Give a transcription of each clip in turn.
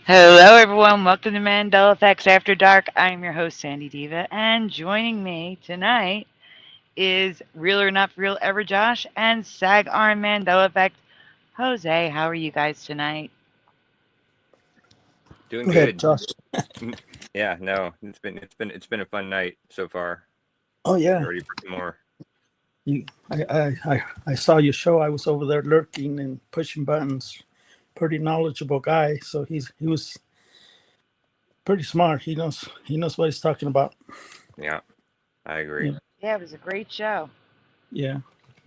Hello, everyone. Welcome to Mandela Effects After Dark. I'm your host, Sandy Diva, and joining me tonight is Real or Not Real Ever Josh and Sag Arm Mandela Effect. Jose, how are you guys tonight? Doing Go ahead, good. Josh. Yeah, no, it's been a fun night so far. Oh yeah, Ready for some more. I saw your show. I was over there lurking and pushing buttons. Pretty knowledgeable guy. So he was pretty smart. He knows what he's talking about. Yeah, I agree. Yeah, Yeah, it was a great show. yeah.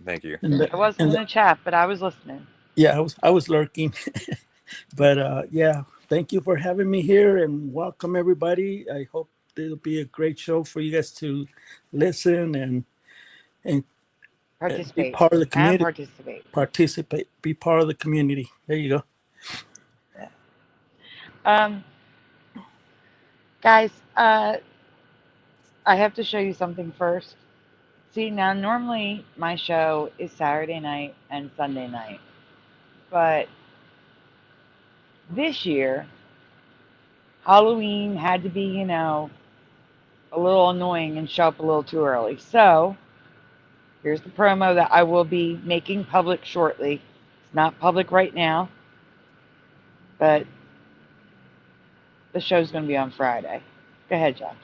Thank you. And I wasn't in the, the chat, but I was listening. yeah, I was lurking. But yeah, thank you for having me here and welcome everybody. I hope it'll be a great show for you guys to listen and be Participate part of the and community. participate. Participate. Be part of the community. There you go. Yeah. Um, guys, I have to show you something first. See, now normally my show is Saturday night and Sunday night, but this year Halloween had to be, a little annoying and show up a little too early. So here's the promo that I will be making public shortly. It's not public right now, but the show's going to be on Friday. Go ahead, Josh.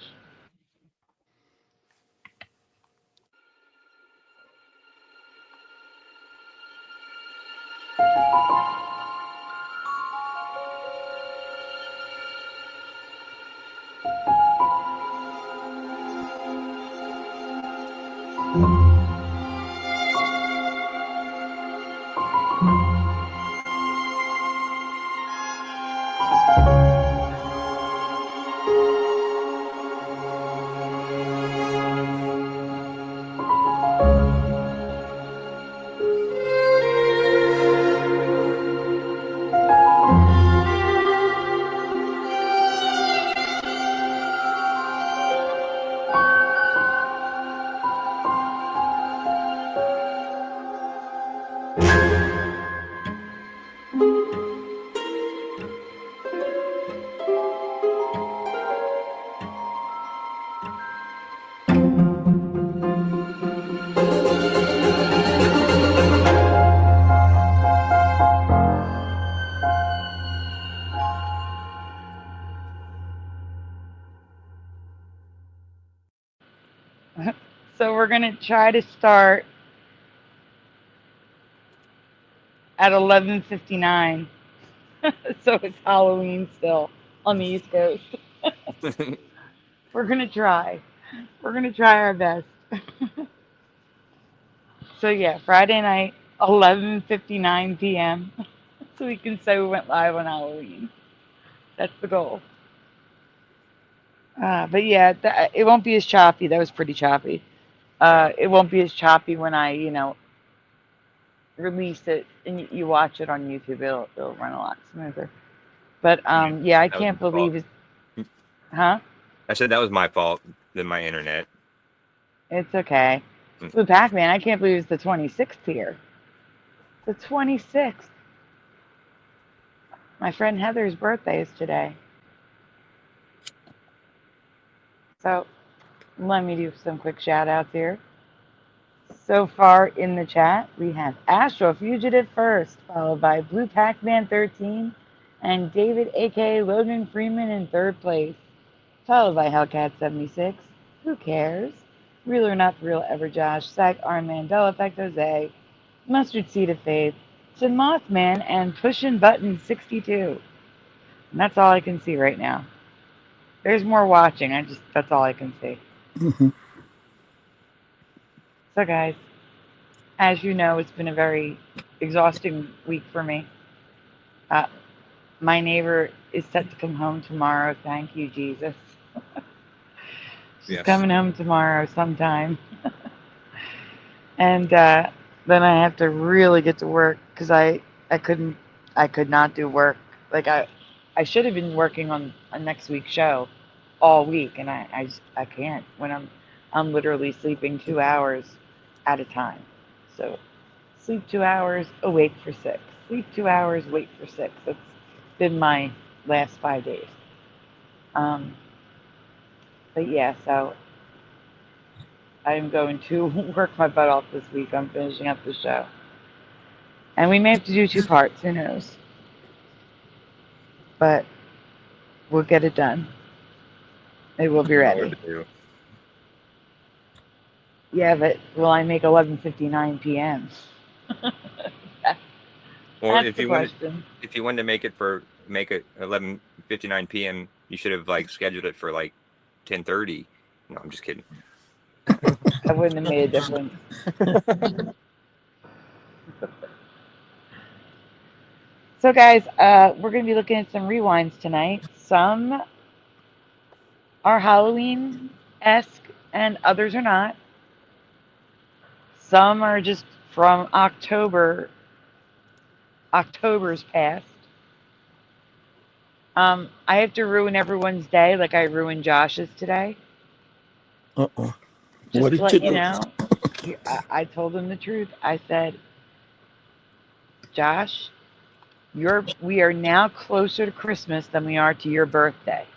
So we're going to try to start at 11:59. So it's Halloween still on the East Coast. We're going to try. We're going to try our best. So yeah, Friday night, 11:59 p.m. So we can say we went live on Halloween. That's the goal. But yeah, it won't be as choppy. That was pretty choppy. Yeah, It won't be as choppy when I, release it and you watch it on YouTube. It'll run a lot smoother. But yeah, yeah, I that was can't my fault. believe it. Huh? I said that was my fault than my internet. It's okay. Mm, Blue Pac-Man, I can't believe it's the 26th here. The 26th. My friend Heather's birthday is today. So let me do some quick shout outs here. So far in the chat, we have Astro Fugitive first, followed by Blue Pac-Man 13, and David aka Logan Freeman in third place, followed by Hellcat 76. Who cares? Real or not real ever Josh, Sack Arm Mandela Effect Jose, Mustard Seed of Faith, Sin Mothman, and Pushin' Button 62. And that's all I can see right now. There's more watching. That's all I can see. Hmm. So guys, as you know, it's been a very exhausting week for me. Uh, my neighbor is set to come home tomorrow. Thank you, Jesus. She's yes. coming home tomorrow sometime. And then I have to really get to work because I couldn't I could not do work. Like I should have been working on a next week's show all week, and I can't when I'm literally sleeping 2 hours at a time. So sleep 2 hours, awake for six. Sleep 2 hours, wait for six. That's been my last 5 days. But yeah, so I'm going to work my butt off this week on finishing up the show. And we may have to do 2 parts, who knows? But we'll get it done. It will be More ready. to do. Yeah, but will I make 11:59 p.m.? Well, That's if the you wanted, question. if you wanted to make it 11:59 p.m., you should have like scheduled it for like 10:30. No, I'm just kidding. That wouldn't have made a difference. So, guys, we're going to be looking at some rewinds tonight. Some are Halloween-esque, and others are not. Some are just from October's past. I have to ruin everyone's day like I ruined Josh's today. Uh-oh. Just What to did let you you do? know, I told him the truth. I said, Josh, we are now closer to Christmas than we are to your birthday.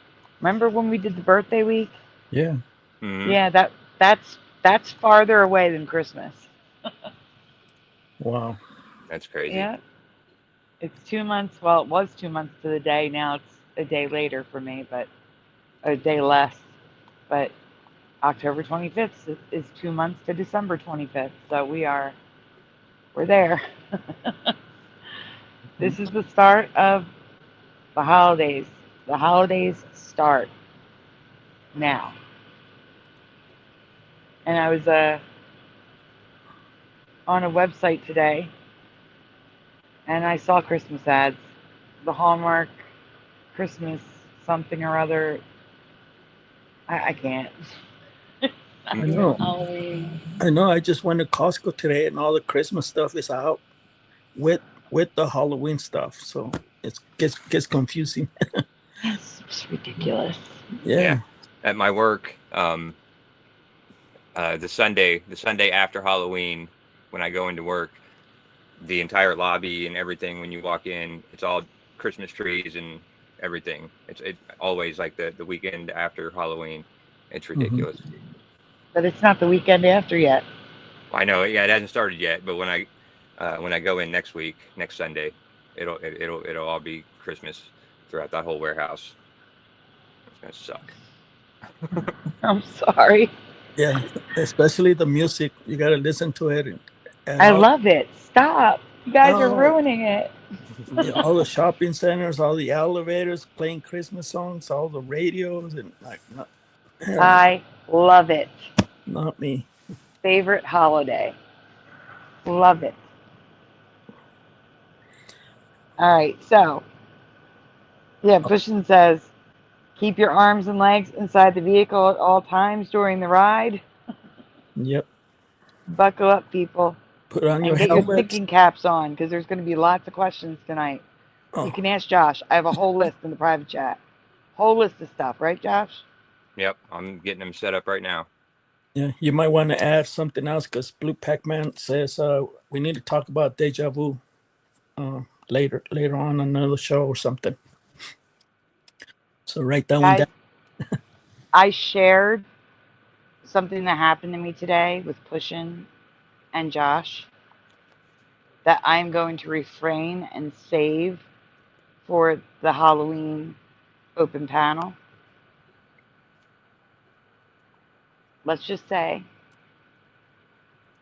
Remember when we did the birthday week? Yeah. Mhm. Yeah, that's farther away than Christmas. Wow. That's crazy. Yeah. It's 2 months. Well, it was 2 months to the day. Now it's a day later for me, but a day less. But October 25th is 2 months to December 25th. So we're there. This is the start of the holidays. The holidays start now. And I was on a website today, and I saw Christmas ads. The Hallmark Christmas something or other. I can't. I know. Halloween. I know. I just went to Costco today, and all the Christmas stuff is out with the Halloween stuff. So it gets confusing. It's ridiculous. Yeah. At my work, the Sunday after Halloween, when I go into work, the entire lobby and everything, when you walk in, it's all Christmas trees and everything. It's always like the weekend after Halloween. It's ridiculous. But it's not the weekend after yet. I know, yeah, it hasn't started yet, but when I go in next Sunday, it'll all be Christmas throughout that whole warehouse. It's gonna suck. I'm sorry. Yeah. Especially the music. You got to listen to it. And I love it. Stop. You guys are No. ruining it. all the shopping centers, all the elevators playing Christmas songs, all the radios, and like, I love it. not me. Favorite holiday. Love it. All right, so yeah, Bushin says, keep your arms and legs inside the vehicle at all times during the ride. Yep. Buckle up, people, Put on and your get your helmets. thinking caps on, because there's going to be lots of questions tonight. Oh, You can ask Josh. I have a whole list in the private chat. Whole list of stuff, right, Josh? Yep, I'm getting them set up right now. yeah. You might want to add something else because Blue Pac-Man says we need to talk about deja vu later on another show or something. So write that one Guys, down. I shared something that happened to me today with Pushin and Josh that I'm going to refrain and save for the Halloween open panel. Let's just say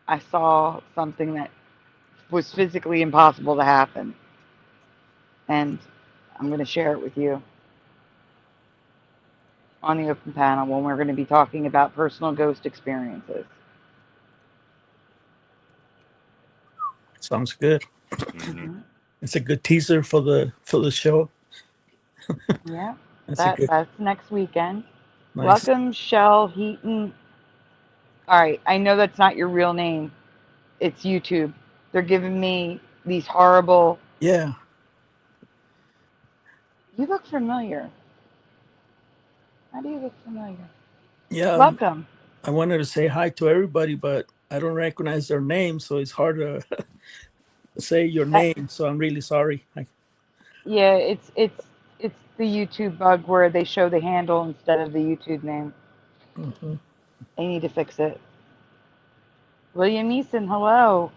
I saw something that was physically impossible to happen. And I'm going to share it with you on the open panel when we're going to be talking about personal ghost experiences. Sounds good. Mhm. It's a good teaser for the show. Yeah, That's that's next weekend. nice. Welcome, Shell Heaton. All right, I know that's not your real name. It's YouTube. They're giving me these horrible. Yeah. You look familiar. How do you look familiar? Yeah. Welcome. I wanted to say hi to everybody, but I don't recognize their name, so it's hard to say your name. So I'm really sorry. Yeah, it's the YouTube bug where they show the handle instead of the YouTube name. Mhm. They need to fix it. William Eason, hello.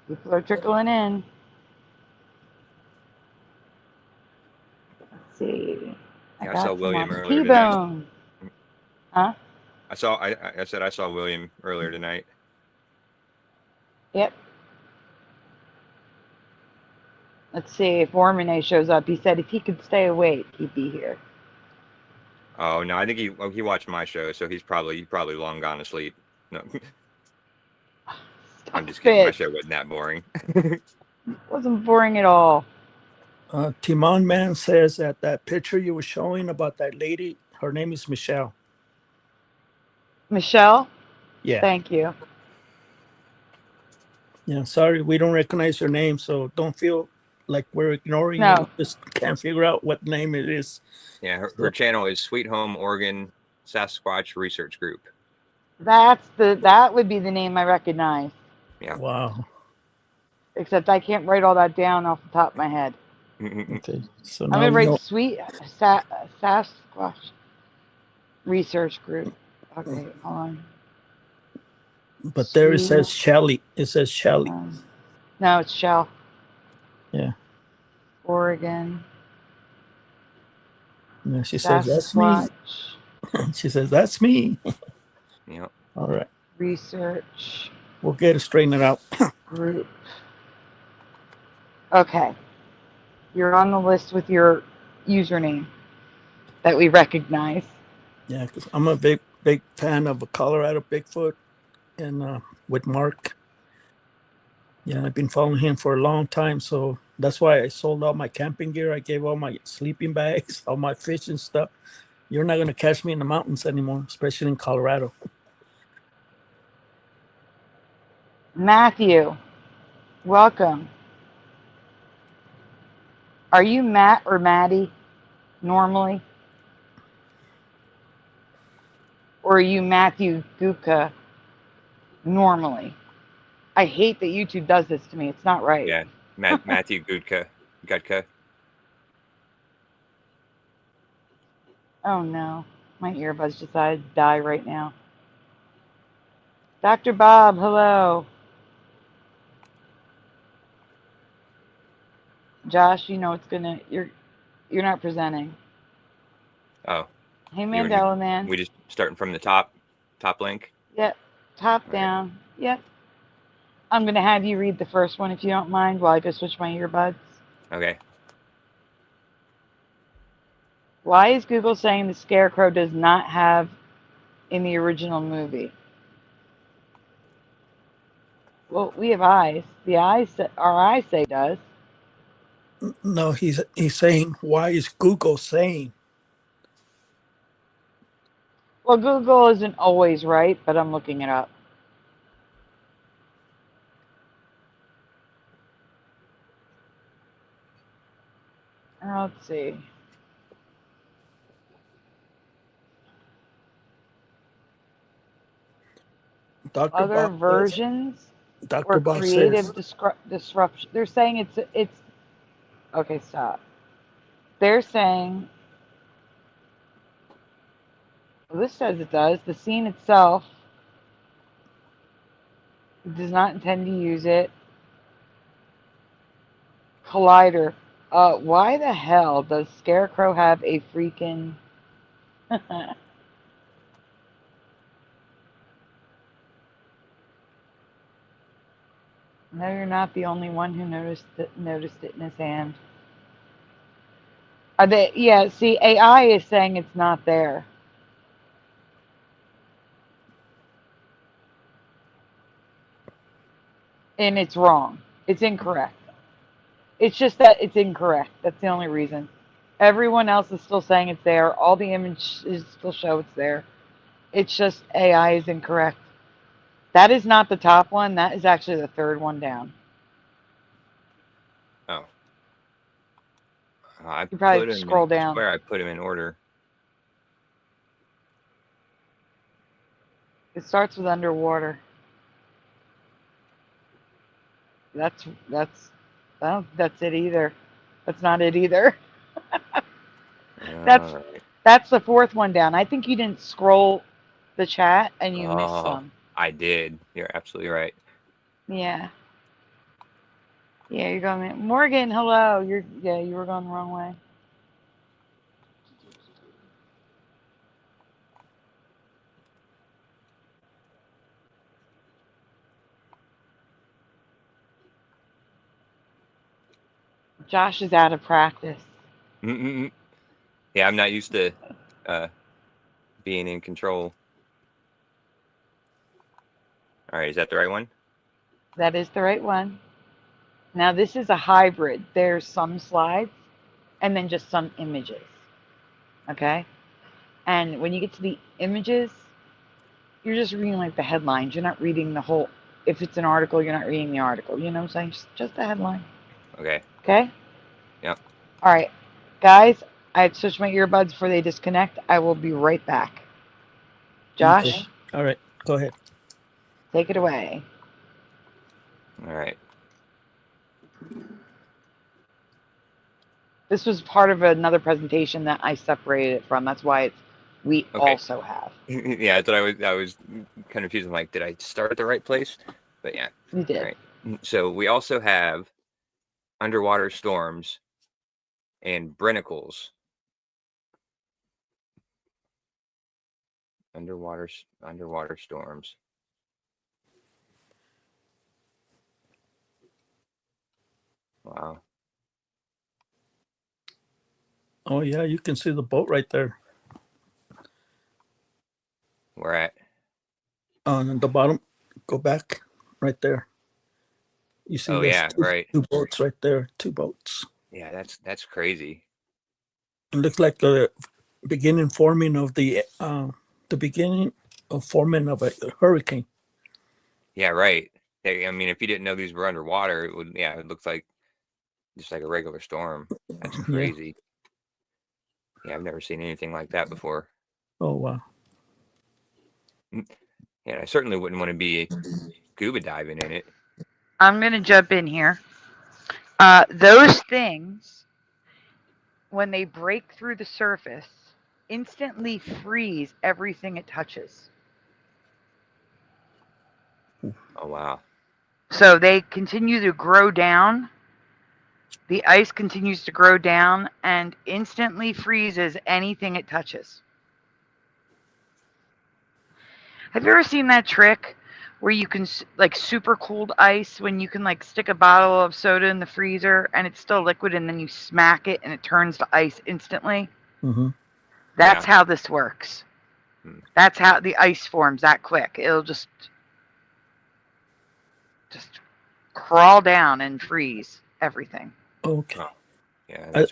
People are trickling in. Let's see. Yeah, I got saw William someone. earlier tonight. T-Bone. Huh? I said I saw William earlier tonight. Yep. Let's see if Warmane shows up. He said if he could stay awake, he'd be here. Oh no, I think he watched my show, so he's probably long gone to sleep. No, I'm just kidding. My show wasn't that boring. Wasn't boring at all. Timon Man says that picture you were showing about that lady, her name is Michelle. Michelle? Yeah. Thank you. Yeah, sorry, we don't recognize your name, so don't feel like we're ignoring you. No. We just can't figure out what name it is. Yeah, her channel is Sweet Home Oregon Sasquatch Research Group. That would be the name I recognize. Yeah. Wow. Except I can't write all that down off the top of my head. Okay, so I'm now gonna we write know. Sweet Sasquatch Research Group. Okay, hold on. But there it Sweet- says Shelly. It says Shelly. No, it's Shell. Yeah. Oregon. Yeah, she says that's me. Sasquatch She says that's me. Yeah. All right, Research we'll get it straightened out. Group. Okay. You're on the list with your username that we recognize. Yeah, because I'm a big fan of Colorado Bigfoot and with Mark. Yeah, I've been following him for a long time, so that's why I sold all my camping gear. I gave all my sleeping bags, all my fishing stuff. You're not going to catch me in the mountains anymore, especially in Colorado. Matthew, welcome. Are you Matt or Maddie normally? Or are you Matthew Guka normally? I hate that YouTube does this to me. It's not right. Yeah, Matthew Gutka. Oh no, my earbuds decided to die right now. Dr. Bob, hello. Josh, you know it's gonna. You're not presenting. Oh. Hey, Mandela man. We just starting from the top link. Yep, top down. Yep. I'm gonna have you read the first one if you don't mind while I go switch my earbuds. Okay. Why is Google saying the Scarecrow does not have in the original movie? Well, we have eyes. Our eyes say does. No, he's saying, why is Google saying? Well, Google isn't always right, but I'm looking it up. Let's see. Dr. Other Bob versions says, Dr. or Bob creative says, disruption. They're saying it's. Okay, stop. They're saying. Well, this says it does. The scene itself does not intend to use it. Collider. Why the hell does Scarecrow have a freaking... No, you're not the only one who noticed it in his hand. Are they? Yeah, see, AI is saying it's not there. And it's wrong. It's incorrect. It's just that it's incorrect. That's the only reason. Everyone else is still saying it's there. All the images still show it's there. It's just AI is incorrect. That is not the top one. That is actually the third one down. Oh. I You probably scroll down. I swear I put him in order. It starts with underwater. That's it either. That's not it either. That's All right. that's the fourth one down. I think you didn't scroll the chat and you missed Oh, some. I did. You're absolutely right. Yeah. Yeah, you're going Morgan, hello. You were going the wrong way. Josh is out of practice. Mm-mm. Yeah, I'm not used to being in control. All right, is that the right one? That is the right one. Now this is a hybrid. There's some slides and then just some images. Okay? And when you get to the images, you're just reading like the headlines. You're not reading the whole. If it's an article, you're not reading the article. You know what I'm saying? Just the headline. Okay. Okay? Yep. All right. Guys, I had switched my earbuds before they disconnect. I will be right back. Josh? Okay. All right. Go ahead. Take it away. All right. This was part of another presentation that I separated it from. That's why we Okay. also have. Yeah, that's what I was kind of confused. I'm like, did I start at the right place? But yeah. You did. All right. So we also have underwater storms and brinicles. Underwater storms. Wow. Oh yeah, you can see the boat right there Where at? on the bottom. Go back right there. You see Oh those yeah, right. two boats right there. Two boats. Yeah, that's crazy. It looks like the beginning forming of the beginning of forming of a hurricane. Yeah, right. I mean, if you didn't know these were underwater, it would. Yeah, it looks like just like a regular storm. That's crazy. Yeah, I've never seen anything like that before. Oh wow. Yeah, I certainly wouldn't want to be scuba diving in it. I'm going to jump in here. Those things, when they break through the surface, instantly freeze everything it touches. Oh wow. So they continue to grow down. The ice continues to grow down and instantly freezes anything it touches. Have you ever seen that trick where you can, like, super cooled ice, when you can, like, stick a bottle of soda in the freezer and it's still liquid and then you smack it and it turns to ice instantly? Mm-hmm. That's how this works. That's how the ice forms that quick. It'll just crawl down and freeze everything. Okay. Oh, yeah, I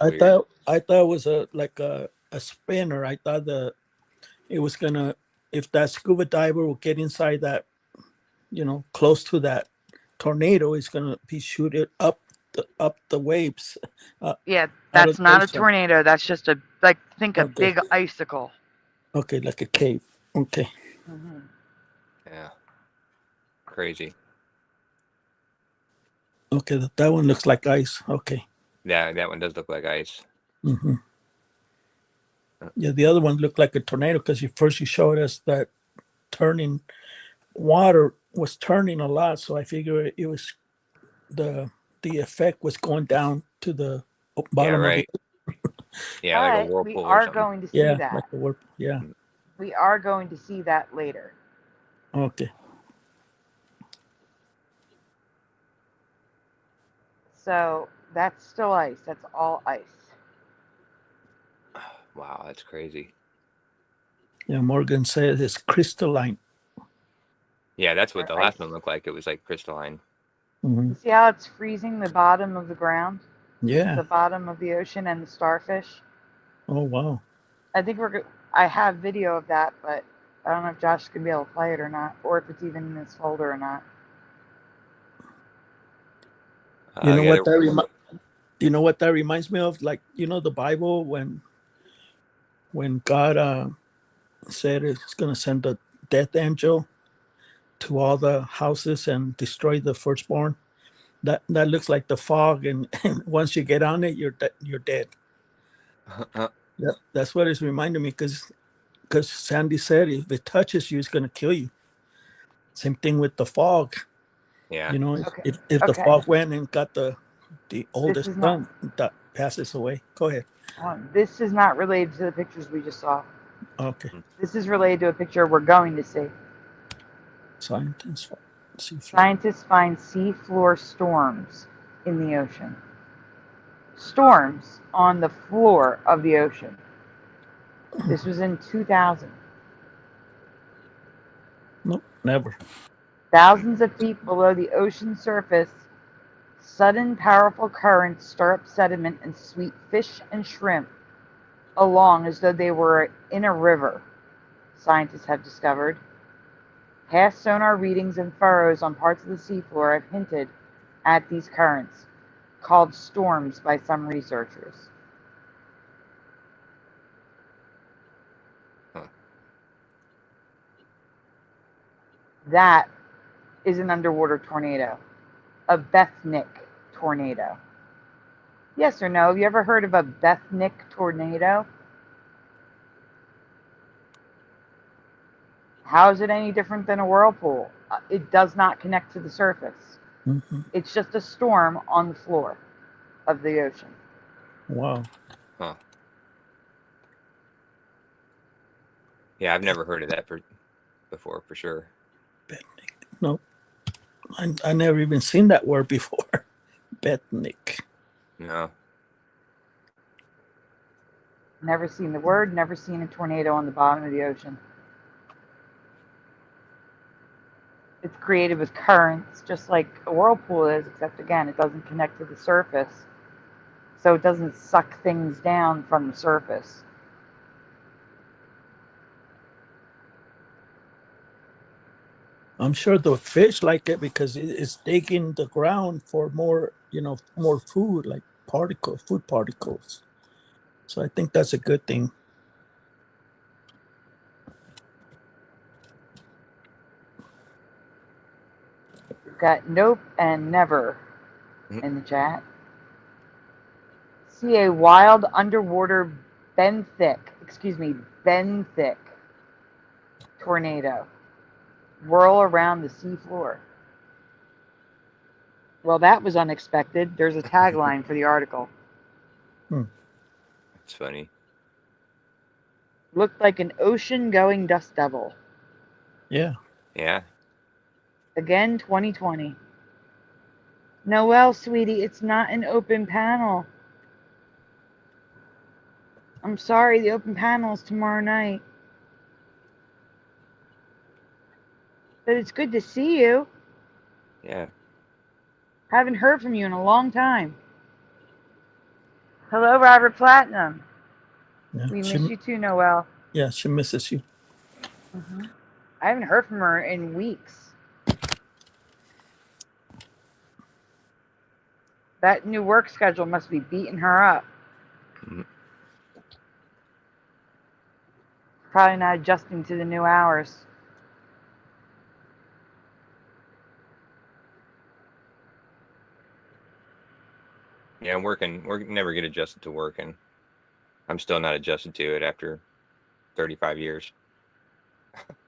thought it was like a spinner. I thought it was gonna, if that scuba diver will get inside that, close to that tornado, it's gonna be shooting up the waves. Yeah, that's not a tornado. That's just a think a Okay. big icicle. Okay, like a cave. Okay. Mm-hmm. Yeah. Crazy. Okay, that one looks like ice. Okay. Yeah, that one does look like ice. Mm-hmm. Yeah, the other one looked like a tornado because you showed us that turning water was turning a lot, so I figured it was the effect was going down to the bottom. Yeah, right. Yeah, like a whirlpool. We are going to see that. Like a whirlpool. Yeah. We are going to see that later. Okay. So that's still ice. That's all ice. Wow, that's crazy. Yeah, Morgan says it's crystalline. Yeah, that's what the last one looked like. It was like crystalline. Mm-hmm. See how it's freezing the bottom of the ground? Yeah. The bottom of the ocean and the starfish. Oh wow. I think I have video of that, but I don't know if Josh can be able to play it or not, or if it's even in this folder or not. You know what that reminds me of? Like, the Bible when God said it's going to send a death angel to all the houses and destroy the firstborn. That looks like the fog, and once you get on it, you're dead. Yeah, that's what it's reminding me because Sandy said if it touches you, it's going to kill you. Same thing with the fog. Yeah. You know, Okay. if the Okay. fog went and got the This oldest is not son that passes away. Go ahead. this is not related to the pictures we just saw. Okay. This is related to a picture we're going to see. Scientists see floor. Scientists find seafloor storms in the ocean. Storms on the floor of the ocean. This was in 2000. Nope, never. Thousands of feet below the ocean surface, sudden powerful currents stir up sediment and sweep fish and shrimp along as though they were in a river, scientists have discovered. Past sonar readings and furrows on parts of the seafloor have hinted at these currents, called storms by some researchers. Huh. That is an underwater tornado, a Bethnik tornado. Yes or no? Have you ever heard of a Bethnik tornado? How is it any different than a whirlpool? It does not connect to the surface. Mm-hmm. It's just a storm on the floor of the ocean. Wow. Huh. Yeah, I've never heard of that before, for sure. Bethnik. Nope. I never even seen that word before. Bethnik. No. Never seen the word, never seen a tornado on the bottom of the ocean. It's created with currents, just like a whirlpool is, except again, it doesn't connect to the surface. So it doesn't suck things down from the surface. I'm sure the fish like it because it's digging the ground for more, more food, like food particles. So I think that's a good thing. We've got nope and never in the chat. See a wild underwater benthic tornado whirl around the seafloor. Well, that was unexpected. There's a tagline for the article. That's funny. Looked like an ocean-going dust devil. Yeah. Yeah. Again, 2020. Noelle, sweetie, it's not an open panel. I'm sorry, the open panel is tomorrow night. But it's good to see you. Yeah. Haven't heard from you in a long time. Hello, Robert Platinum. Yeah. We miss you too, Noelle. Yeah, she misses you. Mm-hmm. I haven't heard from her in weeks. That new work schedule must be beating her up. Mm-hmm. Probably not adjusting to the new hours. Yeah, we never get adjusted to working. I'm still not adjusted to it after 35 years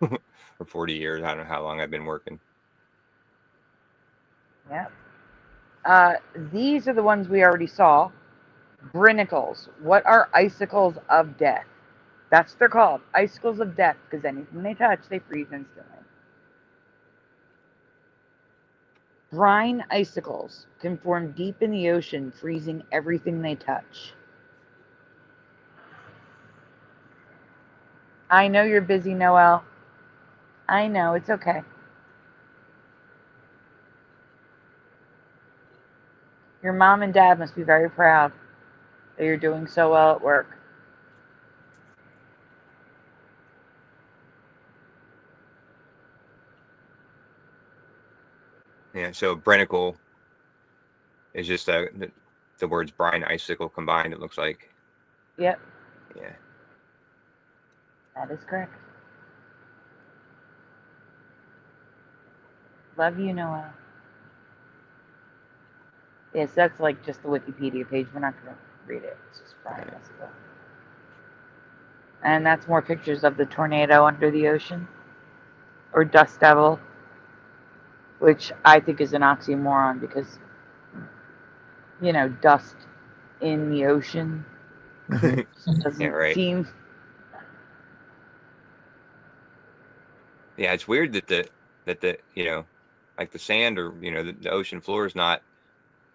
or 40 years. I don't know how long I've been working. Yep. These are the ones we already saw. Brinicles. What are icicles of death? That's what they're called. Icicles of death, because anything they touch, they freeze instantly. Brine icicles can form deep in the ocean, freezing everything they touch. I know you're busy, Noelle. I know, it's okay. Your mom and dad must be very proud that you're doing so well at work. Yeah, so brinicle is just the words brine icicle combined, it looks like. Yep. Yeah. That is correct. Love you, Noelle. Yes, that's like just the Wikipedia page. We're not going to read it. It's just Brian Muska. And that's more pictures of the tornado under the ocean, or dust devil, which I think is an oxymoron because, you know, dust in the ocean doesn't Yeah, right. seem. Yeah, it's weird that the you know, like the sand or you know the ocean floor is not,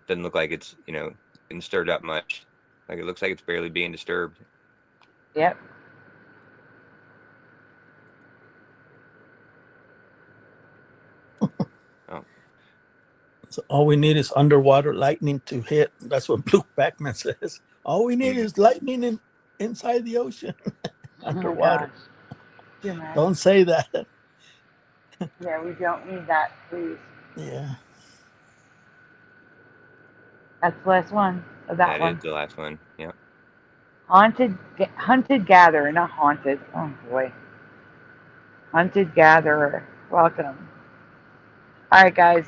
doesn't look like it's, you know, been stirred up much. Like it looks like it's barely being disturbed. Yep. Oh, So all we need is underwater lightning to hit. That's what Blue Pac-Man says. All we need is lightning inside the ocean, underwater. Oh, gosh. Don't say that. Yeah, we don't need that, please. Yeah. That's the last one of that one. is the last one. Yeah. Hunted gatherer, not haunted. Oh boy. Hunted gatherer. Welcome. All right, guys.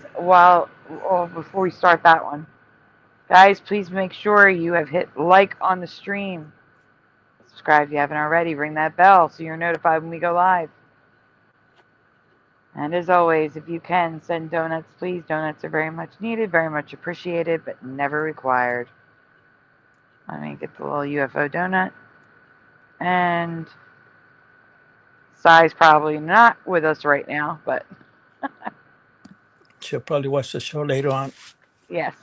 Before we start that one, guys, please make sure you have hit like on the stream. Subscribe if you haven't already. Ring that bell so you're notified when we go live. And as always, if you can, send donuts, please. Donuts are very much needed, very much appreciated, but never required. Let me get the little UFO donut. And Sai's probably not with us right now, but She'll probably watch the show later on. yes.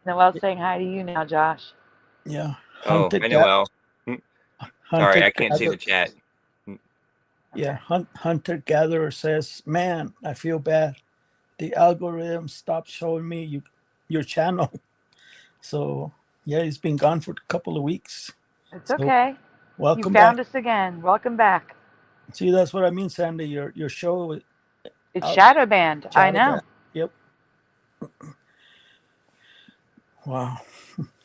Noel's saying hi to you now, Josh. Yeah. Oh, I know. Well, sorry, I can't see the chat. Yeah, Hunter Gatherer says, "Man, I feel bad. The algorithm stopped showing me your channel." So yeah, he's been gone for a couple of weeks. It's okay. Welcome You found back. us again. Welcome back. See, that's what I mean, Sandy. Your show. It's shadow banned. I know. Yep. Wow.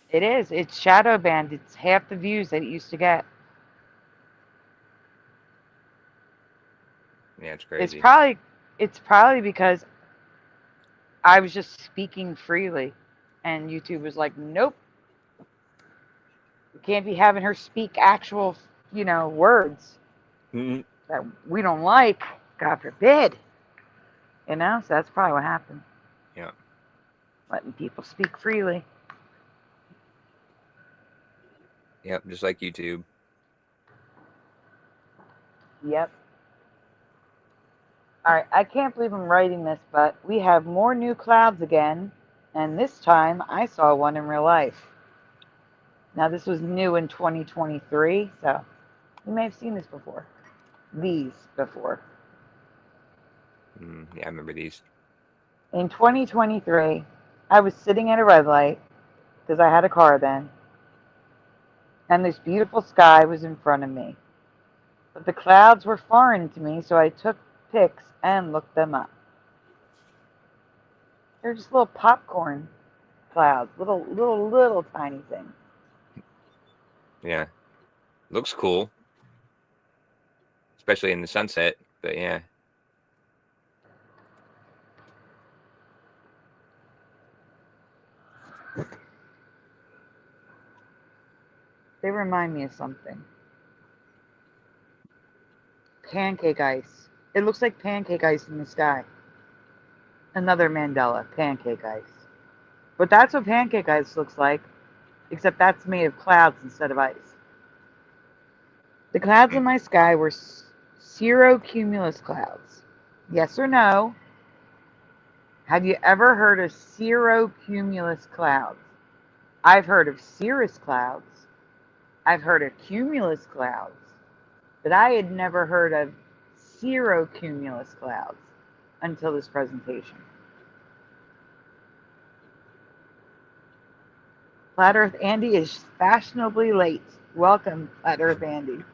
It is. It's shadow banned. It's half the views that it used to get. Yeah, it's crazy. It's probably because I was just speaking freely, and YouTube was like, "Nope, you can't be having her speak actual, you know, words that we don't like. God forbid." You know, so that's probably what happened. Yeah. Letting people speak freely. Yep, just like YouTube. Yep. All right, I can't believe I'm writing this, but we have more new clouds again, and this time I saw one in real life. Now, this was new in 2023, so you may have seen this before. These before. Yeah, I remember these. In 2023, I was sitting at a red light, because I had a car then, and this beautiful sky was in front of me. But the clouds were foreign to me, so I took pics and looked them up. They're just little popcorn clouds, little tiny things. Yeah, looks cool, especially in the sunset. But yeah, They remind me of something. Pancake ice. It looks like pancake ice in the sky. Another Mandela, pancake ice. But that's what pancake ice looks like, except that's made of clouds instead of ice. The clouds in my sky were cirrocumulus clouds. Yes or no? Have you ever heard of cirrocumulus clouds? I've heard of cirrus clouds. I've heard of cumulus clouds. But I had never heard of cirrocumulus clouds until this presentation. Flat Earth Andy is fashionably late. Welcome, Flat Earth Andy.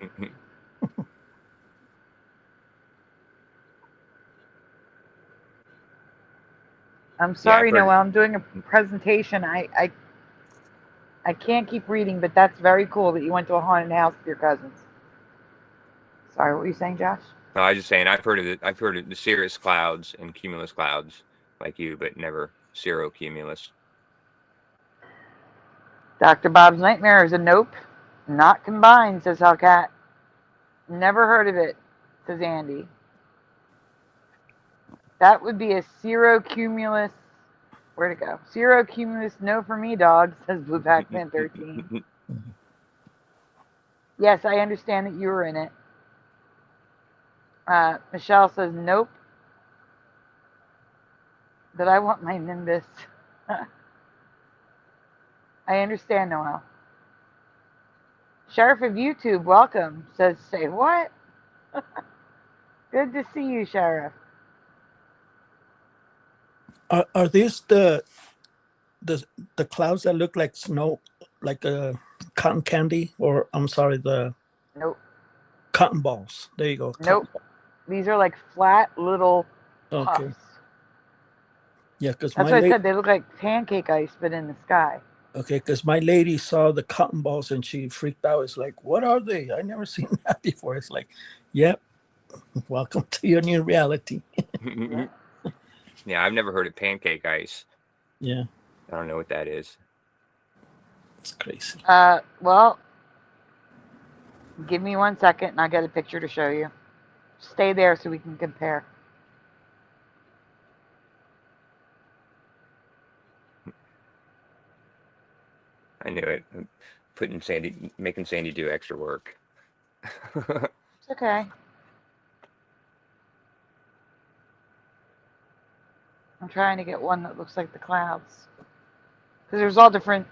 I'm sorry, Noel. I'm doing a presentation. I can't keep reading, but that's very cool that you went to a haunted house with your cousins. Sorry, what were you saying, Josh? No, I was just saying I've heard of the cirrus clouds and cumulus clouds like you, but never cirrocumulus. Dr. Bob's Nightmare is a nope. Not combined, says Hellcat. Never heard of it, says Andy. That would be a cirrocumulus. Where'd it go? Cirrocumulus no for me, dog, says Blue Pac-Man 13. Yes, I understand that you were in it. Michelle says nope. But I want my Nimbus. I understand, Noel. Sheriff of YouTube, welcome, says say what? Good to see you, Sheriff. Are these the clouds that look like snow, like a cotton candy, or I'm sorry, the Nope. cotton balls? There you go. Nope. These are like flat little puffs. Okay. Yeah, because That's what I said. They look like pancake ice, but in the sky. Okay, because my lady saw the cotton balls and she freaked out. It's like, what are they? I never seen that before. It's like, yep, welcome to your new reality. Yeah, I've never heard of pancake ice. Yeah. I don't know what that is. It's crazy. Well, give me 1 second and I'll get a picture to show you. Stay there so we can compare. I knew it. Making Sandy do extra work. It's okay. I'm trying to get one that looks like the clouds. Because there's all different,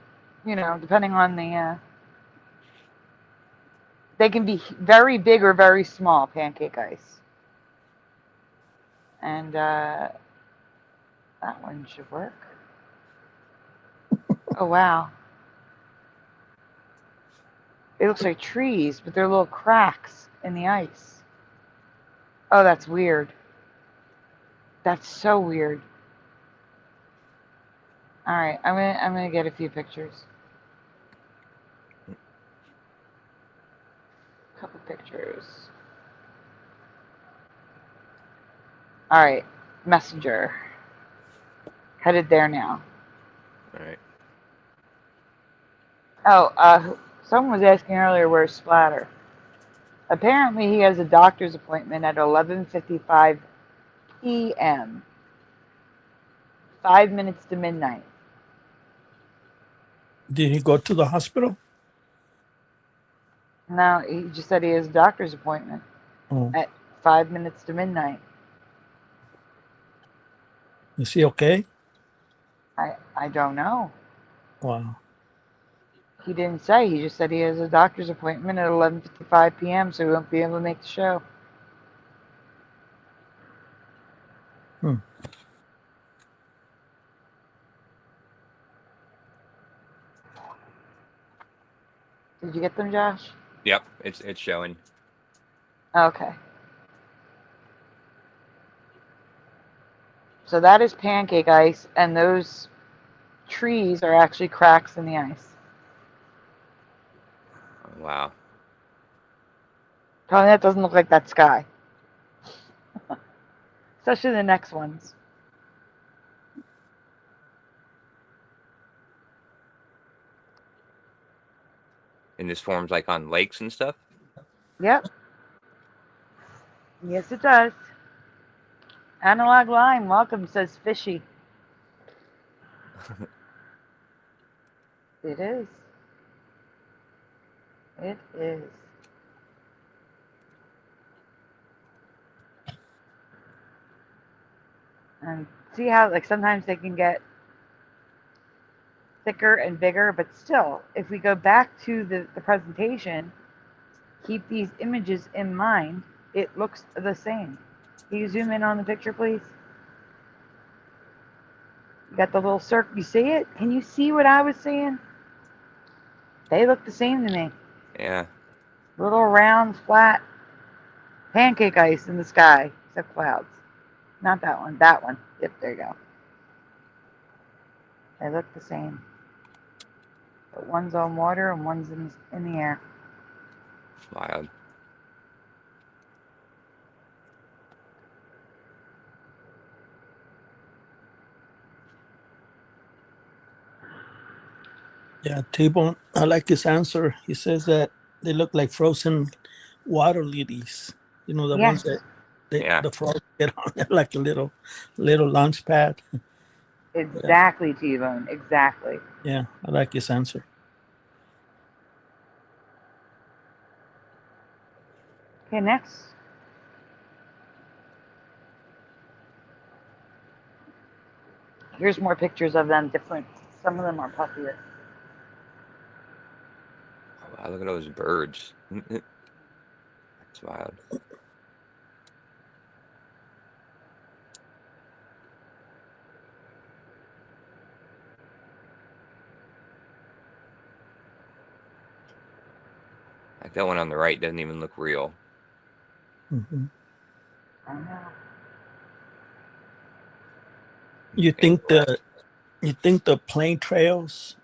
depending on the... they can be very big or very small, pancake ice. And that one should work. Oh, wow. It looks like trees, but they're little cracks in the ice. Oh, that's weird. That's so weird. All right, I'm gonna get a few pictures. A couple pictures. All right, Messenger. Headed there now. All right. Oh, someone was asking earlier where's Splatter. Apparently, he has a doctor's appointment at 11:55 p.m. 5 minutes to midnight. Did he go to the hospital? No, he just said he has a doctor's appointment at 5 minutes to midnight. Is he okay? I don't know. Wow. He didn't say. He just said he has a doctor's appointment at 11:55 p.m., so he won't be able to make the show. Did you get them, Josh? Yep, it's showing. Okay. So that is pancake ice, and those trees are actually cracks in the ice. Oh, wow. Probably that doesn't look like that sky. Especially the next ones. And this forms like on lakes and stuff? Yep. Yes, it does. Analog Line, welcome, says Fishy. It is. It is. And see how, like, sometimes they can get thicker and bigger, but still, if we go back to the presentation, keep these images in mind, it looks the same. Can you zoom in on the picture, please? You got the little circle. You see it? Can you see what I was seeing? They look the same to me. Yeah. Little round, flat pancake ice in the sky, except clouds. Not that one. That one. Yep, there you go. They look the same. But one's on water and one's in the air. Wild. Yeah, T-Bone, I like his answer. He says that they look like frozen water lilies. You know, the Yeah, ones that Yeah. the frogs get on there like a little launch pad. Yeah, exactly, T-Bone. Exactly. yeah, I like his answer. Okay, next. Here's more pictures of them. Different. Some of them are puffier. Oh, wow, look at those birds. That's wild. Like that one on the right doesn't even look real. Hmm. I know. You And think the plane trails?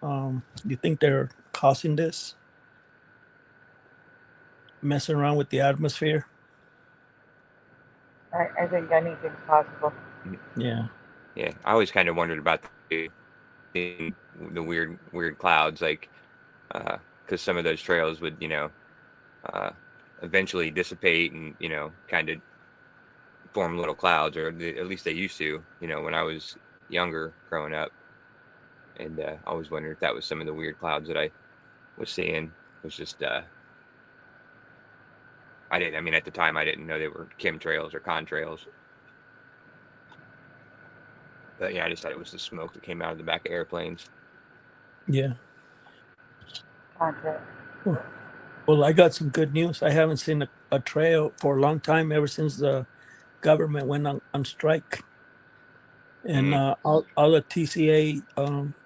You think they're causing this, messing around with the atmosphere? I think anything's possible. Yeah, yeah, I always kind of wondered about the weird clouds, like because some of those trails would, uh, eventually dissipate and kind of form little clouds, or at least they used to, when I was younger growing up. And I always wondered if that was some of the weird clouds that I was seeing. It was just I mean, at the time I didn't know they were chemtrails or contrails. But yeah, I just thought it was the smoke that came out of the back of airplanes. yeah. Okay. Well, I got some good news. I haven't seen a trail for a long time, ever since the government went on strike. And Mm. all the TCA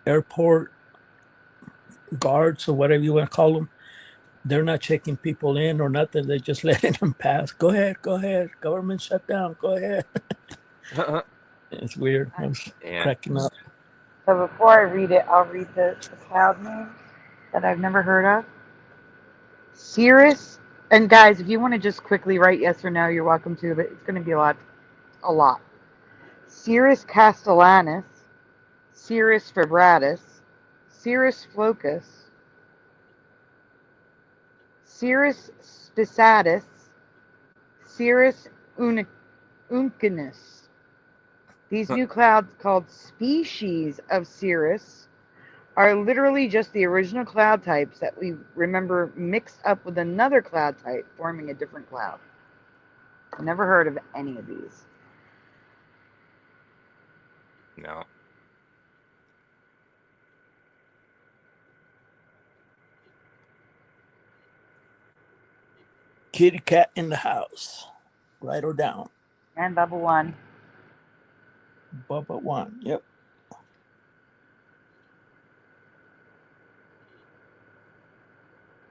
airport guards or whatever you want to call them, they're not checking people in or nothing. They're just letting them pass. Go ahead, go ahead. Government shut down. Go ahead. It's weird. I was Yeah. cracking up. So before I read it, I'll read the cloud names that I've never heard of. Cirrus, and guys, if you want to just quickly write yes or no, you're welcome to, but it's going to be a lot. A lot. Cirrus castellanus, Cirrus febratus, Cirrus flocus, Cirrus spicatus, Cirrus uncinus. These new clouds, called species of cirrus, are literally just the original cloud types that we remember mixed up with another cloud type, forming a different cloud. Never heard of any of these. No. Kitty cat in the house. Write her down. And Bubble One. Bubba one. Yep.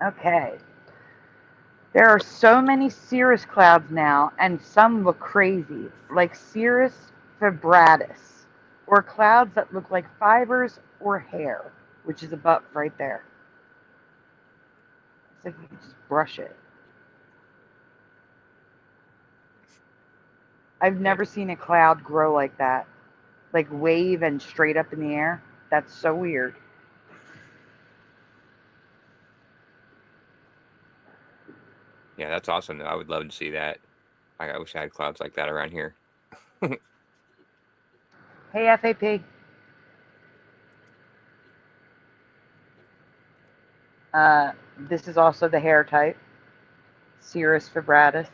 Okay. There are so many cirrus clouds now, and some look crazy, like Cirrus febratus, or clouds that look like fibers or hair, which is a butt right there. It's like you can just brush it. I've Yeah. never seen a cloud grow like that, like wave and straight up in the air. That's so weird. Yeah, that's awesome though. I would love to see that. I wish I had clouds like that around here. Hey, FAP. This is also the hair type, Cirrus febratus,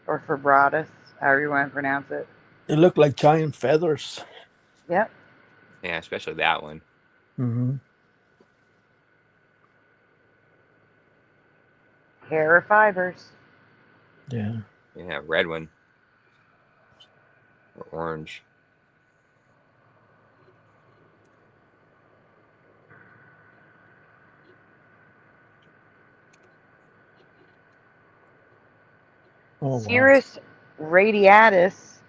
or febratus, however you want to pronounce it. They look like giant feathers. Yep. Yeah, especially that one. Mm-hmm. Hair or fibers. Yeah. Yeah, red one or orange. Oh wow. Cirrus radiatus,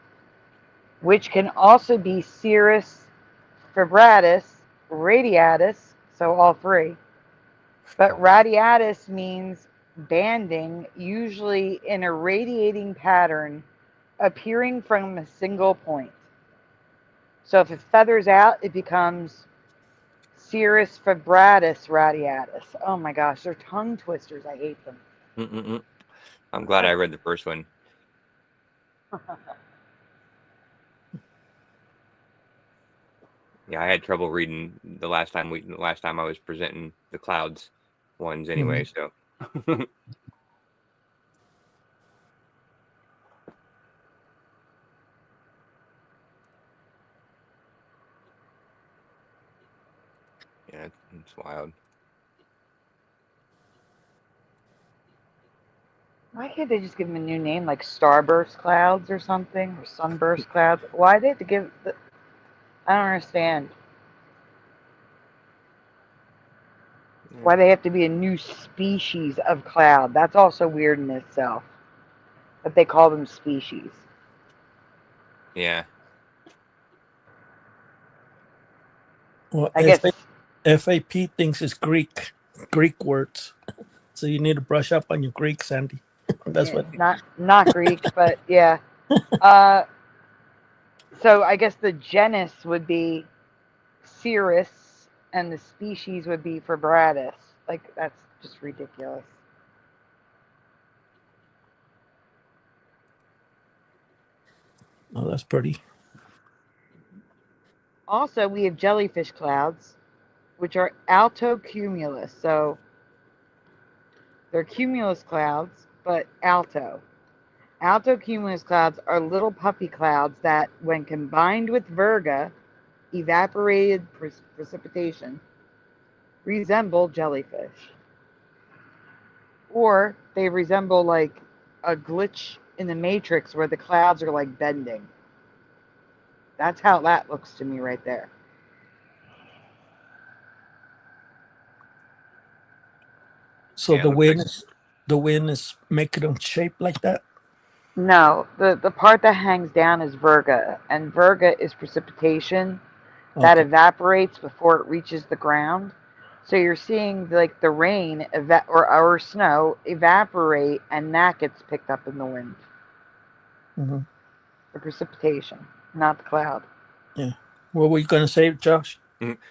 which can also be Cirrus febratus, radiatus, so all three. But radiatus means banding, usually in a radiating pattern appearing from a single point. So if it feathers out, it becomes Cirrus vibratus radiatus. Oh my gosh, they're tongue twisters. I hate them. I'm glad I read the first one. Yeah, I had trouble reading the last time I was presenting the clouds ones anyway. So. Yeah, it's wild. Why can't they just give them a new name like starburst clouds or something, or sunburst clouds? Why do they have to give the? I don't understand. Why they have to be a new species of cloud? That's also weird in itself. That they call them species. Yeah. Well, I guess FAP thinks it's Greek words, so you need to brush up on your Greek, Sandy. That's what. Not Greek, but yeah. So I guess the genus would be Cirrus, and the species would be vibratus. Like, that's just ridiculous. Oh, that's pretty. Also, we have jellyfish clouds, which are altocumulus. So they're cumulus clouds, but alto. Altocumulus clouds are little puffy clouds that, when combined with virga, evaporated precipitation, resemble jellyfish. Or they resemble like a glitch in the Matrix where the clouds are like bending. That's how that looks to me right there. So Yeah, the wind is making them shape like that? No, the part that hangs down is virga, and virga is precipitation that evaporates before it reaches the ground. So you're seeing like the rain or snow evaporate, and that gets picked up in the wind. Mm-hmm. The precipitation, not the cloud. Yeah. What were you gonna say, Josh?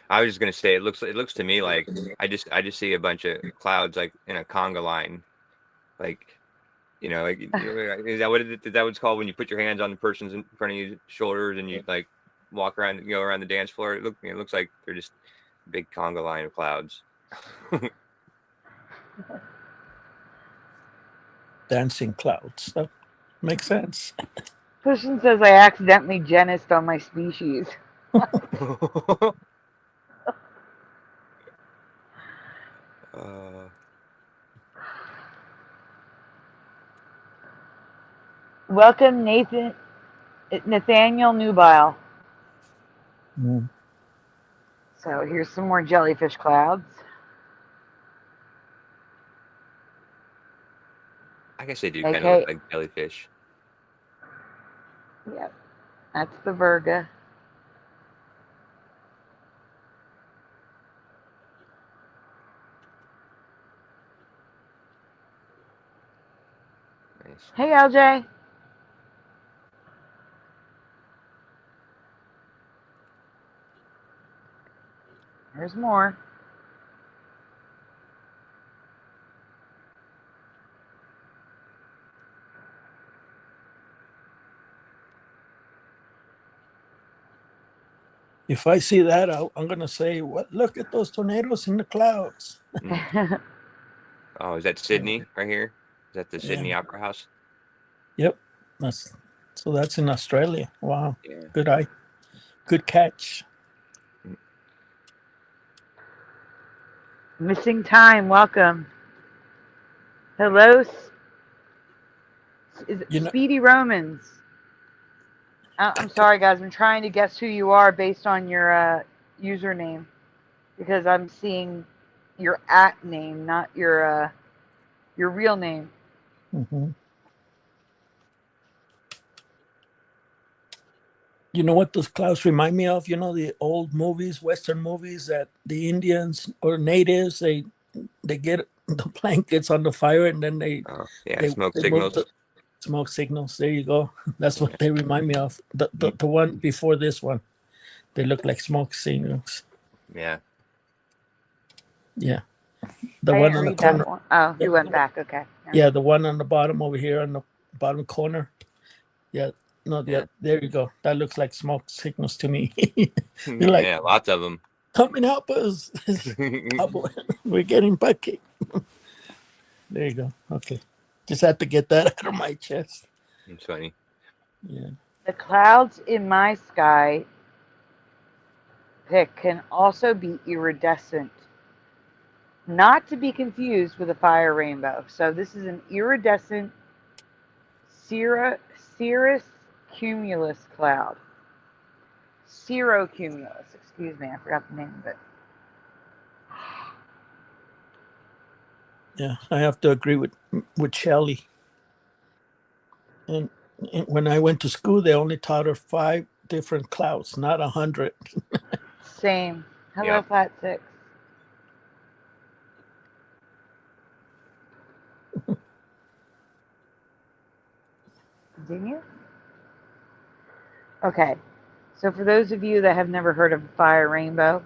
I was just gonna say it looks to me like I just see a bunch of clouds like in a conga line, like, you know, like, is that what it's called when you put your hands on the person's in front of your shoulders and you like walk around, go around the dance floor? It looks like they're just a big conga line of clouds. Dancing clouds. That makes sense. Christian says I accidentally genused on my species. Welcome, Nathaniel Nubile. Mm. So here's some more jellyfish clouds. I guess they do kind of look like jellyfish. Yep, that's the virga. Nice. Hey, LJ. There's more. If I see that, I'm gonna say, "What? Look at those tornadoes in the clouds." Oh, is that Sydney right here? Is that the Sydney Opera House? Yep, that's in Australia. Wow, Yeah. good eye, good catch. Missing time, welcome. Hello, Speedy Romans. I'm sorry, guys. I'm trying to guess who you are based on your username, because I'm seeing your @name, not your real name. Mm-hmm. You know what those clouds remind me of? You know, the old movies, Western movies, that the Indians or natives they get the blankets on the fire and then they smoke signals. Smoke signals. There you go. That's what they remind me of. The one before this one, they look like smoke signals. Yeah. Yeah. The I one didn't on the read that corner. one. Oh, Yeah, you went back. Okay. yeah, the one on the bottom over here on the bottom corner. Yeah. No, Yeah. there you go. That looks like smoke signals to me. You're like, Yeah, lots of them. come and help us. We're getting bucket. There you go. Okay. Just had to get that out of my chest. It's funny. Yeah. The clouds in my sky pick can also be iridescent, not to be confused with a fire rainbow. So this is an iridescent cirrus cumulus cloud. Cirrocumulus, excuse me, I forgot the name of it. Yeah, I have to agree with Shelley. And when I went to school, they only taught her 5 different clouds, not 100. Same. Hello, Yep. Flat 6. Continue. Okay. So for those of you that have never heard of a fire rainbow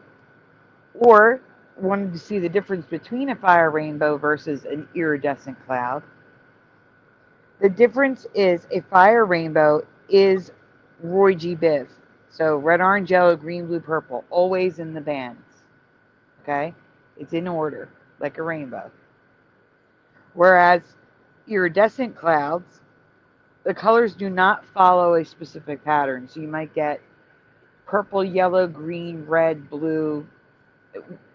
or wanted to see the difference between a fire rainbow versus an iridescent cloud, the difference is a fire rainbow is Roy G. Biv. So red, orange, yellow, green, blue, purple, always in the bands. Okay? It's in order, like a rainbow. Whereas iridescent clouds, the colors do not follow a specific pattern. So you might get purple, yellow, green, red, blue,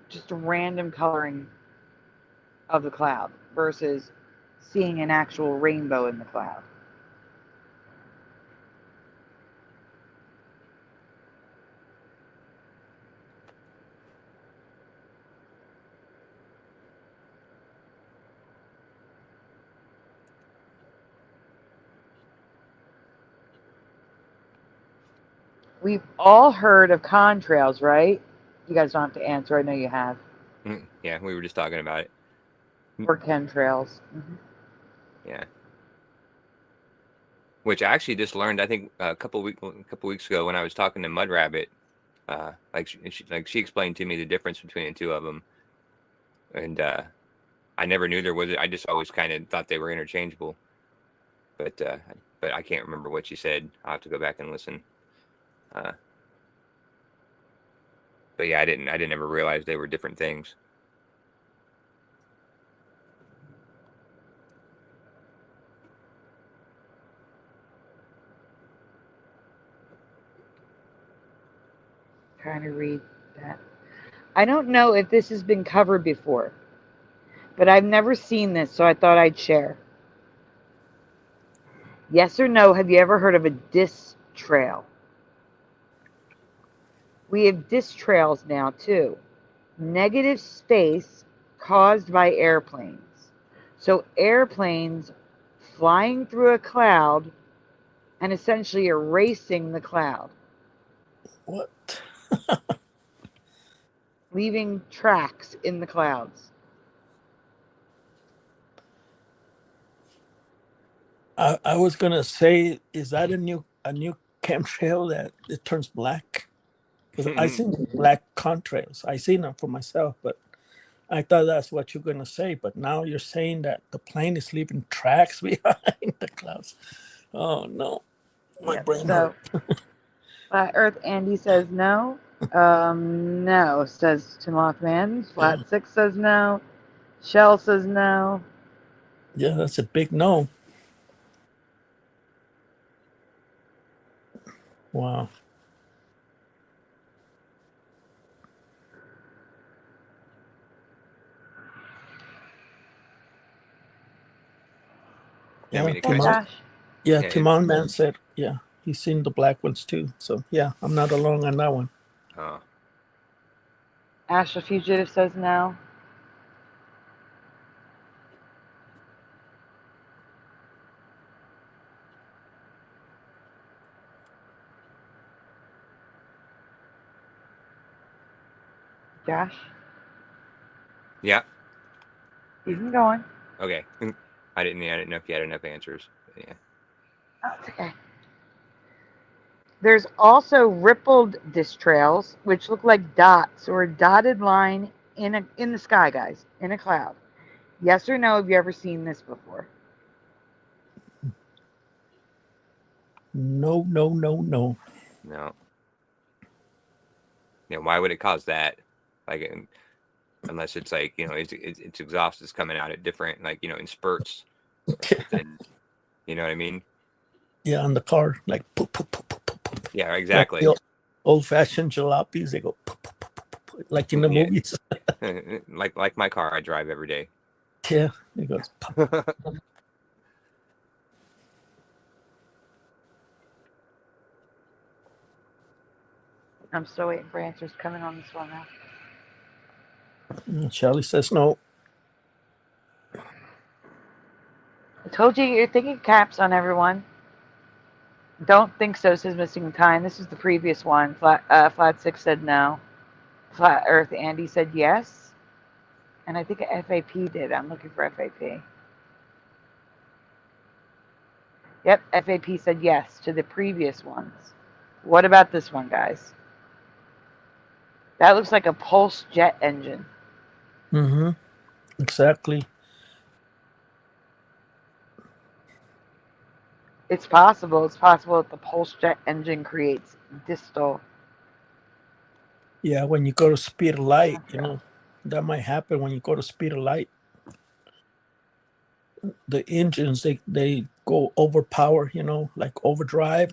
just a random coloring of the cloud versus seeing an actual rainbow in the cloud. We've all heard of contrails, right? You guys don't have to answer. I know you have. Yeah, we were just talking about it. Or chemtrails. Yeah. Which I actually just learned, I think, a couple weeks ago when I was talking to Mud Rabbit. She explained to me the difference between the two of them, and I never knew there was. I just always kind of thought they were interchangeable, but I can't remember what she said. I'll have to go back and listen. But yeah, I didn't ever realize they were different things. Trying to read that. I don't know if this has been covered before, but I've never seen this, so I thought I'd share. Yes or no, have you ever heard of a disc trail? We have disc trails now, too. Negative space caused by airplanes. So airplanes flying through a cloud and essentially erasing the cloud. What? Leaving tracks in the clouds. I was gonna say, is that a new chemtrail that it turns black? Because I seen black contrails. I seen them for myself, but I thought that's what you're gonna say. But now you're saying that the plane is leaving tracks behind the clouds. Oh no, my brain hurt. Flat Earth Andy says no. No, says to Mothman. Flat 6 says no. Shell says no. Yeah, that's a big no. Wow. Yeah, I mean, Timon Man said, yeah, he's seen the black ones too. So yeah, I'm not alone on that one. Astral Fugitive says no. Josh? Yeah. You can go on. Okay. I didn't know if you had enough answers. Yeah. Oh, it's okay. There's also rippled disc trails, which look like dots or a dotted line in the sky, guys, in a cloud. Yes or no? Have you ever seen this before? No, no, no, no. No. Yeah, why would it cause that? Like, unless it's like, its exhaust is coming out at different, like, in spurts or something. You know what I mean? Yeah, on the car, like poop, poop, poop, poop, poop, poop. Yeah, exactly. Like the old-fashioned jalopies, they go poop, poop, poop, poop, poop, like in the movies. like my car I drive every day. Yeah, it goes. Pop. I'm still waiting for answers coming on this one now. Shelly says no. I told you you're thinking caps on everyone. Don't think so, says Missing Time. This is the previous one. Flat 6 said no. Flat Earth Andy said yes. And I think FAP did. I'm looking for FAP. Yep, FAP said yes to the previous ones. What about this one, guys? That looks like a pulse jet engine. Mm-hmm. Exactly. It's possible. It's possible that the pulse jet engine creates distal. Yeah, when you go to speed of light, that might happen when you go to speed of light. The engines, they go overpower, like overdrive.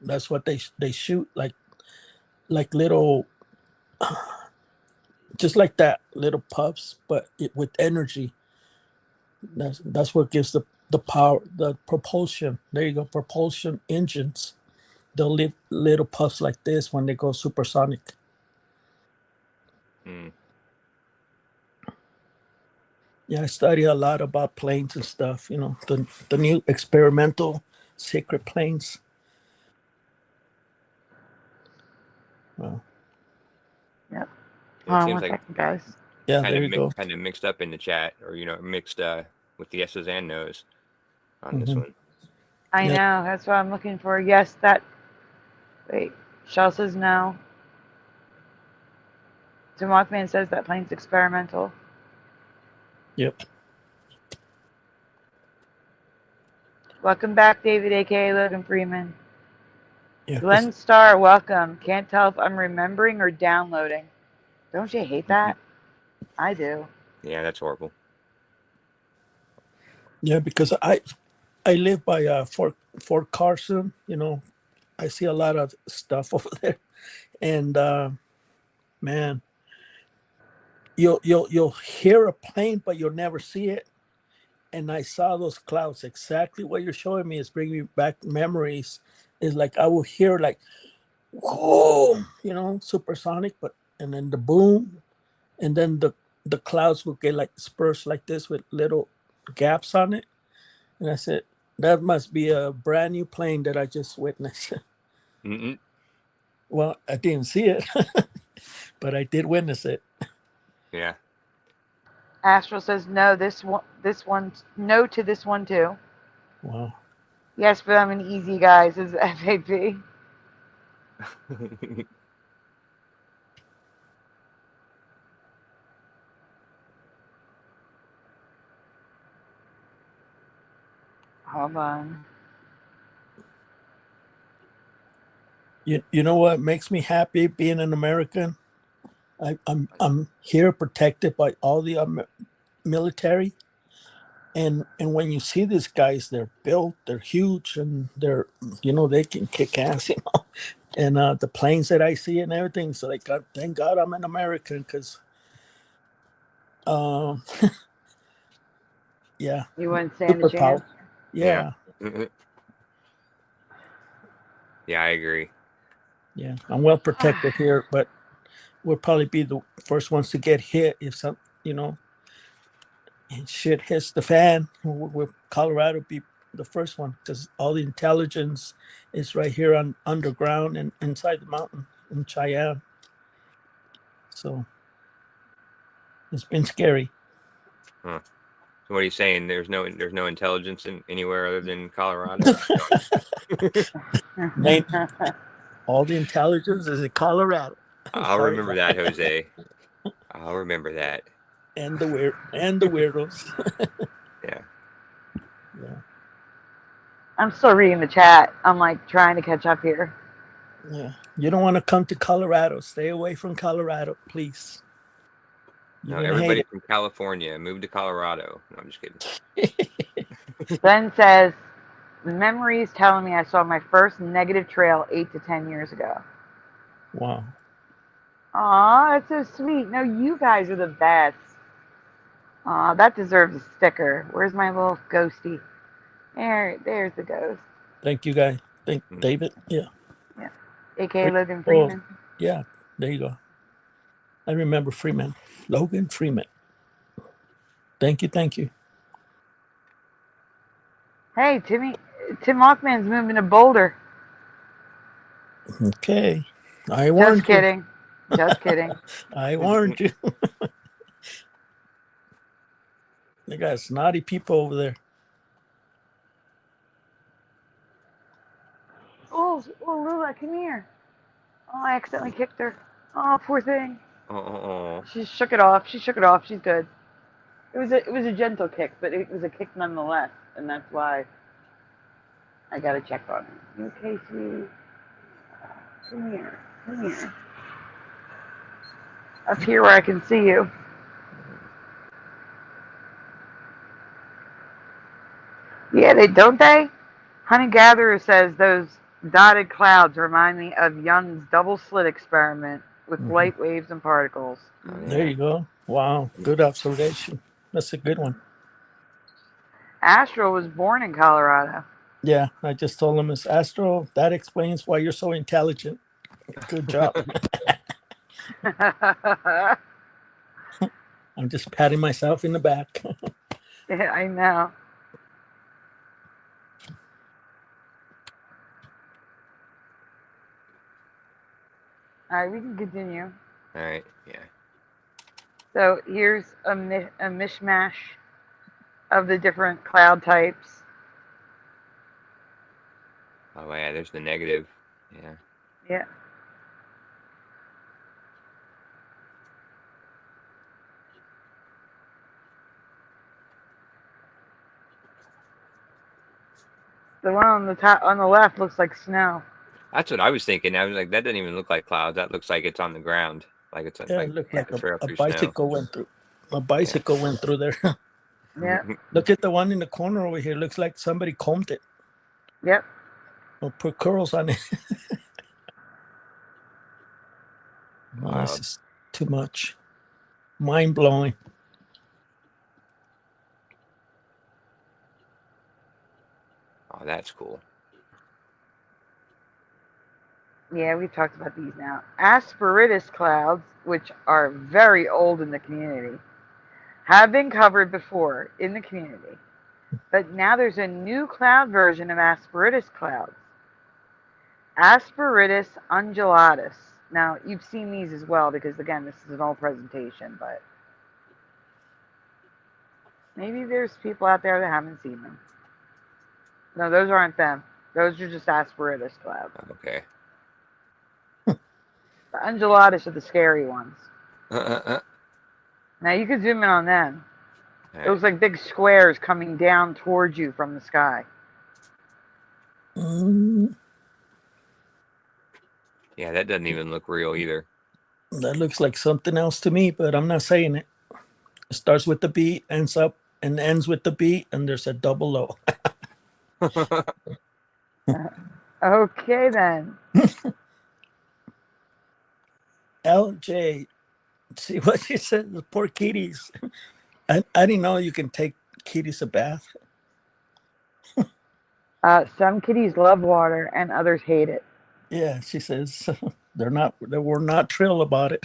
That's what they shoot, like little, just like that, little puffs, but with energy. That's what gives the power, the propulsion. There you go, propulsion engines. They'll leave little puffs like this when they go supersonic. Mm. Yeah, I study a lot about planes and stuff, the new experimental secret planes. Well, yep. It seems like second, guys. Yeah, there you go. Kind of mixed up in the chat, or mixed with the yeses and nos on this one. I know. That's what I'm looking for. Yes, that. Wait, Shell says no. So Mothman says that plane's experimental. Yep. Welcome back, David, aka Logan Freeman. Yeah, Glenn Starr, welcome. Can't tell if I'm remembering or downloading. Don't you hate that? I do. Yeah, that's horrible. Yeah, because I live by Fort Carson. I see a lot of stuff over there, and man, you'll hear a plane, but you'll never see it. And I saw those clouds. Exactly what you're showing me is bringing me back memories. Is like I will hear like, whoa, supersonic, and then the boom, and then the clouds will get like dispersed like this with little gaps on it. And I said, that must be a brand new plane that I just witnessed. Mm-mm. Well, I didn't see it, but I did witness it. Yeah. Astral says no. This one, no to this one too. Wow. Yes, but I'm an easy guy, says FAP. Hold on. You know what makes me happy being an American? I'm here protected by all the military, and when you see these guys, they're built, they're huge, and they're they can kick ass, and the planes that I see and everything. So like, thank God I'm an American, because yeah, You wouldn't stand a chance. Yeah. Yeah, I agree. Yeah, I'm well protected here, but we'll probably be the first ones to get hit if some, and shit hits the fan. Colorado be the first one, because all the intelligence is right here on underground and inside the mountain in Cheyenne. So it's been scary. Huh. So what are you saying? There's no intelligence in anywhere other than Colorado? All the intelligence is in Colorado. I'll remember that, Jose. I'll remember that. And the weirdos. Yeah. Yeah. I'm still reading the chat. I'm like trying to catch up here. Yeah. You don't want to come to Colorado. Stay away from Colorado, please. No, You're gonna everybody hate from California move to Colorado. No, I'm just kidding. it. Ben says, memories telling me I saw my first negative trail 8 to 10 years ago. Wow. Aw, that's so sweet. No, you guys are the best. Aw, that deserves a sticker. Where's my little ghosty? There's the ghost. Thank you, guy. Thank David. Yeah. Yeah. A.K.A. Logan Oh, Freeman. yeah. There you go. I remember Freeman. Logan Freeman. Thank you. Thank you. Hey, Tim Mothman's moving to Boulder. Okay. I warned Just kidding. Just kidding. I warned you. They got snotty people over there. Oh, Lula, come here. Oh, I accidentally kicked her. Oh, poor thing. Oh. She shook it off. She's good. It was a gentle kick, but it was a kick nonetheless, and that's why I gotta check on her. You okay, sweetie? Come here. Up here where I can see you. Yeah, they? Honey Gatherer says those dotted clouds remind me of Young's double slit experiment with light waves and particles. Oh, yeah. There you go. Wow. Good observation. That's a good one. Astro was born in Colorado. Yeah, I just told him it's Astro. That explains why you're so intelligent. Good job. I'm just patting myself in the back. Yeah, I know. All right, we can continue. All right. Yeah. So here's a mishmash of the different cloud types. Oh yeah, there's the negative. Yeah. Yeah. The one on the top on the left looks like snow. That's what I was thinking. I was like, that doesn't even look like clouds. That looks like it's on the ground. Like it's Yeah, it looked like a trail a through snow. bicycle went through. A bicycle went through there. Yeah. Look at the one in the corner over here. Looks like somebody combed it Yep. or put curls on it. Wow. This is too much. Mind blowing. Oh, that's cool. Yeah, we've talked about these now. Asperitas clouds, which are very old in the community, have been covered before in the community. But now there's a new cloud version of Asperitas clouds. Asperitas undulatus. Now, you've seen these as well because, again, this is an old presentation, but maybe there's people out there that haven't seen them. No, those aren't them. Those are just Asperitas clouds. Okay. The undulatus are the scary ones. Now, you can zoom in on them. It looks like big squares coming down towards you from the sky. Yeah, that doesn't even look real either. That looks like something else to me, but I'm not saying it. It starts with the B, ends up and ends with the B, and there's a double O. Okay, then. LJ, see what she said? The poor kitties. I didn't know you can take kitties a bath. Some kitties love water and others hate it. Yeah, she says they were not thrilled about it.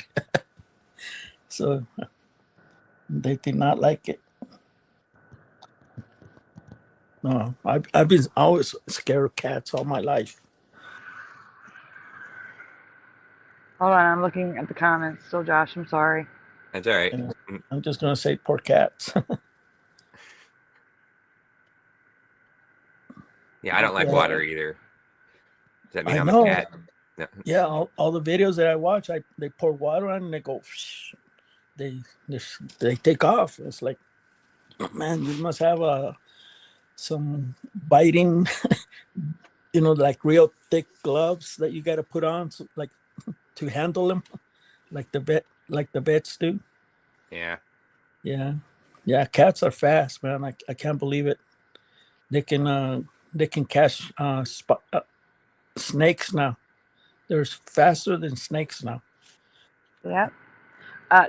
So they did not like it. No, I've been always scared of cats all my life. Hold on, I'm looking at the comments still, Josh. I'm sorry. That's all right. And I'm just gonna say poor cats. Yeah, I don't like water either. Does that mean I I'm know. a cat? No. Yeah, all the videos that I watch, they pour water on and they go. they take off. It's like, man, you must have some biting, like real thick gloves that you got to put on, so, like to handle them, like the vets do. Yeah. Yeah. Cats are fast, man. I can't believe it. They can catch snakes now. They're faster than snakes now. Yep.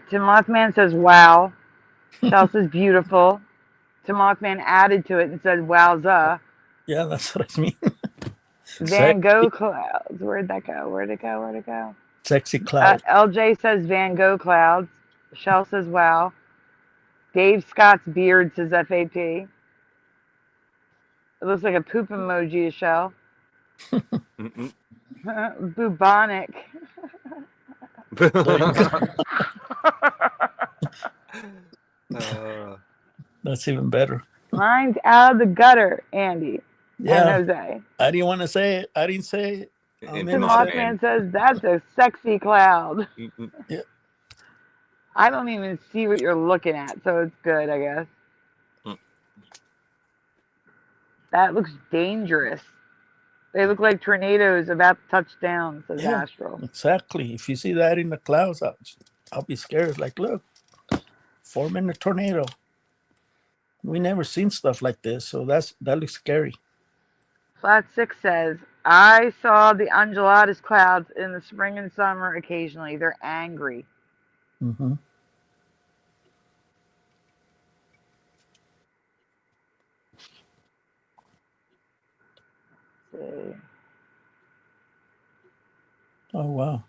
Tim Mothman says, wow. Shell says, beautiful. Tim Mothman added to it and said, wowza. Yeah, that's what I mean. Van Gogh clouds. Where'd that go? Where'd it go? Sexy cloud. LJ says Van Gogh clouds. Shell says, wow. Dave Scott's beard says FAP. It looks like a poop emoji to Shell. Bubonic. That's even better. Mine's out of the gutter, Andy. Yeah. And Jose. I didn't want to say it. I didn't say it. Tim Mothman says that's a sexy cloud. Yeah. I don't even see what you're looking at, so it's good, I guess. That looks dangerous. They look like tornadoes about to touch down, says Astral. Exactly. If you see that in the clouds, I'll be scared. Like, look, forming a tornado. We never seen stuff like this, so that looks scary. Flat 6 says, I saw the undulatus clouds in the spring and summer occasionally. They're angry. Mm-hmm. Let's see. Oh, wow.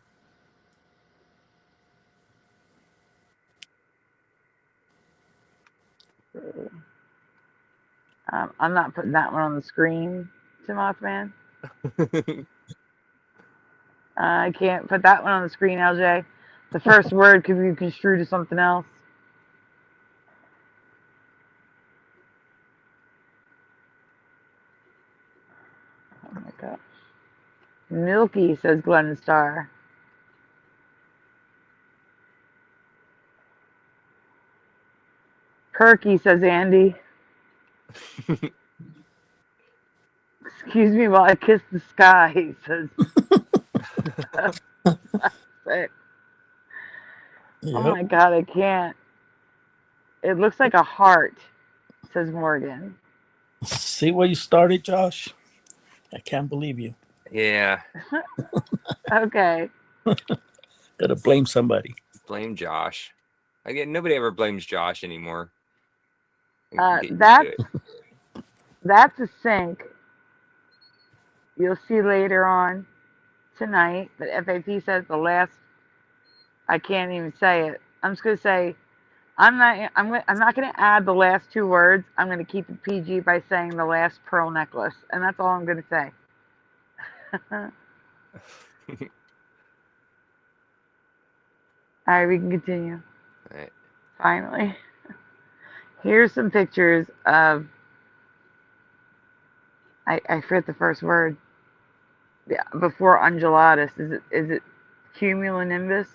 I'm not putting that one on the screen, Tim Mothman. I can't put that one on the screen, LJ. The first word could be construed as something else. Oh my gosh. Milky, says Glenn Starr. Perky, says Andy. Excuse me while I kiss the sky, he says. Yep. Oh my God, I can't. It looks like a heart, says Morgan. See where you started, Josh? I can't believe you. Yeah. Okay. Gotta blame somebody. Blame Josh. Again, nobody ever blames Josh anymore. That's a sink. You'll see later on tonight that FAP says the last. I can't even say it. I'm just gonna say I'm not gonna add the last two words. I'm gonna keep it PG by saying the last pearl necklace, and that's all I'm gonna say. All right, we can continue. All right. Finally, here's some pictures of. I forget the first word. Yeah, before undulatus. Is it cumulonimbus?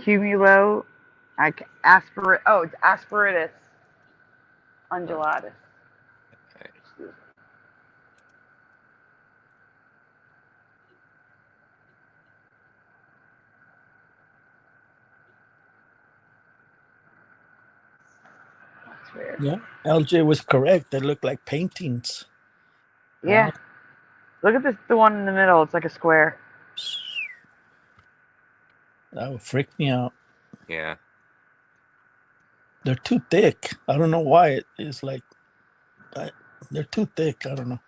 Cumulo, it's asperitus undulatus. Right. That's weird. Yeah, LJ was correct. They look like paintings. Yeah. Wow. Look at this, the one in the middle. It's like a square. That would freak me out. Yeah. They're too thick. I don't know why. It's like they're too thick. I don't know.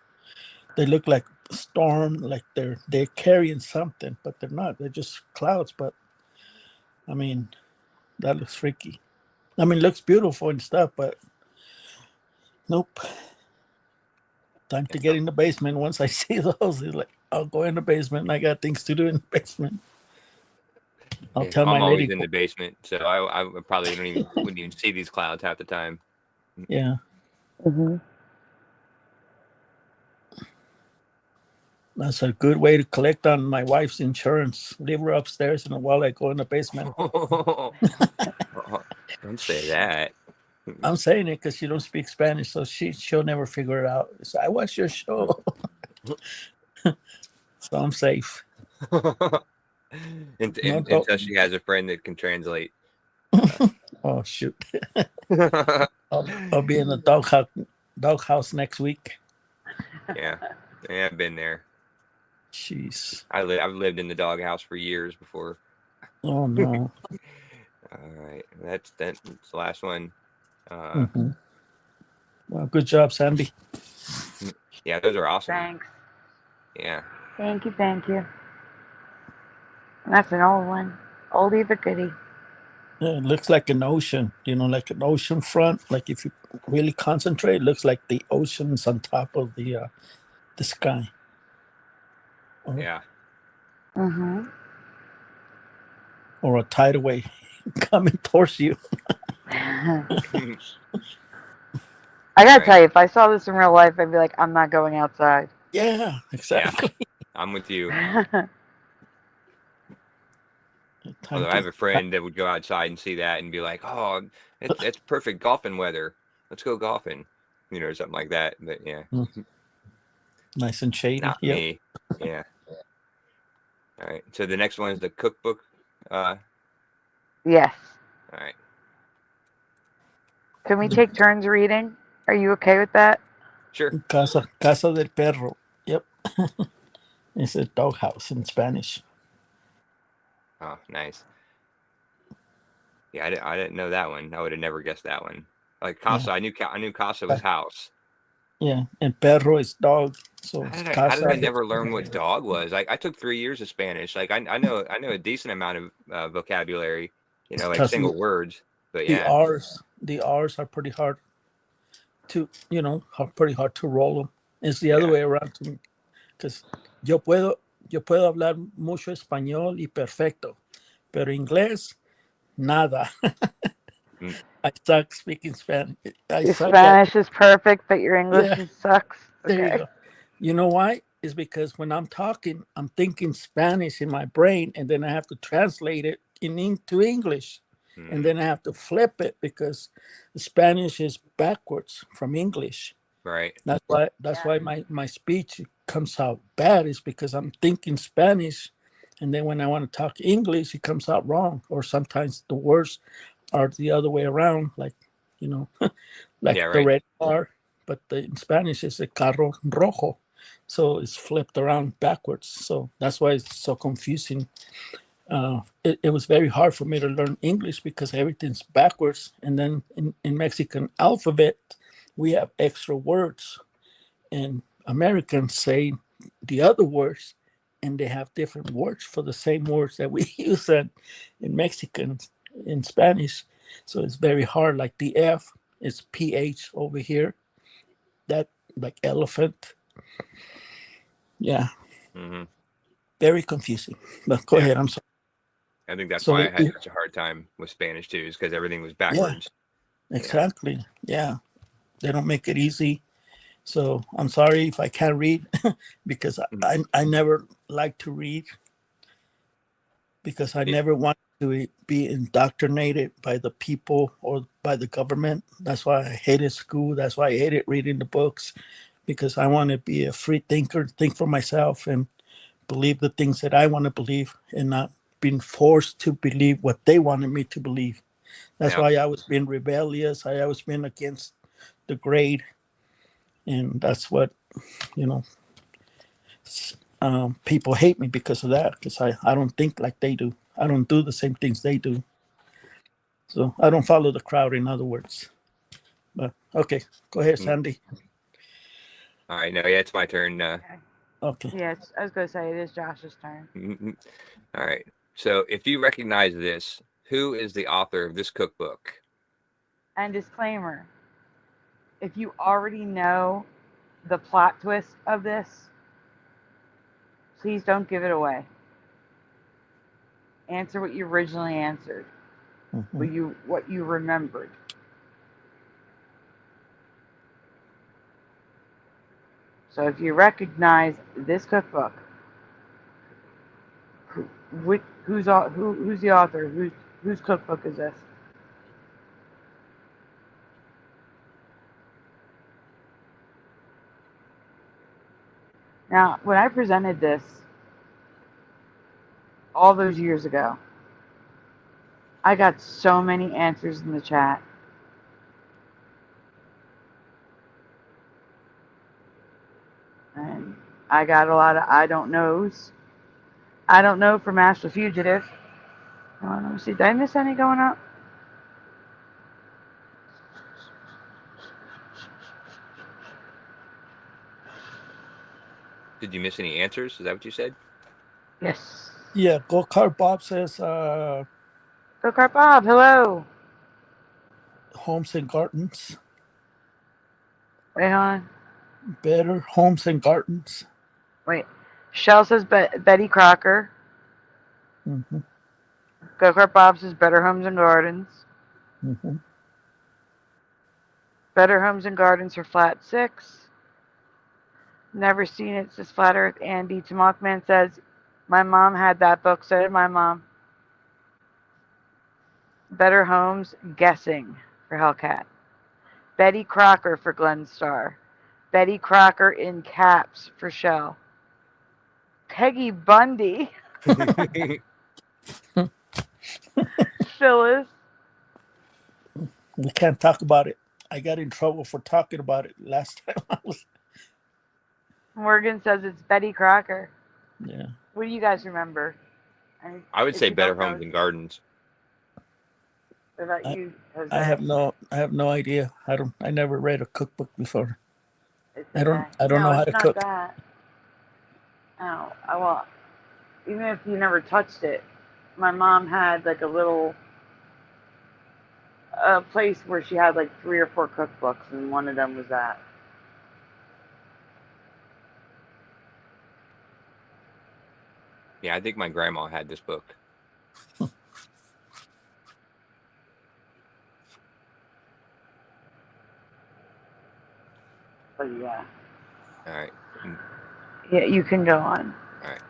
They look like storm, like they're carrying something, but they're not. They're just clouds. But I mean, that looks freaky. I mean, it looks beautiful and stuff, but nope. Time to get in the basement. Once I see those, it's like I'll go in the basement. I got things to do in the basement. I'll tell my I'm always lady in the basement, so I probably wouldn't even see these clouds half the time. Yeah. Mm-hmm. That's a good way to collect on my wife's insurance. Leave her upstairs, and while I go in the basement. Don't say that. I'm saying it because she don't speak Spanish, so she'll never figure it out. So I watch your show, so I'm safe. Until she has a friend that can translate. Oh shoot! I'll be in the doghouse next week. Yeah, I've been there. Jeez. I've lived in the doghouse for years before. Oh no. All right, that's the last one. Well, good job, Sandy. Yeah, those are awesome. Thanks. Yeah. Thank you. That's an old one. Oldie but goodie. Yeah, it looks like an ocean, like an ocean front. Like if you really concentrate, it looks like the ocean's on top of the sky. Yeah. Mm-hmm. Or a tidal wave coming towards you. I gotta tell you, if I saw this in real life, I'd be like, I'm not going outside. Yeah, exactly. Yeah, I'm with you. Although I have a friend that would go outside and see that and be like, "Oh, it's perfect golfing weather. Let's go golfing," or something like that. But yeah, nice and shady. Not me. Yeah. All right. So the next one is the cookbook. Yes. All right. Can we take turns reading? Are you okay with that? Sure. Casa del Perro. Yep. It's a doghouse in Spanish. Oh, nice. Yeah, I didn't know that one. I would have never guessed that one. Like Casa, yeah. I knew Casa was house. Yeah, and perro is dog. So how did I never learn what dog was? I took 3 years of Spanish. Like I know a decent amount of vocabulary. Like single words. But yeah, the R's are pretty hard to roll them. It's the other way around to me, because yo puedo hablar mucho español y perfecto, pero inglés nada. I suck speaking Spanish. Your Spanish is perfect, but your English sucks. Okay. There you go. You know why? It's because when I'm talking, I'm thinking Spanish in my brain, and then I have to translate it into English. And then I have to flip it because the Spanish is backwards from English. Right. That's why my speech comes out bad, is because I'm thinking Spanish, and then when I want to talk English, it comes out wrong. Or sometimes the words are the other way around, like the red car, but in Spanish it's a carro rojo, so it's flipped around backwards. So that's why it's so confusing. It was very hard for me to learn English because everything's backwards, and then in Mexican alphabet we have extra words, and Americans say the other words, and they have different words for the same words that we use in Mexican, in Spanish. So it's very hard. Like the F is PH over here, that like elephant. Yeah. Mm-hmm. Very confusing. But go ahead. I'm sorry. I think that's why I had such a hard time with Spanish too, is because everything was backwards. Yeah, exactly. Yeah. They don't make it easy. So I'm sorry if I can't read because I never like to read, because I never want to be indoctrinated by the people or by the government. That's why I hated school. That's why I hated reading the books, because I want to be a free thinker, think for myself, and believe the things that I want to believe, and not being forced to believe what they wanted me to believe. That's why I was being rebellious. I always been against the grade. And that's what, people hate me because of that, because I don't think like they do. I don't do the same things they do. So I don't follow the crowd, in other words. But okay, go ahead, Sandy. All right, it's my turn. Okay. Yeah, I was going to say it is Josh's turn. Mm-hmm. All right. So if you recognize this, who is the author of this cookbook? And disclaimer, if you already know the plot twist of this, please don't give it away. Answer what you originally answered, what you remembered. So if you recognize this cookbook, who's the author? Whose cookbook is this? Now, when I presented this all those years ago, I got so many answers in the chat. And I got a lot of I don't knows. I don't know from Ash the Fugitive. Let me see. Did I miss any going up? Did you miss any answers? Is that what you said? Yes. Yeah, Go Kart Bob says Go Kart Bob, hello. Homes and Gardens. Wait, hold on. Better Homes and Gardens. Wait. Shell says Betty Crocker. Mm-hmm. Go Kart Bob says Better Homes and Gardens. Mm-hmm. Better Homes and Gardens for Flat 6. Never seen it, says Flat Earth Andy. Tamokman says, my mom had that book, so did my mom. Better Homes, Guessing for Hellcat. Betty Crocker for Glenn Starr. Betty Crocker in caps for Shell. Peggy Bundy. Phyllis. We can't talk about it. I got in trouble for talking about it last time I was. Morgan says it's Betty Crocker. Yeah. What do you guys remember? I would say Better Homes and Gardens. What about you, Jose? I have no idea. I never read a cookbook before. I don't No, know how to cook. That. Oh, well, even if you never touched it, my mom had like a little place where she had like 3 or 4 cookbooks, and one of them was that. Yeah, I think my grandma had this book. But yeah. All right. Yeah, you can go on. All right.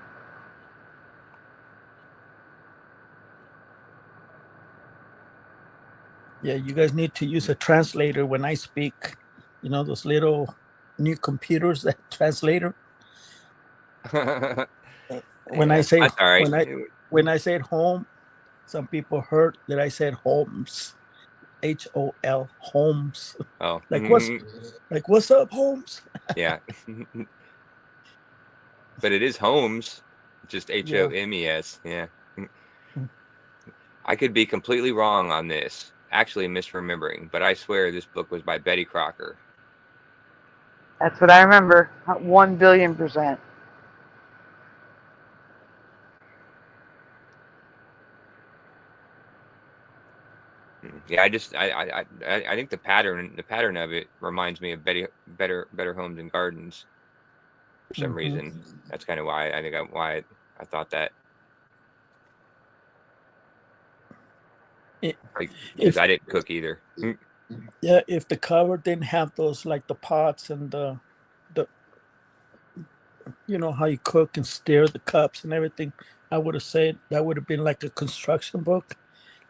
Yeah, you guys need to use a translator when I speak. You know those little new computers that translator. When Yeah, I say that's all right. when I said home, some people heard that I said Holmes, HOL, Holmes. Oh, what's up, Holmes? Yeah. But it is Holmes, just HOMES. Yeah. I could be completely wrong on this, actually misremembering, but I swear this book was by Betty Crocker. That's what I remember. 1,000,000,000%. Yeah, I think the pattern of it reminds me of Better Homes and Gardens for some reason. That's kind of why I thought that. Because I didn't cook either. Yeah, if the cover didn't have those, like the pots and the you know how you cook and stir the cups and everything, I would have said that would have been like a construction book,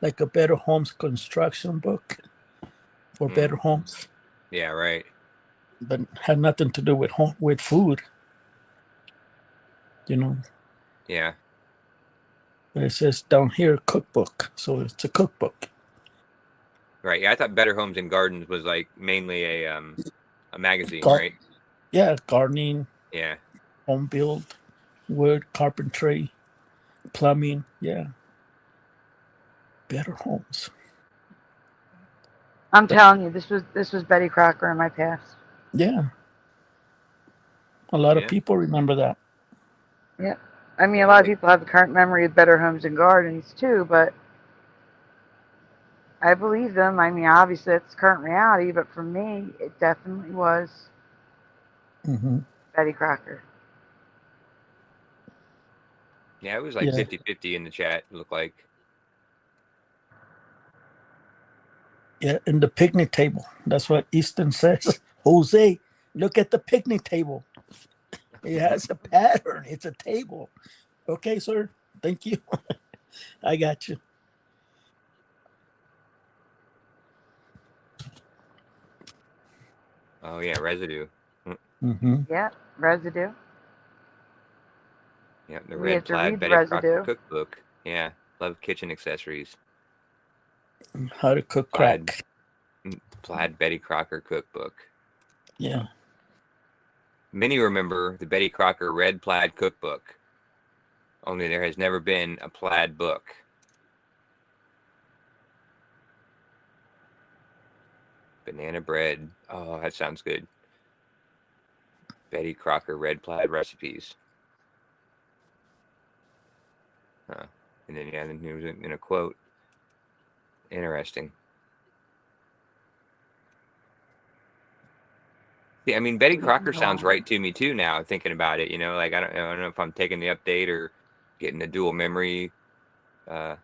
like a Better Homes construction book for Better Homes. Yeah, right. But had nothing to do with food. You know. Yeah. But it says down here cookbook, so it's a cookbook. Right. Yeah, I thought Better Homes and Gardens was like mainly a magazine, right? Yeah, gardening. Yeah. Home build, wood, carpentry, plumbing. Yeah. Better Homes. I'm telling you, this was Betty Crocker in my past. Yeah. A lot of people remember that. Yeah. I mean, a lot of people have the current memory of Better Homes and Gardens too, but I believe them. I mean, obviously it's current reality, but for me, it definitely was Betty Crocker. Yeah, it was like 50-50 in the chat, it looked like. Yeah, and the picnic table. That's what Easton says. Jose, look at the picnic table. It has a pattern. It's a table. Okay, sir. Thank you. I got you. Oh yeah, residue. Mm-hmm. Yeah, residue. Yeah, the We red have to plaid read Betty Crocker residue. cookbook. Yeah, love kitchen accessories. How to cook crack. Plaid Betty Crocker cookbook. Yeah. Many remember the Betty Crocker red plaid cookbook. Only there has never been a plaid book. Banana bread. Oh, that sounds good. Betty Crocker red plaid recipes. Huh. And then, yeah, then it was in a quote. Interesting. Yeah, I mean, Betty Crocker sounds right to me too now, thinking about it. You know, like I don't know if I'm taking the update or getting the dual memory, or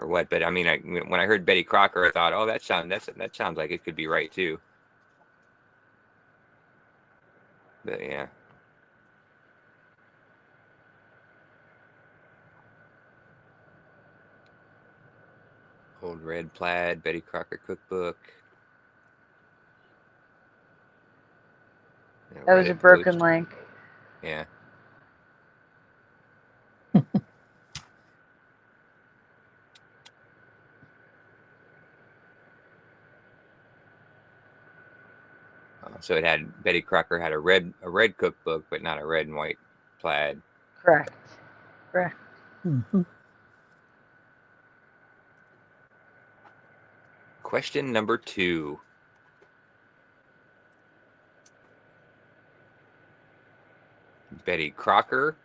what. But I mean, when I heard Betty Crocker, I thought, oh, that sounds like it could be right too. But yeah. Old red plaid Betty Crocker cookbook. That was a broken link. Yeah. So it had Betty Crocker had a red cookbook, but not a red and white plaid. Correct. Correct. Mm-hmm. Question number 2. Betty Crocker.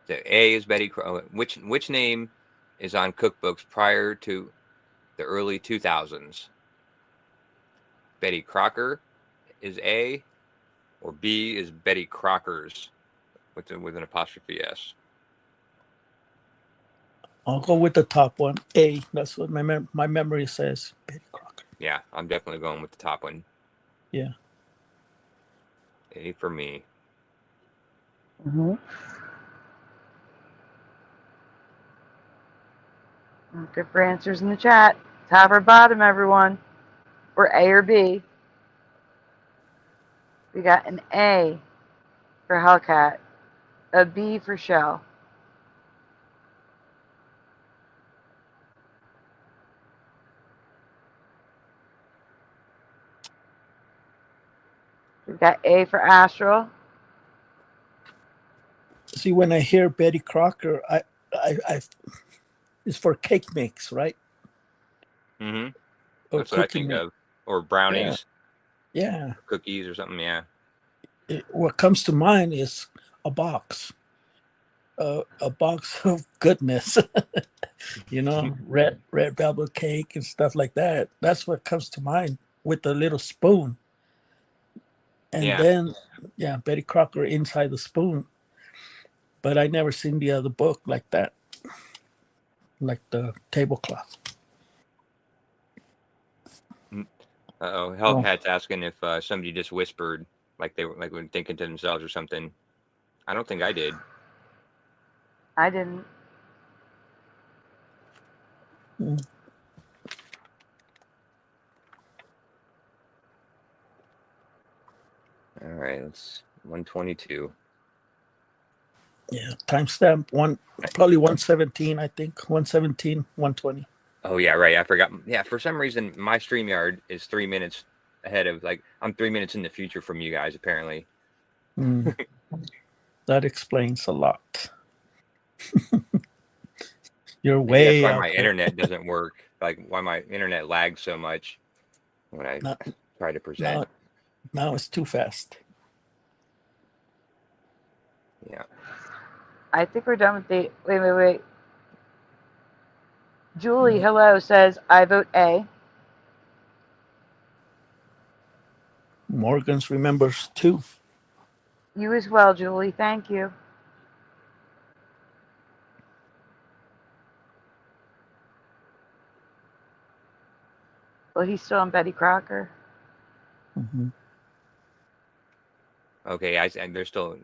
The A is Betty Crocker. Which name is on cookbooks prior to the early 2000s? Betty Crocker is A, or B is Betty Crocker's with an apostrophe S. I'll go with the top one. A. That's what my memory says. Betty Crocker. Yeah, I'm definitely going with the top one. Yeah. A for me. Mm-hmm. Good for answers in the chat. Top or bottom, everyone. Or A or B. We got an A for Hellcat, a B for Shell. We've got A for Astral. See, when I hear Betty Crocker, I it's for cake mix, right? Mm-hmm. Or That's what I cooking think mix. of. Or brownies. Yeah. Cookies or something, yeah. What comes to mind is a box. A box of goodness. You know, red velvet cake and stuff like that. That's what comes to mind with the little spoon. And then, yeah, Betty Crocker inside the spoon. But I never seen the other book like that, like the tablecloth. Hellcat's asking if somebody just whispered, like they were thinking to themselves or something. I don't think I did. I didn't. Mm. All right, it's 122. Yeah, timestamp probably 117, I think. 117, 120. Oh yeah, right. I forgot. Yeah, for some reason my StreamYard is 3 minutes ahead of, like, I'm 3 minutes in the future from you guys apparently. That explains a lot. You're way that's why out my there. internet doesn't work. Like why my internet lags so much when I try to present. Now it's too fast. Yeah. I think we're done with the. Wait. Julie, hello, says I vote A. Morgan's remembers too. You as well, Julie. Thank you. Well, he's still on Betty Crocker. Mm-hmm. Okay, and they're still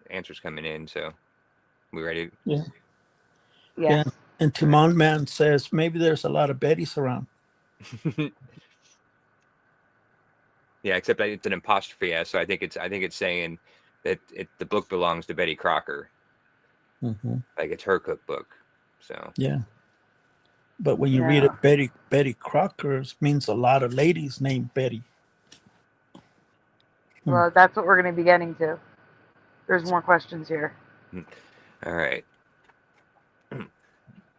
answers coming in. So we ready? Yeah. Yes. Yeah. And Timon Man says maybe there's a lot of Bettys around. Yeah, except it's an apostrophe S, so I think it's saying that the book belongs to Betty Crocker, like it's her cookbook. So Yeah. But when you read Yeah. it, Betty Crocker's means a lot of ladies named Betty. Well, that's what we're going to be getting to. There's more questions here. all right.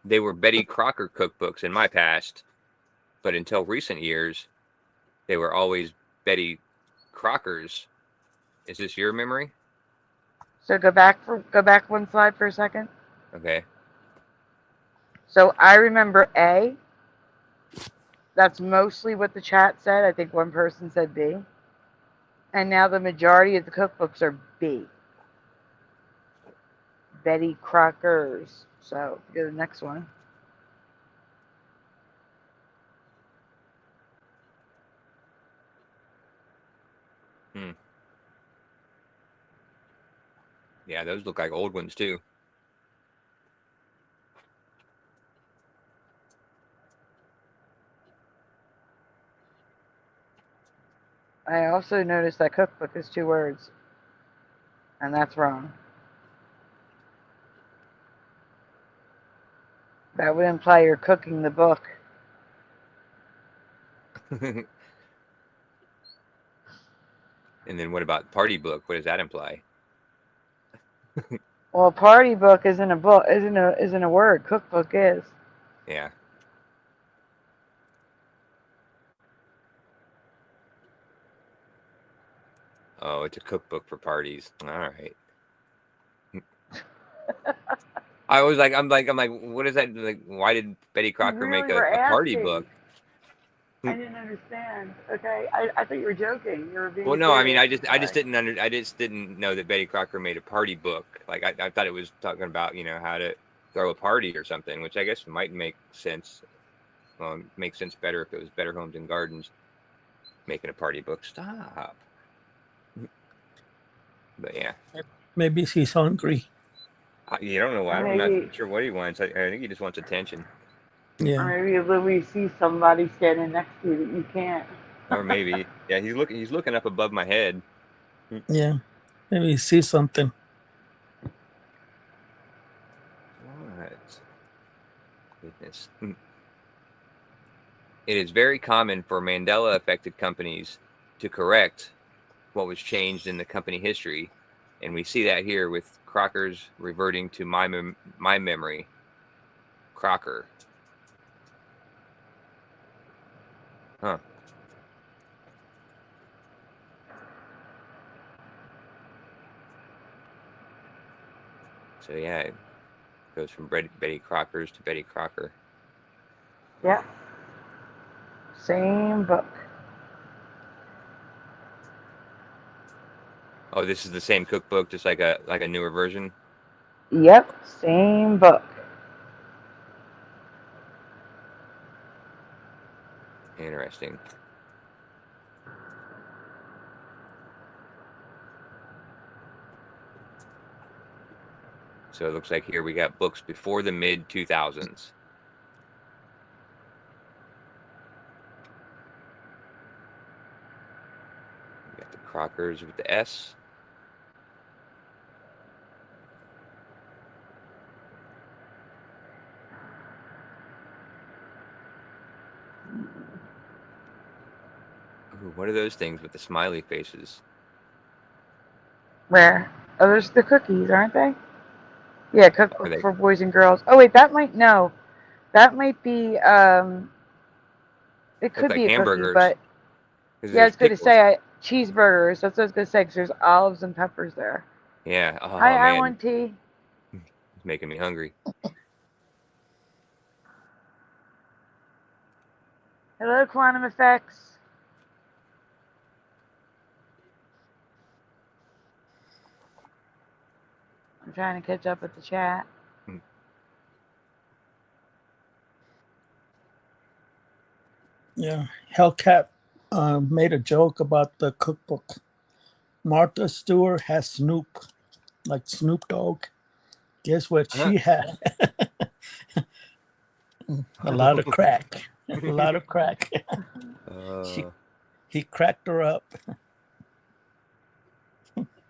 They were Betty Crocker cookbooks in my past, but until recent years, they were always Betty Crocker's. Is this your memory? So go back one slide for a second. Okay. So I remember A. That's mostly what the chat said. I think one person said B. And now the majority of the cookbooks are B. Betty Crocker's. So go to the next one. Yeah, those look like old ones too. I also noticed that cookbook is 2 words. And that's wrong. That would imply you're cooking the book. And then what about party book? What does that imply? Well, party book isn't a book, isn't a word. Cookbook is. Yeah. Oh, it's a cookbook for parties. All right. I was like, I'm like, what is that? Like, why did Betty Crocker make a party book? I didn't understand. Okay, I thought you were joking. You were being. Well, no, I mean, I just didn't know that Betty Crocker made a party book. Like, I thought it was talking about, how to throw a party or something, which I guess might make sense. Well, it makes sense better if it was Better Homes and Gardens making a party book. Stop. But yeah. Maybe he's hungry. You don't know why. I'm not sure what he wants. I think he just wants attention. Yeah. Or maybe you literally see somebody standing next to you that you can't. Or maybe, yeah, he's looking up above my head. Yeah. Maybe he sees something. What? Goodness. It is very common for Mandela affected companies to correct what was changed in the company history. And we see that here with Crocker's reverting to my memory. Crocker. Huh. So yeah, it goes from Betty Crocker's to Betty Crocker. Yep. Same book. Oh, this is the same cookbook, just like a newer version. Yep, same book. Interesting. So it looks like here we got books before the mid 2000s. We got the Crockers with the S. Ooh, what are those things with the smiley faces? Where? Oh, those are the cookies, aren't they? Yeah, cookbook for boys and girls. Oh wait, that might be it could be a cookie, but yeah, I was going to say cheeseburgers. That's what I was going to say, because there's olives and peppers there. Yeah. Oh, Hi, man. I want tea. It's making me hungry. Hello, Quantum Effects. I'm trying to catch up with the chat. Yeah, Hellcat made a joke about the cookbook. Martha Stewart has Snoop. like Snoop Dogg. Guess what she had? A lot of crack. A lot of crack. He cracked her up.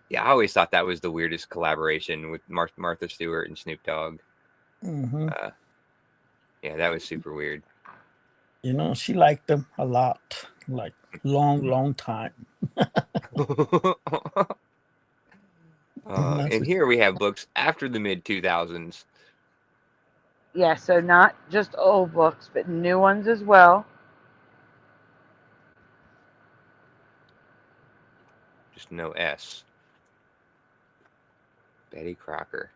Yeah, I always thought that was the weirdest collaboration with Martha Stewart and Snoop Dogg. Mm-hmm. Yeah, that was super weird. You know, she liked him a lot, like long time. And here we have books after the mid 2000s. Yeah, so not just old books, but new ones as well. Just no S. Betty Crocker.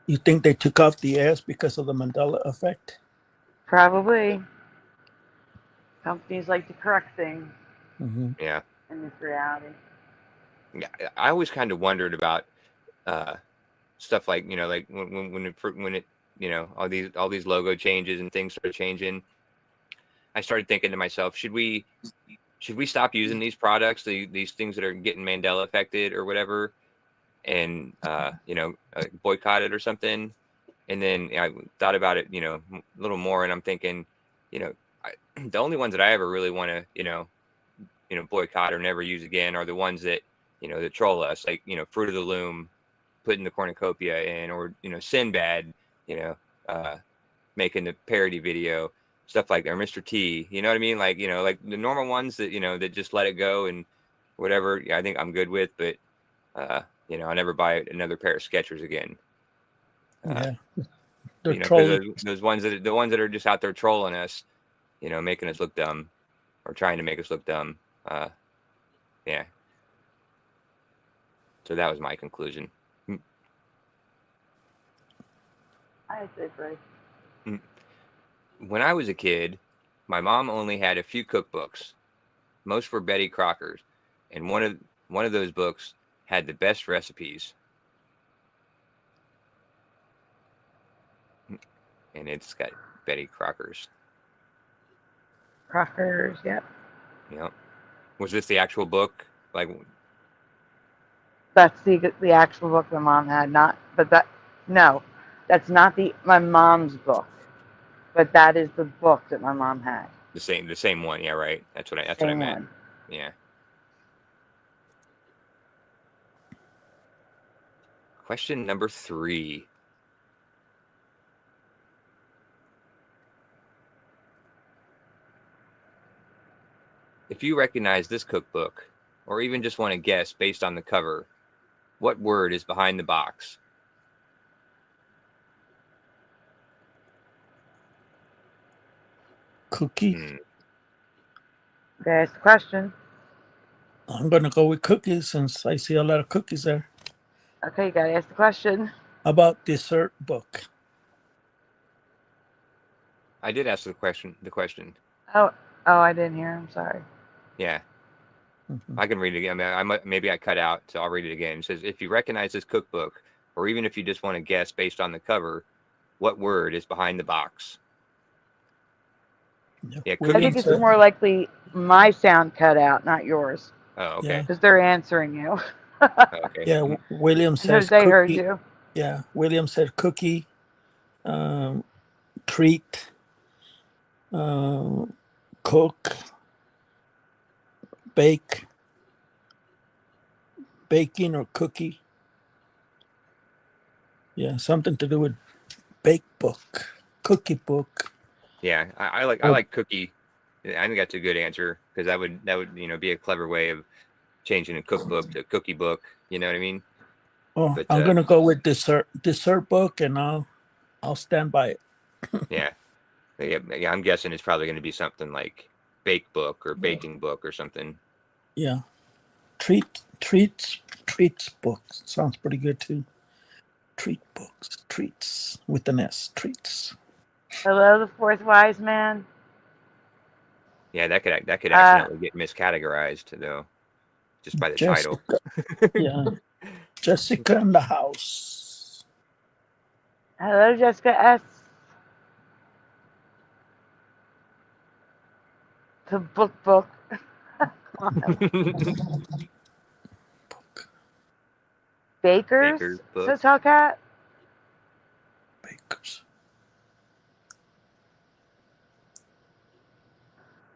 You think they took off the S because of the Mandela effect? Probably. Companies like to correct things. Mm-hmm. Yeah. In this reality. Yeah, I always kind of wondered about stuff like, you know, like when it you know, all these logo changes and things started changing. I started thinking to myself, should we stop using these products, these things that are getting Mandela affected or whatever, and you know, boycott it or something? And then I thought about it, you know, a little more, and I'm thinking, you know, the only ones that I ever really want to, you know, boycott or never use again are the ones that, you know, that troll us, like, you know, Fruit of the Loom, putting the cornucopia in, or, you know, Sinbad, you know, making the parody video, stuff like that, or Mr. T, you know what I mean? Like, you know, like the normal ones that, you know, that just let it go and whatever, I think I'm good with, but, you know, I'll never buy another pair of Skechers again. Yeah. You know, because those ones that, the ones that are just out there trolling us, you know, making us look dumb or trying to make us look dumb. Yeah. So that was my conclusion. I agree. When I was a kid, my mom only had a few cookbooks. Most were Betty Crocker's, and one of those books had the best recipes. And it's got Betty Crocker's. Crockers, yep. Yep. Was this the actual book? Like, that's the actual book my mom had, that's not my mom's book, but that is the book that my mom had. The same one, yeah, right. That's what I meant. One. Yeah. Question number 3. If you recognize this cookbook, or even just want to guess based on the cover, what word is behind the box? Cookie. There's the question. I'm going to go with cookies since I see a lot of cookies there. Okay, you got to ask the question. About dessert book. I did ask the question. Oh, I didn't hear. I'm sorry. Yeah. I can read it again. Maybe I cut out, so I'll read it again. It says, if you recognize this cookbook, or even if you just want to guess based on the cover, what word is behind the box? Yeah, I think it's more likely my sound cut out, not yours. Oh, okay. Because they're answering you. Okay. Yeah, William says they cookie. heard you. Yeah, William said cookie, treat, cook, bake, baking or cookie. Yeah, something to do with bake book, cookie book. Yeah, I like cookie. I think that's a good answer, because that would be a clever way of changing a cookbook to cookie book. You know what I mean? Oh, but, I'm gonna go with dessert book, and I'll stand by it. Yeah. I'm guessing it's probably going to be something like bake book or baking book or something. Yeah, treats book sounds pretty good too. Treats with an S. Treats. Hello, the fourth wise man. Yeah, that could accidentally get miscategorized though, just by the title. Yeah, Jessica in the house. to book. Bakers, Baker's book. says Hellcat. Bakers.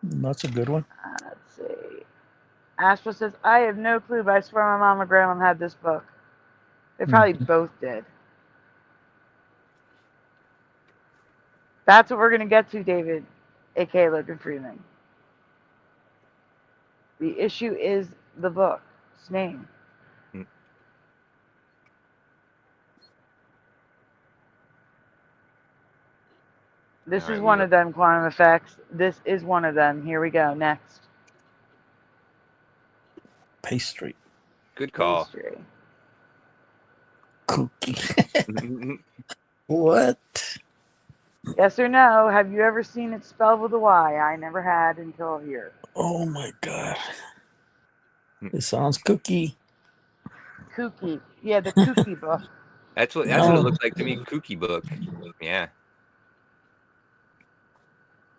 That's a good one. Let's see. Astro says, I have no clue, but I swear my mom and grandma had this book. They probably both did. That's what we're going to get to, David, a.k.a. Logan Freeman. The issue is the book's name. This is one of them, quantum effects. This is one of them. Here we go. Next. Pastry. Good call. Pastry. Cookie. What? Yes or no? Have you ever seen it spelled with a Y? I never had until here. Oh my God. It sounds cookie. Kooky. Yeah, the Kooky book. That's what it looks like to me. Kooky book. Yeah.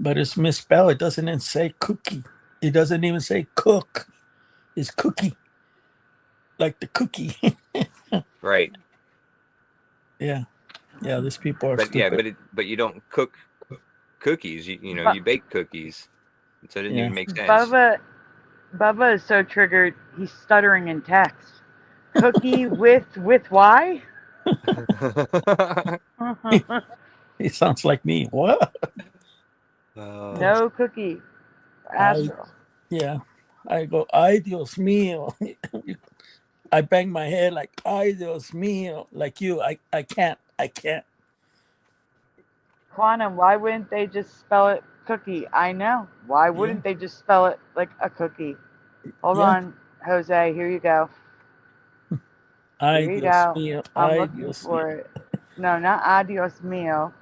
But it's misspelled. It doesn't even say cookie. It doesn't even say cook. It's cookie. Like the cookie. Right. Yeah. Yeah, these people are stupid. Yeah, but you don't cook cookies. You know, you bake cookies. So it didn't even make sense. Bubba is so triggered, he's stuttering in text. Cookie with Y? He sounds like me. What? No cookie. Astro. Yeah. I go, ay Dios mío. I bang my head like, ay Dios mío. Like you, I can't. Quantum, why wouldn't they just spell it cookie? I know. Why wouldn't they just spell it like a cookie? Hold on, Jose. Here you go. Ay Here you Dios go. mío. I'm Ay looking Dios for mío. it. No, not adios mío.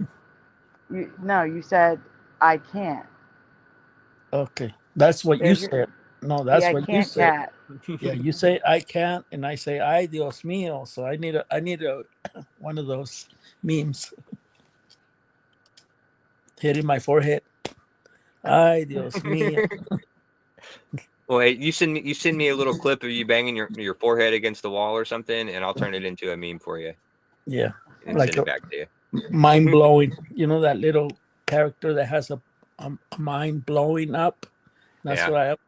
You said I can't. Okay. That's what you said. No, that's what you said. Cat. Yeah, you say I can't, and I say ay Dios mío. So I need a one of those memes hitting my forehead. Ay Dios mío. Well, hey, you send me a little clip of you banging your forehead against the wall or something, and I'll turn it into a meme for you. Yeah, and like send it back to you. Mind blowing. You know that little character that has a mind blowing up. That's what I have.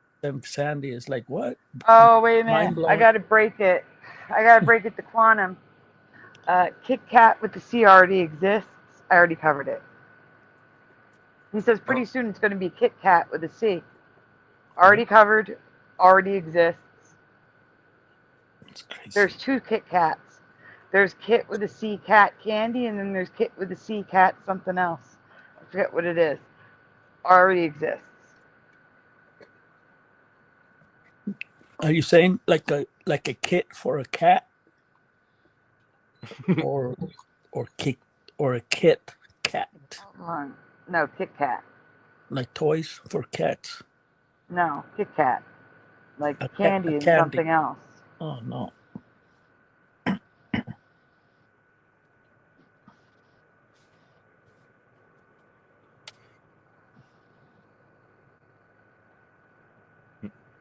Sandy is like, what? Oh, wait a minute. I got to break it. To quantum. Kit Kat with the C already exists. I already covered it. He says pretty soon it's going to be Kit Kat with a C. Already covered. Already exists. That's crazy. There's two Kit Kats. There's Kit with a C cat candy, and then there's Kit with a C cat something else. I forget what it is. Already exists. Are you saying like a kit for a cat, or a kit cat? Hold on. No, Kit Kat. Like toys for cats. No, Kit Kat. Like A candy and candy. something else. Oh no.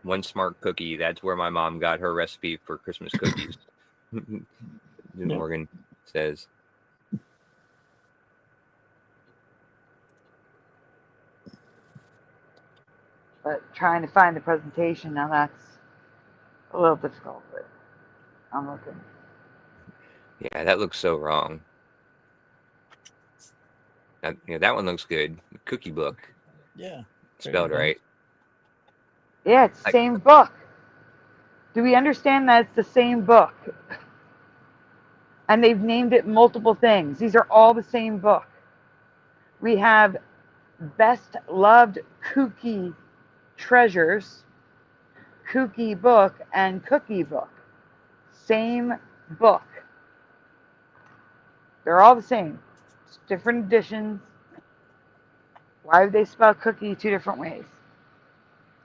One Smart Cookie. That's where my mom got her recipe for Christmas cookies. Morgan says. But trying to find the presentation, now that's a little difficult, but I'm looking. Yeah, that looks so wrong. That one looks good. Cookie book. Yeah. Spelled right. Yeah, it's the same book. Do we understand that it's the same book? And they've named it multiple things. These are all the same book. We have Best Loved Kooky Treasures, Kooky Book, and Cookie Book. Same book. They're all the same. It's different editions. Why would they spell cookie two different ways?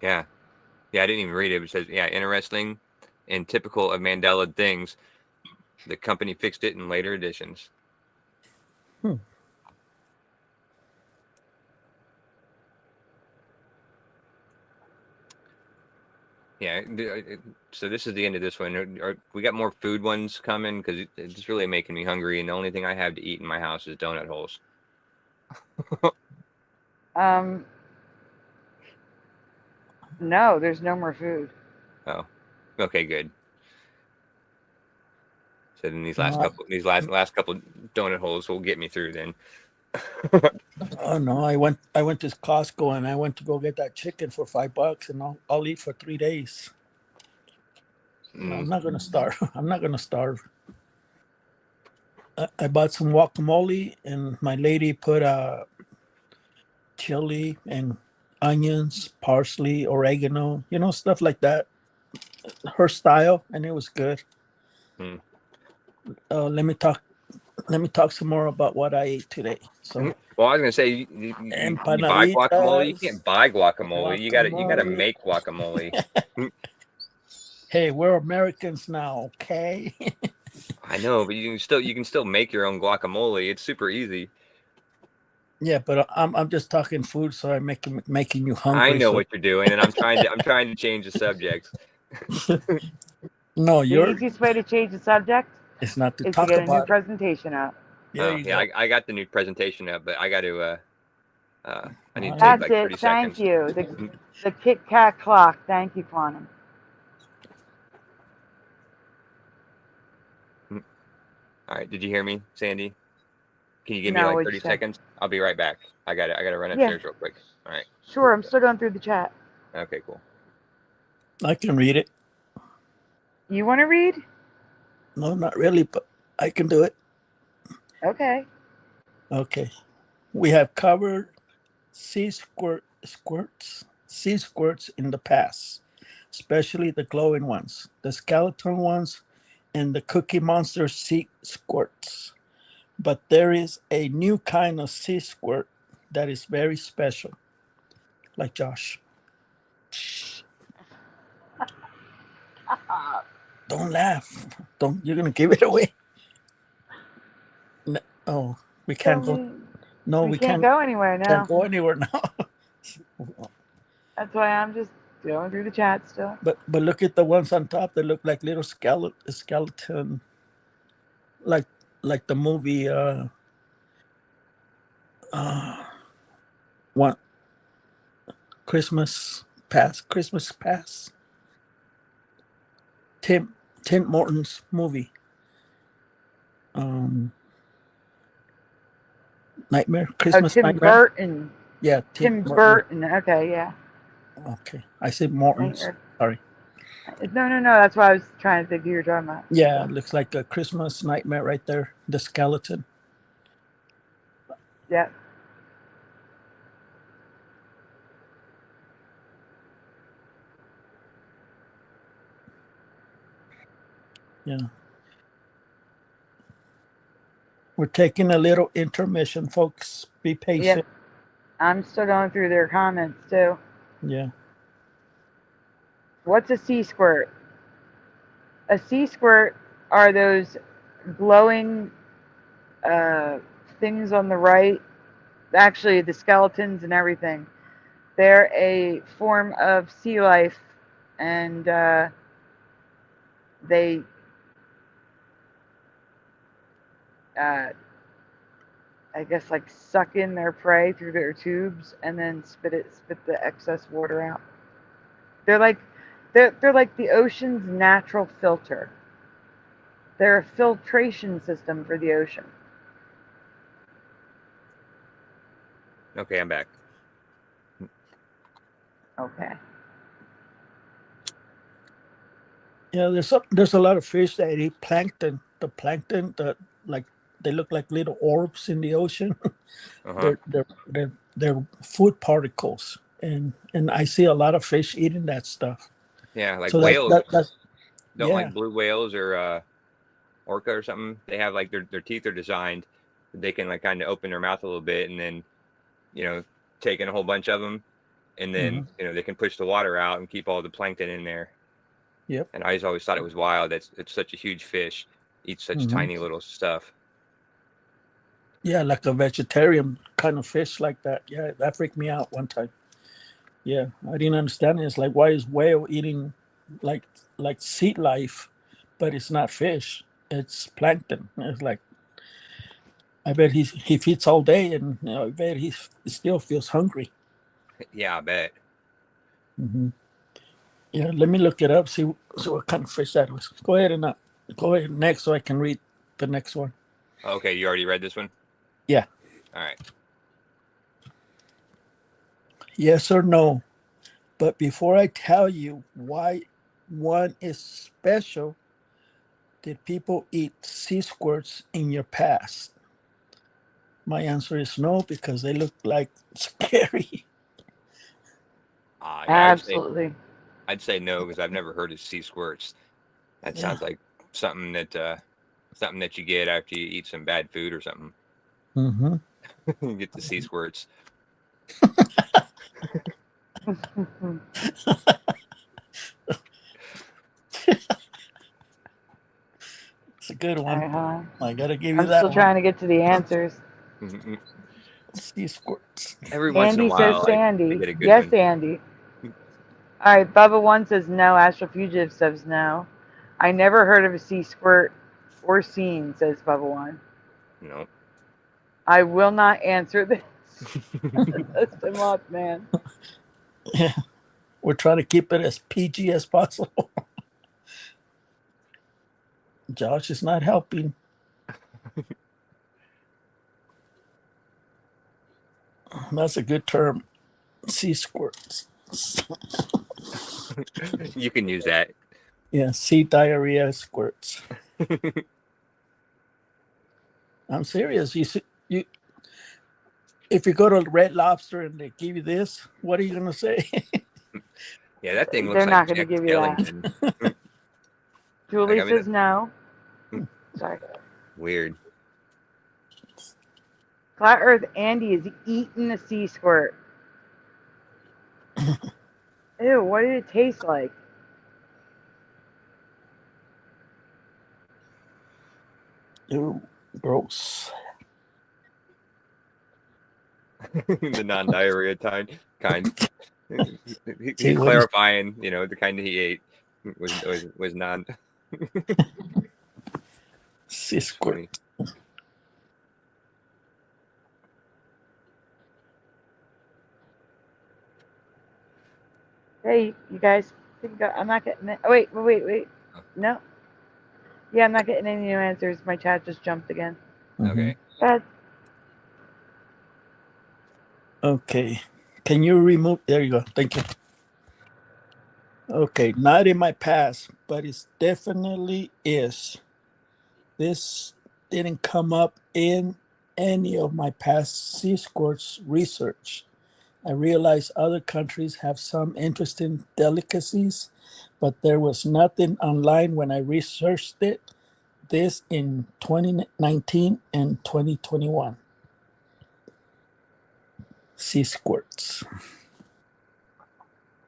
Yeah. Yeah, I didn't even read it. It says, interesting and typical of Mandela things. The company fixed it in later editions. Yeah. So this is the end of this one. We got more food ones coming because it's really making me hungry, and the only thing I have to eat in my house is donut holes. No, there's no more food. Oh, okay, good. So then these No, last couple donut holes will get me through then. Oh no, I went to Costco and I went to go get that chicken for $5, and I'll eat for 3 days. No, I'm not gonna starve. I'm not gonna starve. I bought some guacamole, and my lady put chili and onions, parsley, oregano, stuff like that. Her style, and it was good. Let me talk some more about what I ate today. So, well, I was gonna say, you buy guacamole. You can't buy guacamole. You gotta make guacamole. Hey, we're Americans now, okay? I know, but you can still make your own guacamole. It's super easy. Yeah, but I'm just talking food, so I'm making you hungry. I know what you're doing, and I'm trying to change the subject. No, The easiest way to change the subject it's not to is talk to get a new about it. presentation up. Yeah, I got the new presentation up, but I got to. I need to That's take like 30 it. Thank seconds. you. The Kit Kat clock. Thank you, Quantum. All right. Did you hear me, Sandy? Can you give me No, like what'd 30 you say? seconds? I'll be right back. I gotta run upstairs real quick. All right. Sure, I'm still going through the chat. Okay, cool. I can read it. You want to read? No, not really, but I can do it. Okay. Okay. We have covered sea squirts in the past, especially the glowing ones, the skeleton ones, and the Cookie Monster sea squirts. But there is a new kind of sea squirt that is very special. Like Josh. Don't laugh. You're gonna give it away. No, oh, we can't go. No, we can't go anywhere now. Can't go anywhere now. That's why I'm just going through the chat still. But look at the ones on top that look like little skeleton, like the movie. One Christmas Past. Tim Morton's movie. Nightmare Christmas. Tim Nightmare. Burton. Yeah, Tim Burton. Okay, yeah. Okay, I said Morton's. Sorry. No. That's why I was trying to think who you're talking about. Yeah, it looks like a Christmas Nightmare right there. The skeleton. Yeah. Yeah. We're taking a little intermission, folks. Be patient. Yep. I'm still going through their comments too. Yeah. What's a sea squirt? A sea squirt are those glowing things on the right. Actually, the skeletons and everything. They're a form of sea life, and they I guess like suck in their prey through their tubes and then spit the excess water out. They're like the ocean's natural filter. They're a filtration system for the ocean. Okay, I'm back. Okay. Yeah, there's a lot of fish that eat plankton. The plankton that they look like little orbs in the ocean. They're food particles, and I see a lot of fish eating that stuff. Yeah, like so whales. Don't like blue whales or orca or something. They have like their teeth are designed. They can like kind of open their mouth a little bit and then, take in a whole bunch of them, and then they can push the water out and keep all the plankton in there. Yep. And I just always thought it was wild. It's such a huge fish, eats such tiny little stuff. Yeah, like a vegetarian kind of fish like that. Yeah, that freaked me out one time. Yeah, I didn't understand it. It's like, why is whale eating like sea life, but it's not fish. It's plankton. It's like, I bet he feeds all day, and I bet he still feels hungry. Yeah, I bet. Mm-hmm. Yeah, let me look it up. See what kind of fish that was. Go ahead and go ahead next, so I can read the next one. Okay, you already read this one? Yeah. All right. Yes or no? But before I tell you why one is special, did people eat sea squirts in your past? My answer is no, because they look like scary. Yeah, Absolutely. I'd say no, because I've never heard of sea squirts. That sounds like something that you get after you eat some bad food or something. Mm-hmm. You get the sea squirts. It's a good one. Uh-huh. I gotta give you I'm that still one. trying to get to the answers. Sea squirts. Every once in a Andy while, says Sandy. I get a good Yes, one. Andy. All right, Bubba One says no. Astrofugitive says no. I never heard of a sea squirt or scene, says Bubba One. No. I will not answer this. That's the month, man. Yeah, we're trying to keep it as PG as possible. Josh is not helping. That's a good term. Sea squirts. You can use that. Yeah, sea diarrhea squirts. I'm serious. You if you go to Red Lobster and they give you this, what are you gonna say? Yeah, that thing looks They're not like going to Jack give you that. Skellington. Julie Like, I mean, says no. Sorry. Weird. Flat Earth Andy is eating a sea squirt. Ew, what did it taste like? Ew, gross. The non-diarrhea kind. See, He's clarifying, the kind that he ate was non. Sea squirt. Hey, you guys. I'm not getting it. Oh, wait. No. Yeah, I'm not getting any new answers. My chat just jumped again. Okay. Bad. Okay. Can you remove? There you go. Thank you. Okay, not in my past, but it definitely is. This didn't come up in any of my past sea squirts research. I realized other countries have some interesting delicacies, but there was nothing online when I researched it. This in 2019 and 2021. Sea squirts.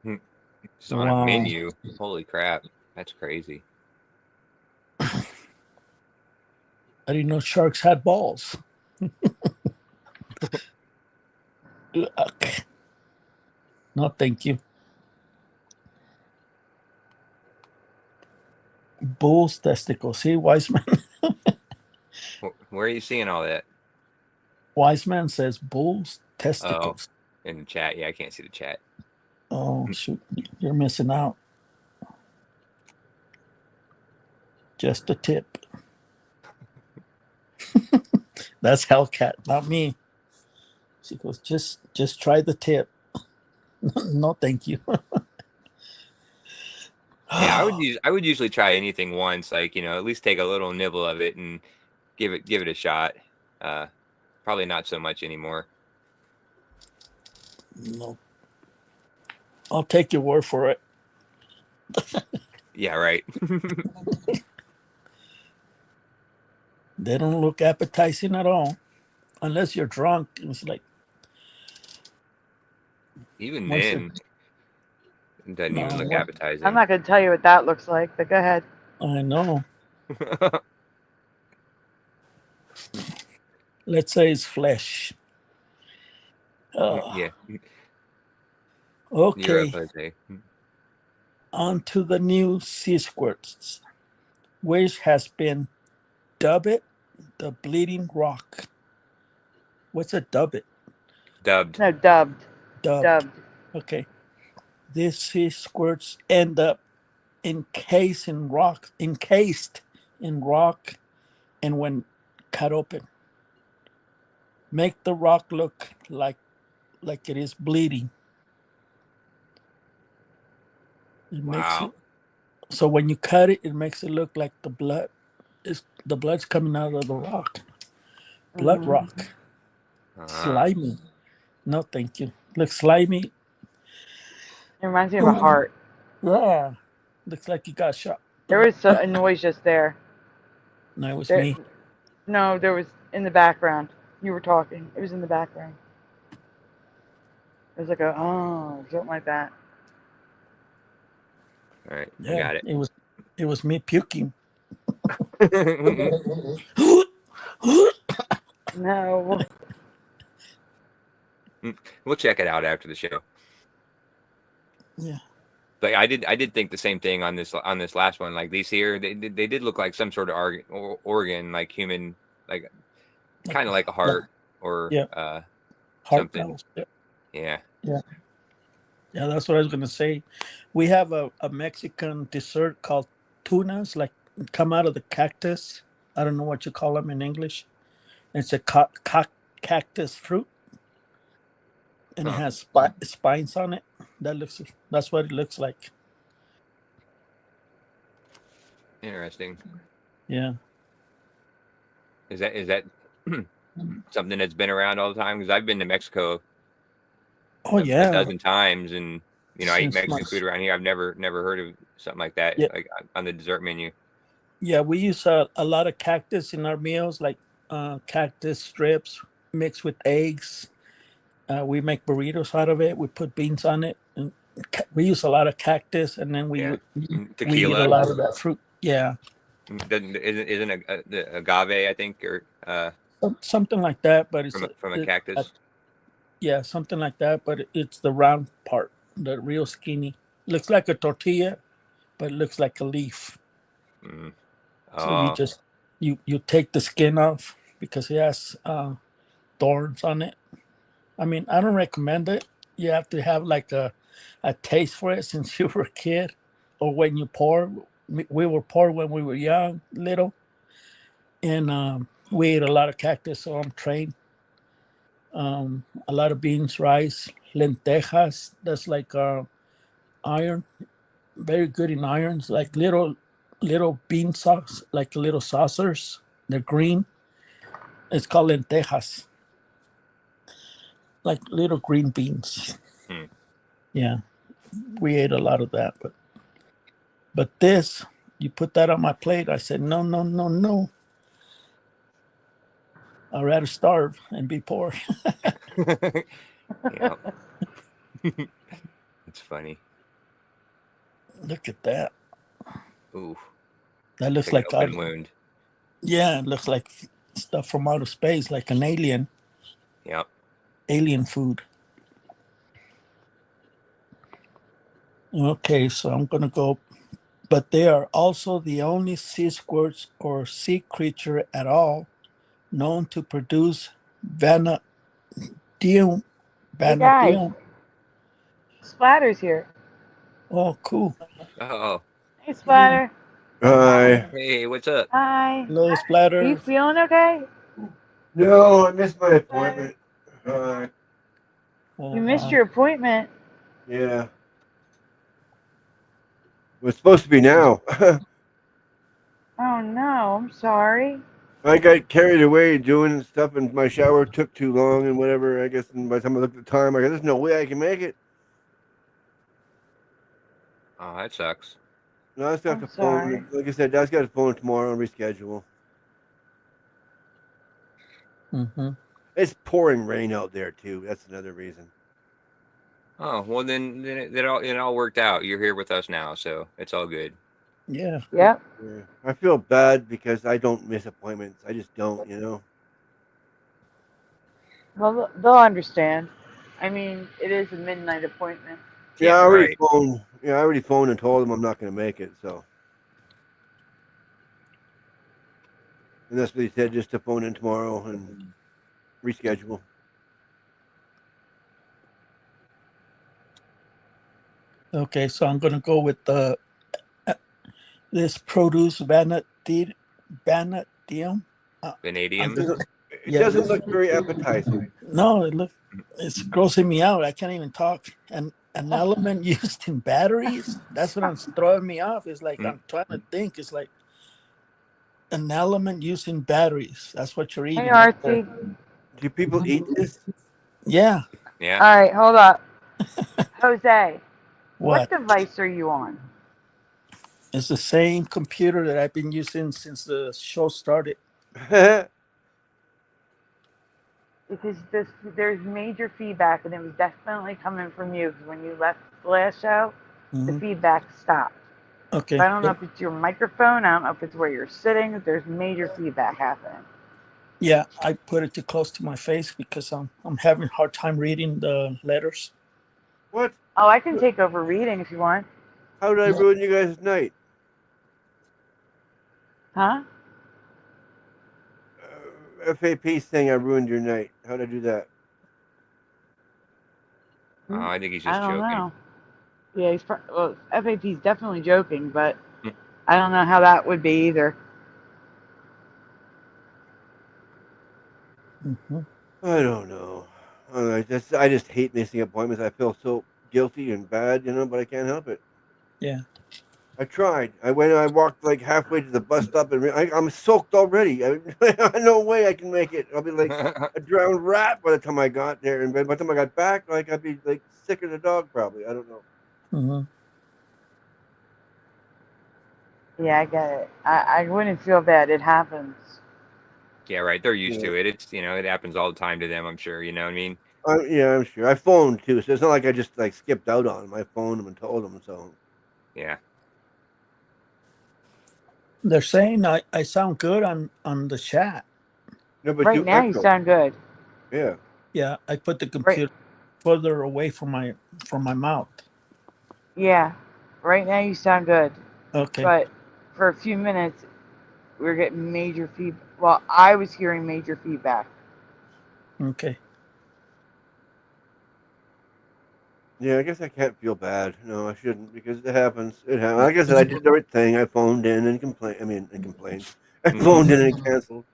It's on a menu. Holy crap. That's crazy. I didn't know sharks had balls. Ugh. No, thank you. Bull's testicles. See, Wiseman. Where are you seeing all that? Wiseman says bull's testicles. Oh, in the chat. Yeah, I can't see the chat. Oh, shoot. You're missing out. Just a tip. That's Hellcat, not me. She goes, just try the tip. No, thank you. Yeah, I would usually try anything once, like, at least take a little nibble of it and give it a shot. Probably not so much anymore. No. I'll take your word for it. Yeah, right. They don't look appetizing at all. Unless you're drunk. It's like, even then, it doesn't even look appetizing. I'm not going to tell you what that looks like, but go ahead. I know. Let's say it's flesh. Yeah. Okay. On to the new sea squirts, which has been dubbed the Bleeding Rock. What's a dubbed? Dubbed. No, dubbed. Dubbed. Okay. These sea squirts end up encased in rock, and when cut open, make the rock look like it is bleeding. It makes Wow. it, so when you cut it, it makes it look like the blood's coming out of the rock. Blood rock. Slimy. No, thank you. Looks slimy. It reminds me of a heart. Yeah. Looks like you got shot. There was a noise just there. No, it was me. No, there was in the background. You were talking. It was in the background. It was like something like that. All right, Yeah, got it. It was me puking. No. We'll check it out after the show. Yeah. But I did think the same thing on this last one. Like these here, they did look like some sort of organ, like human, like kind of like a heart or heart something. valves. Yeah. Yeah. Yeah, that's what I was gonna say. We have a Mexican dessert called tunas, like come out of the cactus. I don't know what you call them in English. It's a cactus fruit, and it has spines on it. That's what it looks like. Interesting. Yeah. Is that something that's been around all the time? Because I've been to Mexico. Oh yeah. A dozen times, and I eat Mexican food around here. I've never heard of something like that, like on the dessert menu. Yeah, we use a lot of cactus in our meals, like cactus strips mixed with eggs. We make burritos out of it. We put beans on it. And we use a lot of cactus, and then we eat a lot of that fruit. Yeah. Isn't the agave, I think, or something like that, but it's from a cactus. Yeah, something like that, but it's the round part, the real skinny. Looks like a tortilla, but it looks like a leaf. So you take the skin off because it has thorns on it. I mean, I don't recommend it. You have to have like a taste for it since you were a kid, or when you pour. We were poor when we were young, little, and we ate a lot of cactus, so I'm trained. A lot of beans, rice, lentejas. That's like iron, very good in irons. Like little bean sauce, like little saucers. They're green. It's called lentejas, like little green beans. Yeah, we ate a lot of that, but this, you put that on my plate. I said no. I'd rather starve and be poor. Yeah. It's funny. Look at that. Ooh. That looks like open wound. Yeah, it looks like stuff from outer space, like an alien. Yep. Alien food. Okay, so I'm gonna go. But they are also the only sea squirts or sea creature at all known to produce vanadium. Splatter's here. Oh, cool. Oh. Hey, Splatter. Hi. Hey, what's up? Hi. Hello, Splatter. Are you feeling okay? No, I missed my appointment. Hi. You missed your appointment. Yeah. It was supposed to be now. Oh no, I'm sorry. I got carried away doing stuff, and my shower took too long and whatever. I guess, and by the time I looked at the time, I go, there's no way I can make it. Oh, that sucks. No, I just got the phone. Like I said, I just got the phone tomorrow and reschedule. It's pouring rain out there too. That's another reason. Oh, well then it all worked out. You're here with us now, so it's all good. Yeah. Yep. Yeah. I feel bad because I don't miss appointments. I just don't, you know. Well, they'll understand. I mean, it is a midnight appointment. Yeah, I be already right. phoned. Yeah, I already phoned and told them I'm not going to make it. So, and that's what he said, just to phone in tomorrow and reschedule. Okay, so I'm gonna go with this produce vanadium. Vanadium. It doesn't look very appetizing. No, it's grossing me out. I can't even talk. And an element used in batteries. That's what I'm throwing me off. It's like I'm trying to think. It's like an element used in batteries. That's what you're eating. Hey, Archie. Do people eat this? Yeah. Yeah. All right, hold up. Jose, what What? device are you on? It's the same computer that I've been using since the show started. Because there's major feedback, and it was definitely coming from you. Because when you left the last show, the feedback stopped. Okay. So I don't know if it's your microphone. I don't know if it's where you're sitting. There's major feedback happening. Yeah, I put it too close to my face because I'm having a hard time reading the letters. What? Oh, I can take over reading if you want. How did I ruin you guys' night? Huh? FAP saying I ruined your night. How did I do that? Oh, I think he's I just don't joking. know. Yeah, well, FAP's definitely joking, but I don't know how that would be either. I don't know. I just hate missing appointments. I feel so guilty and bad, but I can't help it. Yeah. I tried. I walked like halfway to the bus stop, and I'm soaked already. No way I can make it. I'll be like a drowned rat by the time I got there, and by the time I got back, like I'd be like sick as a dog, probably. I don't know. Yeah, I get it. I wouldn't feel bad. It happens. Yeah, right. They're used to it. It's it happens all the time to them. I'm sure. You know what I mean? Yeah, I'm sure. I phoned too, so it's not like I just like skipped out on them. I phoned them and told them. So yeah. They're saying I sound good on the chat. no, but Right now, you sound good. Yeah. Yeah, I put the computer further away from my mouth. Yeah, right now you sound good. Okay. But for a few minutes, we were getting major feedback. Well, I was hearing major feedback. Okay. Yeah, I guess I can't feel bad. No, I shouldn't because it happens. It happens. Like I said, I did the right thing. I phoned in and complained. I phoned in and canceled.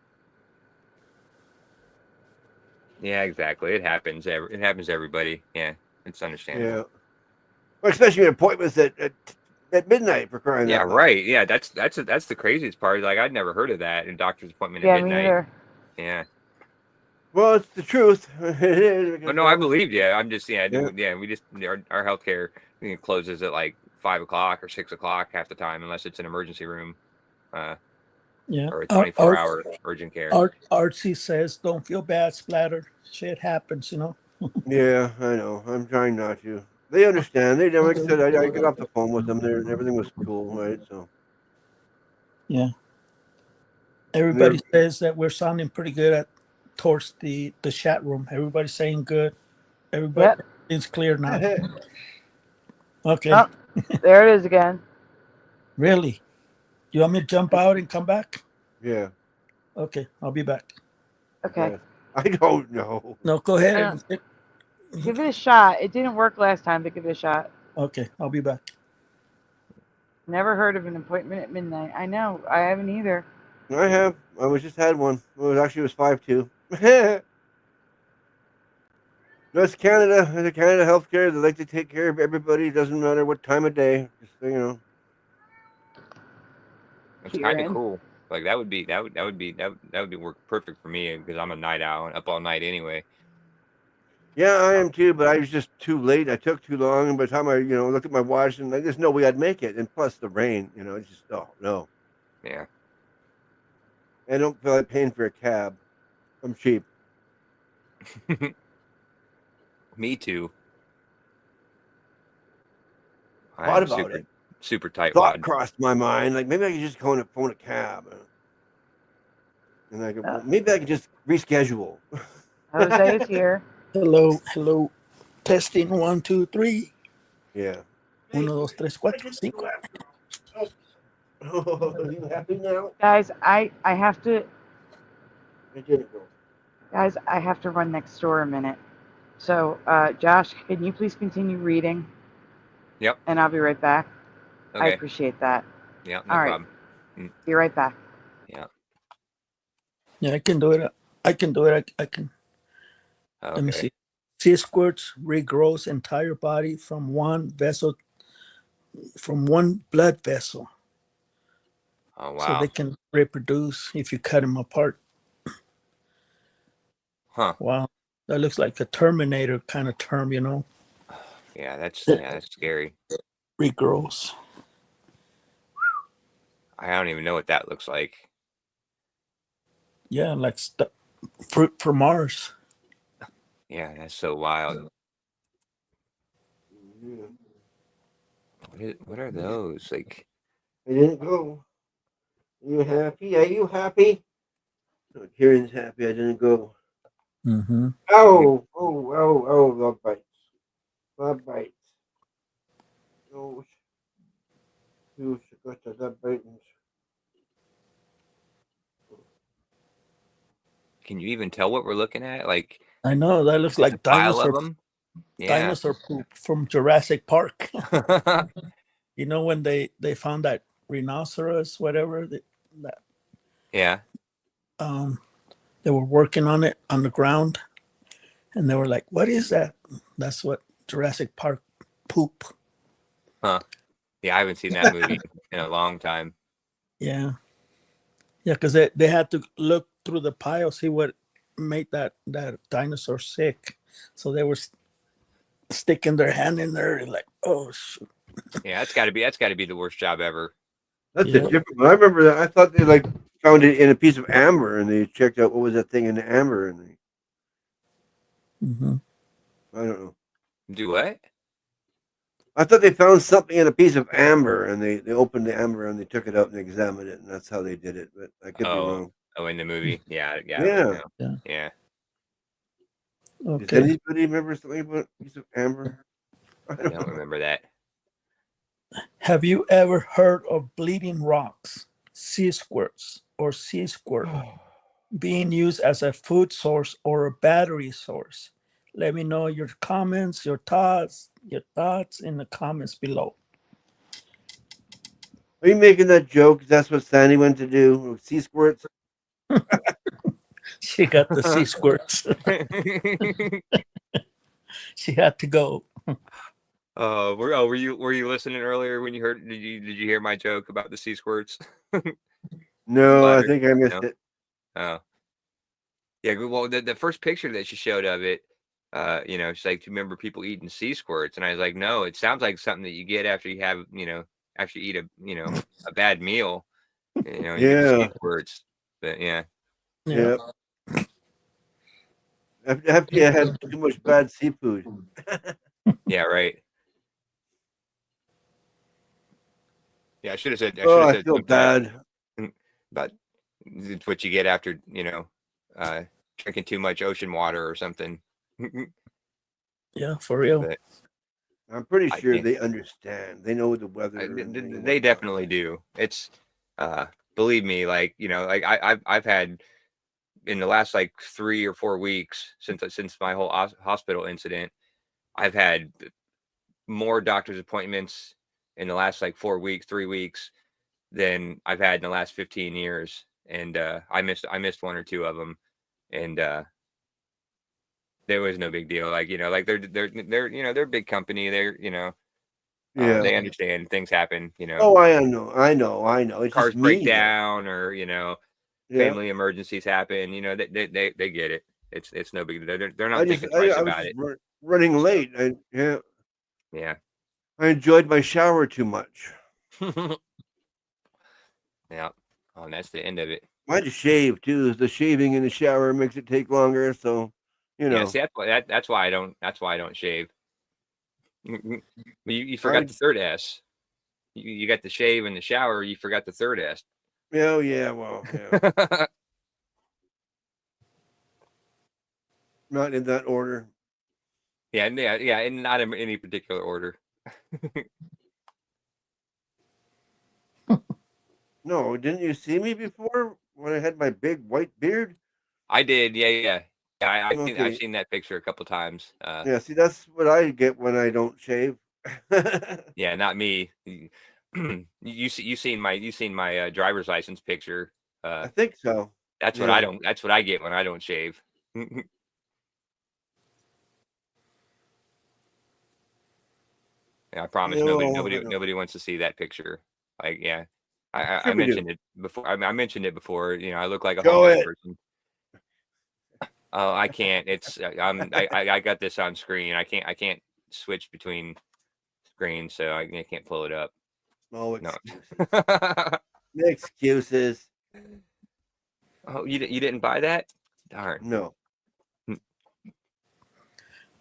Yeah, exactly. It happens. It happens to everybody. Yeah, it's understandable. Yeah. Well, especially appointments at midnight, for crying out loud. Yeah, right. Yeah, that's the craziest part. Like I'd never heard of that. A doctor's appointment at midnight. Me either. Yeah. Well, it's the truth. It is. Oh, no, I believed you. I'm just we just our healthcare closes at like 5 o'clock or 6 o'clock half the time, unless it's an emergency room. Yeah. Or a 24-hour urgent care. Artsy says, "Don't feel bad, Splatter. Shit happens, Yeah, I know. I'm trying not to. They understand. They like I said, I got off the phone with them there, and everything was cool, right? So. Yeah. Everybody says that we're sounding pretty good towards the chat room. Everybody's saying good. Everything's clear now. Okay. Oh, there it is again. Really? You want me to jump out and come back? Yeah. Okay, I'll be back. Okay. Yes. I don't know. No, go ahead. Give it a shot. It didn't work last time, but give it a shot. Okay, I'll be back. Never heard of an appointment at midnight. I know. I haven't either. I have. I just had one. It was 5-2. No, it's Canada. It's Canada healthcare. They like to take care of everybody. It doesn't matter what time of day. Just It's kind of cool. Like that would work perfect for me because I'm a night owl and up all night anyway. Yeah, I am too, but I was just too late. I took too long, and by the time I, looked at my watch, and there's no way I'd make it. And plus the rain, it's just no. Yeah. I don't feel like paying for a cab. I'm cheap. Me too. Thought about it. Super tight. Thought crossed my mind, like maybe I could just phone a cab, and I could maybe I could just reschedule. Jose is here. Hello. Testing 1, 2, 3. Yeah. 1, 2, 3, 4, 5. Oh, are you happy now? Guys, I have to I didn't go. guys, I have to run next door a minute. So, Josh, can you please continue reading? Yep. And I'll be right back. I Okay. appreciate that. Yeah, no All right. problem. Be right back. Yeah. Yeah, I can do it. I can do it. I can. Okay. Let me see. Sea squirts regrows entire body from one blood vessel. Oh wow. So they can reproduce if you cut them apart. Huh. Wow. That looks like a Terminator kind of term, you know. Yeah, that's scary. Regrows. I don't even know what that looks like. Yeah, like fruit from Mars. Yeah, that's so wild. Yeah. What are those? Like, I didn't go. You happy? Are you happy? No, Kieran's happy. I didn't go. Mm-hmm. Oh, that bites. That bites. Oh, you got that biting. can you even tell what we're looking at? Like, I know that looks like a pile of dinosaur them. Yeah. dinosaur poop from Jurassic Park. You know when they found that rhinoceros, whatever that Yeah. they were working on it on the ground, and they were like, "What is that?" That's what Jurassic Park poop. Huh. Yeah, I haven't seen that movie in a long time. Yeah, because they had to look through the pile, see what made that dinosaur sick. So they were sticking their hand in there and like, oh shoot. Yeah, that's got to be the worst job ever. That's Yeah. a different one. I remember that. I thought they like found it in a piece of amber, and they checked out what was that thing in the amber, and Mm-hmm. I don't know. Do what? I thought they found something in a piece of amber, and they opened the amber and they took it out and examined it, and that's how they did it. But I could be wrong. Oh, in the movie. Yeah. Yeah. Yeah. Does Okay. anybody remember something about a piece of amber? I I don't remember that. Have you ever heard of bleeding rocks, sea squirts, or sea squirt being used as a food source or a battery source? Let me know your comments, your thoughts in the comments below. Are you making that joke? That's what Sandy went to do. Sea squirts. She got the sea squirts. She had to go. Were you listening earlier when you heard? Did you hear my joke about the sea squirts? No, I think I missed it. Oh, yeah. Well, the first picture that she showed of it, she's like, "Do you remember people eating sea squirts?" And I was like, "No, it sounds like something that you get after you have, after you eat a bad meal, you get the sea squirts." But yeah. Yeah. After you had too much bad seafood. Yeah. Right. Yeah, I should have said. Oh, I feel bad. But it's what you get after drinking too much ocean water or something. Yeah, for real. But I'm pretty sure they understand. They know the weather. They definitely do. It's believe me, like I've had in the last like 3 or 4 weeks since my whole hospital incident, I've had more doctor's appointments in the last like 3 weeks than I've had in the last 15 years. And I missed 1 or 2 of them. And there was no big deal. Like, like they're a big company. They're, they understand things happen, Oh, I know. It's cars just break down or, family Yeah. emergencies happen. They get it. It's no big deal. They're not I thinking twice about was it. running late. Yeah. I enjoyed my shower too much. Yeah. Oh, and that's the end of it. I had to shave too. The shaving in the shower makes it take longer, so Yeah, see, that's why I don't shave. You forgot the third S. You got the shave in the shower. You forgot the third S. Oh yeah, well, yeah. Not in that order. Yeah, and not in any particular order. No, didn't you see me before when I had my big white beard? I did. Yeah. Okay. I've seen that picture a couple times. Yeah, see, that's what I get when I don't shave. Yeah, not me. You seen my driver's license picture. I think so. That's what Yeah. I don't. That's what I get when I don't shave. Yeah, I promise nobody wants to see that picture. Like, yeah, I Sure we do. mentioned it before. I mentioned it before. You know, I look like a Show homeless it. person. Oh, I can't. It's I got this on screen. I can't switch between screens, so I can't pull it up. No No. excuses. Excuses. Oh, you didn't buy that? Darn. No.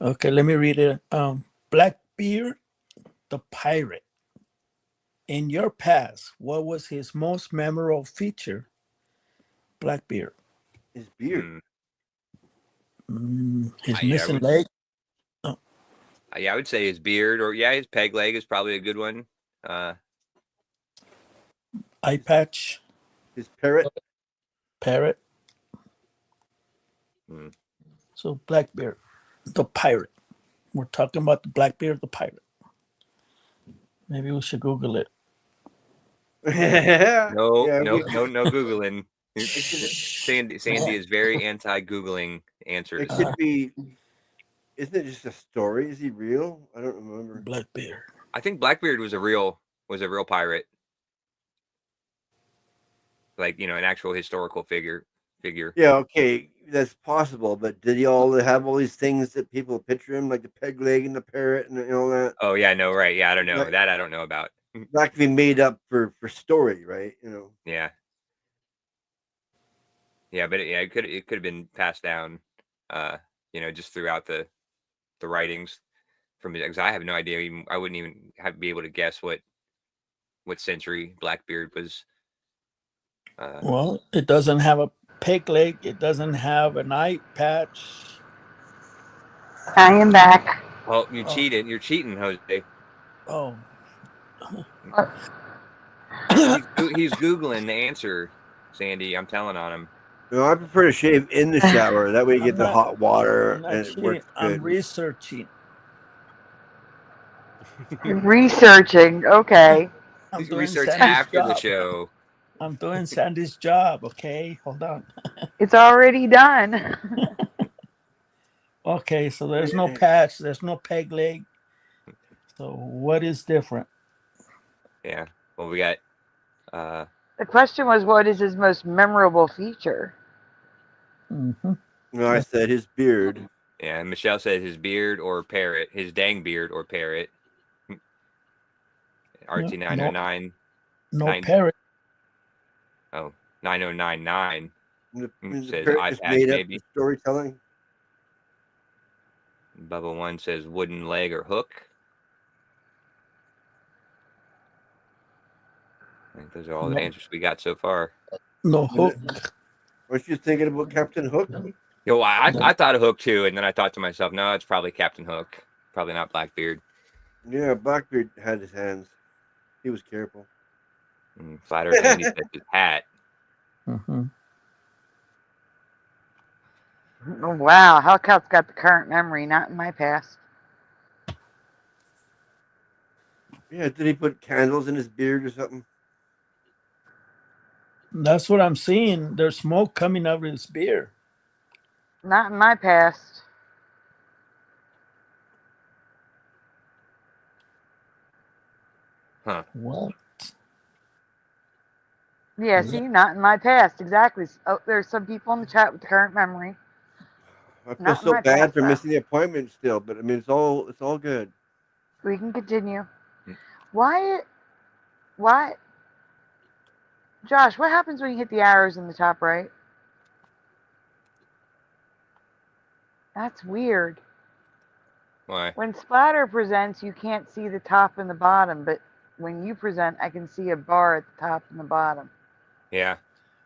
Okay, let me read it. Blackbeard the pirate. In your past, what was his most memorable feature? Blackbeard. His beard. His missing leg. Yeah, I would say his beard, or his peg leg is probably a good one. Eye patch. His parrot. Parrot. So Blackbeard the pirate. We're talking about the Blackbeard the pirate. Maybe we should Google it. No we- Googling. Sandy is very anti-Googling answers. It could be. Isn't it just a story? Is he real? I don't remember. Blackbeard. I think Blackbeard was a real pirate. Like, you know, an actual historical figure. Yeah, okay, that's possible. But did he all have all these things that people picture him, like the peg leg and the parrot and all that? Oh yeah, no, right. Yeah, I don't know. That I don't know about. That could be made up for story, right? You know. Yeah. Yeah, but it could have been passed down, you know, just throughout the writings from, because I have no idea. I wouldn't even be able to guess what century Blackbeard was. Well, it doesn't have a peg leg. It doesn't have an eye patch. I am back. Oh, you cheated. You're cheating, Jose. Oh. He's Googling the answer, Sandy. I'm telling on him. No, I prefer to shave in the shower. That way you get the hot water and it works good. I'm researching. Researching. Okay. He's research after the show. I'm doing Sandy's job. Okay, hold on. It's already done. Okay, so there's no patch. There's no peg leg. So what is different? Yeah. Well, we got. The question was, what is his most memorable feature? No, I said his beard. Yeah, Michelle said his beard or parrot. His dang beard or parrot. RT909. No parrot. Oh, 9099 says iPad maybe. Storytelling. Bubba One says wooden leg or hook. I think those are all the answers we got so far. No hook. Weren't you thinking about Captain Hook? Yo, I thought of Hook too, and then I thought to myself, no, it's probably Captain Hook. Probably not Blackbeard. Yeah, Blackbeard had his hands. He was careful. Flat Earth Andy said his hat. Oh, wow, Hellcat's got the current memory, not in my past. Yeah, did he put candles in his beard or something? That's what I'm seeing. There's smoke coming out of his beard. Not in my past. Huh. What? Yeah, see, not in my past. Exactly. Oh, there's some people in the chat with the current memory. I feel so bad for missing the appointment still, but I mean, it's all good. We can continue. Why, Josh, what happens when you hit the arrows in the top right? That's weird. Why? When Splatter presents, you can't see the top and the bottom, but when you present, I can see a bar at the top and the bottom. Yeah.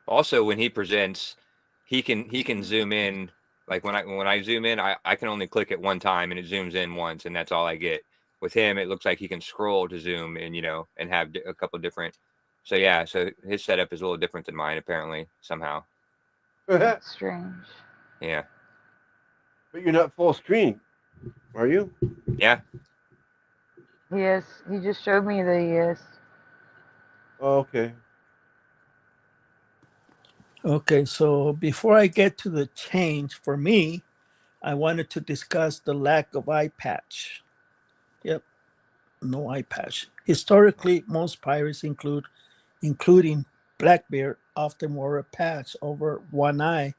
Also, when he presents, he can zoom in. Like when I zoom in, I can only click it one time and it zooms in once, and that's all I get. with him, it looks like he can scroll to zoom and, and have a couple different. So yeah, so his setup is a little different than mine, apparently, somehow. That's strange. Yeah. But you're not full screen, are you? Yeah. Yes, he just showed me that he is. Oh, okay. Okay, so before I get to the change for me, I wanted to discuss the lack of eye patch. Yep, no eye patch. Historically, most pirates, including Blackbeard, often wore a patch over one eye,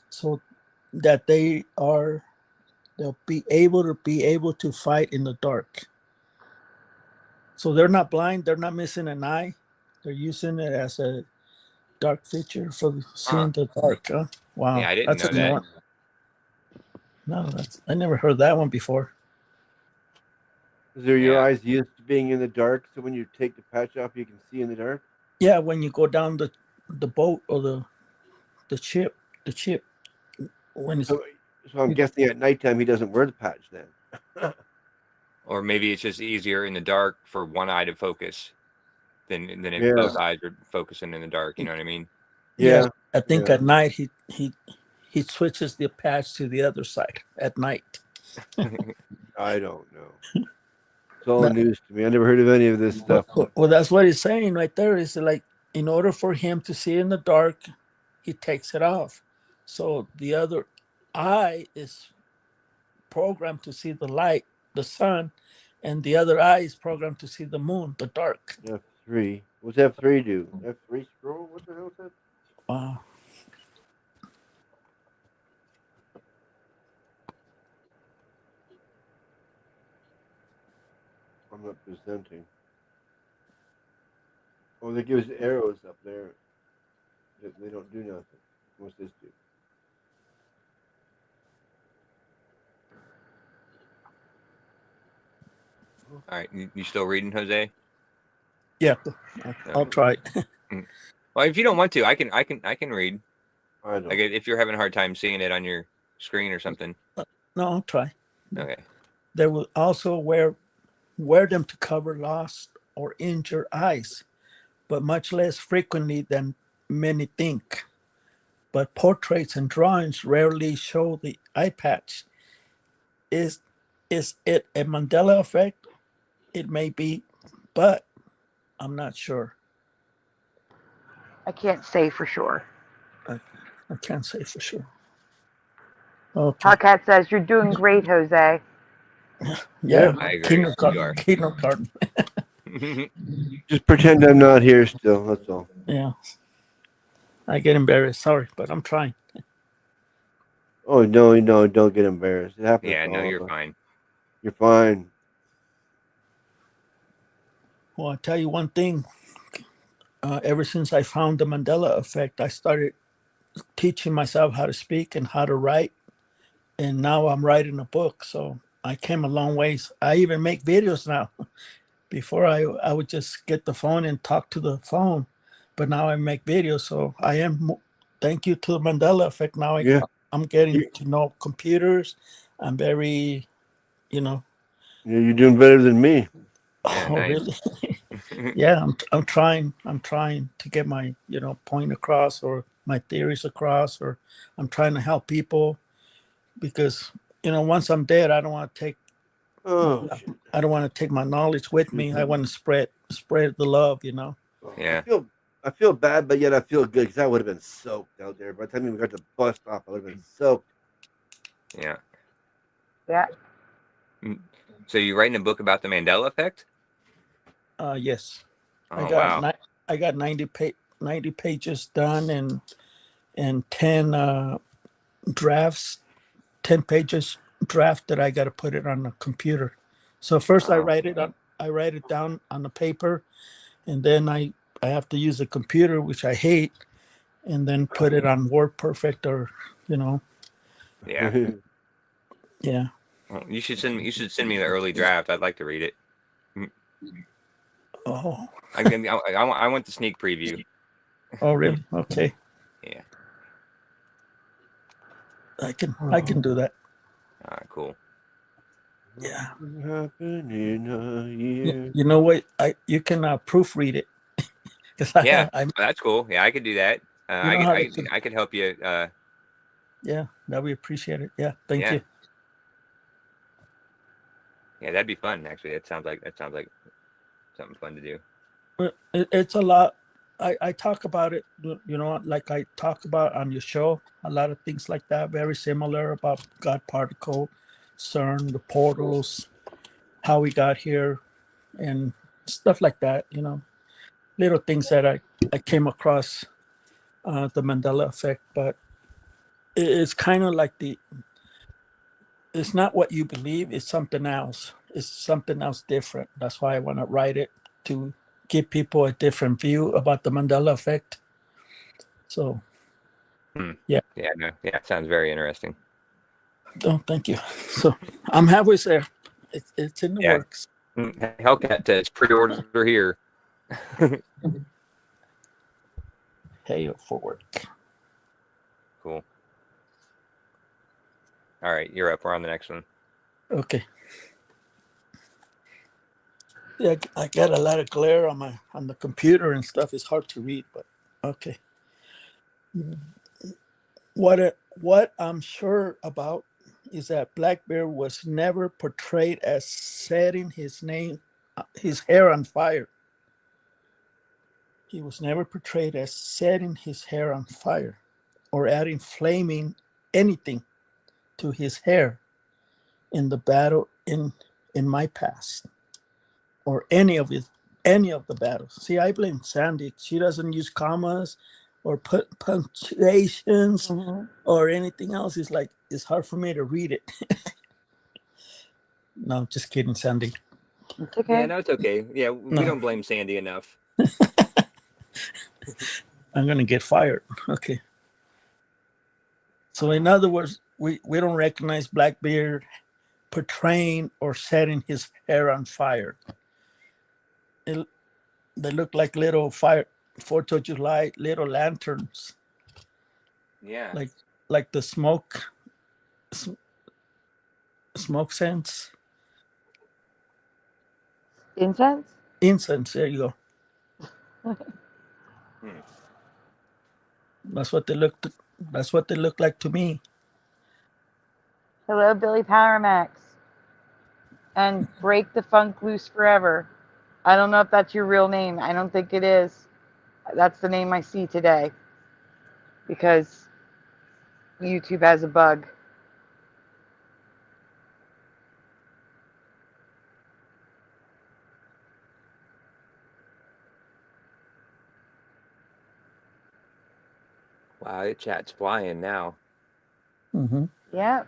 so that they'll be able to fight in the dark. So they're not blind. They're not missing an eye. They're using it as a dark feature for seeing the dark. Huh? Wow. Yeah, I didn't know a new that. one. No, I never heard that one before. Is there your Yeah. eyes used to being in the dark, so when you take the patch off, you can see in the dark? Yeah, when you go down the boat or the ship, when it's So I'm guessing at nighttime he doesn't wear the patch then. Or maybe it's just easier in the dark for one eye to focus than if Yeah. both eyes are focusing in the dark. You know what I mean? yeah, I think yeah. at night he switches the patch to the other side at night. I don't know. It's all news to me. I never heard of any of this stuff. Well, that's what he's saying right there. Is like, in order for him to see in the dark, he takes it off. So the other eye is programmed to see the light, the sun, and the other eye is programmed to see the moon, the dark. F3. What's F3 do? F3 scroll? What the hell is that? Wow. I'm not presenting. Oh, they give us arrows up there. They don't do nothing. What's this do? All right, you still reading, Jose? Yeah, I'll try. Well, if you don't want to, I can read. I don't. Like if you're having a hard time seeing it on your screen or something. No, I'll try. Okay. They will also wear them to cover lost or injured eyes, but much less frequently than many think. But portraits and drawings rarely show the eye patch. Is it a Mandela effect? It may be, but I'm not sure. I can't say for sure. I can't say for sure. Okay. Hawkcat says, "You're doing great, Jose." Yeah, I agree. You are. kindergarten. Just pretend I'm not here still. That's all. Yeah. I get embarrassed. Sorry, but I'm trying. Oh no, don't get embarrassed. It happens. Yeah, to no, all you're of us. fine. You're fine. Well, I'll tell you one thing. Ever since I found the Mandela effect, I started teaching myself how to speak and how to write. And now I'm writing a book. So I came a long ways. I even make videos now. Before I would just get the phone and talk to the phone. But now I make videos. So I am, thank you to the Mandela effect. Now I'm getting to know computers. I'm very, Yeah, you're doing better than me. Yeah, oh, nice. really? Yeah, I'm trying to get my, point across, or my theories across, or I'm trying to help people, because, once I'm dead, I don't want to take my knowledge with me. I want to spread the love, Yeah. I feel bad, but yet I feel good, because I would have been soaked out there. By the time we got the bus stop, I would have been soaked. Yeah. Yeah. So you're writing a book about the Mandela effect? Yes. Oh, wow. I got 90 pages done, and 10 drafts, 10 pages draft that I got to put it on the computer. So first I write it down on the paper, and then I have to use a computer, which I hate, and then put it on WordPerfect, or Yeah. yeah. Well, you should send me the early draft. I'd like to read it. Oh. I want the sneak preview. Oh, really? Okay. Yeah. I can do that. Cool. Yeah. What happened in a year? You know what? You can proofread it. 'Cause Yeah, I'm, that's cool. Yeah, I could do that. you know how to. I could help you. Yeah, that we appreciate it. Yeah, thank Yeah. you. Yeah, that'd be fun. Actually, that sounds like something fun to do. It's a lot. I talk about it, you know, like I talk about on your show, a lot of things like that, very similar about God particle, CERN, the portals, how we got here, and stuff like that. You know, little things that I came across, the Mandela effect, but it's kind of like it's not what you believe, it's something else. It's something else different. That's why I want to write it, to give people a different view about the Mandela effect. So, yeah. Yeah, no, yeah, it sounds very interesting. Oh, thank you. So I'm halfway there. It's in the Yeah. works. Hellcat says pre-order here. Pay for work. Cool. All right, you're up. We're on the next one. Okay. Yeah, I got a lot of glare on the computer and stuff. It's hard to read, but okay. What I'm sure about is that Blackbeard was never portrayed as setting his hair on fire. He was never portrayed as setting his hair on fire or adding flaming anything to his hair in the battle in my past, or any of the battles. See, I blame Sandy. She doesn't use commas or put punctuations or anything else. It's hard for me to read it. No, just kidding, Sandy. It's okay. Yeah, no, it's okay. Yeah, we don't blame Sandy enough. I'm gonna get fired. Okay. So in other words, we don't recognize Blackbeard portraying or setting his hair on fire. They look like little 4th of July little lanterns. Yeah. Like the smoke sense. Incense? Incense, there you go. That's what they look like to me. Hello, Billy Powermax. And Break the Funk Loose Forever. I don't know if that's your real name. I don't think it is. That's the name I see today. Because YouTube has a bug. Wow, the chat's flying now. Mm-hmm. Yeah.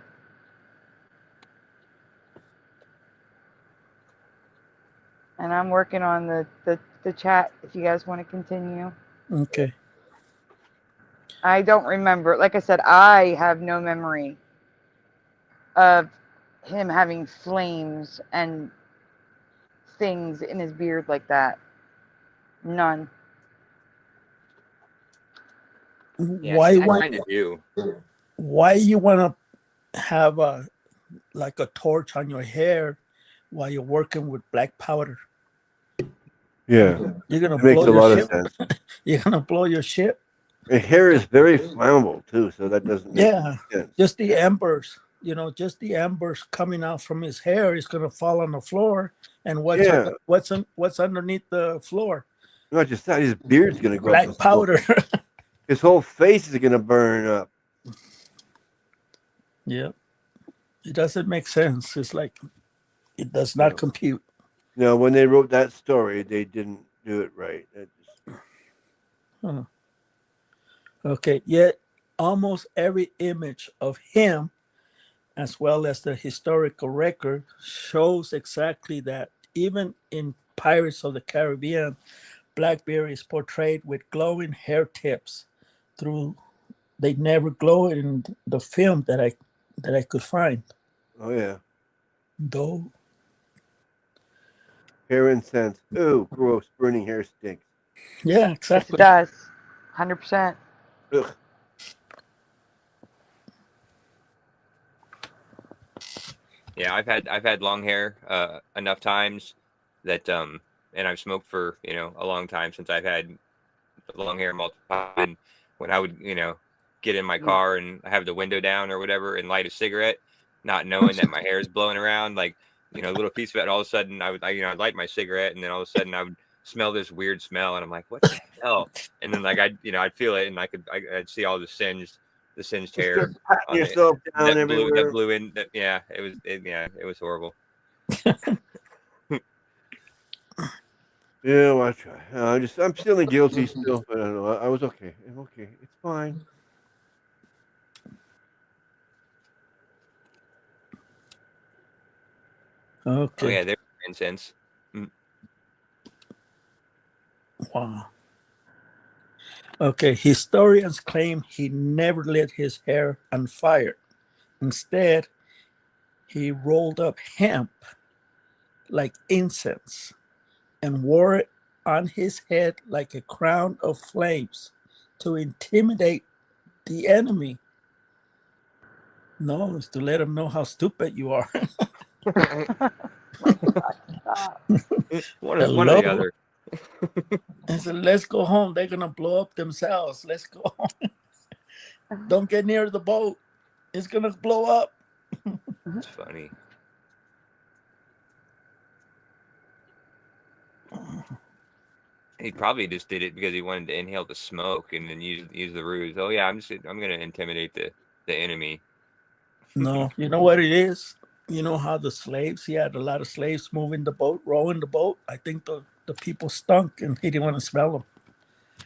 And I'm working on the chat if you guys want to continue. Okay. I don't remember. Like I said, I have no memory of him having flames and things in his beard like that. None. Yeah, Why I kind of do. Why you want to have a torch on your hair while you're working with black powder? Yeah, You're gonna it makes blow a lot your of ship. sense. You're gonna blow your ship. The hair is very flammable too, so that doesn't make sense. Just the embers. Just the embers coming out from his hair is gonna fall on the floor. And what's underneath the floor? Not just that, his beard's gonna grow. Black powder. His whole face is gonna burn up. Yeah, it doesn't make sense. It's like it does not compute. No, when they wrote that story, they didn't do it right. Okay, yet almost every image of him, as well as the historical record, shows exactly that. Even in Pirates of the Caribbean, Blackbeard is portrayed with glowing hair tips. They never glow in the film that I could find. Oh yeah. Though. Hair incense. Ooh, gross. Burning hair stinks. Yeah, exactly. Yes, it does. 100%. Yeah, I've had long hair enough times that and I've smoked for a long time since I've had long hair multiple times. And when I would get in my car and have the window down or whatever and light a cigarette, not knowing that my hair is blowing around, like a little piece of it, all of a sudden I'd light my cigarette and then all of a sudden I would smell this weird smell and I'm like, what the hell? And then like I'd feel it and I'd see all the singed hair on yourself down that blew everywhere. in. It was horrible. Yeah, well, I try. I'm feeling guilty still, but I don't know. I was okay. I'm okay. It's fine. Okay. Oh yeah, there's incense. Wow. Okay, historians claim he never lit his hair on fire. Instead, he rolled up hemp like incense and wore it on his head like a crown of flames to intimidate the enemy. No, it's to let him know how stupid you are. One or the other. I said, let's go home. They're going to blow up themselves. Let's go home. Don't get near the boat. It's going to blow up. It's funny. He probably just did it because he wanted to inhale the smoke and then use the ruse. Oh yeah, I'm going to intimidate the enemy. No, you know what it is? You know how the slaves, he had a lot of slaves moving the boat, rowing the boat. I think the people stunk and he didn't want to smell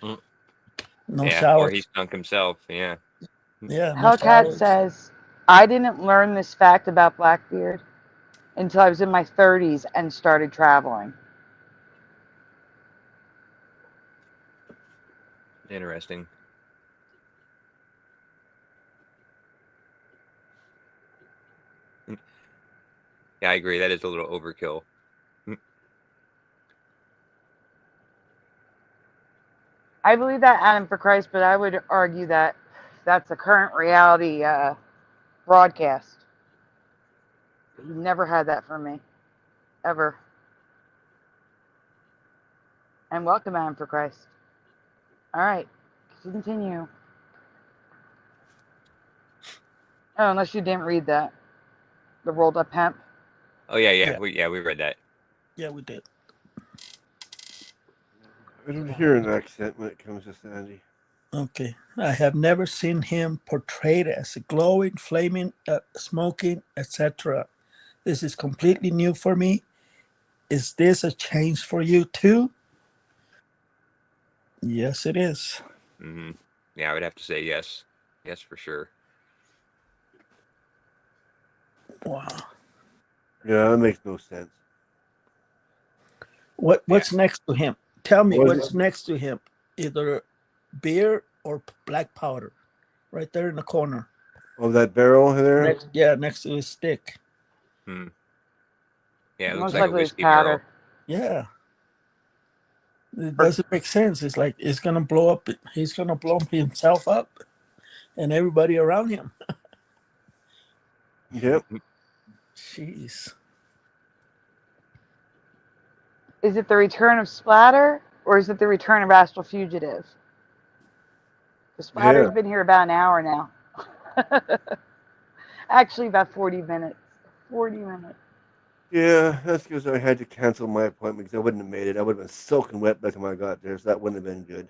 them. No showers. Or he stunk himself. Yeah. Yeah. No Hellcat showers. says, I didn't learn this fact about Blackbeard until I was in my 30s and started traveling. Interesting. Yeah, I agree. That is a little overkill. I believe that, Adam, for Christ, but I would argue that that's a current reality broadcast. You never had that from me. Ever. And welcome, Adam, for Christ. All right. Continue. Oh, unless you didn't read that. The rolled up hemp. Oh yeah. We read that. Yeah, we did. I don't hear an accent when it comes to Sandy. Okay. I have never seen him portrayed as glowing, flaming, smoking, etc. This is completely new for me. Is this a change for you too? Yes, it is. Mm-hmm. Yeah, I would have to say yes. Yes, for sure. Wow. Yeah, that makes no sense. What's next to him? Tell me what's next to him. Either beer or black powder. Right there in the corner. Oh, that barrel there? Next to his stick. Yeah, it looks Most like a likely it's whiskey barrel. powder. Yeah. It doesn't make sense. It's like it's gonna blow up. He's gonna blow himself up and everybody around him. Yep. Jeez. Is it the return of Splatter or is it the return of Astral Fugitive? The Splatter's been here about an hour now. Actually, about 40 minutes. 40 minutes. Yeah, that's because I had to cancel my appointment because I wouldn't have made it. I would have been soaking wet by the time I got there, so that wouldn't have been good.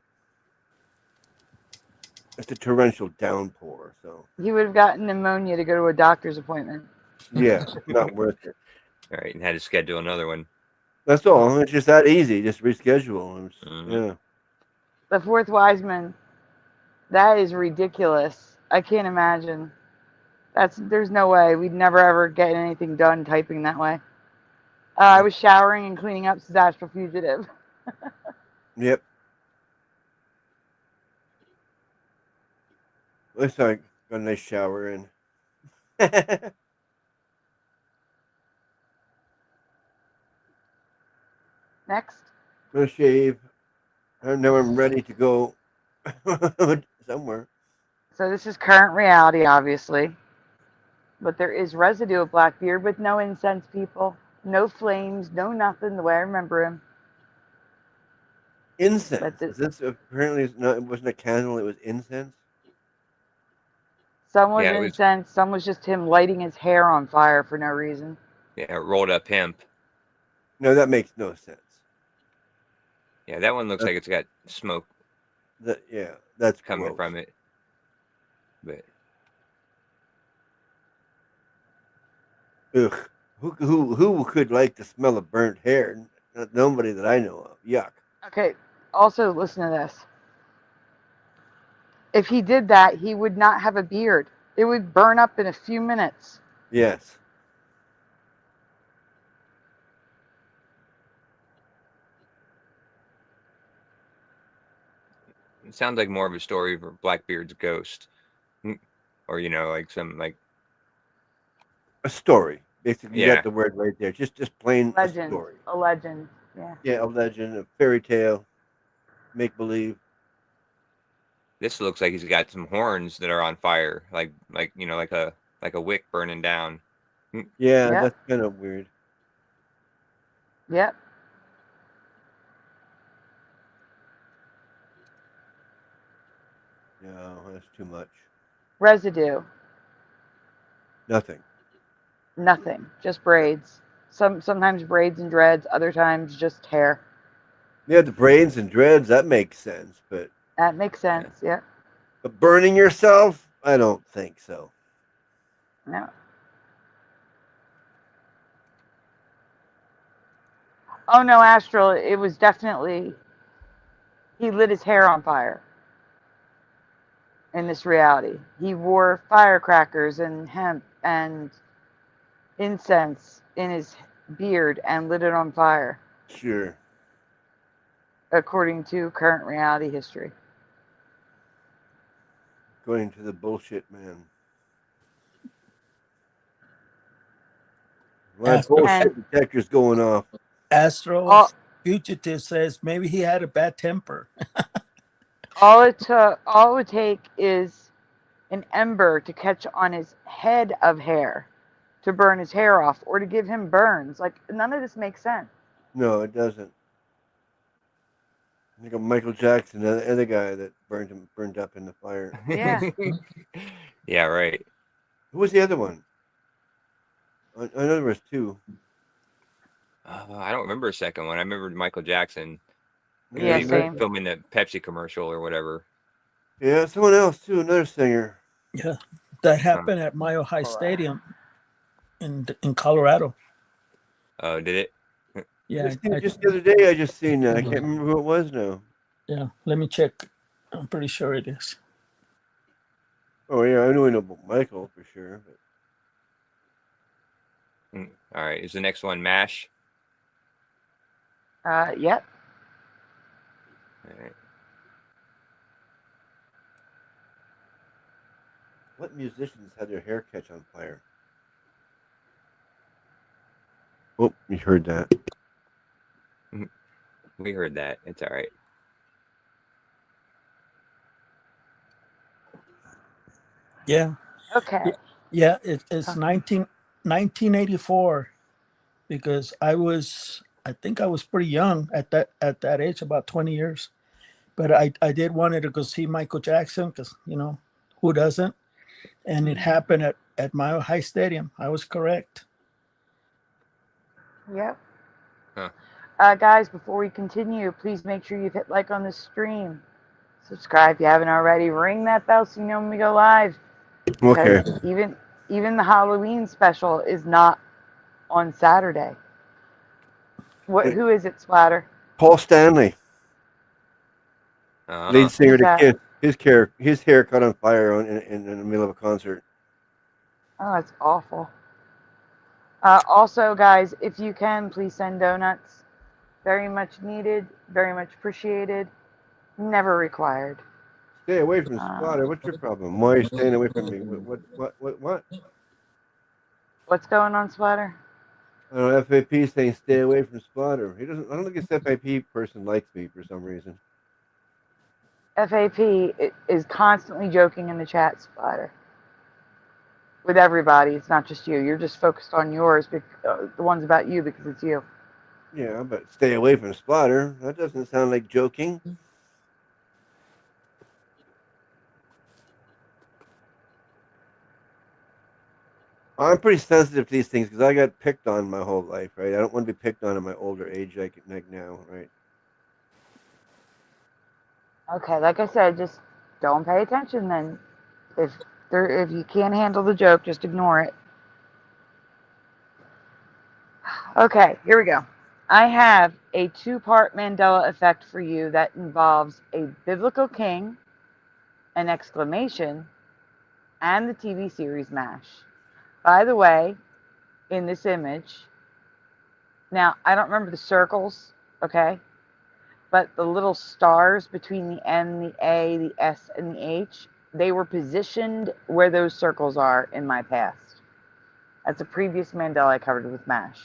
It's a torrential downpour, so. He would have gotten pneumonia to go to a doctor's appointment. Yeah, not worth it. All right, and had to schedule another one. That's all. It's just that easy. Just reschedule. Yeah. The Fourth Wiseman. That is ridiculous. I can't imagine. There's no way. We'd never ever get anything done typing that way. I was showering and cleaning up since Astral Fugitive. Yep. At least I got a nice shower in. Next. I'm gonna shave. I know I'm ready to go somewhere. So this is current reality, obviously. But there is residue of Blackbeard with no incense, people. No flames, no nothing, the way I remember him. Incense. But Is this apparently it's not? It wasn't a candle. It was incense. some was Yeah, it was. incense, some was just him lighting his hair on fire for no reason. Yeah, rolled up hemp. No, that makes no sense. Yeah, that one looks like it's got smoke That's coming gross. from it. But Ugh. Who could like the smell of burnt hair? Nobody that I know of. Yuck. Okay, also listen to this. If he did that, he would not have a beard. It would burn up in a few minutes. Yes. it sounds like more of a story for Blackbeard's ghost, or like some like A story. Basically, you Yeah. got the word right there. Just plain a Legend. story. A legend. Yeah. Yeah, a legend, a fairy tale, make believe. this looks like he's got some horns that are on fire, like a wick burning down. Yeah, Yep. that's kind of weird. Yep. No, that's too much. Residue. Nothing. Nothing. Just braids. Sometimes braids and dreads, other times just hair. Yeah, the braids and dreads, that makes sense. But That makes sense. Yeah. burning yourself? I don't think so. No. Oh no, Astral, it was definitely he lit his hair on fire in this reality. He wore firecrackers and hemp and incense in his beard and lit it on fire, Sure. according to current reality history. Going to the bullshit, man. My Astro, bullshit detector's going off. Astro Fugitive says maybe he had a bad temper. All it would take is an ember to catch on his head of hair to burn his hair off or to give him burns. Like, none of this makes sense. No, it doesn't. I think of Michael Jackson, the other guy that burned up in the fire. Yeah. Yeah, right. Who was the other one? I know there was two. I don't remember a second one. I remember Michael Jackson. Yeah, He was same. filming the Pepsi commercial or whatever. Yeah, someone else too, another singer. Yeah, that happened at Mile High Stadium in Colorado. Oh, did it? Yeah, Just the other day I just seen that. I can't remember who it was now. yeah. Let me check. I'm pretty sure it is. Oh yeah, I know about Michael for sure. But... All right. Is the next one MASH? Yep. All right. What musicians had their hair catch on fire? Oh, you heard that. We heard that. It's all right. Yeah. Okay. Yeah, it's 1984 because I think I was pretty young at that age, about 20 years. But I did wanted to go see Michael Jackson because, who doesn't? And it happened at Mile High Stadium. I was correct. Yep. Huh. Guys, before we continue, please make sure you've hit like on the stream. Subscribe if you haven't already. Ring that bell so you know when we go live. Okay. Because even the Halloween special is not on Saturday. Who is it, Splatter? Paul Stanley, lead singer Who's to that? Kiss. His hair caught on fire in the middle of a concert. Oh, that's awful. Also, guys, if you can, please send donuts. Very much needed, very much appreciated, never required. Stay away from Splatter. What's your problem? Why are you staying away from me? What? What's going on, Splatter? I don't know, FAP saying stay away from Splatter. He doesn't. I don't think this FAP person likes me for some reason. FAP is constantly joking in the chat, Splatter. with everybody. It's not just you. You're just focused on yours, the ones about you, because it's you. Yeah, but stay away from splatter. That doesn't sound like joking. I'm pretty sensitive to these things because I got picked on my whole life, right? I don't want to be picked on in my older age like now, right? Okay, like I said, just don't pay attention then. If you can't handle the joke, just ignore it. Okay, here we go. I have a two-part Mandela effect for you that involves a biblical king, an exclamation, and the TV series MASH. By the way, in this image, now I don't remember the circles, okay? But the little stars between the N, the A, the S, and the H, they were positioned where those circles are in my past. That's a previous Mandela I covered with MASH.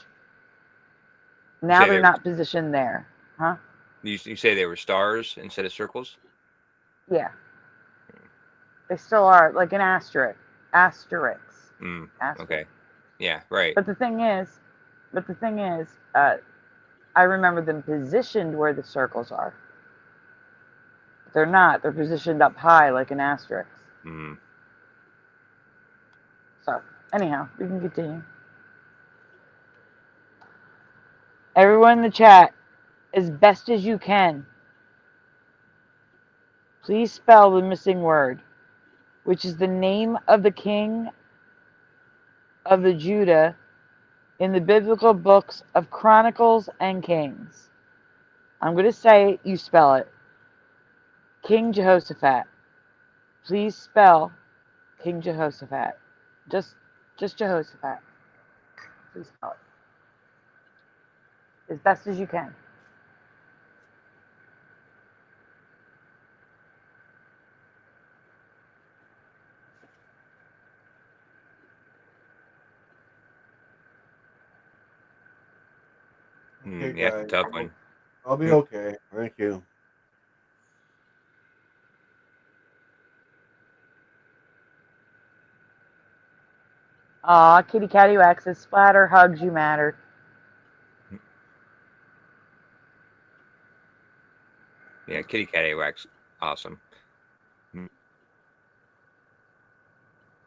Now they're not positioned there. Huh? You say they were stars instead of circles? Yeah. They still are, like an asterisk. Asterisks. Okay. Yeah, right. But the thing is, I remember them positioned where the circles are. They're not. They're positioned up high like an asterisk. So, anyhow, we can continue. Everyone in the chat, as best as you can, please spell the missing word, which is the name of the king of the Judah in the biblical books of Chronicles and Kings. I'm going to say it, you spell it. King Jehoshaphat. Please spell King Jehoshaphat. Just Jehoshaphat. Please spell it. As best as you can. Okay, Yeah, it's a tough one. I'll be okay. Thank you. Aw, kitty catty waxes, splatter, hugs, you matter. Yeah, kitty cat wax, awesome.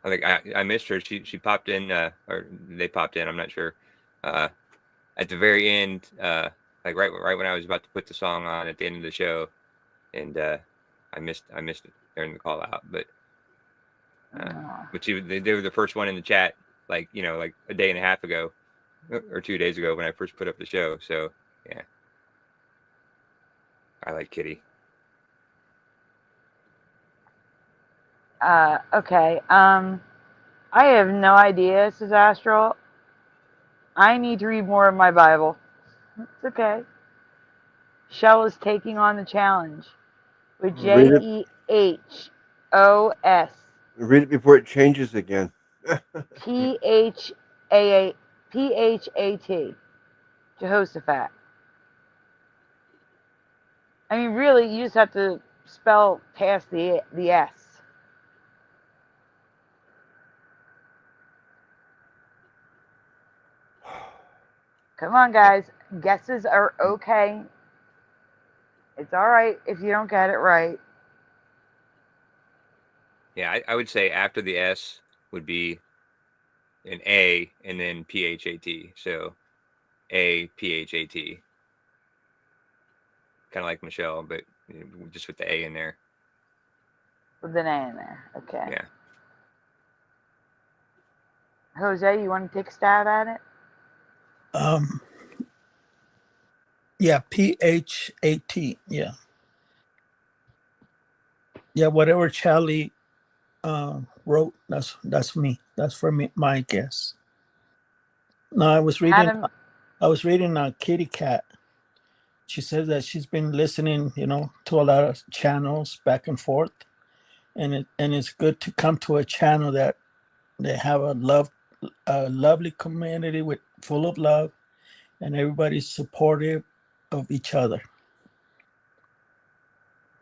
I think I missed her. She popped in, or they popped in. I'm not sure. At the very end, like right when I was about to put the song on at the end of the show, and I missed it during the call out. But they were the first one in the chat, like like a day and a half ago, or 2 days ago when I first put up the show. So yeah, I like Kitty. Okay. I have no idea, says Astral. I need to read more of my Bible. It's okay. Shell is taking on the challenge with Jehos. Read it before it changes again. Phat. Jehoshaphat. I mean, really, you just have to spell past the S. Come on, guys. Guesses are okay. It's all right if you don't get it right. Yeah, I would say after the S would be an A and then PHAT. So APHAT. Kind of like Michelle, but just with the A in there. With an A in there. Okay. Yeah. Jose, you want to take a stab at it? Yeah, PHAT. Yeah. Yeah, whatever Charlie wrote, that's me. That's for me, my guess. No, I was reading Kitty Cat. She says that she's been listening, to a lot of channels back and forth, and it's good to come to a channel that they have a lovely community full of love, and everybody's supportive of each other.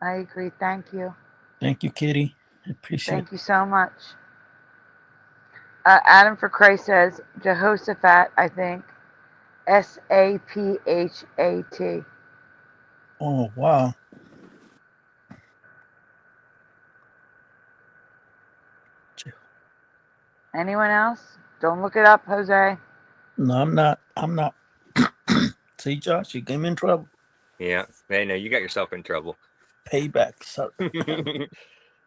I agree. Thank you. Thank you, Kitty. I appreciate it. Thank you so much. Adam for Christ says Jehoshaphat, I think. Saphat. Oh, wow. Anyone else? Don't look it up, Jose. No, I'm not. See, Josh, you get me in trouble. Yeah. Hey, no, you got yourself in trouble. Payback, son.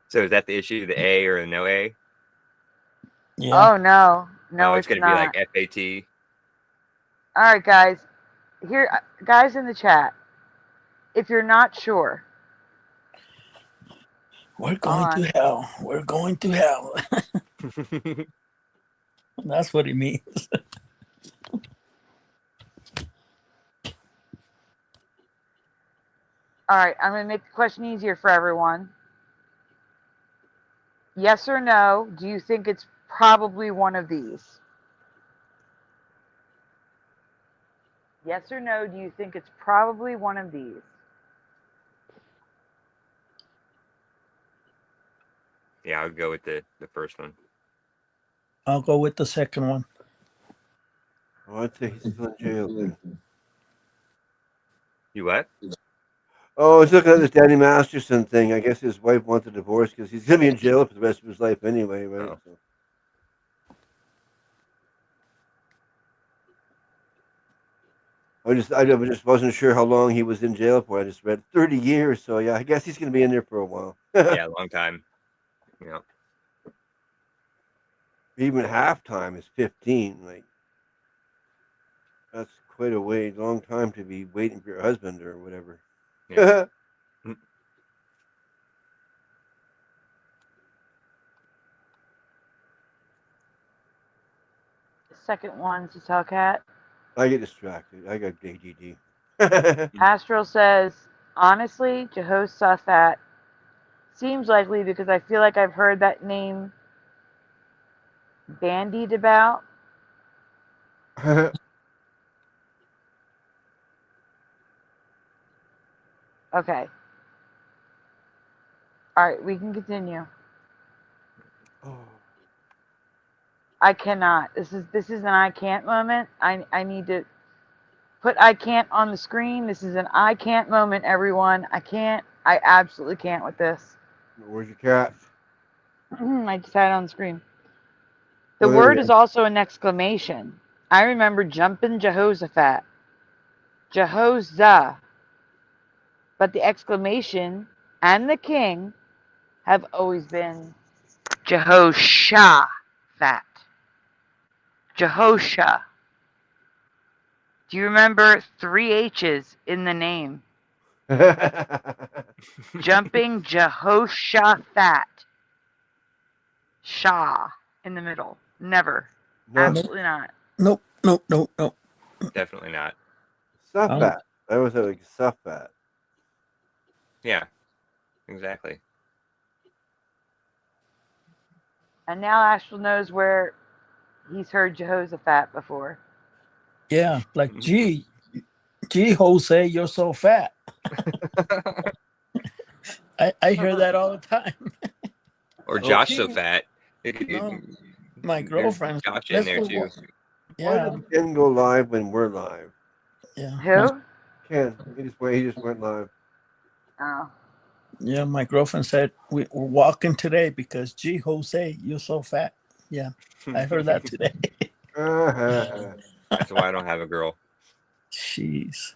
So is that the issue? The A or the no A? Yeah. Oh no, no, Oh, it's going to not. be like FAT. All right, guys. Here, guys in the chat. If you're not sure, We're going to hell. We're going to hell. That's what he means. all right, I'm going to make the question easier for everyone. Yes or no, do you think it's probably one of these? Yes or no, do you think it's probably one of these? Yeah, I would go with the first one. I'll go with the second one. Oh, I'd say he's still in jail. Then. You what? Oh, I was looking at this Danny Masterson thing. I guess his wife wants a divorce because he's going to be in jail for the rest of his life anyway, right? Oh. So. I just wasn't sure how long he was in jail for. I just read 30 years, so yeah, I guess he's going to be in there for a while. Yeah, a long time. Yeah. Even halftime is 15. Like that's quite a long time to be waiting for your husband or whatever. Yeah. The second one's a Hellcat. I get distracted. I got ADD. Astral says, honestly, Jehoshaphat seems likely because I feel like I've heard that name bandied about. Okay. All right, we can continue. Oh. I cannot. This is an I can't moment. I need to put I can't on the screen. This is an I can't moment, everyone. I can't. I absolutely can't with this. Where's your cat? I just had it on the screen. The Oh, there word we is go. also an exclamation. I remember jumping Jehoshaphat. Jehoshaphat. But the exclamation and the king have always been Jehoshaphat. Jehosha. Do you remember 3 H's in the name? Jumping Jehoshaphat. Shah in the middle. Never. No, Absolutely not. Nope. Definitely not. Safat. I always had like Safat. Yeah. Exactly. And now Astral knows where he's heard Jehoshaphat before. Yeah, like, gee, Jose, you're so fat. I hear that all the time. Or Josh so fat. No, my girlfriend. Josh in there too. Why does Ken go live when we're live? Yeah. Who? Ken. He just went live. Oh. Yeah, my girlfriend said we're walking today because, gee, Jose, you're so fat. Yeah, I heard that today. That's why I don't have a girl. Jeez.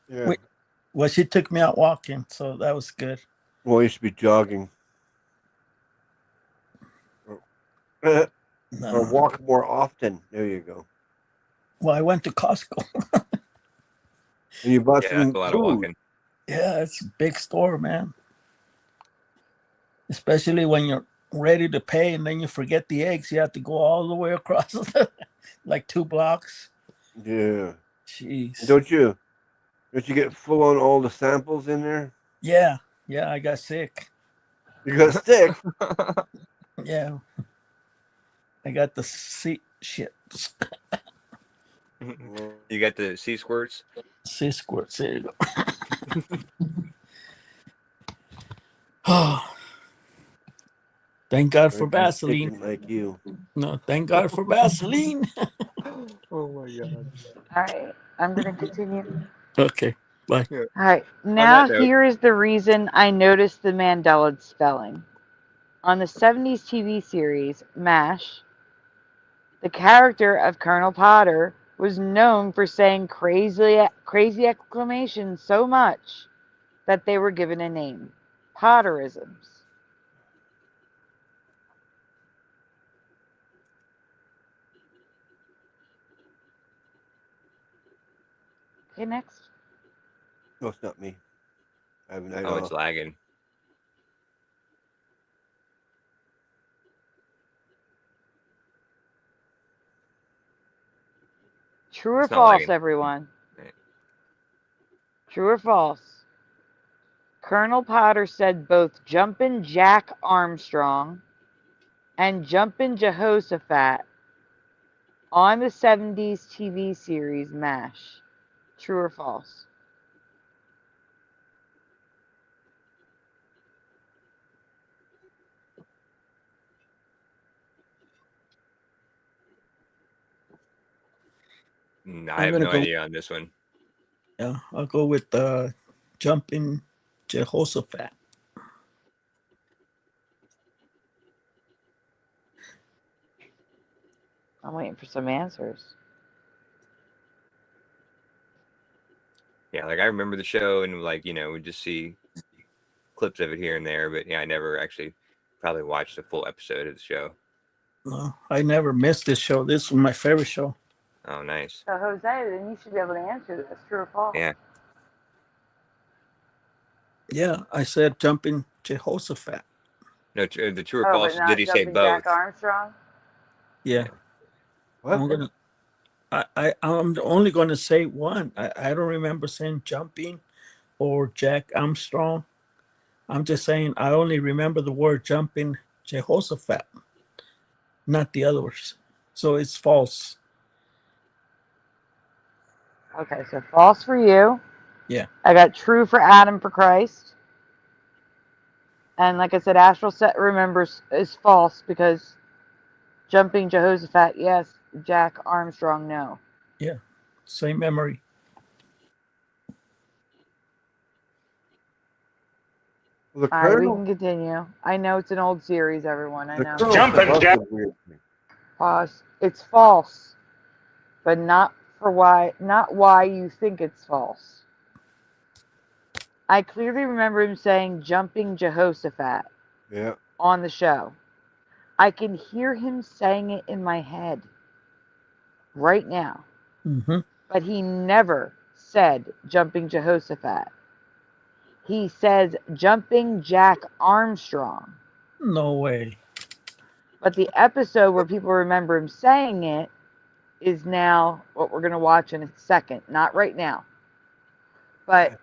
Yeah. Well, she took me out walking, so that was good. Well, you should be jogging. Or walk more often. There you go. Well, I went to Costco. And you bought some that's a lot of walking. Yeah, it's a big store, man. Especially when you're ready to pay and then you forget the eggs. You have to go all the way across like 2 blocks. Yeah. Jeez. Don't you get full on all the samples in there? Yeah, I got sick. You got sick? Yeah. I got the sea shit. You got the sea squirts? Sea squirts. There you go. Oh. Thank God for I'm Vaseline. chicken like you. No, thank God for Vaseline. Oh my god. All right, I'm going to continue. Okay, bye. All right, On now that note, here is the reason I noticed the Mandela spelling. On the 70s TV series, MASH, the character of Colonel Potter was known for saying crazy exclamations so much that they were given a name, Potterisms. Okay, next. No, it's not me. I have a night oh, it's off. lagging. True or It's not false, lagging. everyone? Right. True or false? Colonel Potter said both Jumpin' Jack Armstrong and Jumpin' Jehoshaphat on the 70s TV series MASH. True or false? I I'm have gonna no go. idea on this one. Yeah, I'll go with Jumping Jehoshaphat. I'm waiting for some answers. Yeah, like I remember the show and like, we just see clips of it here and there, but yeah, I never actually probably watched a full episode of the show. No, I never missed this show. This was my favorite show. Oh, nice. So, Jose, then you should be able to answer this. True or false? Yeah. Yeah, I said Jumping Jehoshaphat. No, the true or Oh, false, but not did he say Jumpin' both? Jack Armstrong? Yeah, What? I'm gonna. I'm only going to say one. I don't remember saying Jumping or Jack Armstrong. I'm just saying I only remember the word Jumping Jehoshaphat, not the others. So it's false. Okay, so false for you. Yeah. I got true for Adam for Christ. And like I said, Astral Set remembers is false because Jumping Jehoshaphat, yes. Jack Armstrong, no. Yeah, same memory. Well, the All right, we Colonel. can continue. I know it's an old series, everyone. I The know. Colonel Jumpin' said lots Jack. of weird things. Pause. It's false, but not why you think it's false. I clearly remember him saying Jumping Jehoshaphat Yeah. on the show. I can hear him saying it in my head right now, Mm-hmm. but he never said Jumping Jehoshaphat. He says Jumping Jack Armstrong. No way. But the episode where people remember him saying it is now what we're going to watch in a second. Not right now. But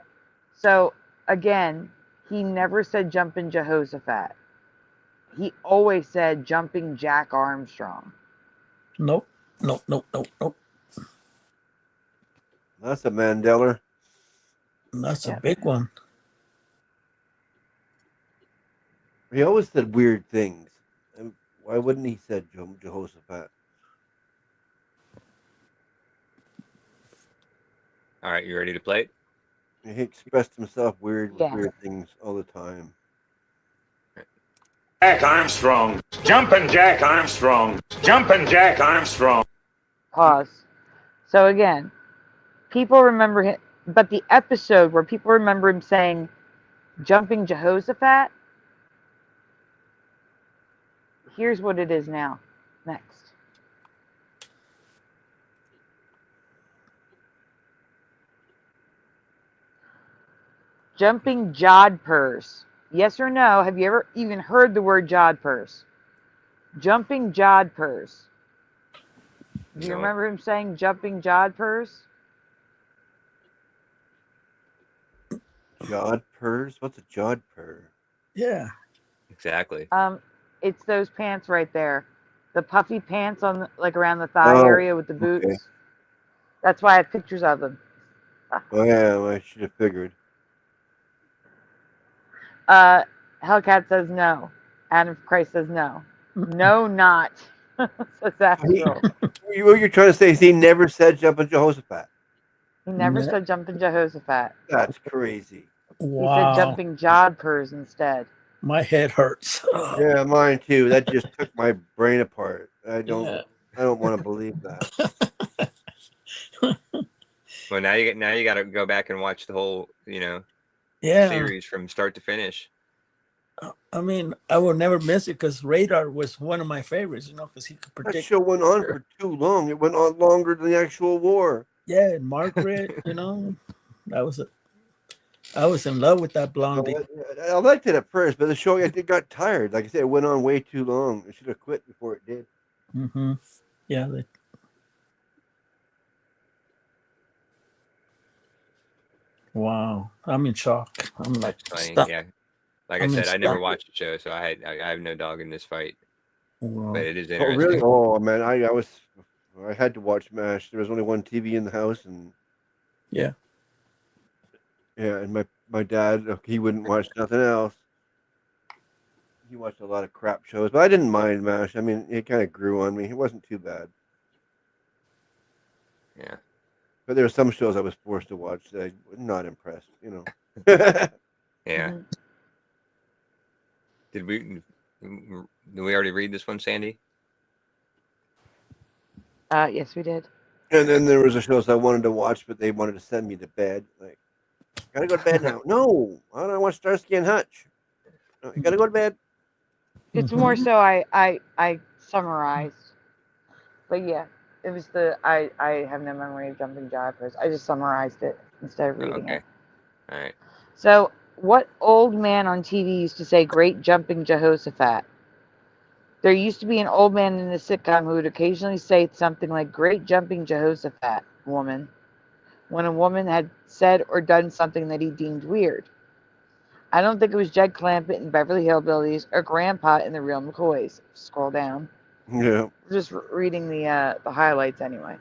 so again, he never said Jumping Jehoshaphat. He always said Jumping Jack Armstrong. Nope. Nope. That's a Mandela. That's Yeah. a big one. He always said weird things. And why wouldn't he said Jehoshaphat? All right, you ready to play it? He expressed himself weird with Yeah. weird things all the time. Jack Armstrong. Jumpin' Jack Armstrong. Jumpin' Jack Armstrong. Pause. So again, people remember him, but the episode where people remember him saying Jumping Jehoshaphat, here's what it is now. Next. Jumping Jodhpurs. Yes or no? Have you ever even heard the word Jodhpurs? Jumping Jodhpurs. Do you No. remember him saying Jumping Jodhpurs? Jodhpurs? What's a Jodhpur? Yeah. Exactly. It's those pants right there, the puffy pants on like around the thigh Oh, area with the boots. okay. That's why I have pictures of them. Oh yeah, well, I should have figured. Hellcat says no. Adam Christ says no. No, not. Says Astro. What you're trying to say is he never said jumping Jehoshaphat. He never No. said jumping Jehoshaphat. That's crazy. He said Wow. jumping Jodhpurs instead. My head hurts. Yeah, mine too. That just took my brain apart. I don't Yeah. want to believe that. Well, now you got to go back and watch the whole, Yeah. series from start to finish. I mean, I will never miss it because Radar was one of my favorites, because he could That predict. show went on for too long. It went on longer than the actual war. Yeah, and Margaret, that was I was in love with that blondie. I liked it at first, but the show it got tired. Like I said, it went on way too long. It should have quit before it did. Mm-hmm. Yeah. Wow, I'm in shock. I'm like, Funny, stop. yeah. Like I I mean, said, I never stop. watched the show, so I have no dog in this fight. Wow. But it is Oh interesting. really? Oh man, I had to watch MASH. There was only one TV in the house, and Yeah. and my dad, he wouldn't watch nothing else. He watched a lot of crap shows, but I didn't mind MASH. I mean, it kind of grew on me. It wasn't too bad. Yeah. But there were some shows I was forced to watch that I was not impressed. Yeah. Mhm. Did we already read this one, Sandy? Yes, we did. And then there was a shows I wanted to watch, but they wanted to send me to bed. Like, gotta go to bed now. No, I don't watch Starsky and Hutch. No, you gotta go to bed. It's Mhm. more so I summarized. But yeah, it was I have no memory of jumping Jodhpurs. I just summarized it instead of reading Okay. it. All right. So, what old man on TV used to say, "Great jumping Jehoshaphat"? There used to be an old man in the sitcom who would occasionally say something like, "Great jumping Jehoshaphat, woman," when a woman had said or done something that he deemed weird. I don't think it was Jed Clampett in Beverly Hillbillies or Grandpa in The Real McCoys. Scroll down. Yeah. Just reading the highlights anyway.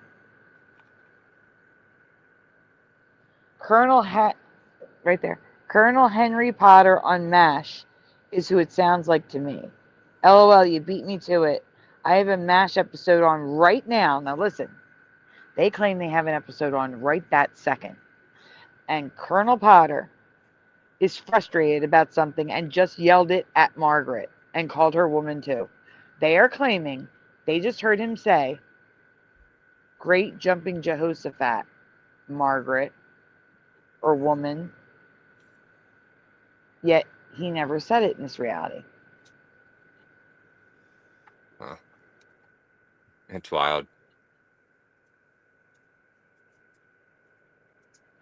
Right there. Colonel Henry Potter on MASH is who it sounds like to me. LOL, you beat me to it. I have a MASH episode on right now. Now listen, they claim they have an episode on right that second. And Colonel Potter is frustrated about something and just yelled it at Margaret and called her woman too. They are claiming they just heard him say, "Great jumping Jehoshaphat, Margaret," or woman. Yet he never said it in this reality. That's wild.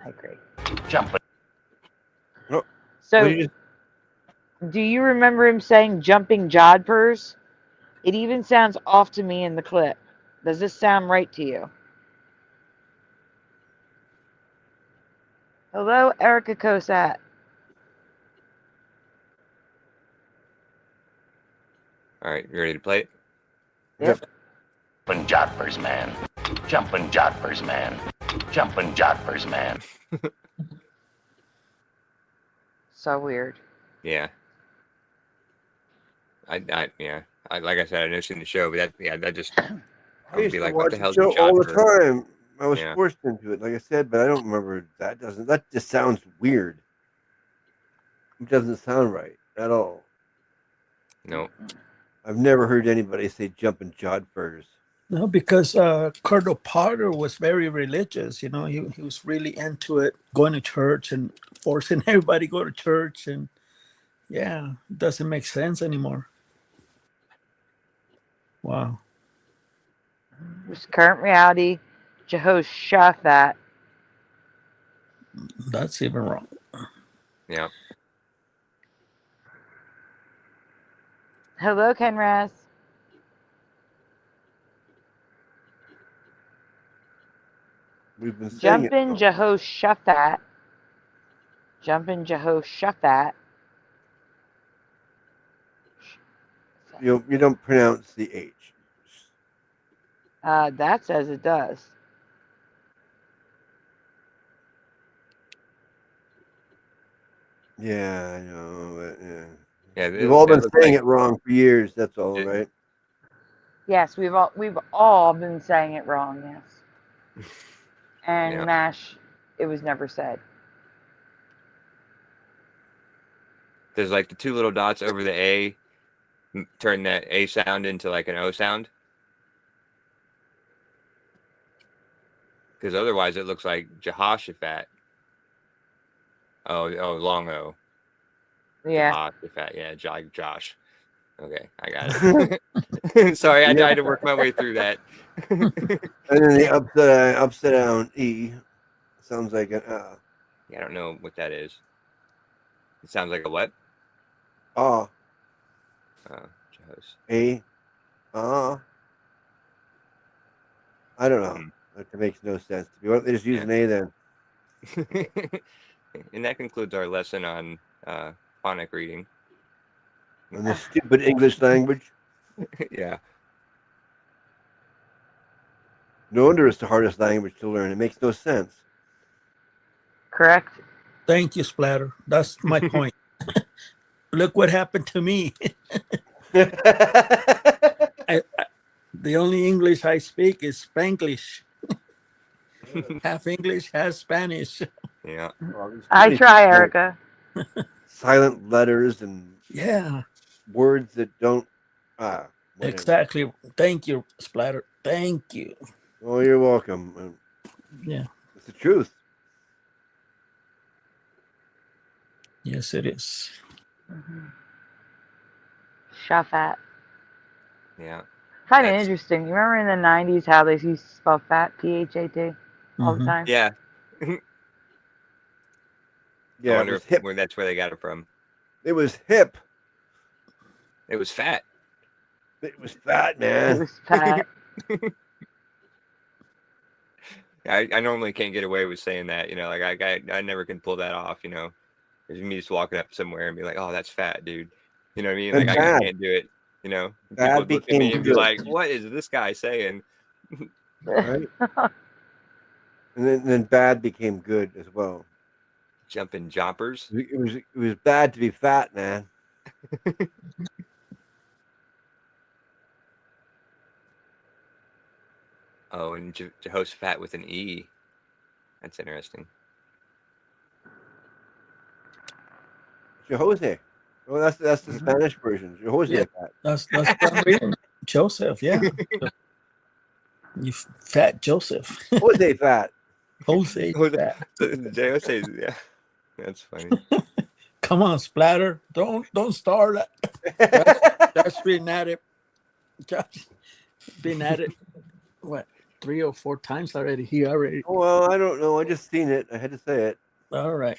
I agree. Jumping. Oh, So, what did you do you remember him saying jumping Jodhpurs? It even sounds off to me in the clip. Does this sound right to you? Hello, Erica Cosat. All right, you ready to play it? Yep. Jumping Jodhpurs, man. Jumping Jodhpurs, man. Jumping Jodhpurs, man. So weird. Yeah. Like I said, I never seen the show, but that just I I would used be to like, watch what the the hell's show a all the Jodhpur? time. I was Yeah. forced into it, like I said, but I don't remember. That just sounds weird. It doesn't sound right at all. No. I've never heard anybody say jumping Jodhpurs. No, because Colonel Potter was very religious. He was really into it, going to church and forcing everybody to go to church. And yeah, it doesn't make sense anymore. Wow. This current reality, Jehoshaphat. That's even wrong. Yeah. Hello, Kenraz. We've been saying Jumpin' it. Jehoshaphat. Jumpin' Jehoshaphat. You don't pronounce the H. That says it does. Yeah, I know. But yeah, Yeah, We've all been looks saying like it wrong for years. That's all, Yeah. right? Yes, we've all been saying it wrong. Yes, and Yeah. MASH, it was never said. there's like the two little dots over the A, turn that A sound into like an O sound. Because otherwise it looks like Jehoshaphat. Oh, long O. Yeah. Jehoshaphat. Yeah, Josh. Okay, I got it. Sorry, I had to work my way through that. And then the upside down E sounds like an Yeah, I don't know what that is. It sounds like a what? ah. Jehos. A I don't know. Mhm. That makes no sense to me. Why don't they just use an A then? And that concludes our lesson on phonic reading. In the stupid English language. Yeah. No wonder it's the hardest language to learn. It makes no sense. Correct. Thank you, Splatter. That's my point. Look what happened to me. The only English I speak is Spanglish. Half English, half Spanish. Yeah. I try, Erica. Silent letters and Yeah, words that don't. Whatever. exactly. Thank you, Splatter. Thank you. Oh, you're welcome. Yeah. It's the truth. Yes, it is. Shafat. Yeah. Kind of That's- interesting. You remember in the 90s how they used to spell fat, P-H-A-T, all the Mhm. time? Yeah. Yeah, I it wonder was hip. where that's where they got it from. It was hip. It was fat. It was fat, It man. was fat. I normally can't get away with saying that, like I never can pull that off, There's me just walking up somewhere and be like, oh, that's fat, dude. You know what I mean? And Like I bad. can't do it, People Bad would look at became me and be good. like, what is this guy saying? Right? And then bad became good as well. Jumping joppers. It was bad to be fat, man. Oh, and Jehoshaphat with an E. That's interesting. Jose. Oh, that's the Spanish version. Jose. Yeah. That's what I'm reading. Joseph, yeah. You fat Joseph. Jose fat. Jose fat. Jose, yeah. That's funny. Come on, Splatter. Don't start that. That's been at it. Josh, been at it. What, 3 or 4 times already? He already. Well, I don't know. I just seen it. I had to say it. All right.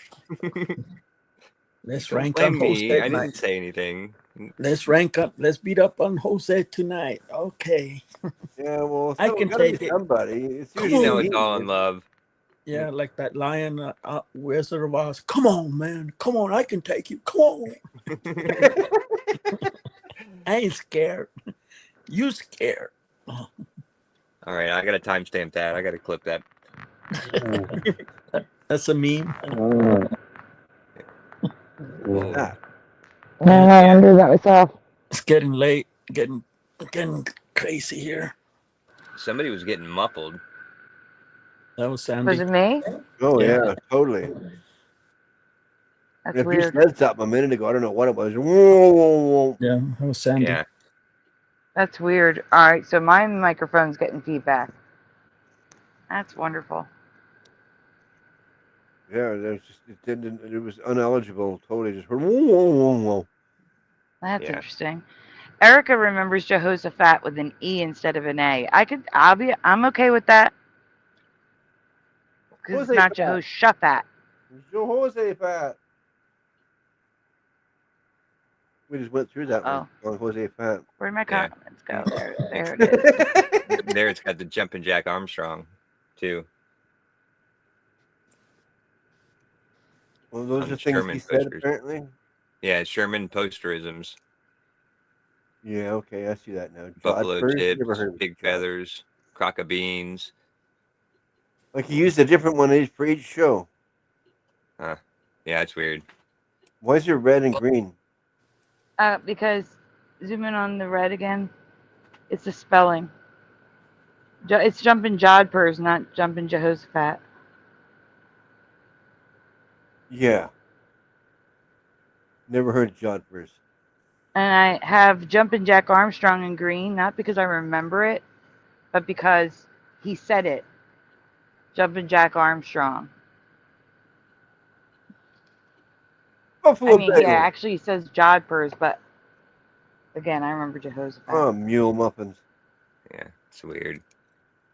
Let's Don't rank blame up me. Jose I tonight. didn't say anything. Let's rank up. Let's beat up on Jose tonight. Okay. Yeah, well, I can gotta be take it. somebody. It's Come usually on. It's all in love. Yeah, like that lion, Wizard of Oz. Come on, man. Come on. I can take you. Come on. I ain't scared. You scared. All right, I gotta timestamp that. I gotta clip that. That's a meme. that. I wonder that myself. It's getting late. Getting crazy here. Somebody was getting muffled. That was Sandy. Was it me? Oh Yeah. yeah, totally. That's If you weird. said something a minute ago, I don't know what it was. Whoa. Yeah, that was Sandy. Yeah. That's weird. All right, so my microphone's getting feedback. That's wonderful. Yeah, it was uneligible. Totally just whoa. That's Yeah. interesting. Erica remembers Jehoshaphat with an E instead of an A. I'm okay with that. Because it's not Jehoshaphat. Jose fat. We just went through that one on Jose fat. Where'd my Yeah. comments go? There it is. There it's got the jumping Jack Armstrong, too. Well, those On are things Sherman he said, posters. apparently. Yeah, Sherman posterisms. Yeah, okay, I see that now. Buffalo Jodhpurs? chips, Never heard of big Jod- feathers, crock of beans. Like he used a different one for each show. Yeah, it's weird. Why is there red and green? Because zoom in on the red again. It's the spelling. It's jumping Jodhpurs, not jumping Jehoshaphat. Yeah. Never heard of Jodhpurs. And I have jumping Jack Armstrong in green, not because I remember it, but because he said it. Jumping Jack Armstrong. Buffalo I mean, yeah, Bagel. actually he says Jodhpurs, but again, I remember Jehoshaphat. Oh, mule muffins. Yeah, it's weird.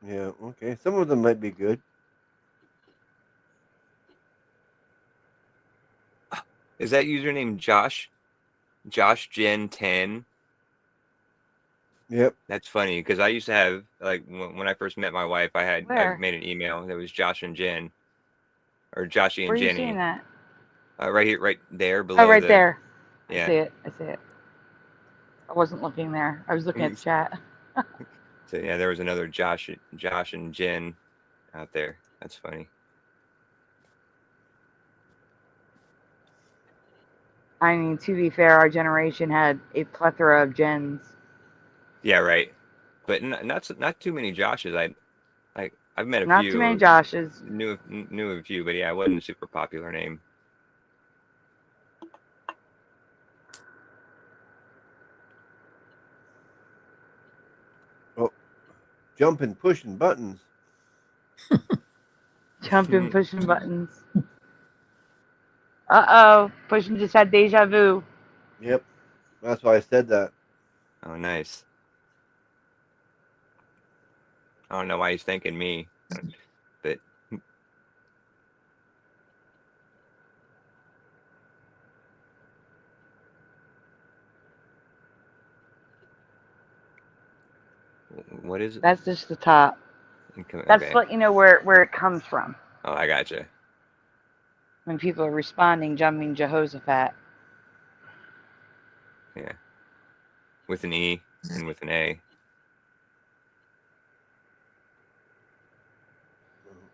Yeah, okay. Some of them might be good. Is that username Josh? Josh Gen 10? Yep. That's funny because I used to have, like, when I first met my wife, I Where? made an email that was Josh and Jen, or Joshy and Where are you Jenny. seeing that? Right here, right there below. Oh, right there. Yeah. I see it. I see it. I wasn't looking there. I was looking at the chat. So yeah, there was another Josh and Jen out there. That's funny. I mean, to be fair, our generation had a plethora of Jens. Yeah, right. But not too many Joshes. I've met a Not few. too many Joshes. Knew a few, but yeah, it wasn't a super popular name. Oh, jumping, pushing buttons. Jumping, pushing buttons. Uh-oh. Pushing just had deja vu. Yep. That's why I said that. Oh, nice. I don't know why he's thanking me, but what is it? That's just the top. Okay. That's to let you know where it comes from. Oh, I gotcha. When people are responding, jumping Jehoshaphat. Yeah. With an E and with an A.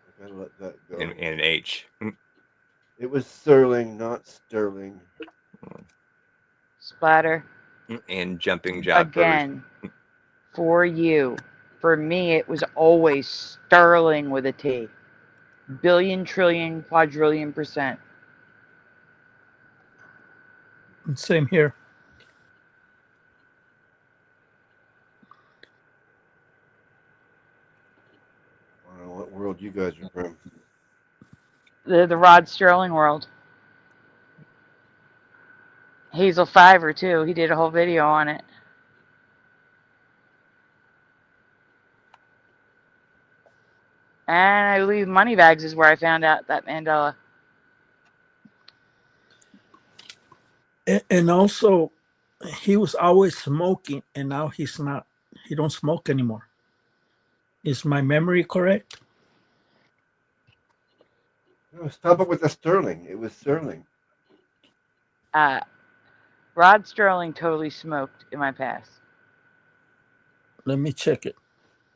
I gotta let that go. And an H. It was Sterling, not Sterling. Splatter. And jumping job Again, for you. For me, it was always Sterling with a T. Billion, trillion, quadrillion %. Same here. I don't know what world you guys are from. The Rod Sterling world. Hazel Fiver, too. He did a whole video on it. And I believe Moneybags is where I found out that Mandela. And also, he was always smoking, and now he's not. He don't smoke anymore. Is my memory correct? No, stop it with the Sterling. It was Sterling. Rod Sterling totally smoked in my past. Let me check it.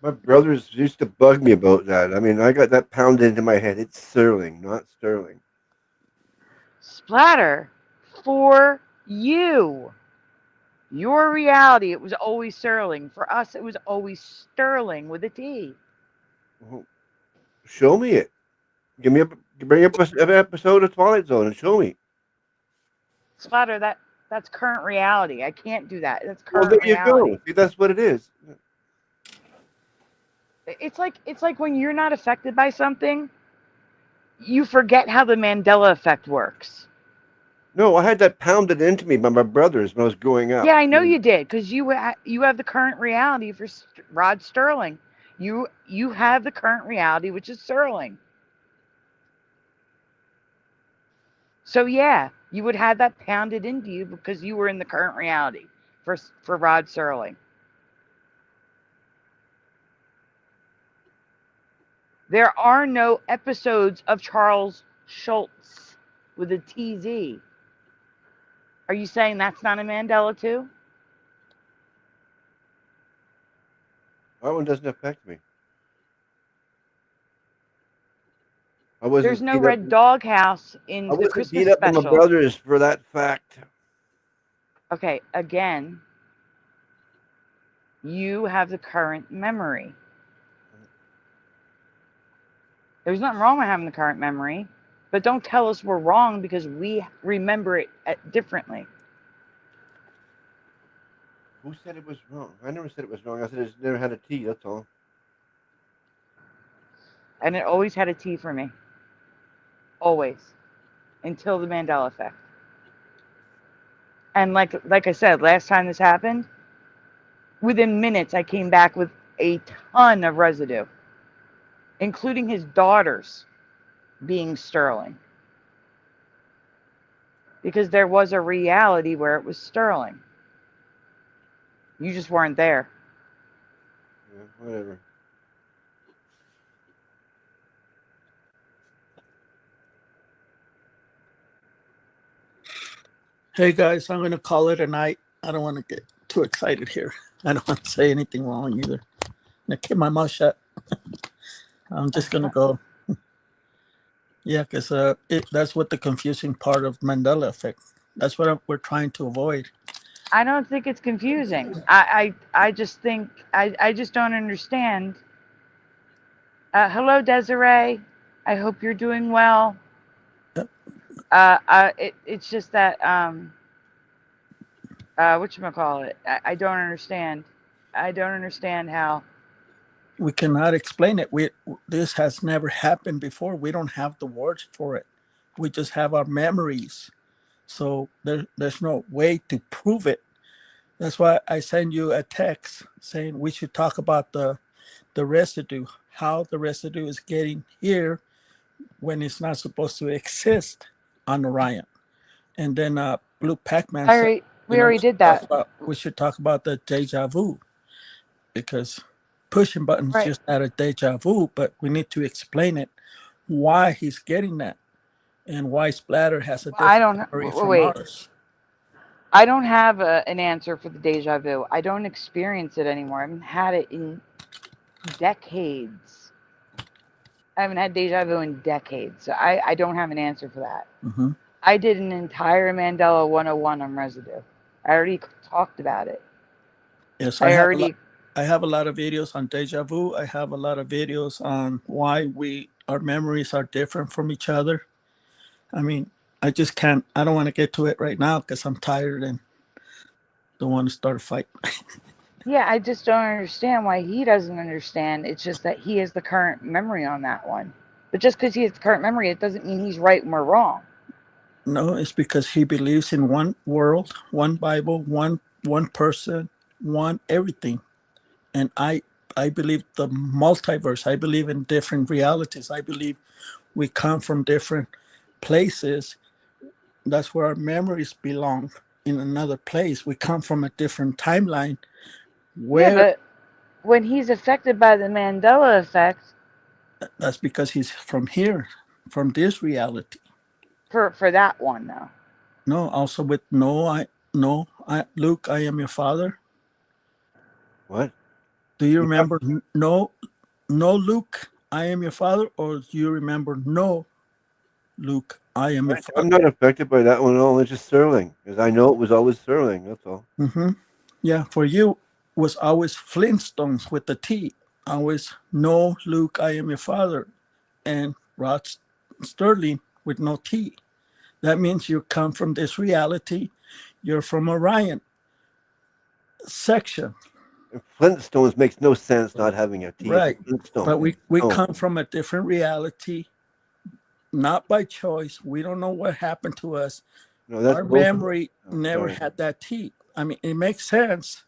My brothers used to bug me about that. I mean, I got that pounded into my head. It's Sterling, not Sterling. Splatter, for you. Your reality, it was always Sterling. For us, it was always Sterling with a T. Well, show me it. Bring up an episode of Twilight Zone and show me. Splatter, that's current reality. I can't do that. That's Well, current there you reality. go. See, that's what it is. It's like when you're not affected by something, you forget how the Mandela effect works. No, I had that pounded into me by my brothers when I was growing up. Yeah, I know you did, because you have the current reality for Rod Sterling. You have the current reality, which is Sterling. So yeah, you would have that pounded into you because you were in the current reality for Rod Sterling. There are no episodes of Charles Schultz with a TZ. Are you saying that's not a Mandela too? That one doesn't affect me. There's no red doghouse in the Christmas beat up on my special. brothers for that fact. Okay, again, you have the current memory. There's nothing wrong with having the current memory, but don't tell us we're wrong because we remember it differently. Who said it was wrong? I never said it was wrong. I said it's never had a T. That's all. And it always had a T for me. Always. Until the Mandela effect. And like I said, last time this happened, within minutes I came back with a ton of residue, including his daughters being sterling. Because there was a reality where it was sterling. You just weren't there. Yeah, whatever. Hey guys, I'm gonna call it a night. I don't want to get too excited here. I don't want to say anything wrong either. I'm gonna keep my mouth shut. I'm just gonna go. Yeah, because that's what the confusing part of Mandela effect. That's what we're trying to avoid. I don't think it's confusing. I just think I just don't understand. Hello, Desiree. I hope you're doing well. It's just that whatchamacallit, I don't understand. I don't understand how We cannot explain it. This has never happened before. We don't have the words for it. We just have our memories. So there's no way to prove it. That's why I send you a text saying we should talk about the residue, how the residue is getting here when it's not supposed to exist on Orion. And then Blue Pac-Man said, we already did that. We should talk about the deja vu, because pushing buttons just had a deja vu, but we need to explain it, why he's getting that, and why Splatter has a different memory from ours. I don't have an answer for the deja vu. I don't experience it anymore. I haven't had it in decades. I haven't had deja vu in decades. So I don't have an answer for that. Mm-hmm. I did an entire Mandela 101 on residue. I already talked about it. Yes, I have a lot of videos on deja vu. I have a lot of videos on why our memories are different from each other. I mean, I just can't. I don't want to get to it right now because I'm tired and don't want to start a fight. Yeah, I just don't understand why he doesn't understand. It's just that he has the current memory on that one. But just because he has the current memory, it doesn't mean he's right and we're wrong. No, it's because he believes in one world, one Bible, one person, one everything. And I believe the multiverse. I believe in different realities. I believe we come from different places. That's where our memories belong, in another place. We come from a different timeline. Yeah, but when he's affected by the Mandela effect, that's because he's from here, from this reality. For that one, though. No, also with Luke, I am your father. What? Do you remember no, Luke, I am your father, or do you remember no, Luke, I am your father? I'm not affected by that one at all. It's just Sterling, because I know it was always Sterling. That's all. Mm-hmm. Yeah, for you was always Flintstones with the T. Always no, Luke, I am your father, and Rod Sterling with no T. That means you come from this reality. You're from Orion section. Flintstones makes no sense not having a T. Right. But we come from a different reality, not by choice. We don't know what happened to us. No, our memory never had that T. I mean, it makes sense.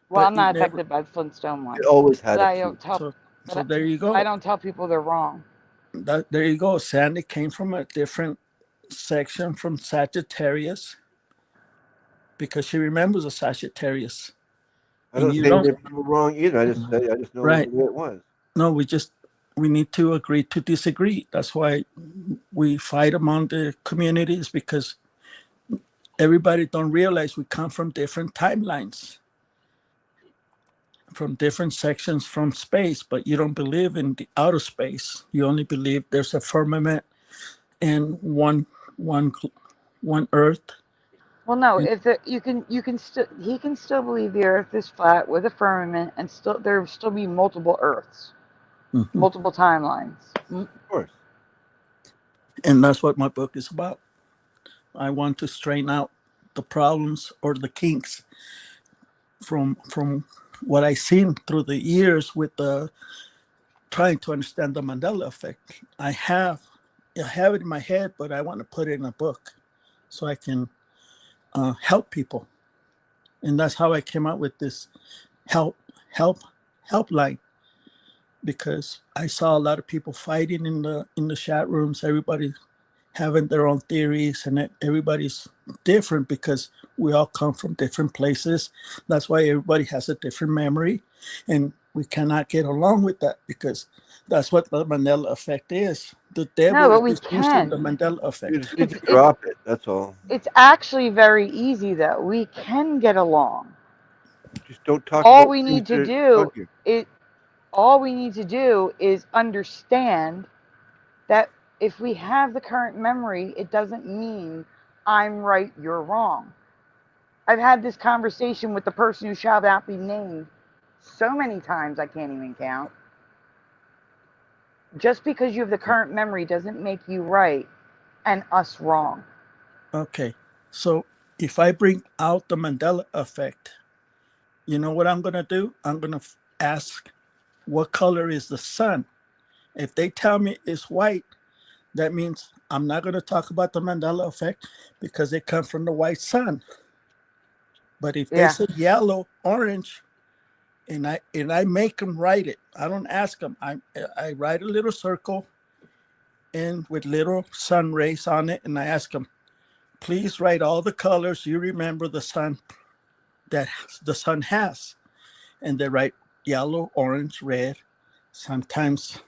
Well, I'm not affected by the Flintstone one. It always had a T. So there you go. I don't tell people they're wrong. There you go. Sandy came from a different section from Sagittarius because she remembers a Sagittarius. I don't say they're wrong either. I just know what it was. No, we need to agree to disagree. That's why we fight among the communities, because everybody don't realize we come from different timelines, from different sections from space, but you don't believe in the outer space. You only believe there's a firmament and one Earth Well, no, And- if you can still he can still believe the Earth is flat with a firmament, and still there will still be multiple Earths, Mhm. multiple timelines. Of course. And that's what my book is about. I want to strain out the problems or the kinks from what I've seen through the years with the trying to understand the Mandela effect. I have it in my head, but I want to put it in a book so I can help people. And that's how I came up with this helpline, because I saw a lot of people fighting in the chat rooms. Everybody having their own theories, and everybody's different because we all come from different places. That's why everybody has a different memory, and we cannot get along with that, because that's what the Mandela effect is. The devil but we is using the can. Mandela You effect. just need to It's drop it. That's all. it's actually very easy though. We can get along. Just don't talk All about we things need to that do bug you. is understand that if we have the current memory, it doesn't mean I'm right, you're wrong. I've had this conversation with the person who shall not be named so many times I can't even count. Just because you have the current memory doesn't make you right and us wrong. Okay, so if I bring out the Mandela effect, you know what I'm going to do? I'm going to ask, what color is the sun? If they tell me it's white, that means I'm not going to talk about the Mandela effect because it comes from the white sun. But if they Yeah. say yellow, orange, and I make them write it, I don't ask them. I write a little circle and with little sun rays on it, and I ask them, please write all the colors you remember the sun that the sun has, and they write yellow, orange, red, sometimes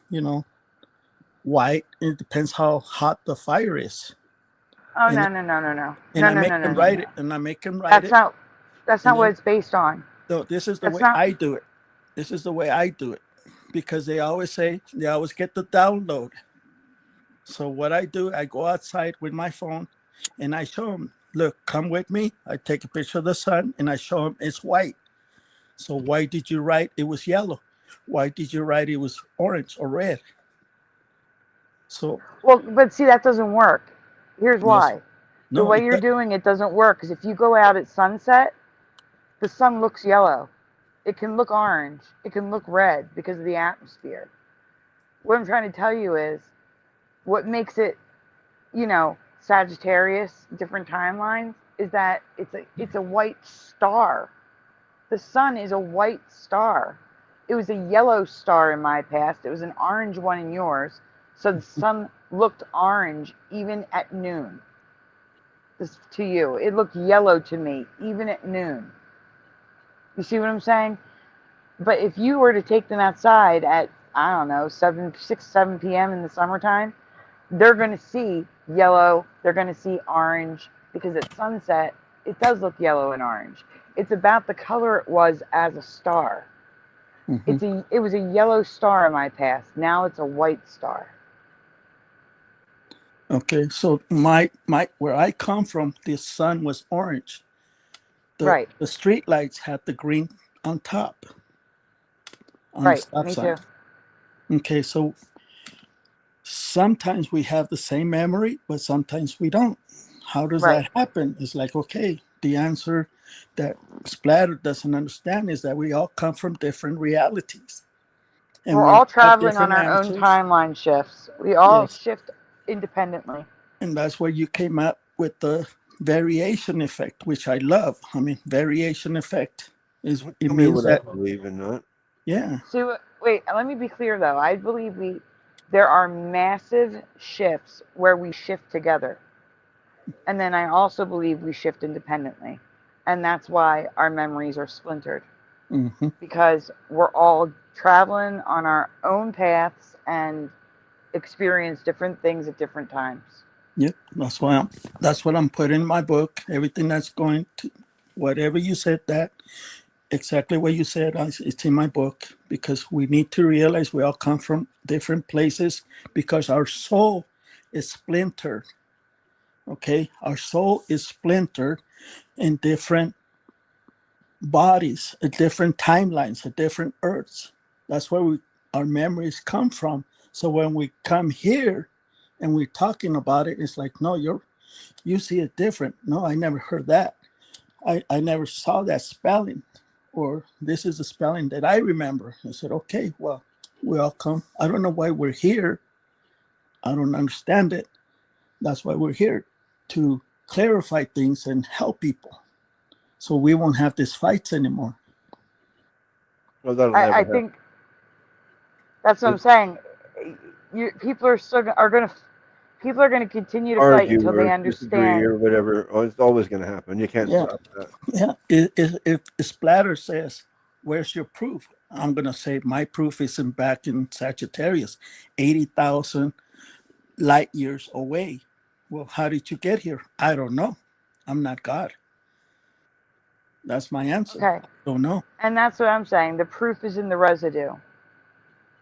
white. It depends how hot the fire is. Oh And no. and I make them write it, and I make them write That's it. not that's And not what then, it's based on. so this is the That's way not I do it. This is the way I do it, because they always get the download. So what I do, I go outside with my phone, and I show them, look, come with me. I take a picture of the sun, and I show them it's white. So why did you write it was yellow? Why did you write it was orange or red? So well, but see that doesn't work. Here's yes, why. The no, way you're doing it doesn't work because if you go out at sunset, the sun looks yellow. It can look orange. It can look red because of the atmosphere. What I'm trying to tell you is what makes it, Sagittarius, different timelines, is that it's a white star. The sun is a white star. It was a yellow star in my past. It was an orange one in yours. So the sun looked orange even at noon. This to you. It looked yellow to me even at noon. You see what I'm saying? But if you were to take them outside at, I don't know, 7 p.m. in the summertime, they're going to see yellow, they're going to see orange, because at sunset, it does look yellow and orange. It's about the color it was as a star. Mhm. It was a yellow star in my past. Now it's a white star. Okay, so my where I come from, the sun was orange. Right, The street lights had the green on top on the right. stop Me sign. too. Okay, so sometimes we have the same memory, but sometimes we don't. How does Right. that happen? It's like, okay, the answer that Splatter doesn't understand is that we all come from different realities. And We're we all have traveling on different our own answers. timeline shifts. We all Yes. shift independently. And that's where you came up with the variation effect, which I love. I mean, variation effect it Tell me means what I that, believe in that. yeah. So wait, let me be clear though. I believe there are massive shifts where we shift together. And then I also believe we shift independently. And that's why our memories are splintered. Hmm. Because we're all traveling on our own paths and experience different things at different times. Yep, that's what I'm putting in my book. Everything that's going to whatever you said, that exactly what you said, it's in my book, because we need to realize we all come from different places because our soul is splintered. Okay, our soul is splintered in different bodies, at different timelines, at different earths. That's where our memories come from. So when we come here and we're talking about it, it's like, no, you see it different. No, I never heard that. I never saw that spelling, or this is the spelling that I remember. I said, okay, well, we all come. I don't know why we're here. I don't understand it. That's why we're here, to clarify things and help people, so we won't have these fights anymore. Well, that'll never I happen. think that's what I'm saying. People are gonna continue to fight Argue until they or disagree understand. or whatever. Oh, it's always going to happen. You can't Yeah. stop that. Yeah, if Splatter says, where's your proof? I'm going to say my proof isn't back in Sagittarius, 80,000 light years away. Well, how did you get here? I don't know. I'm not God. That's my answer. Okay. Don't know. And that's what I'm saying. The proof is in the residue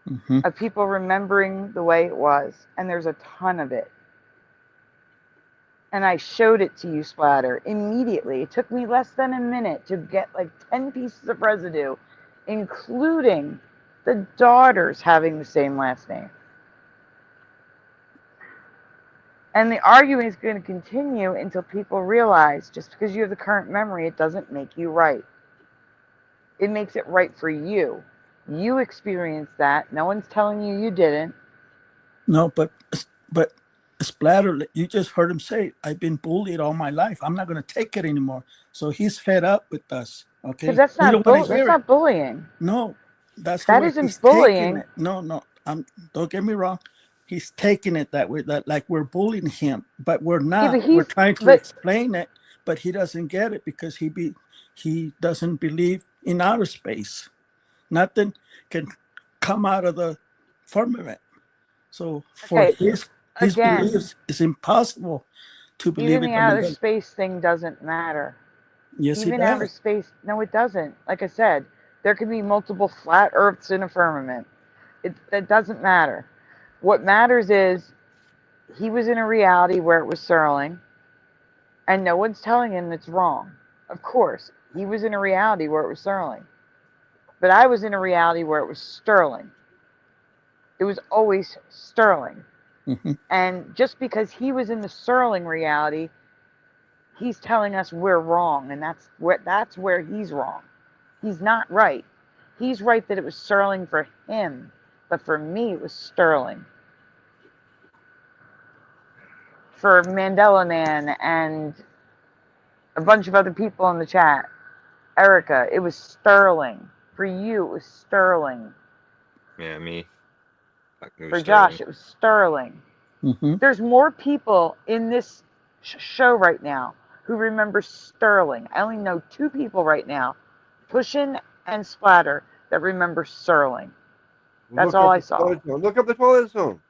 Mm-hmm. of people remembering the way it was. And there's a ton of it. And I showed it to you, Splatter, immediately. It took me less than a minute to get like 10 pieces of residue, including the daughters having the same last name. And the arguing is going to continue until people realize just because you have the current memory, it doesn't make you right. It makes it right for you. You experienced that. No one's telling you you didn't. No, but Splatter, you just heard him say, I've been bullied all my life. I'm not going to take it anymore. So he's fed up with us. Okay. Because that's We not don't wanna hear that's it. not bullying. No, that's That the way isn't he's taking bullying. it. No, don't get me wrong. He's taking it that way, that like we're bullying him, but we're not. but We're trying to but- explain it, but he doesn't get it because he doesn't believe in outer space. Nothing can come out of the firmament. So for Okay, his again, beliefs, it's impossible to believe even in the outer space thing doesn't matter. Yes, Even it outer does. space, no, it doesn't. Like I said, there could be multiple flat Earths in a firmament. That doesn't matter. What matters is he was in a reality where it was Sterling, and no one's telling him it's wrong. Of course, he was in a reality where it was Sterling. But I was in a reality where it was Sterling. It was always Sterling. Mhm. And just because he was in the Sterling reality, he's telling us we're wrong, and that's where he's wrong. He's not right. He's right that it was Sterling for him, but for me it was Sterling. For Mandela Man and a bunch of other people in the chat, Erica, it was Sterling. For you, it was Sterling. Yeah, me. For Josh, it was Sterling. Mhm. There's more people in this show right now who remember Sterling. I only know 2 people right now, Pushin and Splatter, that remember Sterling. That's all I saw. Look up the toilet zone.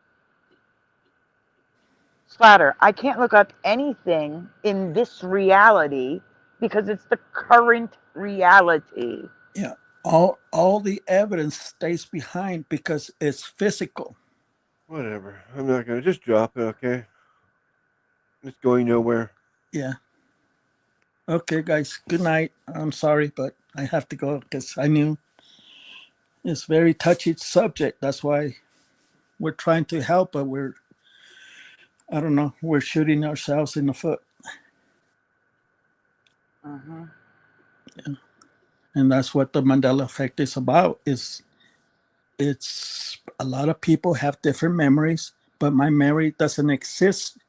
Splatter, I can't look up anything in this reality because it's the current reality. Yeah. All the evidence stays behind because it's physical. Whatever. I'm not going to just drop it, okay? It's going nowhere. Yeah. Okay, guys. Good night. I'm sorry, but I have to go because I knew it's very touchy subject. That's why we're trying to help, but we're shooting ourselves in the foot. Mm-hmm. Yeah. And that's what the Mandela effect is about. It's a lot of people have different memories, but my memory doesn't exist.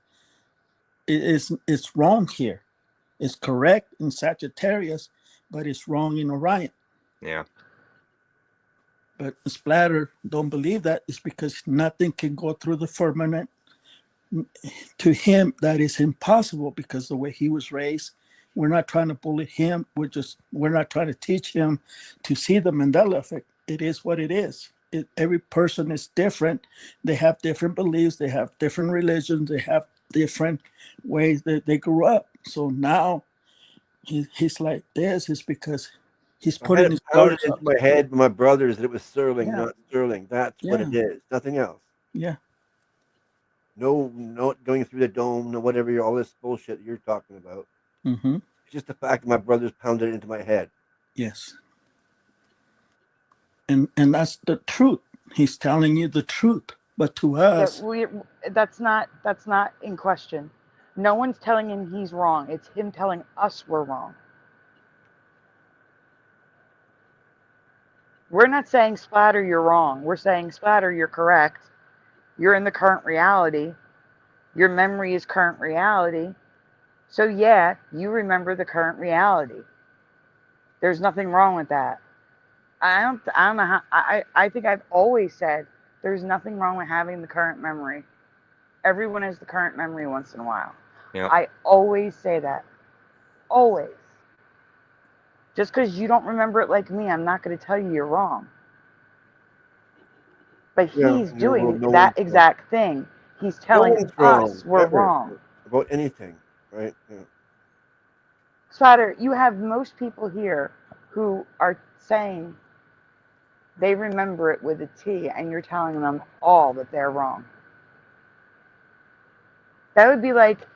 It's wrong here. It's correct in Sagittarius, but it's wrong in Orion. Yeah. But Splatter don't believe that. It's because nothing can go through the firmament. To him, that is impossible because the way he was raised. We're not trying to bully him. We're not trying to teach him to see the Mandela effect. It is what it is. Every person is different. They have different beliefs. They have different religions. They have different ways that they grew up. So now he's like this is because he's putting his pounded guards up. into my head with my brothers that it was Sterling, Yeah. not Sterling. That's what it is. Nothing else. Yeah. No, no going through the dome, no whatever, all this bullshit you're talking about. Mm-hmm. It's just the fact that my brothers pounded it into my head. Yes. And that's the truth. He's telling you the truth. But to Yeah, us, that's not in question. No one's telling him he's wrong. It's him telling us we're wrong. We're not saying Splatter, you're wrong. We're saying Splatter, you're correct. You're in the current reality. Your memory is current reality. So yeah, you remember the current reality. There's nothing wrong with that. I don't know how. I think I've always said there's nothing wrong with having the current memory. Everyone has the current memory once in a while. Yep. I always say that. Always. Just because you don't remember it like me, I'm not going to tell you you're wrong. But he's doing that exact thing. He's telling us we're wrong. About anything, right? Yeah. Splatter, you have most people here who are saying they remember it with a T, and you're telling them all that they're wrong. That would be like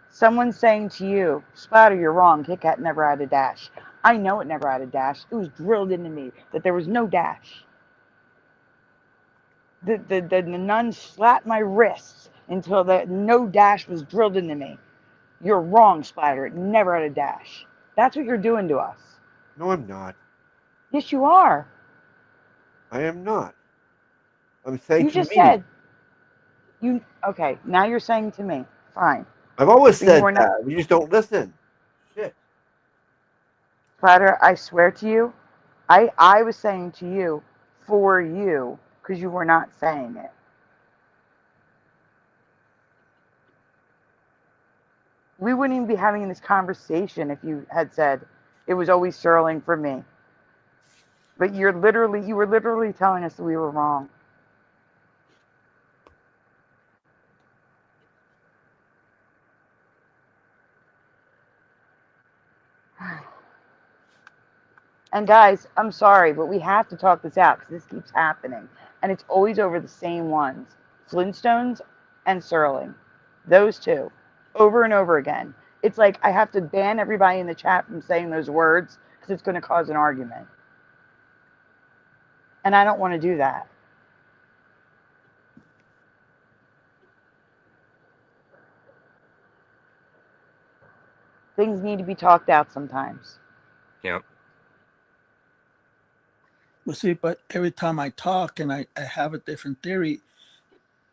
someone saying to you, Splatter, you're wrong. Kit Kat never had a dash. I know it never had a dash. It was drilled into me that there was no dash. The nun slapped my wrists until the no dash was drilled into me. You're wrong, Splatter. It never had a dash. That's what you're doing to us. No, I'm not. Yes, you are. I am not. I'm saying You to just me. said. You okay? Now you're saying to me. Fine. I've always But said you were not- that. You just don't listen. Shit. Splatter, I swear to you, I was saying to you for you because you were not saying it. We wouldn't even be having this conversation if you had said it was always Sterling for me. But you were literally telling us that we were wrong. And guys, I'm sorry, but we have to talk this out because this keeps happening. And it's always over the same ones. Flintstones and Sterling. Those two. Over and over again. It's like I have to ban everybody in the chat from saying those words because it's going to cause an argument. And I don't want to do that. Things need to be talked out sometimes. Yep. well, see, but every time I talk and I have a different theory,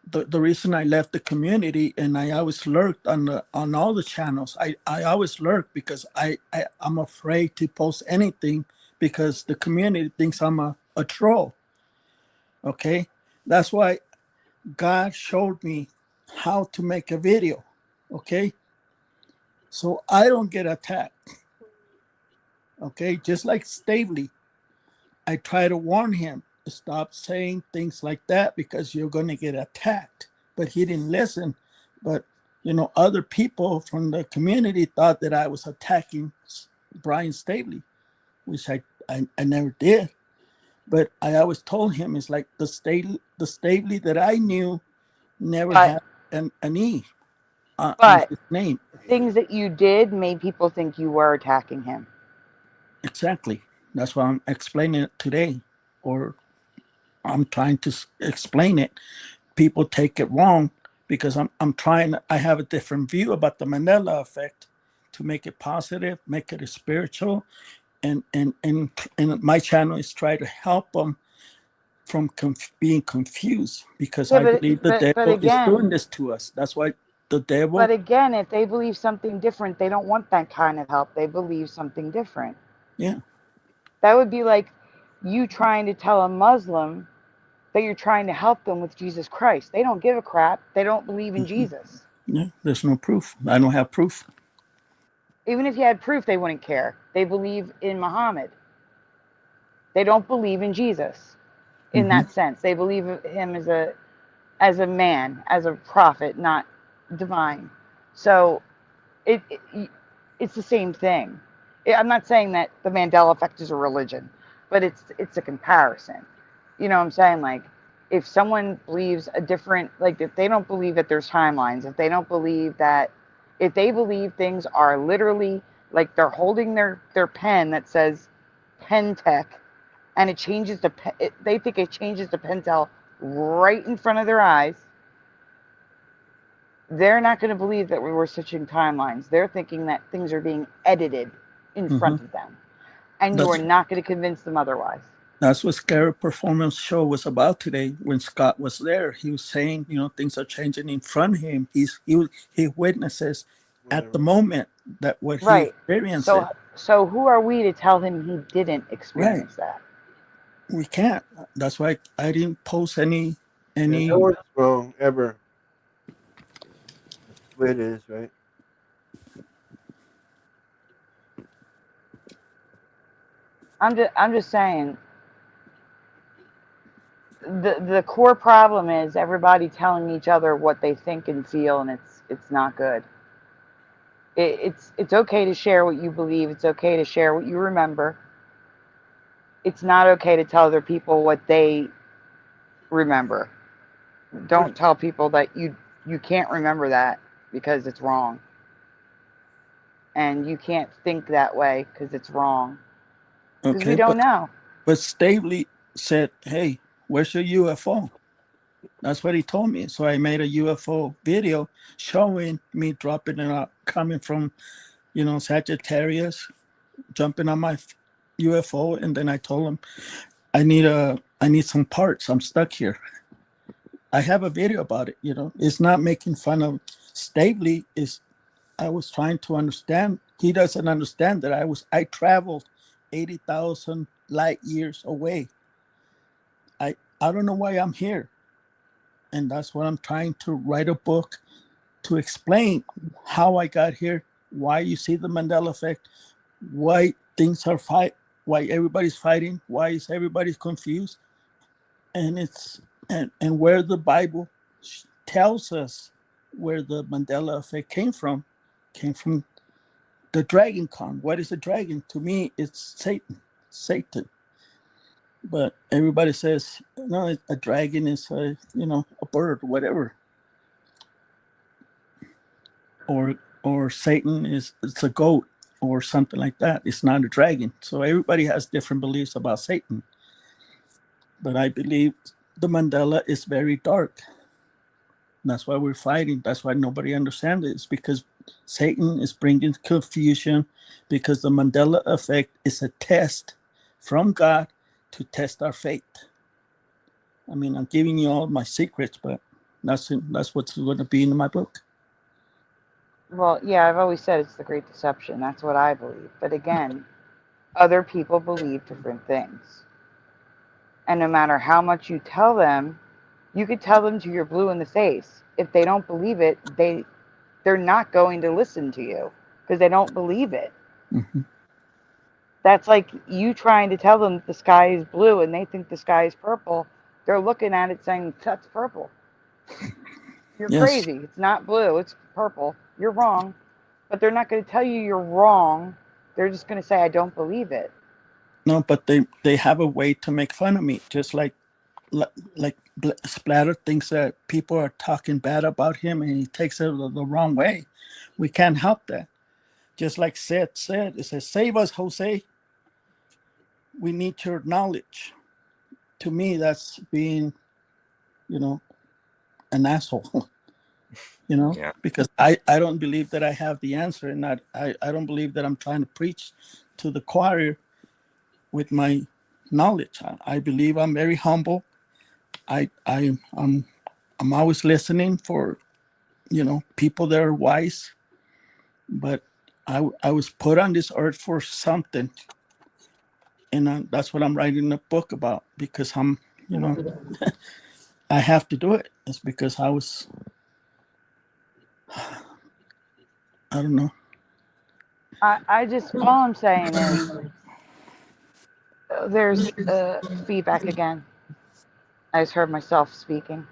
the reason I left the community and I always lurked on all the channels, I always lurk because I'm afraid to post anything because the community thinks I'm a troll. Okay, that's why God showed me how to make a video. Okay, so I don't get attacked. Okay, just like Stavely, I try to warn him to stop saying things like that because you're going to get attacked. But he didn't listen. But, other people from the community thought that I was attacking Brian Stavely, which I never did. But I always told him it's like the Stavely that I knew never had an E on his name. Things that you did made people think you were attacking him. Exactly. That's why I'm explaining it today, or I'm trying to explain it. People take it wrong because I have a different view about the Mandela effect to make it positive, make it spiritual, and my channel is try to help them from being confused because I believe the devil is doing this to us. That's why the devil. But again, if they believe something different, they don't want that kind of help. They believe something different. Yeah. That would be like you trying to tell a Muslim that you're trying to help them with Jesus Christ. They don't give a crap. They don't believe in Jesus. Yeah, there's no proof. I don't have proof. Even if you had proof, they wouldn't care. They believe in Muhammad. They don't believe in Jesus in that sense. They believe him as a man, as a prophet, not divine. So it's the same thing. I'm not saying that the Mandela effect is a religion, but it's a comparison. You know what I'm saying? Like, if someone believes a different, like if they don't believe that there's timelines, if they don't believe that, if they believe things are literally like they're holding their pen that says Pentech, and it changes the they think it changes the Pentel right in front of their eyes, they're not going to believe that we were switching timelines. They're thinking that things are being edited in front of them, and you are not going to convince them otherwise. That's what Scary Performance Show was about today. When Scott was there, he was saying, you know, things are changing in front of him. He witnesses at the moment that what he experienced. So who are we to tell him he didn't experience that? We can't. That's why I didn't post any. No one's wrong ever. That's the way it is, right? I'm just saying. The core problem is everybody telling each other what they think and feel, and it's not good. It's okay to share what you believe. It's okay to share what you remember. It's not okay to tell other people what they remember. Don't tell people that you can't remember that because it's wrong. And you can't think that way because it's wrong. Because we don't know. But Stavely said, hey, where's your UFO? That's what he told me. So I made a UFO video showing me dropping it out, coming from, you know, Sagittarius, jumping on my UFO. And then I told him, I need some parts. I'm stuck here. I have a video about it. You know, it's not making fun of Stavely. I was trying to understand. He doesn't understand that I traveled 80,000 light years away. I don't know why I'm here. And that's what I'm trying to write a book to explain how I got here, why you see the Mandela effect, why things are why everybody's fighting, why is everybody confused. And and where the Bible tells us where the Mandela effect came from the Dragon Con. What is a dragon? To me, it's Satan. But everybody says, no, a dragon is a bird, whatever. Or Satan it's a goat or something like that. It's not a dragon. So everybody has different beliefs about Satan. But I believe the Mandela is very dark. That's why we're fighting. That's why nobody understands it. It's because Satan is bringing confusion, because the Mandela effect is a test from God to test our faith. I mean, I'm giving you all my secrets, but that's what's going to be in my book. Well, yeah, I've always said it's the Great Deception. That's what I believe. But again, other people believe different things. And no matter how much you tell them, you could tell them till you're blue in the face. If they don't believe it, they're not going to listen to you because they don't believe it. Mm-hmm. That's like you trying to tell them the sky is blue and they think the sky is purple. They're looking at it saying, that's purple. You're crazy. It's not blue. It's purple. You're wrong. But they're not going to tell you you're wrong. They're just going to say, I don't believe it. No, but they have a way to make fun of me. Just like Splatter thinks that people are talking bad about him and he takes it the wrong way. We can't help that. Just like Seth said, it says, save us, Jose. We need your knowledge. To me, that's being, an asshole. Because I don't believe that I have the answer, and I don't believe that I'm trying to preach to the choir with my knowledge. I believe I'm very humble. I'm always listening for, people that are wise. But I was put on this earth for something, and that's what I'm writing a book about, because I'm, I have to do it. It's because I was, I don't know. I just, all I'm saying is, there's feedback again. I just heard myself speaking.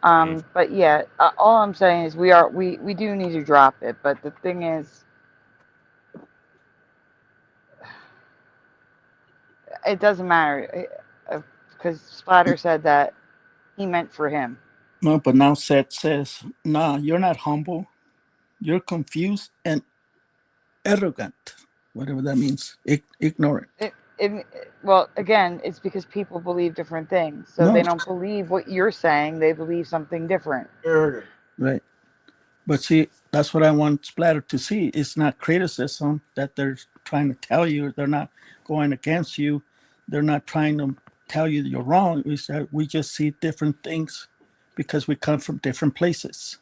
But yeah, all I'm saying is we do need to drop it. But the thing is, it doesn't matter, because Splatter said that he meant for him. No, but now Seth says, nah, you're not humble. You're confused and arrogant. Whatever that means. Ignorant. Well, again, it's because people believe different things. So No. they don't believe what you're saying. They believe something different. Right. But see, that's what I want Splatter to see. It's not criticism that they're trying to tell you. They're not going against you. They're not trying to tell you you're wrong. It's that we just see different things because we come from different places.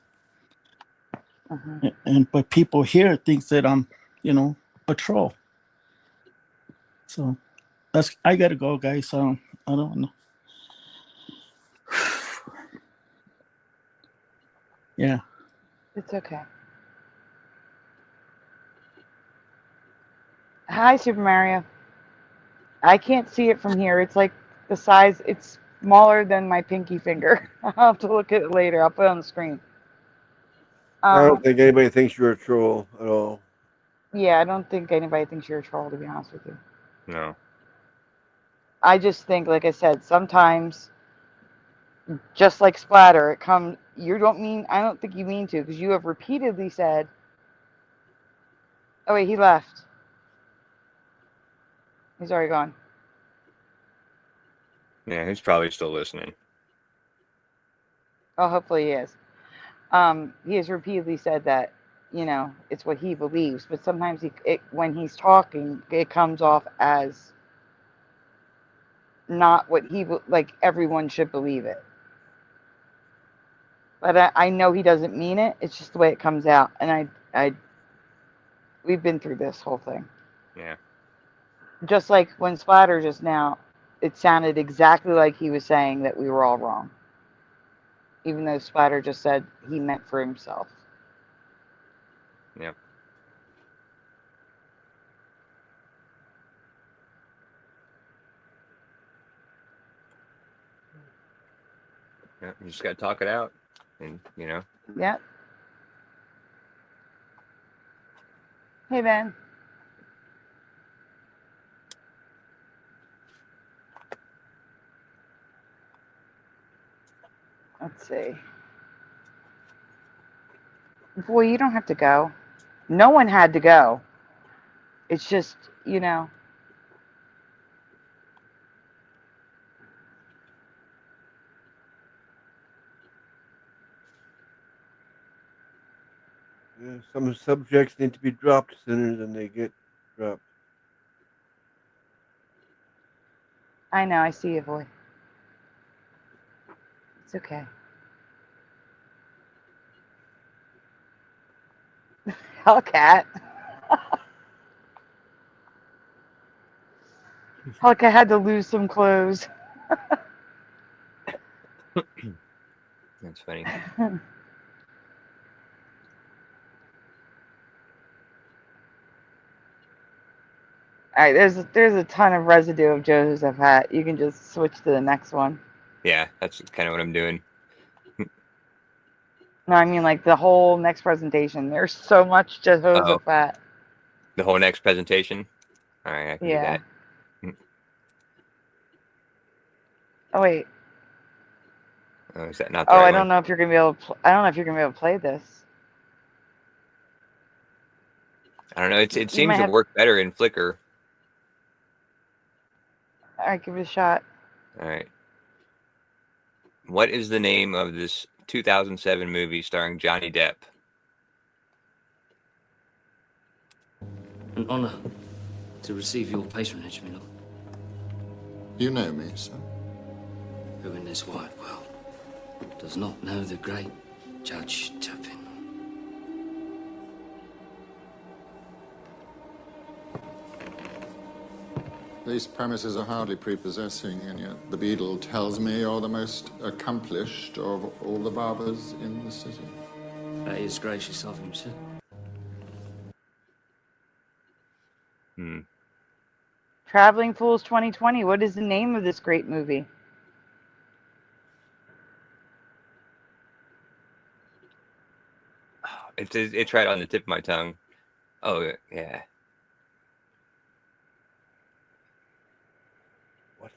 But people here think that I'm, a troll. So I gotta go, guys. I don't know. Yeah. It's okay. Hi, Super Mario. I can't see it from here. It's like the size, it's smaller than my pinky finger. I'll have to look at it later. I'll put it on the screen. I don't think anybody thinks you're a troll at all. Yeah, I don't think anybody thinks you're a troll, to be honest with you. No. I just think, like I said, sometimes, just like Splatter, I don't think you mean to, because you have repeatedly said, oh wait, he left. He's already gone. Yeah, he's probably still listening. Oh, hopefully he is. He has repeatedly said that, it's what he believes, but sometimes when he's talking, it comes off as not what like everyone should believe it. But I know he doesn't mean it. It's just the way it comes out, and we've been through this whole thing. Yeah. Just like when Splatter just now, it sounded exactly like he was saying that we were all wrong. Even though Splatter just said he meant for himself. Yeah. Yeah, you just got to talk it out. And, Yeah. Hey, Ben. Let's see. Boy, you don't have to go. No one had to go. It's just, Yeah, some subjects need to be dropped sooner than they get dropped. I know, I see you, boy. It's okay. Hellcat. Hellcat had to lose some clothes. that's funny. All right, there's a ton of residue of Joseph hat. You can just switch to the next one. Yeah, that's kind of what I'm doing. No, I mean like the whole next presentation. There's so much Joseph hat. The whole next presentation? All right, I can do that. Oh wait. Oh, is that not the right I one? don't know if you're gonna be able to. I don't know if you're gonna be able to play this. I don't know. It seems to work better in Flickr. All right, give it a shot. All right. What is the name of this 2007 movie starring Johnny Depp? An honor to receive your patronage, my lord. You know me, sir? Who in this wide world does not know the great Judge Turpin? These premises are hardly prepossessing, and yet the beadle tells me you're the most accomplished of all the barbers in the city. That is gracious of him, sir. Traveling Fools 2020. What is the name of this great movie? It's right on the tip of my tongue. Oh, yeah. What?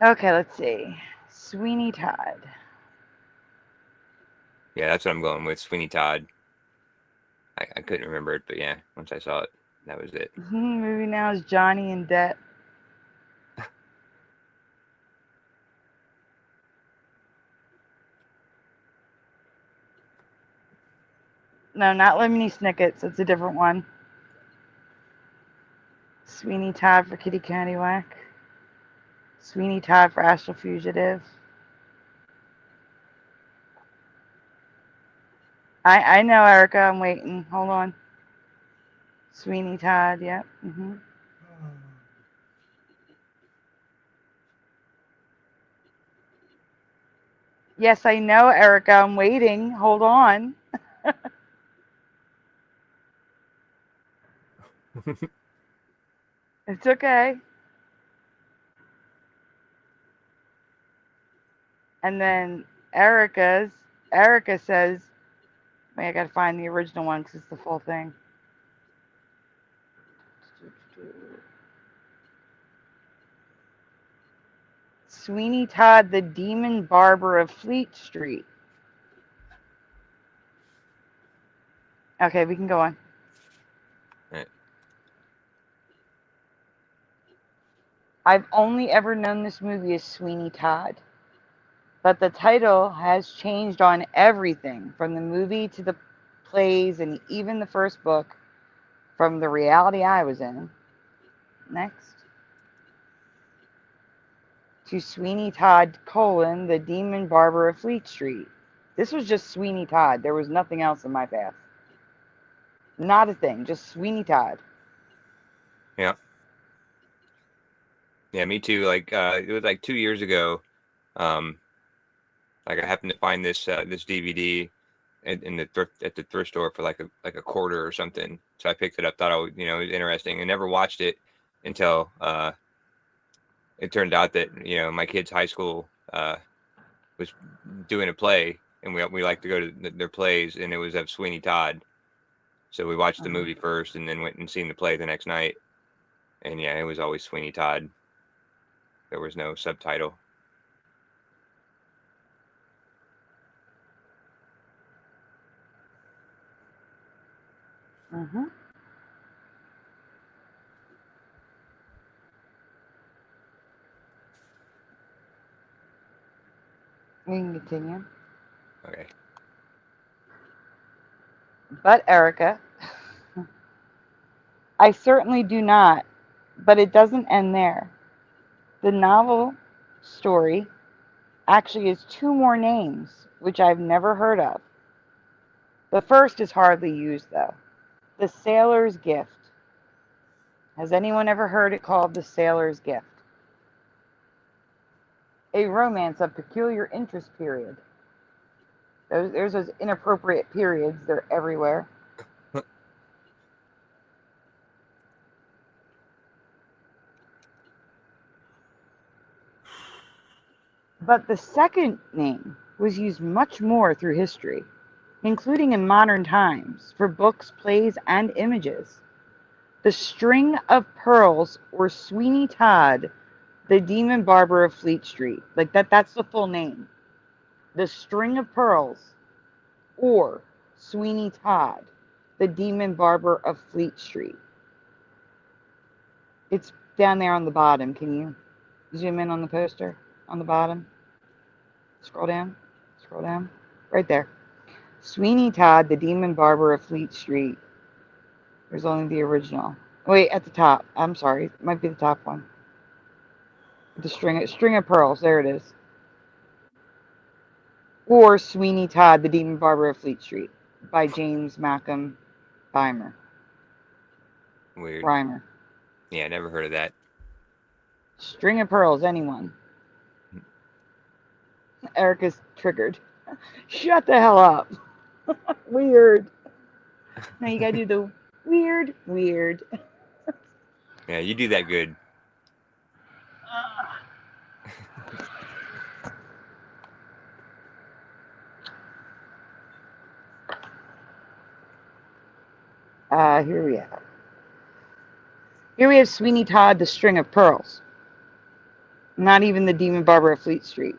Okay, let's see. Sweeney Todd. Yeah, that's what I'm going with. Sweeney Todd. I couldn't remember it, but yeah, once I saw it, that was it. Movie now is Johnny in Debt. No, not Lemony Snicket's. It's a different one. Sweeney Todd for Kitty Cattywack. Sweeney Todd for Astral Fugitive. I know, Erica. I'm waiting. Hold on. Sweeney Todd. Yep. Yes, I know, Erica. I'm waiting. Hold on. It's okay. And then Erica says, wait, I gotta find the original one because it's the full thing. Sweeney Todd, the Demon Barber of Fleet Street. Okay, we can go on. Right. I've only ever known this movie as Sweeney Todd, but the title has changed on everything from the movie to the plays and even the first book from the reality I was in. Next. To Sweeney Todd, the Demon Barber of Fleet Street. This was just Sweeney Todd. There was nothing else in my path. Not a thing, just Sweeney Todd. Yeah. Yeah, me too. Like it was like 2 years ago. Like I happened to find this this DVD at the thrift store for like a quarter or something. So I picked it up. Thought it was interesting, and never watched it until it turned out that my kid's high school was doing a play, and we like to go to their plays, and it was of Sweeney Todd. So we watched the movie first, and then went and seen the play the next night. And yeah, it was always Sweeney Todd. There was no subtitle. We can continue. Okay. But Erica, I certainly do not, but it doesn't end there. The novel story actually has 2 more names, which I've never heard of. The first is hardly used, though. The Sailor's Gift. Has anyone ever heard it called The Sailor's Gift? A romance of peculiar interest period. There's those inappropriate periods. They're everywhere. But the second name was used much more through history, including in modern times, for books, plays, and images. The String of Pearls, or Sweeney Todd, the Demon Barber of Fleet Street. Like that's the full name. The String of Pearls, or Sweeney Todd, the Demon Barber of Fleet Street. It's down there on the bottom. Can you zoom in on the poster on the bottom? Scroll down. Right there. Sweeney Todd, the Demon Barber of Fleet Street. There's only the original. Wait, at the top. I'm sorry. It might be the top one. The String of Pearls. There it is. Or Sweeney Todd, the Demon Barber of Fleet Street by James Malcolm Reimer. Weird. Reimer. Yeah, never heard of that. String of Pearls, anyone? Erica's triggered. Shut the hell up. Weird. Now you gotta do the weird. Yeah, you do that good. Here we have Sweeney Todd, the String of Pearls. Not even the Demon Barber of Fleet Street.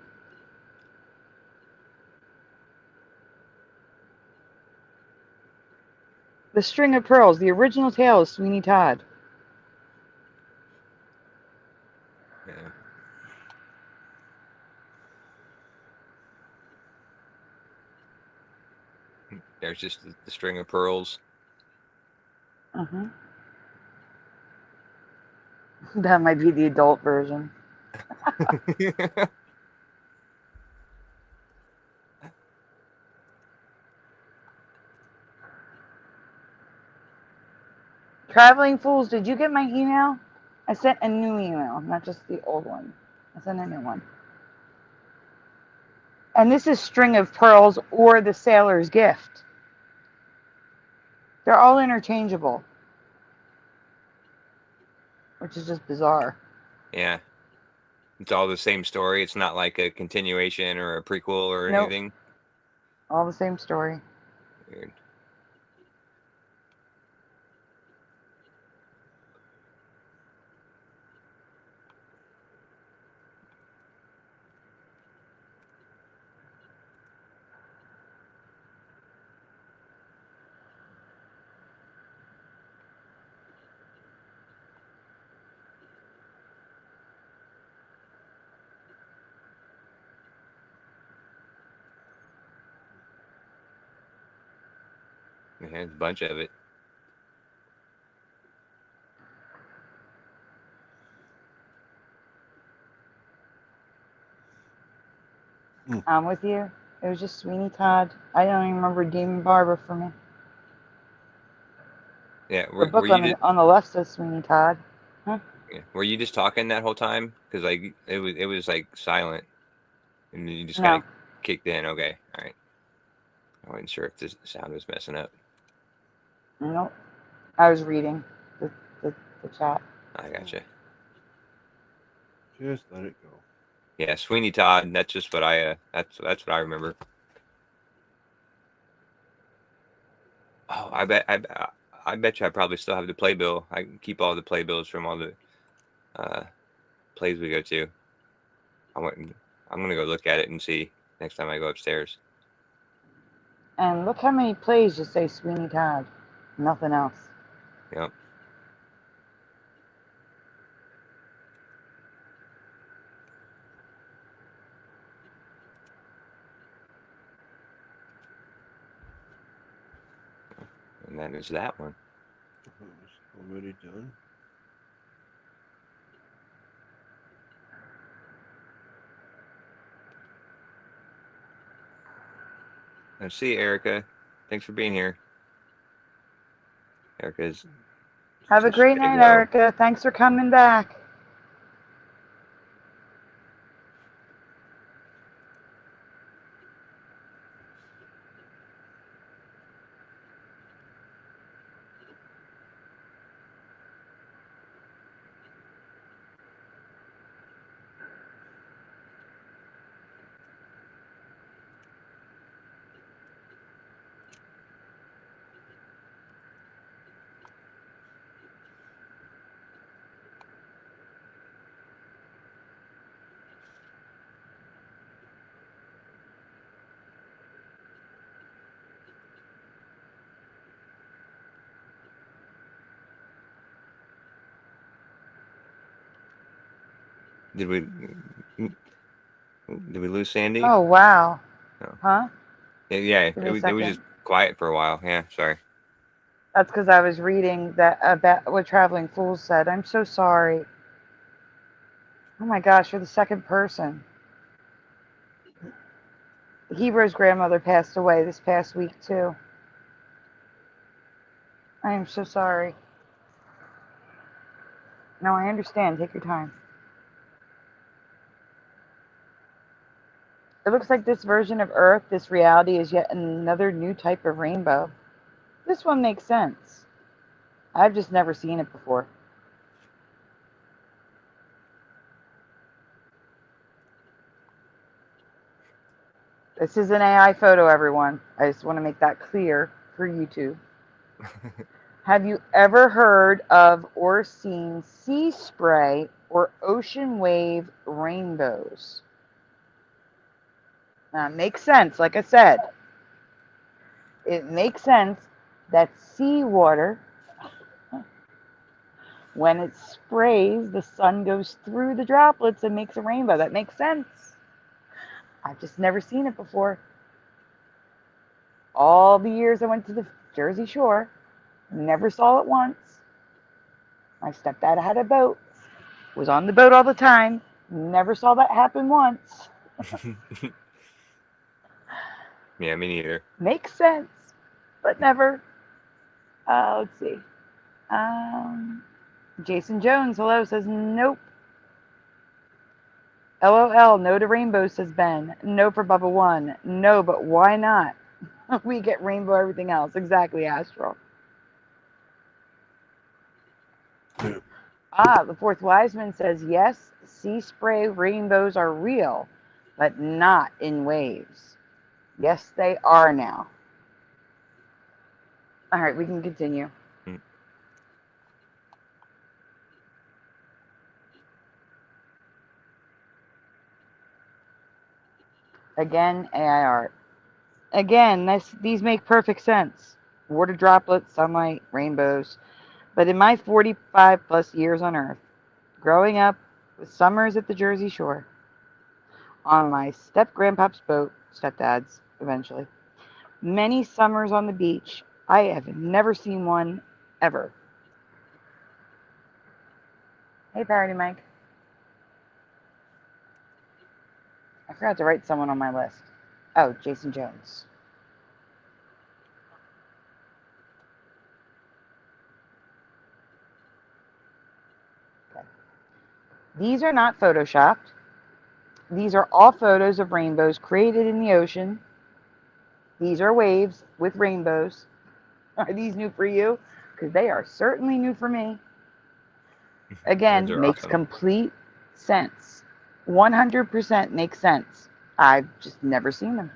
The String of Pearls, the original tale of Sweeney Todd. Yeah. There's just the string of pearls. Uh-huh. That might be the adult version. Traveling Fools, did you get my email? I sent a new email, not just the old one. I sent a new one. And this is String of Pearls or the Sailor's Gift. They're all interchangeable, which is just bizarre. Yeah. It's all the same story. It's not like a continuation or a prequel or Nope. anything. All the same story. Weird. Yeah, there's a bunch of it. I'm with you. It was just Sweeney Todd. I don't even remember Demon Barber for me. Yeah. The Were book you on the left says Sweeney Todd. yeah. Were you just talking that whole time? Because like it was like silent, and you just kind No. of kicked in. Okay. All right. I wasn't sure if the sound was messing up. Nope. I was reading the chat. I gotcha. Just let it go. Yeah, Sweeney Todd. That's just what I. That's what I remember. Oh, I bet you I probably still have the playbill. I can keep all the playbills from all the plays we go to. I'm gonna go look at it and see next time I go upstairs. And look how many plays just say Sweeney Todd. Nothing else. Yep. And that is that one. It's already done. Let's see, Erica. Thanks for being here. Erica's. Have a great night, Erica. Thanks for coming back. Did we lose Sandy? Oh, wow. No. Huh? Yeah. Give me a It was second. just quiet for a while. Yeah. Sorry. That's because I was reading that about what Traveling Fools said. I'm so sorry. Oh my gosh, you're the second person. Heber's grandmother passed away this past week, too. I am so sorry. No, I understand. Take your time. It looks like this version of Earth, this reality, is yet another new type of rainbow. This one makes sense. I've just never seen it before. This is an AI photo, everyone. I just want to make that clear for YouTube. Have you ever heard of or seen sea spray or ocean wave rainbows? Now, it makes sense, like I said. It makes sense that seawater, when it sprays, the sun goes through the droplets and makes a rainbow. That makes sense. I've just never seen it before. All the years I went to the Jersey Shore, never saw it once. My stepdad had a boat, was on the boat all the time, never saw that happen once. Yeah, me neither. Makes sense, but never. Let's see. Jason Jones, hello, says nope. LOL, no to rainbow, says Ben. No for Bubba 1. No, but why not? We get rainbow everything else. Exactly, Astral. The fourth Wiseman says yes, sea spray rainbows are real, but not in waves. Yes, they are now. All right, we can continue. Again, AI art. Again, these make perfect sense. Water droplets, sunlight, rainbows. But in my 45 plus years on Earth, growing up with summers at the Jersey Shore, on my step-grandpop's boat, stepdad's eventually, many summers on the beach, I have never seen one ever. Hey, Parody Mike. I forgot to write someone on my list. Oh, Jason Jones. Okay. These are not photoshopped. These are all photos of rainbows created in the ocean. These are waves with rainbows. Are these new for you? Because they are certainly new for me. Again, makes awesome. complete sense. 100% makes sense. I've just never seen them.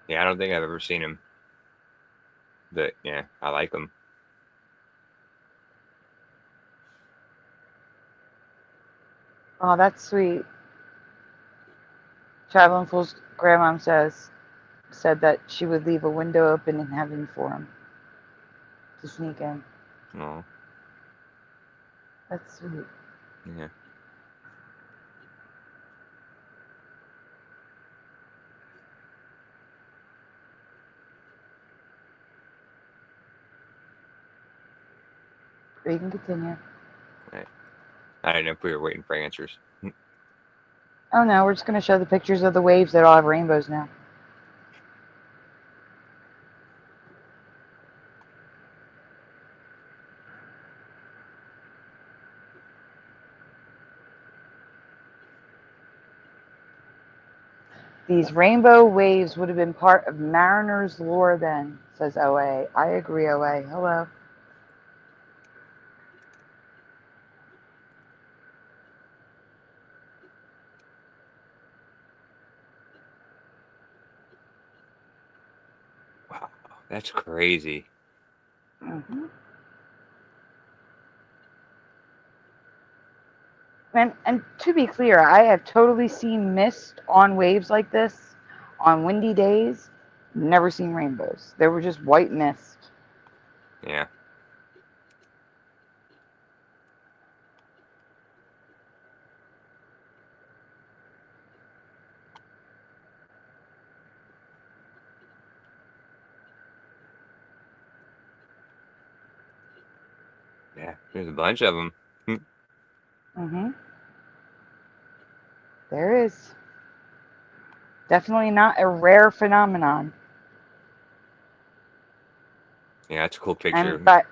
Yeah, I don't think I've ever seen them. But yeah, I like them. Oh, that's sweet. Traveling Fool's grandmom said that she would leave a window open in heaven for him to sneak in. Oh, That's sweet. yeah. We can continue. Right. I didn't know if we were waiting for answers. Oh no, we're just going to show the pictures of the waves that all have rainbows now. These rainbow waves would have been part of mariner's lore then, says OA. I agree, OA. Hello. Wow, that's crazy. Mm-hmm. And to be clear, I have totally seen mist on waves like this on windy days. Never seen rainbows. They were just white mist. Yeah. Yeah, there's a bunch of them. Mm-hmm. There is. Definitely not a rare phenomenon. Yeah, that's a cool picture. And but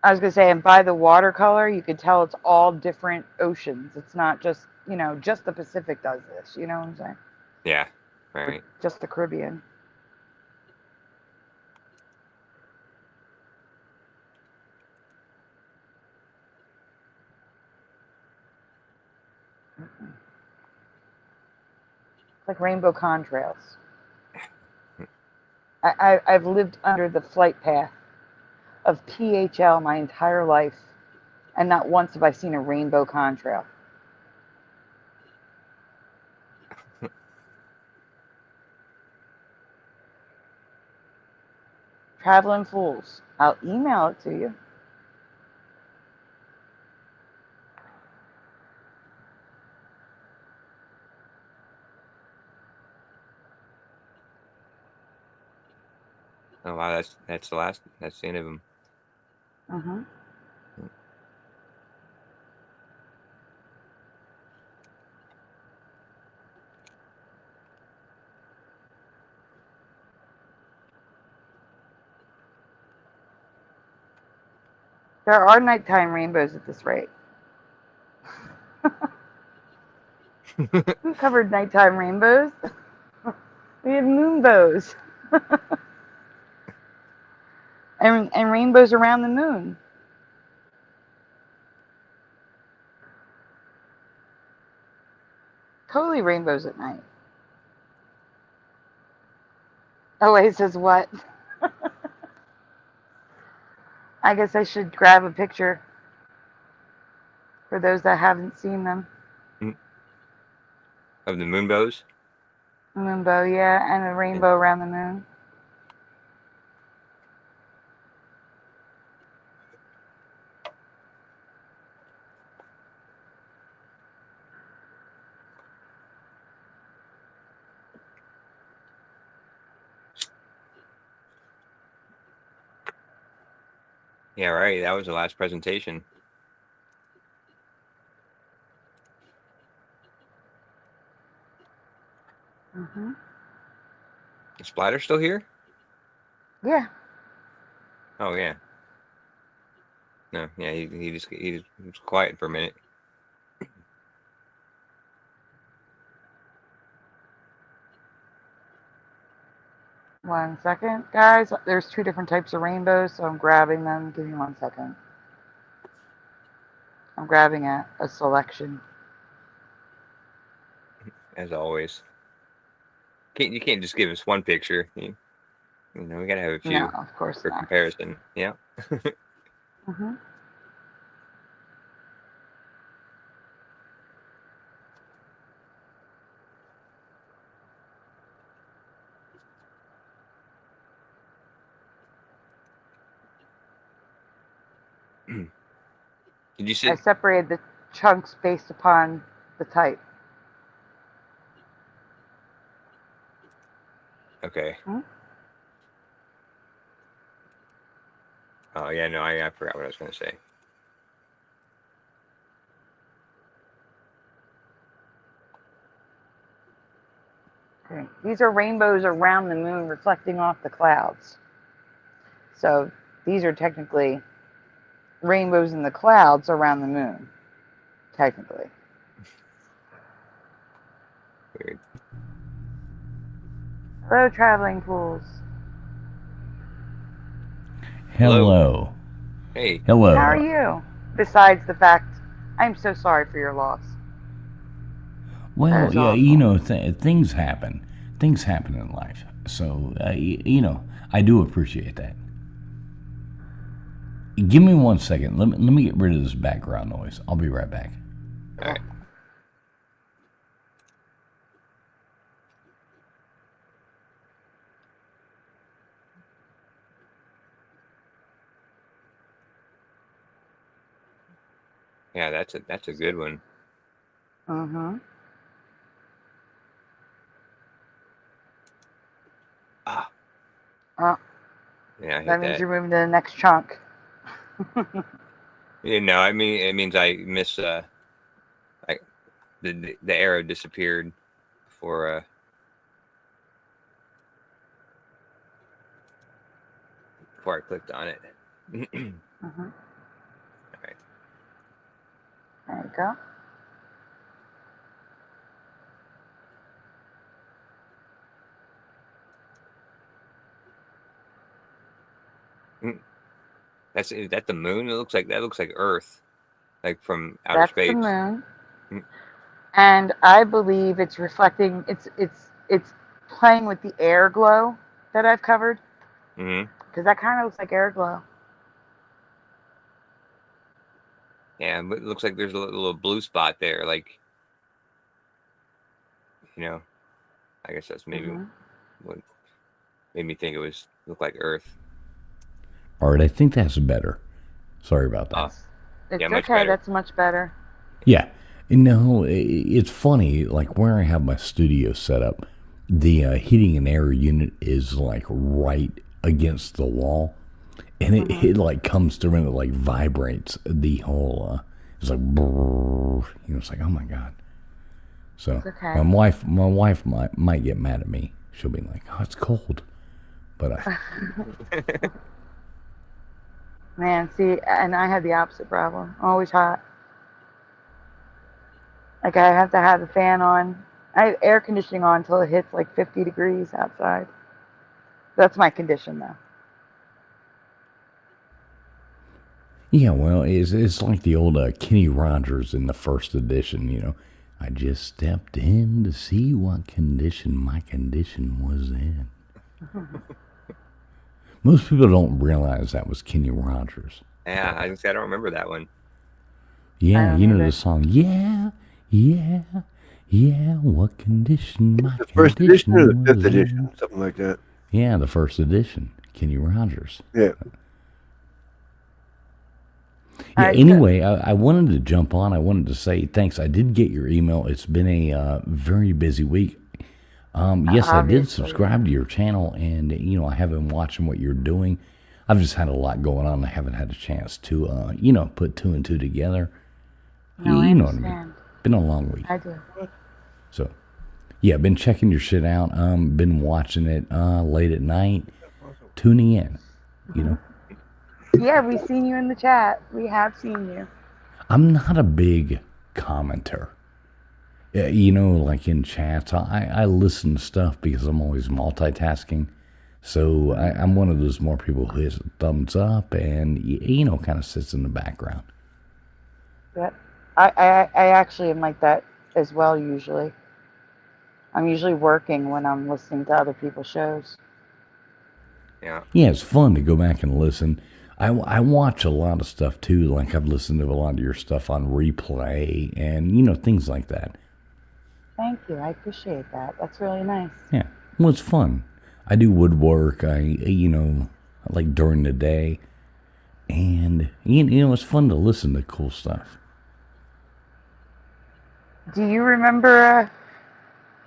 I was gonna say, and by the watercolor, you could tell it's all different oceans. It's not just, just the Pacific does this. You know what I'm saying? Yeah, Or right. just the Caribbean. It's like rainbow contrails. I've lived under the flight path of PHL my entire life, and not once have I seen a rainbow contrail. Traveling Fools. I'll email it to you. Oh wow, that's the last. That's the end of them. Mm-hmm. There are nighttime rainbows at this rate. Who covered nighttime rainbows? We have moonbows. and rainbows around the moon. Totally rainbows at night. LA says what? I guess I should grab a picture for those that haven't seen them. Of the moonbows? Moonbow, yeah, and a rainbow around the moon. Yeah, right. That was the last presentation. Mm-hmm. Is Splatter still here? Yeah. Oh yeah. No, yeah, he was quiet for a minute. One second, guys. There's two different types of rainbows, so I'm grabbing them. Give me 1 second. I'm grabbing a selection. As always. You can't just give us one picture. You know, we gotta have a few No, of course for not. comparison. Yeah. Mm-hmm. Did you see? I separated the chunks based upon the type. Okay. Hmm? Oh yeah, no, I forgot what I was gonna say. Okay. These are rainbows around the moon reflecting off the clouds. So these are technically rainbows in the clouds around the moon. Technically. Weird. Hello, traveling pools. Hello. Hey. Hello. How are you? Besides the fact, I'm so sorry for your loss. Well, yeah, awful. you know, things happen. Things happen in life. So, you know, I do appreciate that. Give me 1 second. Let me get rid of this background noise. I'll be right back. All right. Yeah, that's a good one. Mm-hmm. Ah. Oh, Yeah, I hit that means that. you're moving to the next chunk. You know, I mean, it means I miss like the arrow disappeared before I clicked on it. Mm-hmm. All right. There you go. Is that the moon? That looks like Earth, like from outer That's space. the moon. Mm. And I believe it's reflecting, it's playing with the air glow that I've covered? Mm-hmm. Because that kind of looks like air glow. Yeah, it looks like there's a little blue spot there. Like, I guess that's maybe what made me think it looked like Earth. All right, I think that's better. Sorry about that. It's yeah, much okay. better. That's much better. Yeah. No, it's funny. Like where I have my studio set up, the heating and air unit is like right against the wall. And it like comes through and it like vibrates the whole, it's like, it's like, oh my God. So okay. my wife might get mad at me. She'll be like, oh, it's cold. But Man, see, and I had the opposite problem. Always hot. Like I have to have the fan on. I have air conditioning on until it hits like 50 degrees outside. That's my condition though. yeah, well, it's like the old Kenny Rogers in the first edition, I just stepped in to see what condition my condition was in. Most people don't realize that was Kenny Rogers. Yeah, I don't remember that one. Yeah, you know the song, yeah, what condition my The first condition edition or the was fifth edition, in. something like that. Yeah, the first edition, Kenny Rogers. Yeah. Yeah, anyway, I wanted to jump on. I wanted to say thanks. I did get your email. It's been a very busy week. Yes, I did subscribe to your channel, and, I have been watching what you're doing. I've just had a lot going on. I haven't had a chance to, put two and two together. No, you I know what I mean. understand. Been a long week. I do. So, yeah, been checking your shit out. Been watching it late at night, tuning in, Yeah, we've seen you in the chat. We have seen you. I'm not a big commenter. Like in chats, I listen to stuff because I'm always multitasking. So I'm one of those more people who hits a thumbs up and, kind of sits in the background. Yep. I actually am like that as well usually. I'm usually working when I'm listening to other people's shows. Yeah. Yeah, it's fun to go back and listen. I watch a lot of stuff too. Like I've listened to a lot of your stuff on replay and, things like that. Thank you. I appreciate that. That's really nice. Yeah. Well, it's fun. I do woodwork. Like during the day. And, it's fun to listen to cool stuff. Do you remember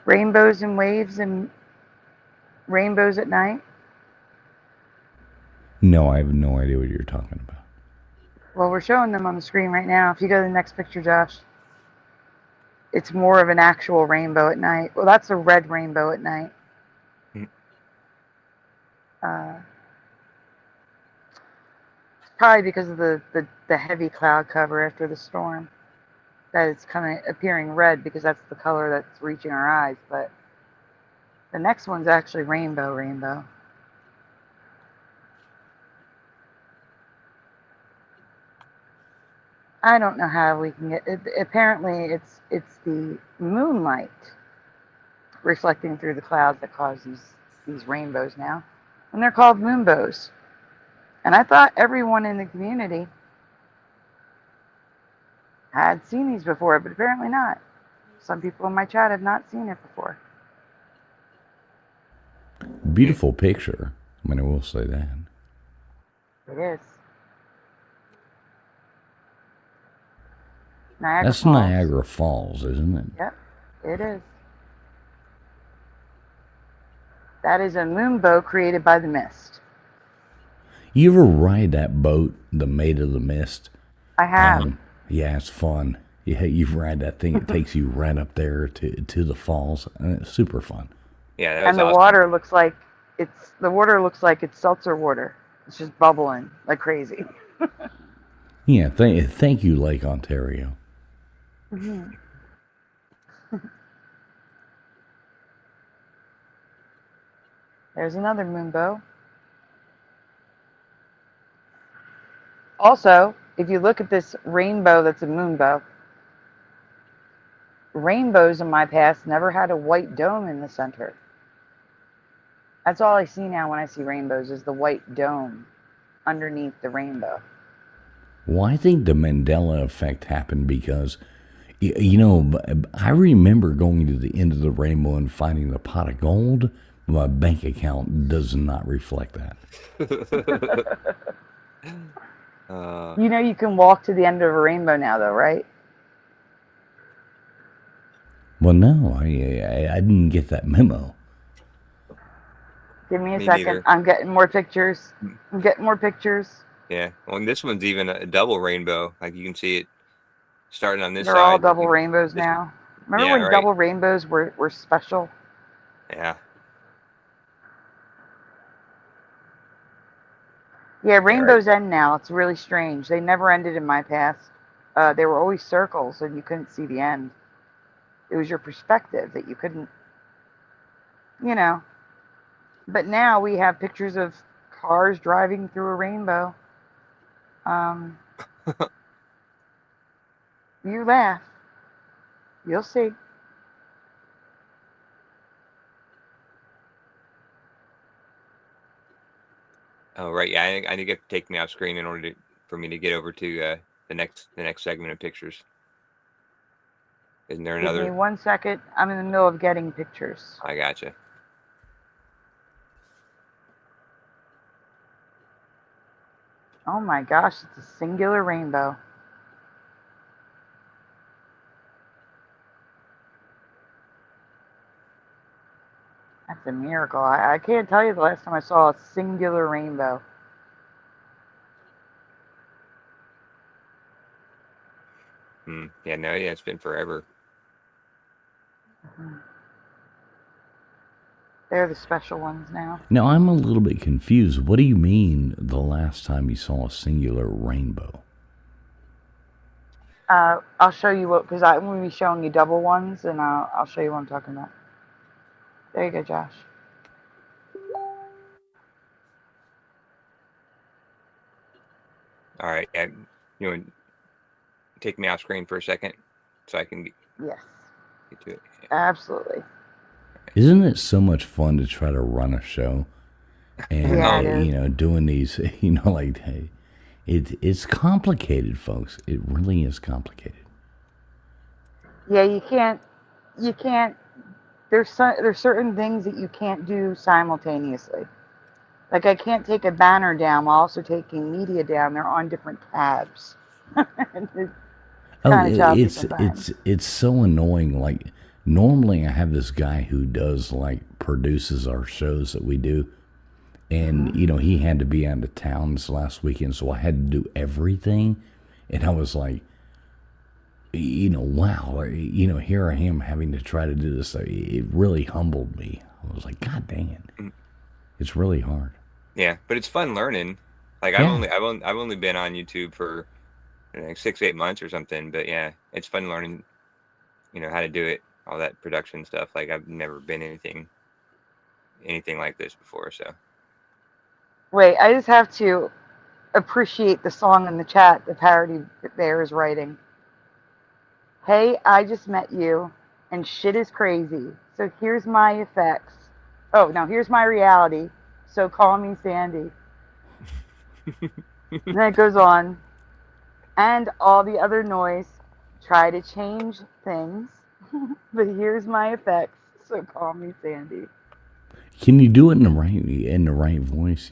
Rainbows and Waves and Rainbows at Night? No, I have no idea what you're talking about. Well, we're showing them on the screen right now. If you go to the next picture, Josh, it's more of an actual rainbow at night. Well, that's a red rainbow at night. Probably because of the heavy cloud cover after the storm. That it's kind of appearing red because that's the color that's reaching our eyes. But the next one's actually rainbow. I don't know how we can get it. Apparently, it's the moonlight reflecting through the clouds that cause these rainbows now, and they're called moonbows. And I thought everyone in the community had seen these before, but apparently not. Some people in my chat have not seen it before. Beautiful picture. I mean, I will say that. It is. That's Falls. Niagara Falls, isn't it? Yep, it is. That is a moonbow created by the mist. You ever ride that boat, the Maid of the Mist? I have. Yeah, it's fun. Yeah, you ride that thing. It takes you right up there to the falls, and it's super fun. Yeah, and the awesome. water looks like it's seltzer water. It's just bubbling like crazy. Yeah, thank you, Lake Ontario. Mm-hmm. There's another moonbow. Also, if you look at this rainbow that's a moonbow, rainbows in my past never had a white dome in the center. That's all I see now when I see rainbows is the white dome underneath the rainbow. Well, I think the Mandela effect happened because, I remember going to the end of the rainbow and finding the pot of gold. My bank account does not reflect that. You can walk to the end of a rainbow now, though, right? Well, no, I didn't get that memo. Give me a Me second. neither. I'm getting more pictures. Yeah. Well, and this one's even a double rainbow. Like you can see it starting on this They're side. all double rainbows now. Remember when double rainbows were special? Yeah. Yeah, rainbows end now. It's really strange. They never ended in my past. They were always circles, and you couldn't see the end. It was your perspective that you couldn't, But now we have pictures of cars driving through a rainbow. You laugh. You'll see. Oh, right. Yeah, I need to take me off screen in order for me to get over to the next segment of pictures. Isn't there another? Give me 1 second. I'm in the middle of getting pictures. I gotcha. Oh my gosh, it's a singular rainbow. That's a miracle. I can't tell you the last time I saw a singular rainbow. Yeah, no, yeah, it's been forever. They're the special ones now. Now, I'm a little bit confused. What do you mean the last time you saw a singular rainbow? I'll show you because I'm going to be showing you double ones, and I'll show you what I'm talking about. There you go, Josh. All right. Yeah, you want to take me off screen for a second so I can get to it? Yeah. Absolutely. Isn't it so much fun to try to run a show and doing these, hey, it's complicated, folks. It really is complicated. Yeah, you can't. There's certain things that you can't do simultaneously. Like I can't take a banner down while also taking media down. They're on different tabs. It's so annoying. Like normally I have this guy who does produces our shows that we do, and he had to be out of town this last weekend, so I had to do everything, and I was like, wow, here I am having to try to do this. It really humbled me. I was like, God dang it, it's really hard. Yeah, but it's fun learning. Like I've only been on YouTube for 6-8 months or something, but yeah, it's fun learning, how to do it, all that production stuff. Like I've never been anything like this before. So wait, I just have to appreciate the song in the chat the Parody Bear is writing. Hey, I just met you, and shit is crazy. So here's my effects. Oh, no, here's my reality. So call me Sandy. And then it goes on. And all the other noise. Try to change things. But here's my effects. So call me Sandy. Can you do it in the right voice,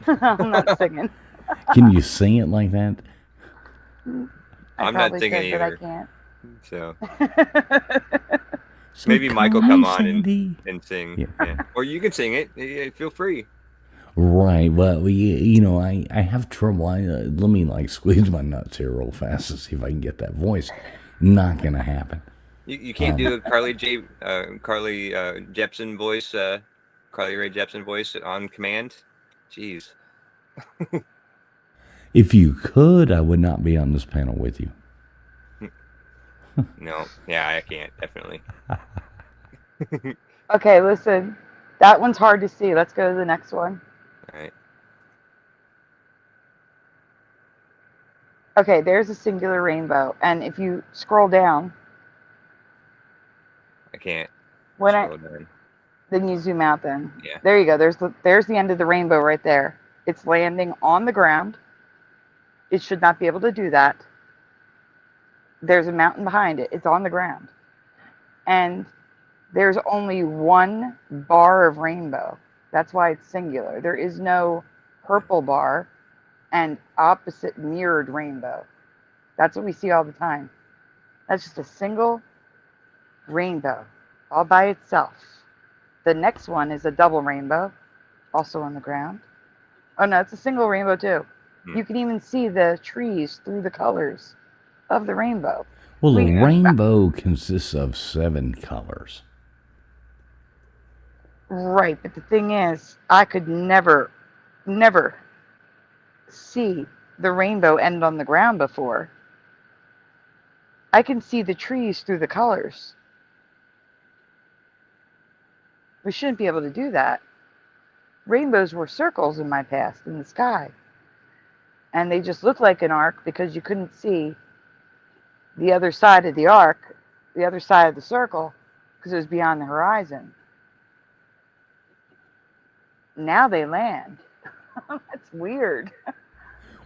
I'm not singing. Can you sing it like that? I'm not singing either. But I can't. So maybe Mike will come on and sing. Yeah. Or you can sing it. Yeah, feel free. Right. Well, I have trouble. Let me squeeze my nuts here real fast to see if I can get that voice. Not going to happen. You can't do the Carly Jepsen voice, Carly Rae Jepsen voice on command? Jeez. If you could, I would not be on this panel with you. No. Yeah, I can't. Definitely. Okay, listen. That one's hard to see. Let's go to the next one. All right. Okay, there's a singular rainbow. And if you scroll down. I can't. When Then you zoom out then. Yeah. There you go. There's the end of the rainbow right there. It's landing on the ground. It should not be able to do that. There's a mountain behind it. It's on the ground. And there's only one bar of rainbow. That's why it's singular. There is no purple bar and opposite mirrored rainbow. That's what we see all the time. That's just a single rainbow all by itself. The next one is a double rainbow, also on the ground. Oh no, it's a single rainbow too. You can even see the trees through the colors of the rainbow. Well, the rainbow consists of 7 colors. Right, but the thing is, I could never see the rainbow end on the ground before. I can see the trees through the colors. We shouldn't be able to do that. Rainbows were circles in my past in the sky. And they just looked like an arc because you couldn't see the other side of the arc, the other side of the circle, because it was beyond the horizon. Now they land. That's weird.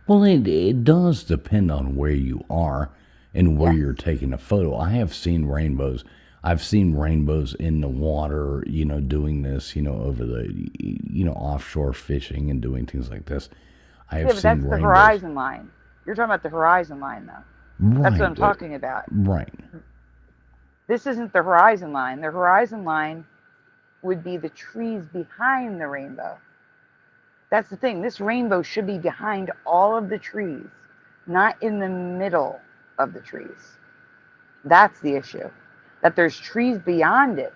Well, it does depend on where you are and where you're taking a photo. I have seen rainbows. I've seen rainbows in the water, doing this, over the, offshore fishing and doing things like this. I have but seen that's rainbows. the horizon line. You're talking about the horizon line, though. Right. That's what I'm talking about. Right. This isn't the horizon line. The horizon line would be the trees behind the rainbow. That's the thing. This rainbow should be behind all of the trees, not in the middle of the trees. That's the issue. That there's trees beyond it,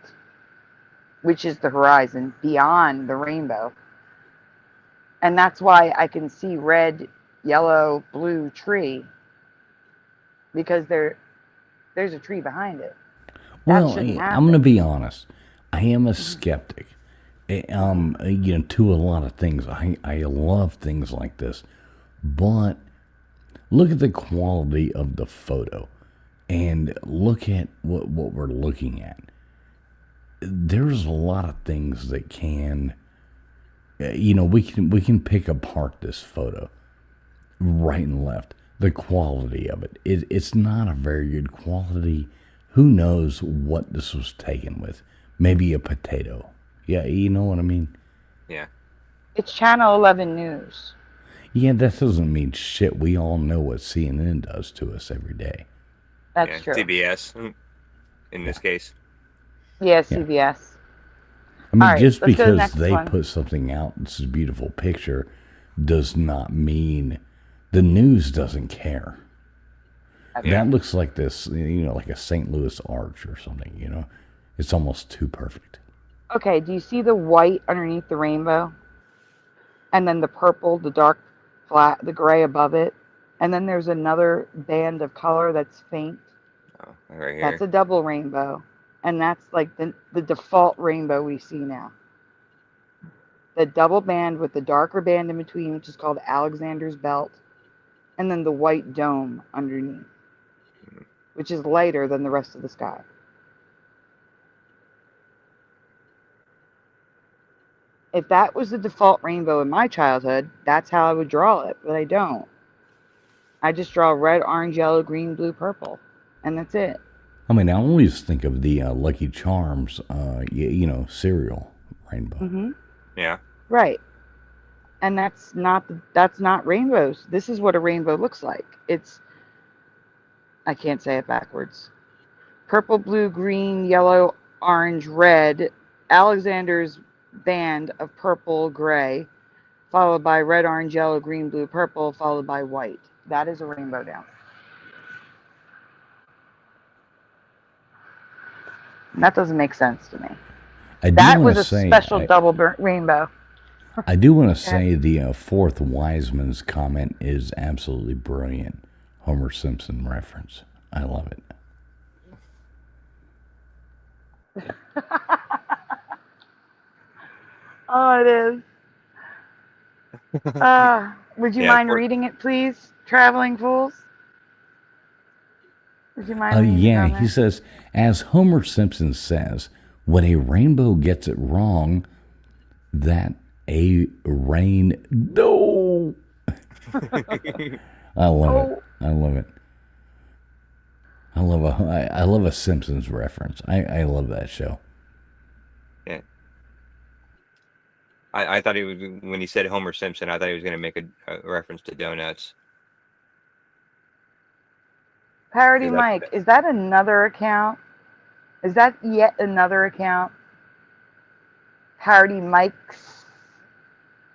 which is the horizon, beyond the rainbow. And that's why I can see red, yellow, blue tree, because there's a tree behind it. Well, I'm going to be honest. I am a skeptic. To a lot of things. I love things like this. But look at the quality of the photo and look at what we're looking at. There's a lot of things that can, we can pick apart this photo right and left. The quality of it. It's not a very good quality. Who knows what this was taken with? Maybe a potato. Yeah, you know what I mean? Yeah. It's Channel 11 News. Yeah, that doesn't mean shit. We all know what CNN does to us every day. That's true. CBS, in this case. Yeah, CBS. I mean, All right, just let's go to the because next they one. put something out, this is a beautiful picture, does not mean the news doesn't care. That looks like this, like a St. Louis arch or something, It's almost too perfect. Okay, do you see the white underneath the rainbow? And then the purple, the dark flat, the gray above it. And then there's another band of color that's faint. Oh, right here. That's a double rainbow. And that's like the default rainbow we see now. The double band with the darker band in between, which is called Alexander's Belt. And then the white dome underneath, which is lighter than the rest of the sky. If that was the default rainbow in my childhood, that's how I would draw it, but I don't. I just draw red, orange, yellow, green, blue, purple, and that's it. I mean, I always think of the Lucky Charms, cereal rainbow. Mm-hmm. Yeah. Right. And that's not rainbows. This is what a rainbow looks like. I can't say it backwards. Purple, blue, green, yellow, orange, red, Alexander's band of purple, gray, followed by red, orange, yellow, green, blue, purple, followed by white. That is a rainbow down. And that doesn't make sense to me. That was a special double rainbow. I do want to say the fourth wise man's comment is absolutely brilliant. Homer Simpson reference. I love it. Oh, it is. Would you mind reading it, please, Traveling Fools? Would you mind reading it? He says, as Homer Simpson says, When a rainbow gets it wrong, that a rain. No! I love it. I love it. I love a Simpsons reference. I love that show. Yeah. I thought he was, when he said Homer Simpson, I thought he was going to make a reference to donuts. Parody Is that- Mike, is that another account? Is that yet another account? Parody Mike's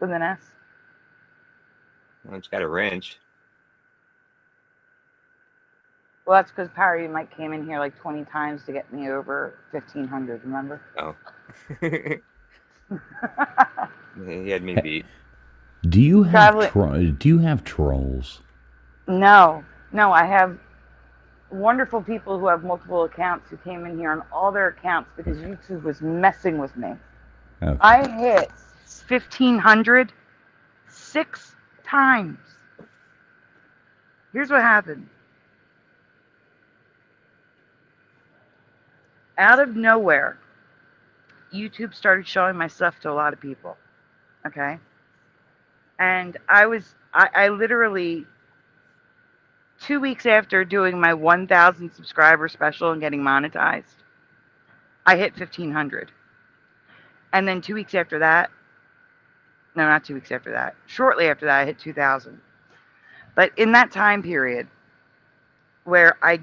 with an S? Well, it's got a wrench. Well, that's because Parody Mike came in here like 20 times to get me over 1,500, remember? Oh. He had me beat. Do you have trolls? No, I have wonderful people who have multiple accounts who came in here on all their accounts because YouTube was messing with me. Okay. I hit 1,500 6 times. Here's what happened. Out of nowhere, YouTube started showing my stuff to a lot of people. Okay? And I literally, 2 weeks after doing my 1,000 subscriber special and getting monetized, I hit 1,500. And then 2 weeks after that, no, not 2 weeks after that, shortly after that, I hit 2,000. But in that time period where I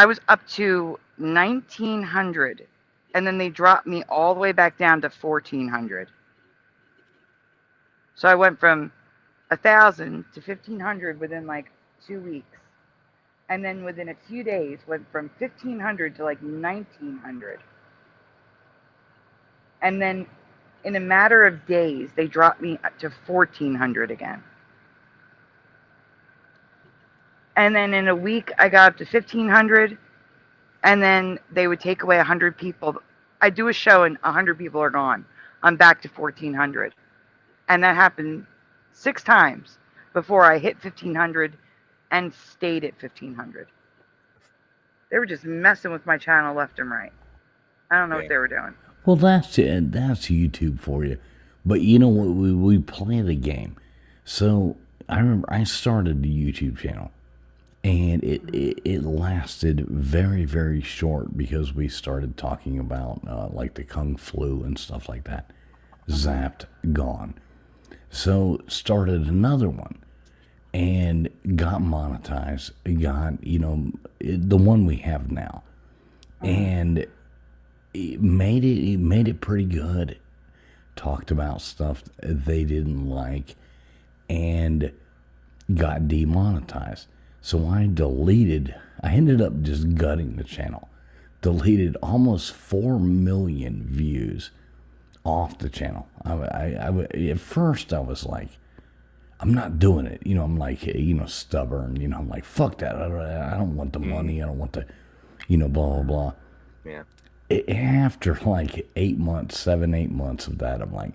was up to 1,900, and then they dropped me all the way back down to 1,400. So I went from 1,000 to 1,500 within like 2 weeks. And then within a few days, went from 1,500 to like 1,900. And then in a matter of days, they dropped me up to 1,400 again. And then in a week, I got up to 1,500. And then they would take away 100 people. I do a show and 100 people are gone. I'm back to 1,400. And that happened 6 times before I hit 1,500 and stayed at 1,500. They were just messing with my channel left and right. I don't know what they were doing. Well, that's YouTube for you. But you know what? We play the game. So I remember I started the YouTube channel. And it lasted very, very short because we started talking about like the Kung Flu and stuff like that. Zapped, gone. So started another one and got monetized. Got, the one we have now. And it made it pretty good. Talked about stuff they didn't like and got demonetized. So I ended up just gutting the channel. Deleted almost 4 million views off the channel. At first I was like, I'm not doing it. I'm like, stubborn. I'm like, fuck that. I don't want the money. I don't want the, blah, blah, blah. Yeah. After like 8 months, 8 months of that, I'm like,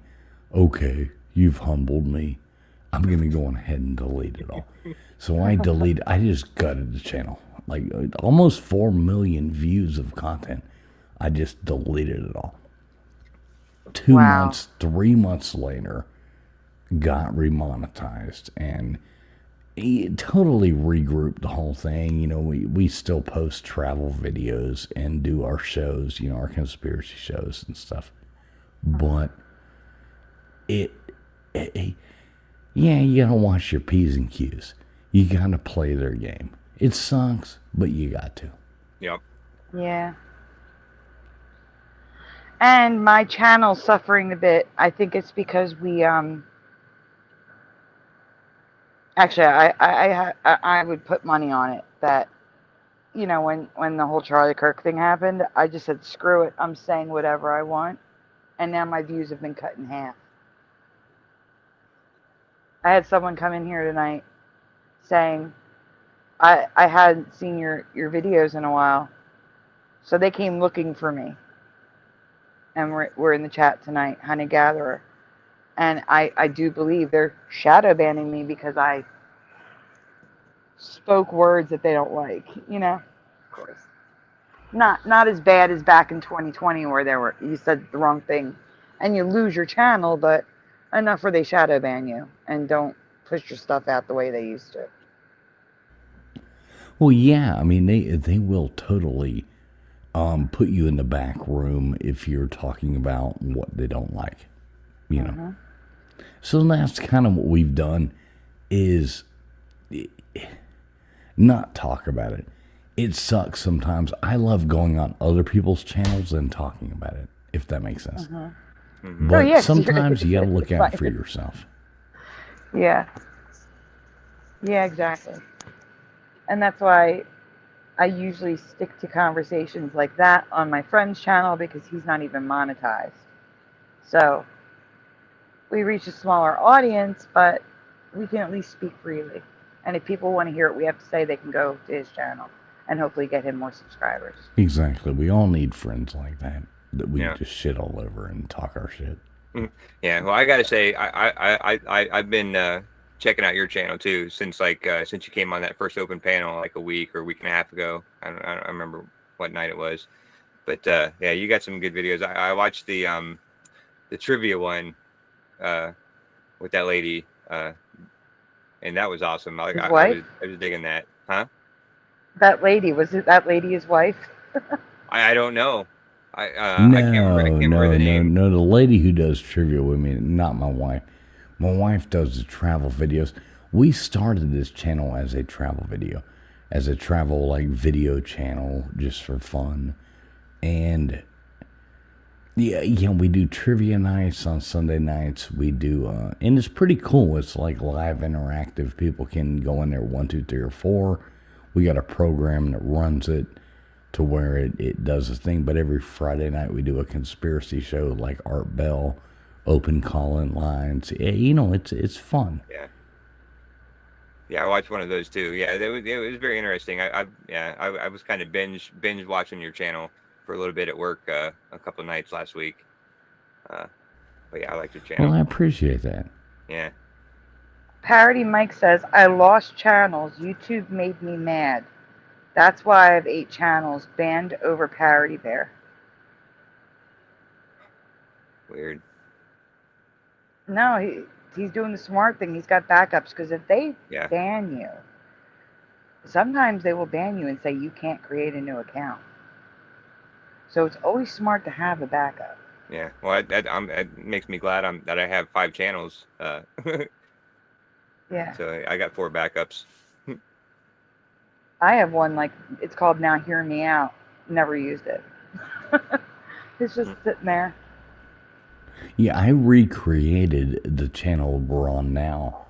okay, you've humbled me. I'm going to go on ahead and delete it all. So I just gutted the channel. Like almost 4 million views of content. I just deleted it all. 2 months, 3 months later, got remonetized and it totally regrouped the whole thing. We still post travel videos and do our shows, our conspiracy shows and stuff. But yeah, you gotta watch your P's and Q's. You gotta play their game. It sucks, but you got to. Yep. Yeah. And my channel's suffering a bit. I think it's because we actually I would put money on it that when the whole Charlie Kirk thing happened, I just said screw it. I'm saying whatever I want, and now my views have been cut in half. I had someone come in here tonight saying, I hadn't seen your videos in a while. So they came looking for me. And we're in the chat tonight, Honey Gatherer. And I do believe they're shadow banning me because I spoke words that they don't like, Of course. not as bad as back in 2020 where you said the wrong thing and you lose your channel, but enough where they shadow ban you and don't push your stuff out the way they used to. Well, yeah, I mean, they will totally put you in the back room if you're talking about what they don't like, you know. So that's kind of what we've done, is not talk about it. It sucks sometimes. I love going on other people's channels and talking about it, if that makes sense. But sometimes you gotta look out for yourself. Yeah. Yeah, exactly. And that's why I usually stick to conversations like that on my friend's channel, because he's not even monetized. So we reach a smaller audience, but we can at least speak freely. And if people want to hear what we have to say, they can go to his channel and hopefully get him more subscribers. Exactly. We all need friends like that we just shit all over and talk our shit. Yeah. Well, I gotta say, I've been checking out your channel too since you came on that first open panel like a week or a week and a half ago. I don't remember what night it was, but yeah, you got some good videos. I watched the trivia one with that lady, and that was awesome. I was digging that. Huh? That lady, was it that lady his wife? I don't know. I No, can't remember the name. No, the lady who does trivia with me, not my wife. My wife does the travel videos. We started this channel as a travel video, as a travel video channel just for fun. And yeah, we do trivia nights on Sunday nights. We do, and it's pretty cool. It's like live interactive. People can go in there 1, 2, 3, or 4. We got a program that runs it to where it does a thing. But every Friday night we do a conspiracy show like Art Bell, open call-in lines. You know, it's fun. Yeah, I watched one of those too. Yeah, it was very interesting. I was kind of binge watching your channel for a little bit at work a couple of nights last week. But yeah, I like your channel. Well, I appreciate that. Yeah. Parody Mike says, I lost channels. YouTube made me mad. That's why I have 8 channels banned over Parody Bear. Weird. No, he's doing the smart thing. He's got backups, because if they ban you, sometimes they will ban you and say you can't create a new account. So it's always smart to have a backup. Yeah. Well, it makes me glad that I have 5 channels. Yeah. So I got 4 backups. I have one, it's called Now Hear Me Out. Never used it. It's just sitting there. Yeah, I recreated the channel we're on now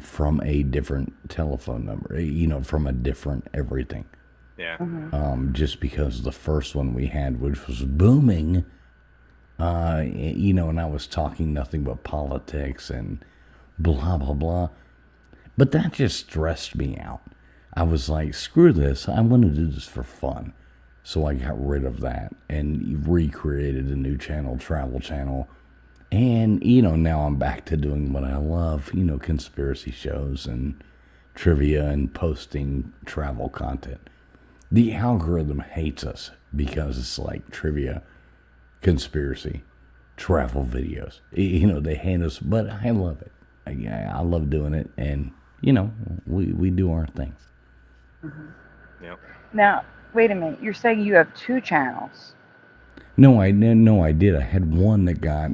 from a different telephone number, from a different everything. Yeah. Just because the first one we had, which was booming, and I was talking nothing but politics and blah, blah, blah. But that just stressed me out. I was like, screw this. I want to do this for fun. So I got rid of that and recreated a new channel, travel channel. And, now I'm back to doing what I love, conspiracy shows and trivia and posting travel content. The algorithm hates us because it's like trivia, conspiracy, travel videos. They hate us, but I love it. I love doing it, and, we do our thing. Yep. Now, wait a minute. You're saying you have 2 channels? No, I did. I had one that got,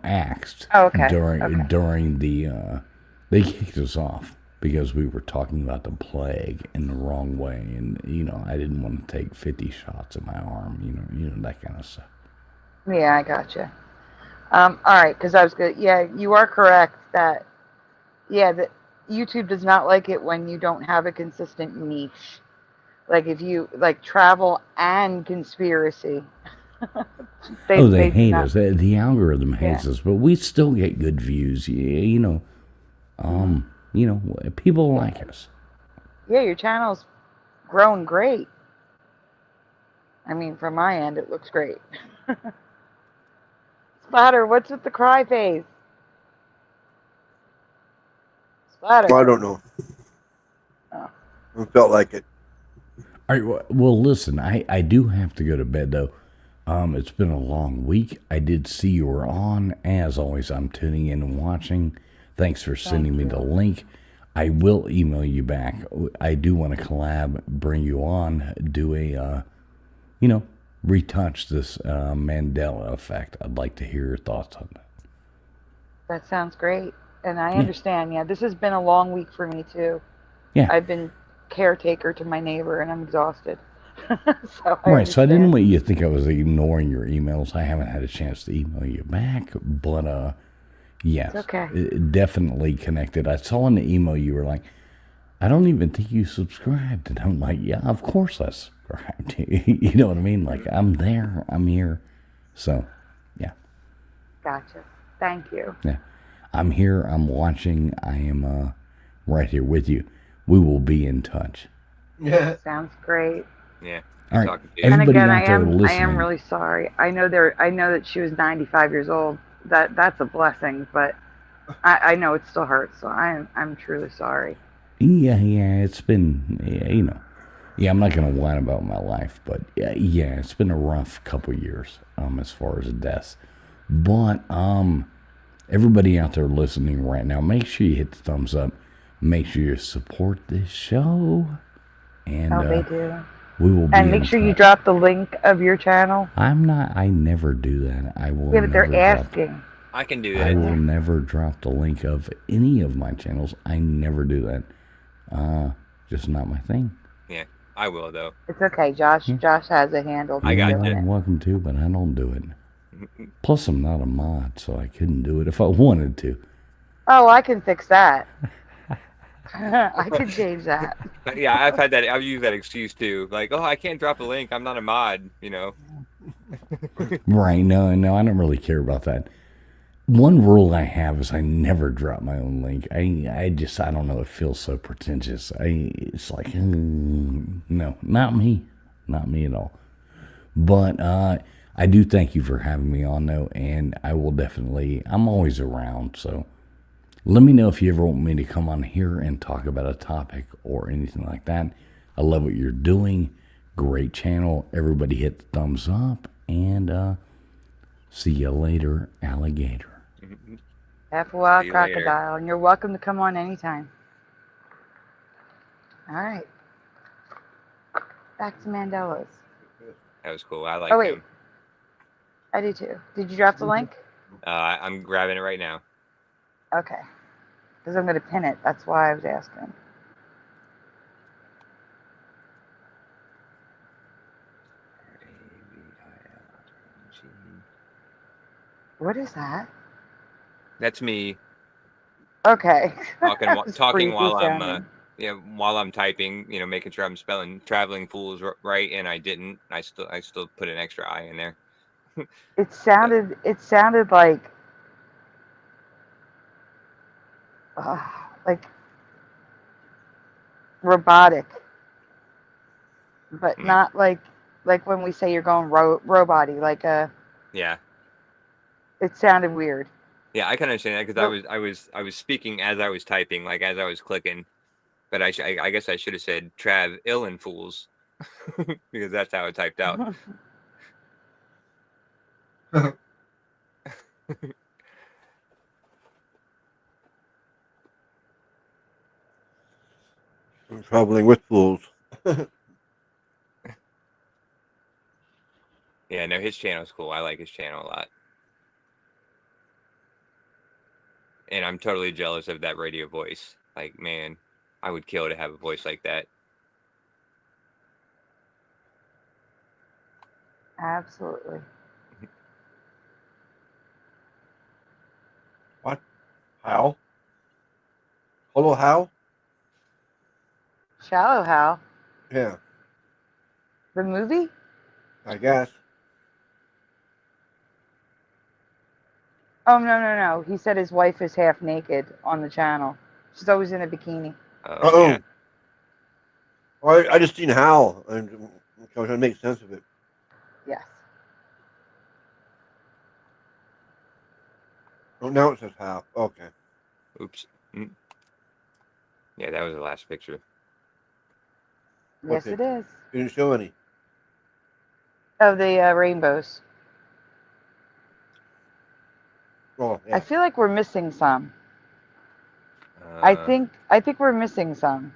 axed. Oh, okay. During the, they kicked us off because we were talking about the plague in the wrong way, and I didn't want to take 50 shots at my arm, that kind of stuff. Yeah, I gotcha. All right, because I was good. Yeah, you are correct that that YouTube does not like it when you don't have a consistent niche. Like if you travel and conspiracy. They hate us. The algorithm hates us, but we still get good views. People like us. Yeah, your channel's grown great. I mean, from my end, it looks great. Splatter, what's with the cry face? Splatter. I don't know. Oh. I felt like it. All right. Well, listen, I do have to go to bed, though. It's been a long week. I did see you were on. As always, I'm tuning in and watching. Thanks for sending me the link. I will email you back. I do want to collab, bring you on, do a, retouch this Mandela effect. I'd like to hear your thoughts on that. That sounds great. And I understand. Yeah, this has been a long week for me, too. Yeah. I've been caretaker to my neighbor, and I'm exhausted. So So I didn't want you to think I was ignoring your emails. I haven't had a chance to email you back, but yes, It's okay. Definitely connected. I saw in the email you were like, I don't even think you subscribed, and I'm like, yeah, of course I subscribed. You know what I mean? Like, I'm there, I'm here. So, yeah. Gotcha. Thank you. Yeah, I'm here. I'm watching. I am right here with you. We will be in touch. Yeah. Sounds great. Yeah. All right. Talking to you. And Everybody again, out there I listening. am really sorry. I know that she was 95 years old. That's a blessing, but I know it still hurts. So I'm truly sorry. Yeah. It's been, Yeah, I'm not gonna whine about my life, but yeah, it's been a rough couple years as far as deaths. But everybody out there listening right now, make sure you hit the thumbs up. Make sure you support this show. And They do. we will be And in make sure you touch. drop the link of your channel. I never do that. I will Yeah, but never they're asking. I can do I that. will never drop the link of any of my channels. I never do that. Just not my thing. Yeah, I will though. It's okay, Josh. Josh has it handled. I got He's doing you. it. Welcome to, but I don't do it. Plus, I'm not a mod, so I couldn't do it if I wanted to. Oh, I can fix that. I can change that. But yeah, I've had that. I've used that excuse too. Like, oh, I can't drop a link. I'm not a mod. Right? No, I don't really care about that. One rule I have is I never drop my own link. I don't know. It feels so pretentious. It's like, no, not me at all. But I do thank you for having me on, though, and I will definitely. I'm always around, so let me know if you ever want me to come on here and talk about a topic or anything like that. I love what you're doing. Great channel. Everybody hit the thumbs up, and see you later, alligator. Half a wild See you later. crocodile, and you're welcome to come on anytime. All right. Back to Mandela's. That was cool. I like Oh, wait. him. I do too. Did you drop the link? I'm grabbing it right now. Okay. Because I'm going to pin it. That's why I was asking. What is that? That's me Okay. talking That was talking creepy while I'm sounding. while I'm typing. Making sure I'm spelling traveling fools right, and I didn't. I still put an extra I in there. It sounded like robotic, but not like when we say you're going robot-y, Yeah. it sounded weird. Yeah, I can understand that because I was speaking as I was typing, like as I was clicking. But I guess I should have said Trav ill and fools because that's how it typed out. I'm traveling with fools. Yeah, no, his channel's cool. I like his channel a lot. And I'm totally jealous of that radio voice. Like, man, I would kill to have a voice like that. Absolutely. What? How? Hello, how? Shallow Hal, Yeah, the movie? I guess. Oh, no. He said his wife is half naked on the channel. She's always in a bikini. Oh. Yeah. Well, I just seen Hal, and I was trying to make sense of it. Yes. Oh, now it says Hal. Okay. Oops. Yeah, that was the last picture. Yes, it is. You didn't show any. Oh, the rainbows. Oh, I yeah. feel like we're missing some. I think we're missing some.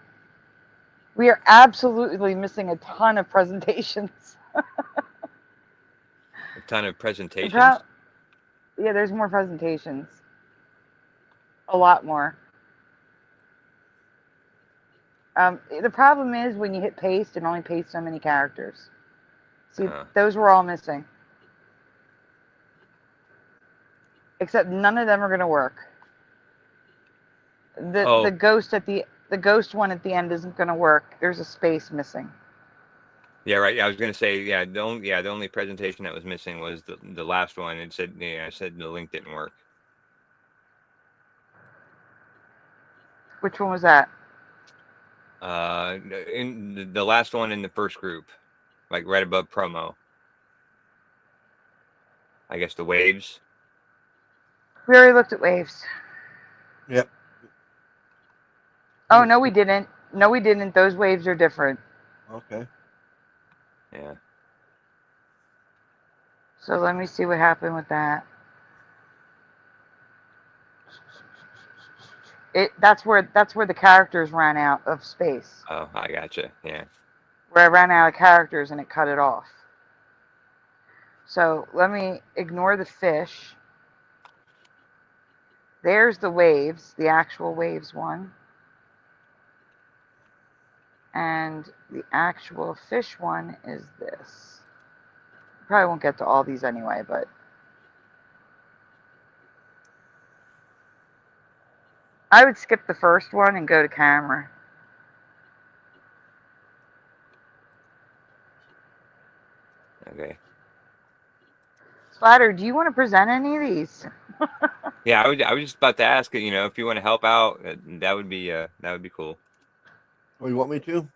We are absolutely missing a ton of presentations. a ton of presentations. Yeah, there's more presentations. A lot more. The problem is when you hit paste, it only pastes so many characters. See, those were all missing. Except none of them are going to work. The ghost one at the end isn't going to work. There's a space missing. Yeah, right. I was going to say, the only presentation that was missing was the last one. It said, I said the link didn't work. Which one was that? In the last one in the first group, like right above promo. I guess the waves. We already looked at waves. Yep. Oh, no, we didn't. No, we didn't. Those waves are different. Okay. Yeah. So let me see what happened with that. That's where the characters ran out of space. Oh, I gotcha. Yeah. Where I ran out of characters and it cut it off. So let me ignore the fish. There's the waves, the actual waves one. And the actual fish one is this. Probably won't get to all these anyway, but I would skip the first one and go to camera. Okay. Splatter, do you want to present any of these? Yeah, I was just about to ask, if you want to help out, that would be cool. Oh, you want me to?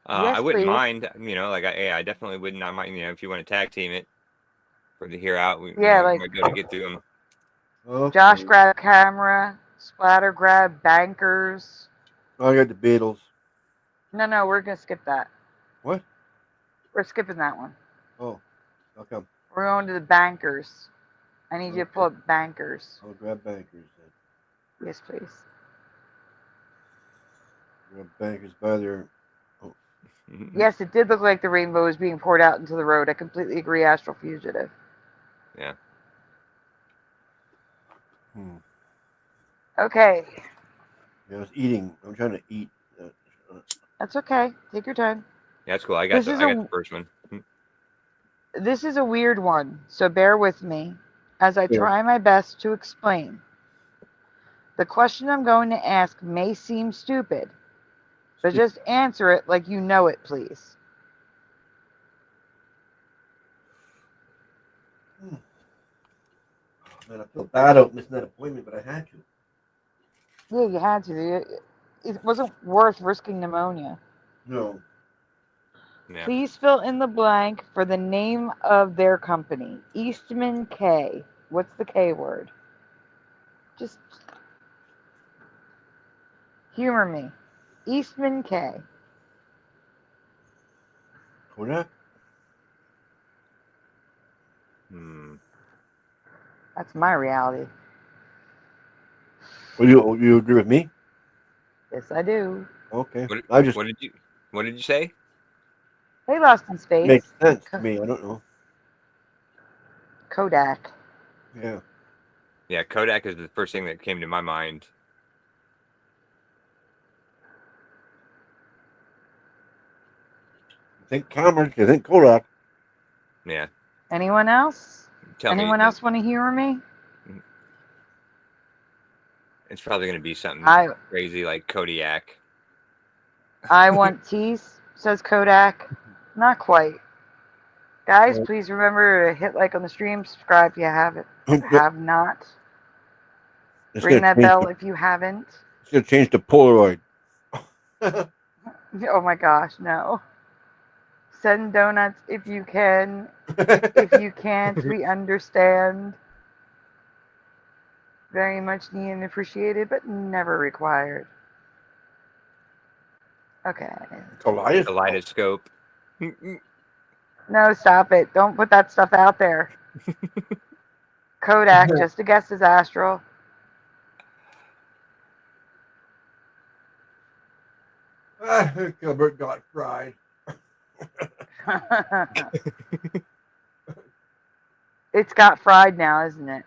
Yes, I wouldn't please. mind, I definitely wouldn't. I might, if you want to tag team it for the here out, we Yeah, might be able to get through them. Okay. Josh grab camera, Splatter grab bankers. Oh, I got the Beatles. No, we're gonna skip that. What? We're skipping that one. Oh, how come? We're going to the bankers. I need you to pull up bankers. I'll grab bankers then. Yes, please. Grab bankers by their. Oh. Yes, it did look like the rainbow was being poured out into the road. I completely agree, Astral Fugitive. Yeah. Okay. Yeah, I was eating. I'm trying to eat. That's okay. Take your time. Yeah, that's cool. I got the first one. This is a weird one, so bear with me as I try my best to explain. The question I'm going to ask may seem stupid, but just answer it like you know it, please. Oh, man, I feel bad about missing that appointment, but I had to. Yeah, you had to. It wasn't worth risking pneumonia. No. Yeah. Please fill in the blank for the name of their company. Eastman K. What's the K word? Just humor me. Eastman K. Kodak? That's my reality. Well, you agree with me? Yes, I do. Okay. What did you say? They lost in space. Makes sense to me. I don't know. Kodak. Yeah. Yeah, Kodak is the first thing that came to my mind. I think cameras. I think Kodak. Yeah. Anyone else? Anyone else want to humor me? It's probably going to be something crazy like Kodiak. I want teeth, says Kodak. Not quite. Guys, please remember to hit like on the stream, subscribe if you have not. Ring that bell if you haven't. It's going to change to Polaroid. Oh my gosh, no. Send donuts if you can. If you can't, we understand. Very much needed and appreciated, but never required. Okay. Kaleidoscope. No, stop it. Don't put that stuff out there. Kodak, just a guess, is astral. Gilbert got fried. It's got fried now, isn't it?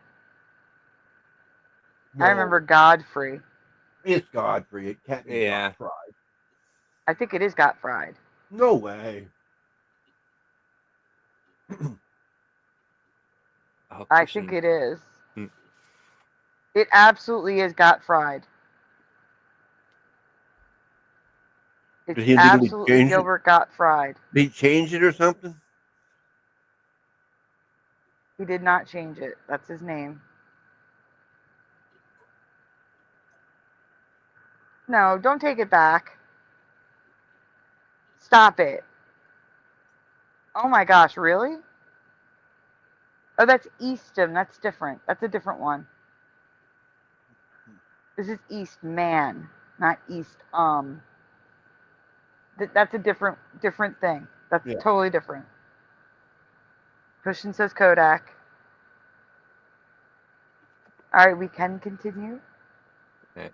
No, I remember Godfrey. it's Godfrey. It can't be Yeah. got fried. I think it is got fried. No way. I think it is. It absolutely is got fried. Did It's he legally absolutely change it? Gilbert got fried. Did he change it or something? He did not change it. That's his name. No, don't take it back. Stop it. Oh my gosh, really? Oh, that's Eastham. That's different. That's a different one. This is Eastman, not East. That's a different thing. That's totally different. Christian says Kodak. All right, we can continue. Okay.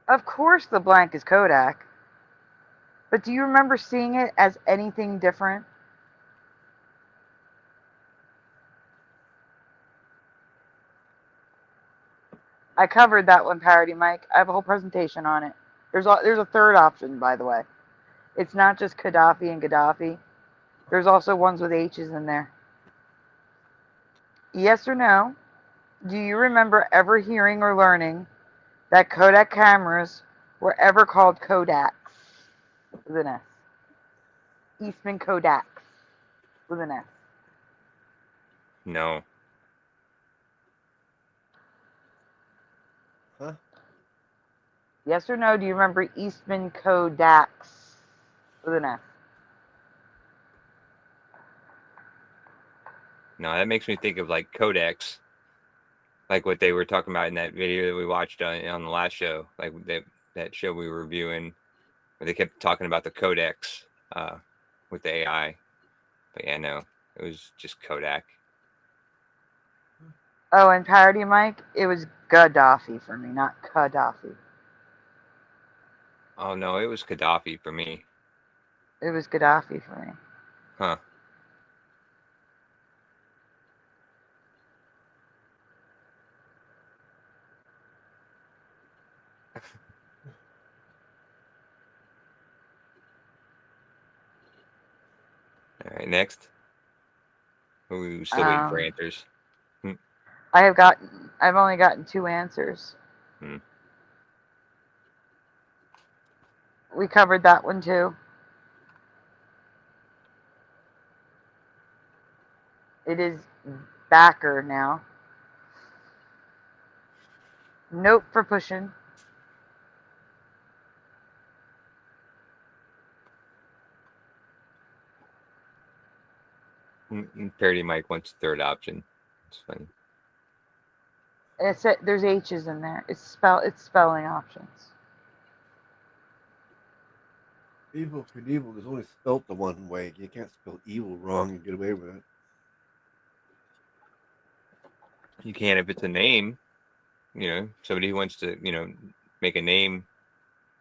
Of course, the blank is Kodak. But do you remember seeing it as anything different? I covered that one, Parody Mike. I have a whole presentation on it. There's a third option, by the way. It's not just Gaddafi and Gaddafi. There's also ones with H's in there. Yes or no? Do you remember ever hearing or learning that Kodak cameras were ever called Kodaks with an S? Eastman Kodaks with an S. No. Huh? Yes or no? Do you remember Eastman Kodaks with an S? No, that makes me think of like codecs, like what they were talking about in that video that we watched on the last show, like that show we were reviewing, where they kept talking about the codecs with the AI. But yeah, no, it was just Kodak. Oh, and Parody Mike, it was Gaddafi for me, not Gaddafi. Oh no, it was Gaddafi for me. It was Gaddafi for me. Huh. All right, next. We're still waiting for answers. I've only gotten 2 answers. We covered that one too. It is backer now. Nope for pushing. Parody Mike wants the third option. It's funny. There's H's in there. It's spelling options. Evil Knievel is only spelt the one way. You can't spell evil wrong and get away with it. You can if it's a name. You know, somebody who wants to, make a name,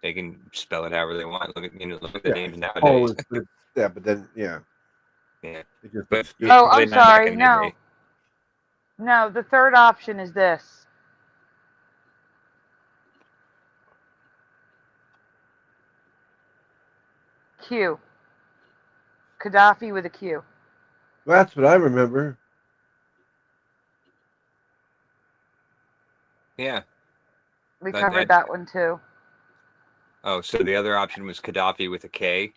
they can spell it however they want. Look at the names nowadays. Yeah, but then yeah. But I'm sorry. No. No, the third option is this. Q. Gaddafi with a Q. That's what I remember. Yeah. We covered that one too. Oh, so the other option was Gaddafi with a K?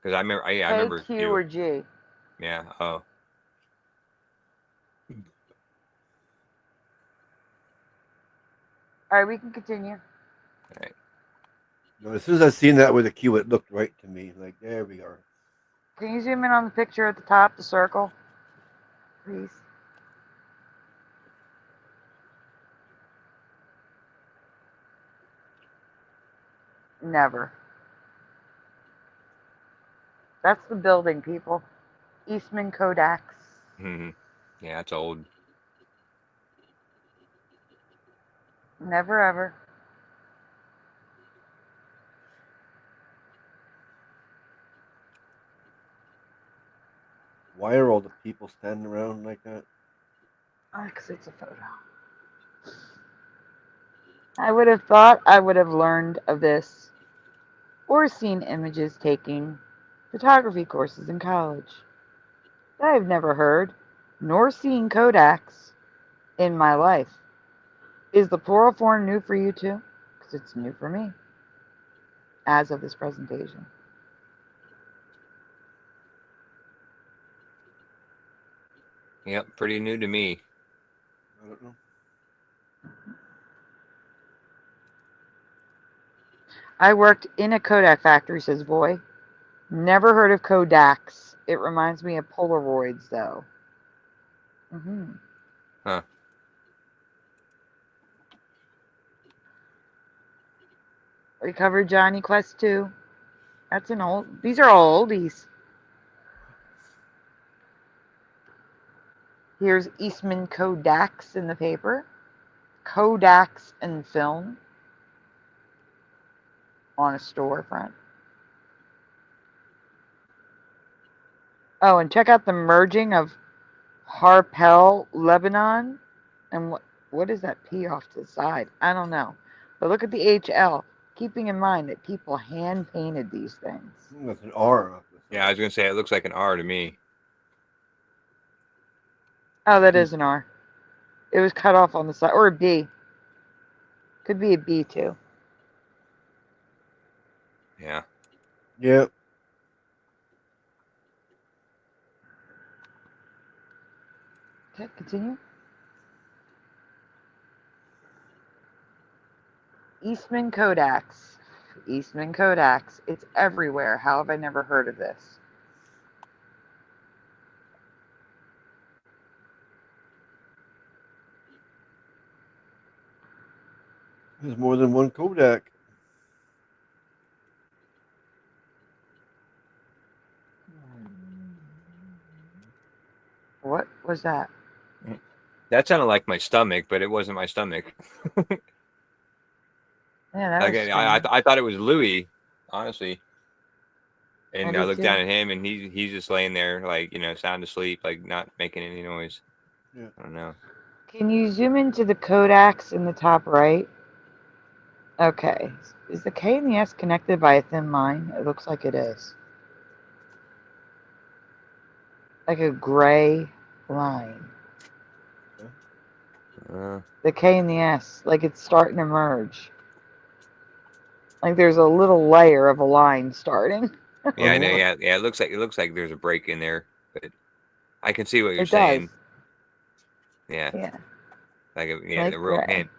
Because I remember Q or G. Yeah. Oh. All right, we can continue. All right. No, as soon as I seen that with a Q, it looked right to me. Like, there we are. Can you zoom in on the picture at the top, the circle, please? Never. That's the building, people. Eastman Kodaks. Hmm. Yeah, it's old. Never ever. Why are all the people standing around like that? Because it's a photo. I would have thought I would have learned of this or seen images taking photography courses in college. I have never heard nor seen Kodaks in my life. Is the plural form new for you too? Because it's new for me as of this presentation. Yep, pretty new to me. I don't know. I worked in a Kodak factory, says Boy. Never heard of Kodaks. It reminds me of Polaroids, though. Huh. We covered Johnny Quest 2. That's an old. These are all oldies. Here's Eastman Kodaks in the paper. Kodaks and film on a storefront. Oh, and check out the merging of Harpel, Lebanon. And what is that P off to the side? I don't know. But look at the HL. Keeping in mind that people hand painted these things. That's an R off the side. Yeah, I was gonna say it looks like an R to me. Oh, that is an R. It was cut off on the side. Or a B. Could be a B too. Yeah. Yep. Okay, continue. Eastman Kodaks. Eastman Kodaks. It's everywhere. How have I never heard of this? There's more than one Kodak. What was that? That sounded like my stomach, but it wasn't my stomach. Yeah, that was Again, strange. I thought it was Louis, honestly. And I I did looked too. down at him, and he's just laying there, like, sound asleep, like not making any noise. Yeah. I don't know. Can you zoom into the Kodaks in the top right? Okay. Is the K and the S connected by a thin line? It looks like it is. Like a gray line. The K and the S, like it's starting to merge. Like there's a little layer of a line starting. Yeah, I know. Yeah. It looks like there's a break in there, but I can see what you're It saying. does. Yeah. Yeah. Like Like the real gray.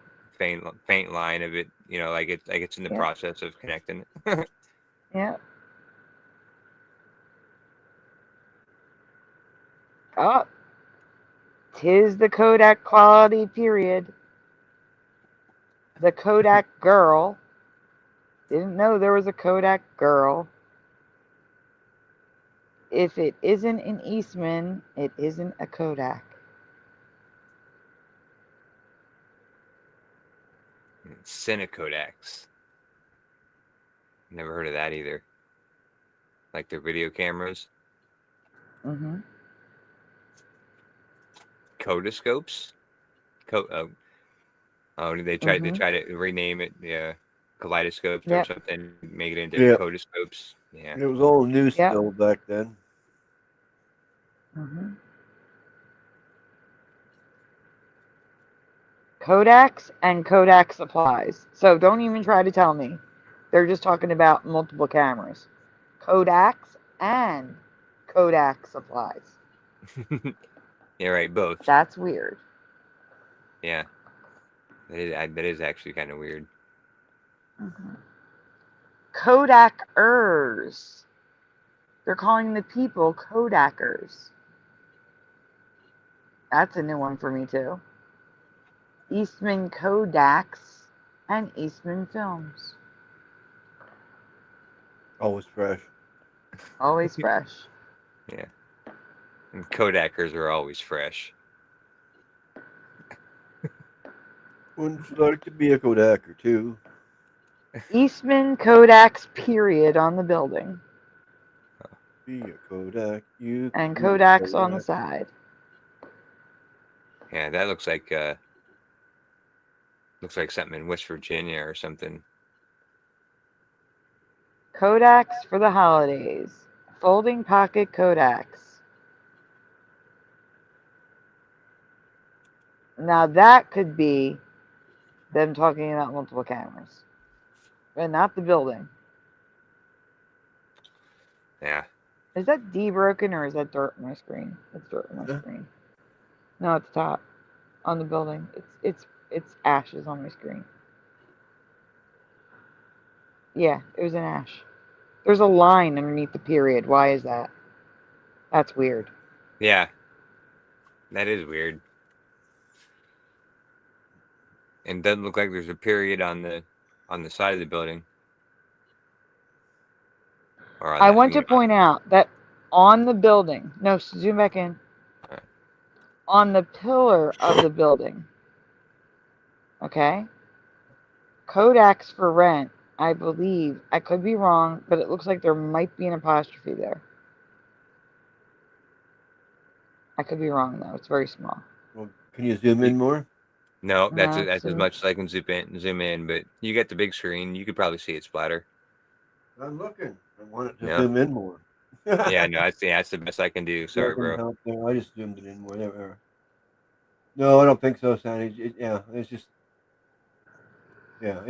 faint line of it. Like it's in the Yeah. process of connecting. Yeah. Oh. 'Tis the Kodak quality period. The Kodak girl. Didn't know there was a Kodak girl. If it isn't an Eastman, it isn't a Kodak. Cinecodex. Never heard of that either. Like their video cameras. Mm-hmm. Codoscopes. They tried to rename it. Yeah, kaleidoscopes or Yep. something. Make it into Yep. codoscopes. Yeah. It was all new Yep. still back then. Mm-hmm. Kodaks and Kodak supplies. So don't even try to tell me. They're just talking about multiple cameras. Kodaks and Kodak supplies. Yeah, right. Both. That's weird. Yeah. That is actually kind of weird. Mm-hmm. Kodakers. They're calling the people Kodakers. That's a new one for me too. Eastman Kodaks and Eastman Films. Always fresh. Always fresh. Yeah. And Kodakers are always fresh. Wouldn't you like to be a Kodak or two? Eastman Kodak's period on the building. Be a Kodak. You And be a Kodak's on the Kodak. side. Yeah, that looks like something in West Virginia or something. Kodaks for the holidays. Folding pocket Kodaks. Now that could be them talking about multiple cameras. But not the building. Yeah. Is that D broken or is that dirt on my screen? It's dirt on my screen. No, it's top. On the building. It's ashes on my screen. Yeah, it was an ash. There's a line underneath the period. Why is that? That's weird. Yeah. That is weird. And doesn't look like there's a period on the side of the building. Or on I the- want to point out that on the building, no, zoom back in. Alright. On the pillar of the building, okay? Kodak's for rent, I believe. I could be wrong, but it looks like there might be an apostrophe there. I could be wrong, though. It's very small. Well, can you zoom in more? No, that's No, that's so- as much as I can zoom in, but you get the big screen, you could probably see it splatter. I'm looking. I want it to Yeah. zoom in more. Yeah, no, that's the best I can do. Sorry, Doesn't bro. help there. I just zoomed it in more. There. No, I don't think so, Sandy. It's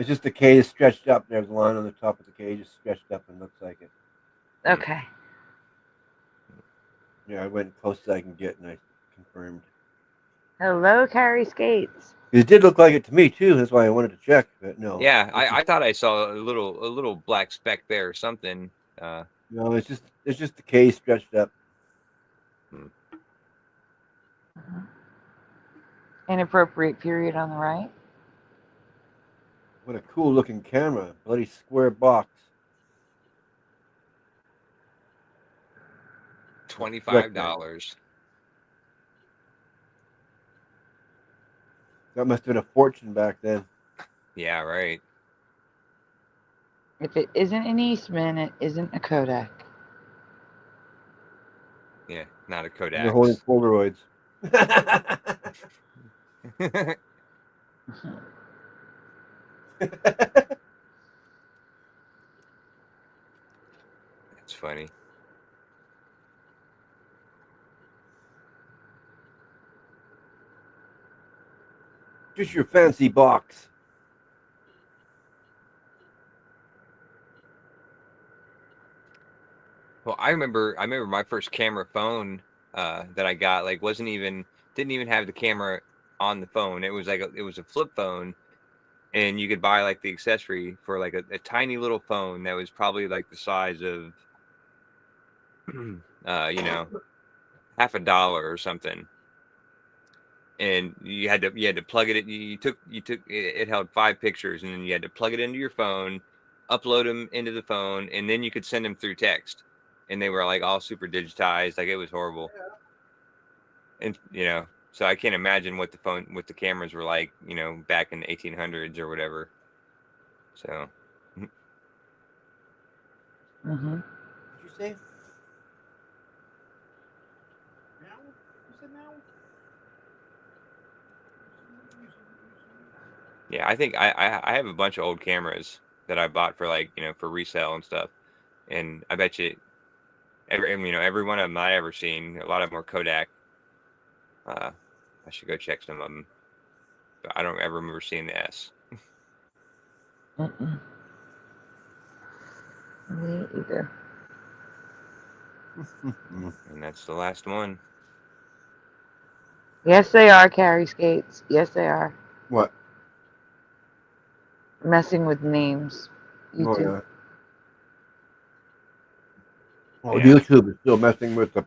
just the cage stretched up. There's a line on the top of the cage is stretched up and looks like it. Okay. Yeah, I went close as I can get and I confirmed. Hello, Carrie Skates. It did look like it to me too. That's why I wanted to check, but no. Yeah, I thought I saw a little black speck there or something. No, it's just the cage stretched up. Inappropriate period on the right. What a cool looking camera. Bloody square box. $25. That must have been a fortune back then. Yeah, right. If it isn't an Eastman, it isn't a Kodak. Yeah, not a They're Kodak. holding Polaroids. That's funny. Just your fancy box. Well, I remember my first camera phone that I got didn't even have the camera on the phone. It was a flip phone, and you could buy like the accessory for like a tiny little phone that was probably like the size of half a dollar or something. And you had to plug it. It held 5 pictures, and then you had to plug it into your phone, upload them into the phone, and then you could send them through text. And they were like all super digitized, like it was horrible. And so I can't imagine what the cameras were like, back in the 1800s or whatever. So. Mm-hmm. What'd you say? Yeah, I think I have a bunch of old cameras that I bought for for resale and stuff, and I bet you every one of them I ever seen, a lot of them are Kodak. I should go check some of them, but I don't ever remember seeing the S. Mm-mm. Me either. And that's the last one. Yes, they are, Carrie Skates. Yes, they are. What? Messing with names. YouTube. Oh, Yeah. YouTube is still messing with the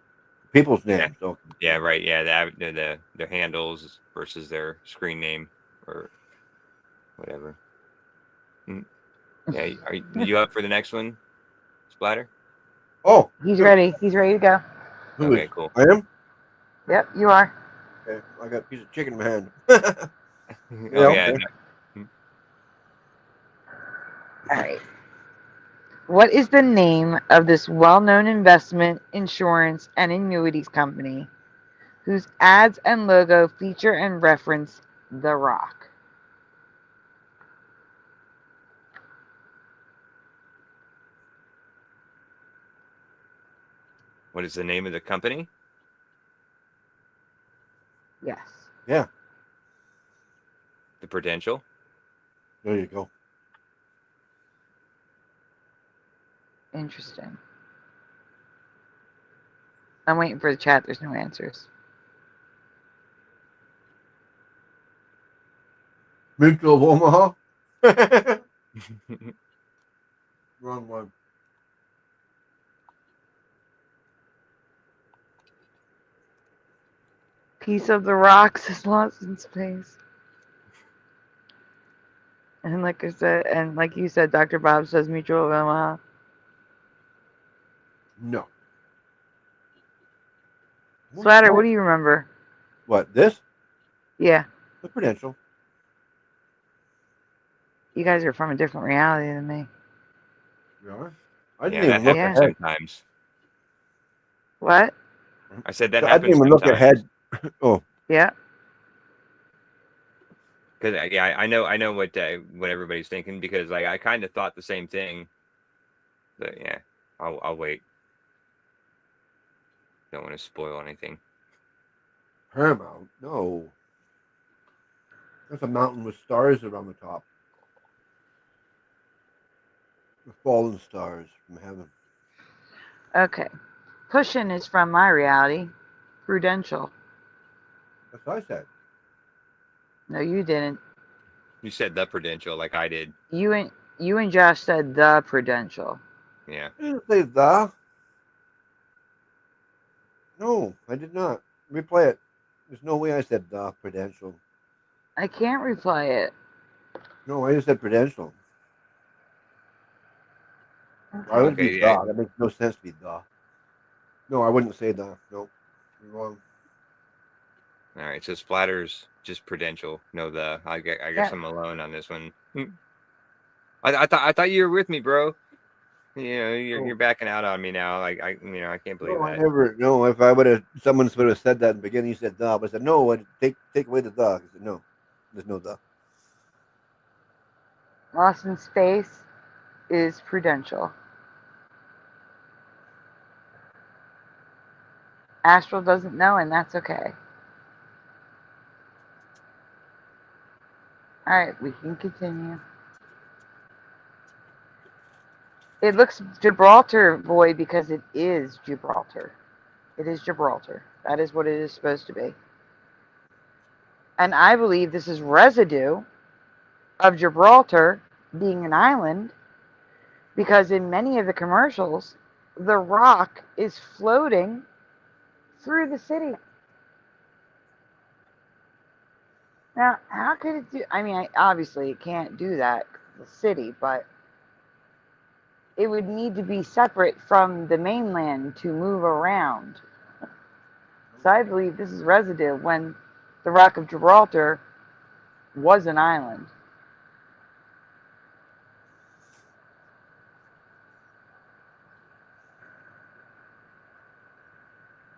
people's names. So. Yeah, right. Yeah, their handles versus their screen name or whatever. Yeah, are you up for the next one, Splatter? Oh, He's ready. He's ready to go. who Okay, is- cool. I am. Yep, you are. Okay, I got a piece of chicken in my hand. Oh yeah. okay. No. All right. What is the name of this well-known investment, insurance, and annuities company whose ads and logo feature and reference The Rock? What is the name of the company? Yes. Yeah, The Prudential. there you go. Interesting. I'm waiting for the chat. There's no answers. Mutual of Omaha. Wrong one. Piece of the rocks is lost in space. And like I said, and like you said, Dr. Bob says Mutual of Omaha. No. Splatter, what do you remember? What, this? Yeah, The Prudential. you guys are from a different reality than me. Yeah. I didn't Yeah, that even look happens ahead. sometimes. What? I said that I didn't happens even look sometimes. ahead. Oh, Yeah. Because yeah, I know what everybody's thinking, because like I kind of thought the same thing. But yeah, I'll wait. Don't want to spoil anything. Paramount? No. That's a mountain with stars around the top. The fallen stars from heaven. Okay. Pushin' is from my reality. Prudential. That's what I said. No, you didn't. You said The Prudential, like I did. You and Josh said the Prudential. Yeah. I didn't say the. No, I did not. Replay it. There's no way I said the Prudential. I can't replay it. No, I just said Prudential. I would Okay, be yeah. the. That makes no sense to be the. No, I wouldn't say the. Nope. You're wrong. All right, so Splatter's just Prudential. No, I guess Yeah. I'm alone on this one. I thought you were with me, bro. You know, you're backing out on me now. Like I can't believe No, I that. never. No, if I would have, someone would have said that in the beginning. You said the. But I said no. Take away the the. I said no. There's no the. Lost in Space is Prudential. Astral doesn't know, and that's okay. All right, we can continue. It looks Gibraltar void because it is Gibraltar. It is Gibraltar. That is what it is supposed to be. And I believe this is residue of Gibraltar being an island, because in many of the commercials, the rock is floating through the city. Now, how could it do? I mean, obviously it can't do that, the city, but it would need to be separate from the mainland to move around. So I believe this is residue when the Rock of Gibraltar was an island.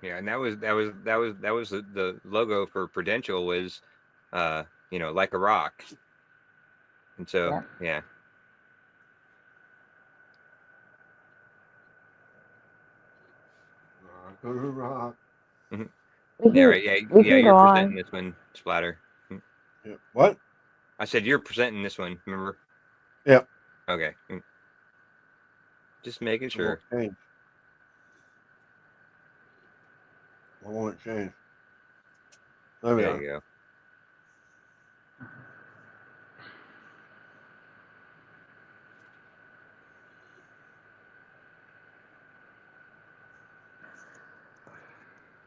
Yeah, and that was the logo for Prudential was, like a rock. And so yeah. Rock. Yeah, right. Yeah, you're presenting this one, Splatter. Yeah. What? I said you're presenting this one. Remember? Yeah. Okay. Just making sure. I won't change. There we are. You go.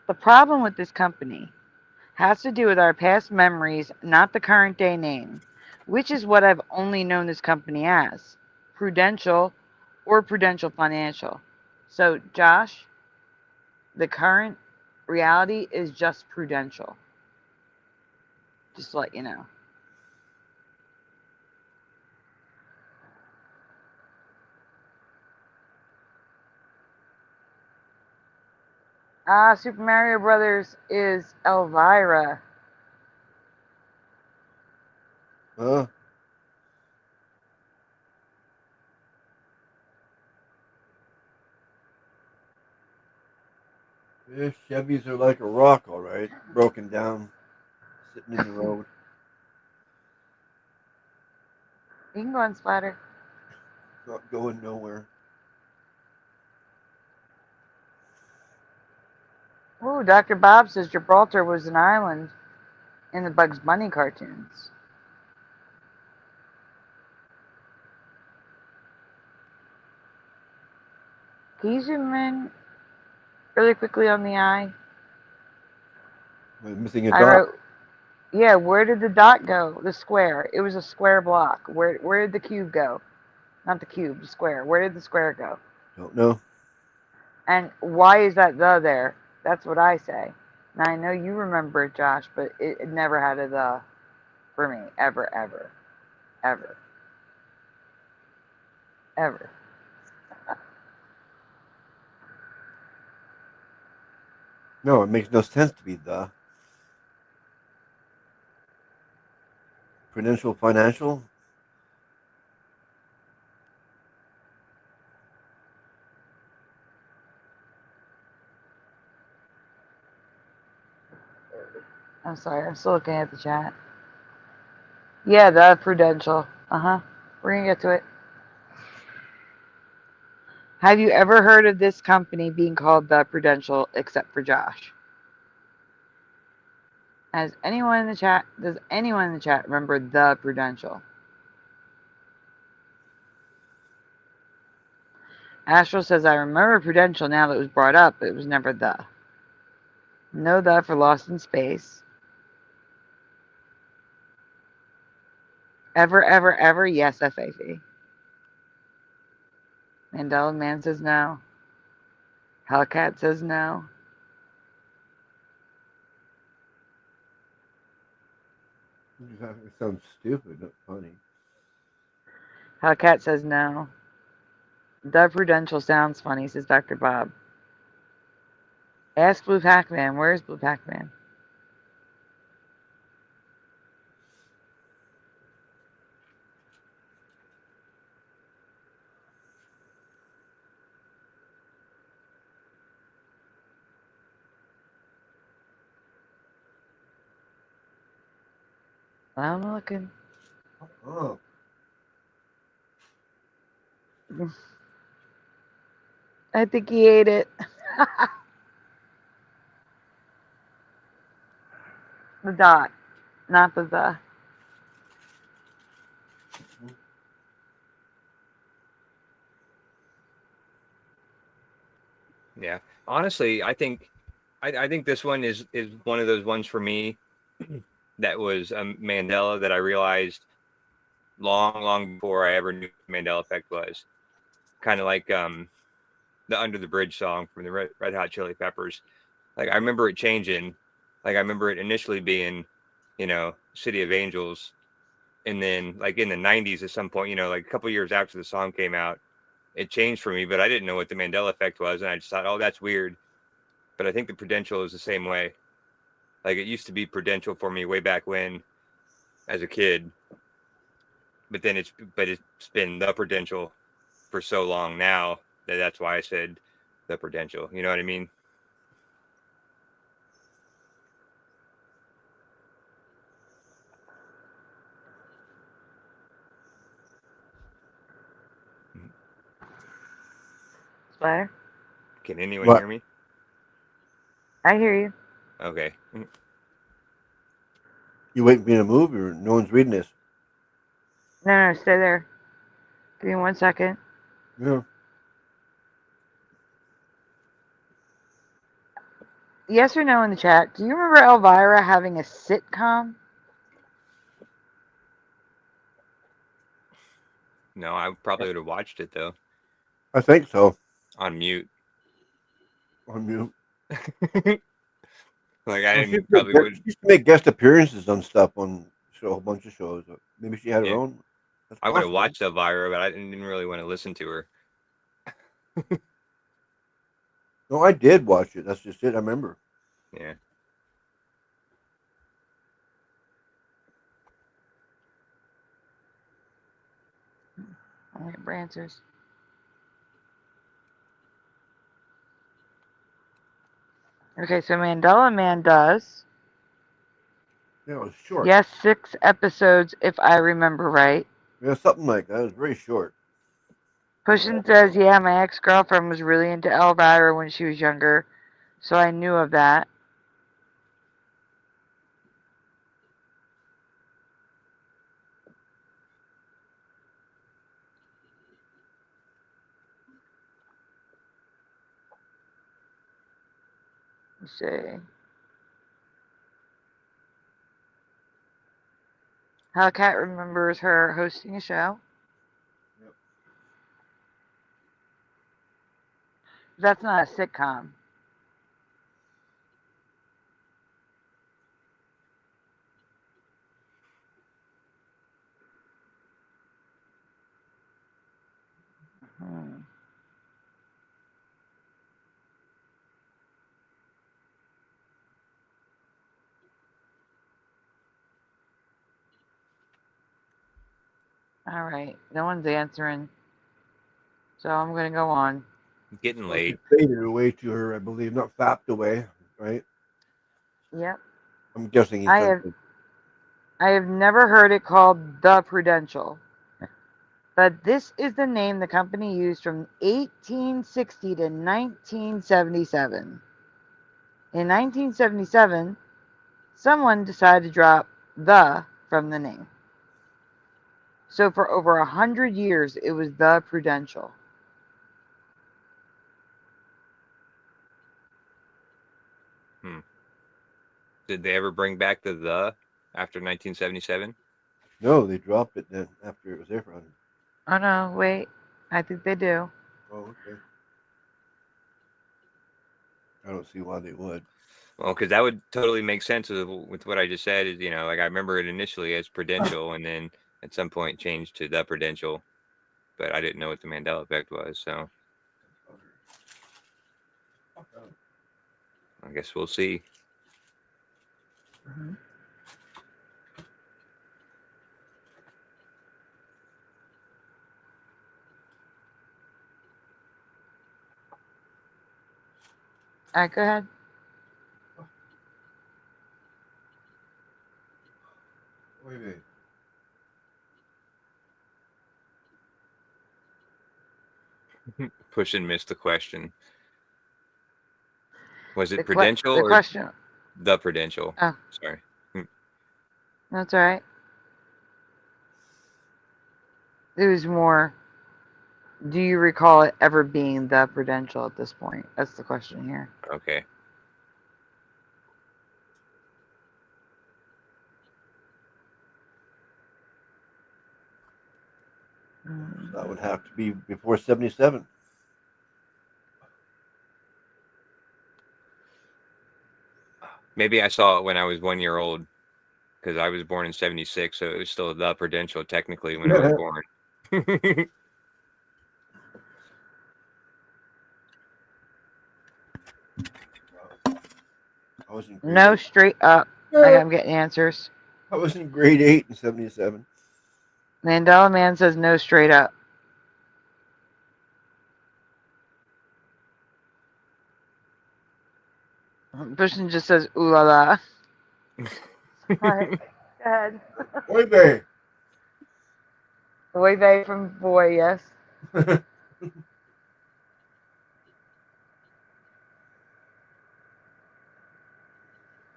The problem with this company has to do with our past memories, not the current day name, which is what I've only known this company as, Prudential or Prudential Financial. So, Josh, the current reality is just Prudential. Just to let you know. Super Mario Brothers is Elvira. Huh? Yeah, Chevys are like a rock, all right. Broken down, sitting in the road. You can go on Splatter. Not going nowhere. Ooh, Dr. Bob says Gibraltar was an island in the Bugs Bunny cartoons. Can you zoom in really quickly on the eye? I'm missing a I dot. wrote, yeah, where did the dot go? The square. It was a square block. Where did the cube go? Not the cube, the square. Where did the square go? Don't know. And why is that the there? That's what I say. Now, I know you remember it, Josh, but it never had a the for me. Ever, ever. Ever. Ever. No, it makes no sense to be the. Prudential Financial? I'm sorry, I'm still looking at the chat. Yeah, the Prudential. Uh-huh. We're going to get to it. Have you ever heard of this company being called the Prudential except for Josh? Does anyone in the chat remember the Prudential? Astral says, I remember Prudential now that it was brought up, but it was never the. No the for Lost in Space. Ever, ever, ever? Yes, FAV. Mandela Man says no. Hellcat says no. It sounds stupid, not funny. Hellcat says no. The Prudential sounds funny, says Dr. Bob. Ask Blue Pac-Man. Where's Blue Pac-Man? I'm looking. Oh. I think he ate it. The dot, not the. Yeah. Honestly, I think this one is one of those ones for me that was Mandela that I realized long before I ever knew what the Mandela effect was. Kind of like the Under the Bridge song from the Red Hot Chili Peppers. Like I remember it changing. Like I remember it initially being, City of Angels, and then like in the 90s at some point, like a couple years after the song came out, it changed for me, but I didn't know what the Mandela effect was, and I just thought, oh, that's weird. But I think the Prudential is the same way. Like it used to be Prudential for me way back when, as a kid. But then it's been the Prudential for so long now that's why I said the Prudential. You know what I mean? Splatter? Can anyone What? hear me? I hear you. Okay. You waiting for me to move, or no one's reading this? No, stay there. Give me 1 second. Yeah. Yes or no in the chat. Do you remember Elvira having a sitcom? No, I probably would have watched it though. I think so. on mute. On mute. Like Well, I she probably would. used to make guest appearances on stuff on a whole bunch of shows. Maybe she had her Yeah. own. That's I would have possible. watched Elvira, but I didn't really want to listen to her. No, I did watch it. That's just it. I remember. Yeah. All right, for answers. Okay, so Mandela Man does. Yeah, it was short. Yes, 6 episodes, if I remember right. Yeah, something like that. It was very short. Pushin says, yeah, my ex-girlfriend was really into Elvira when she was younger, so I knew of that. Let's see. Hellcat remembers her hosting a show. Yep. That's not a sitcom. All right, no one's answering, so I'm gonna go on. Getting late. She faded away to her, I believe, not fapped away, right? Yep. I'm guessing he's I have never heard it called the Prudential, but this is the name the company used from 1860 to 1977. In 1977, someone decided to drop the from the name. So for over 100 years, it was the Prudential. Did they ever bring back the after 1977? No, they dropped it then after it was there for 100. Oh no, wait. I think they do. Oh, okay. I don't see why they would. Well, because that would totally make sense with what I just said. Is, like I remember it initially as Prudential, and then at some point changed to the Prudential, but I didn't know what the Mandela effect was. So I guess we'll see. Mm-hmm. All right, go ahead. Wait a minute. Push and miss the question. Was it The Prudential or question? the Prudential? Oh, sorry. That's all right. It was more, do you recall it ever being the Prudential at this point? That's the question here. Okay. That would have to be before 77. Maybe I saw it when I was 1 year old, because I was born in 76, so it was still the Prudential technically when I was born. I was in No, straight up. I'm getting answers. I was in grade 8 in 77. Mandela Man says no, straight up. Bushin just says ooh la la. All right, go ahead. Oy vey. Oy vey from boy, yes. I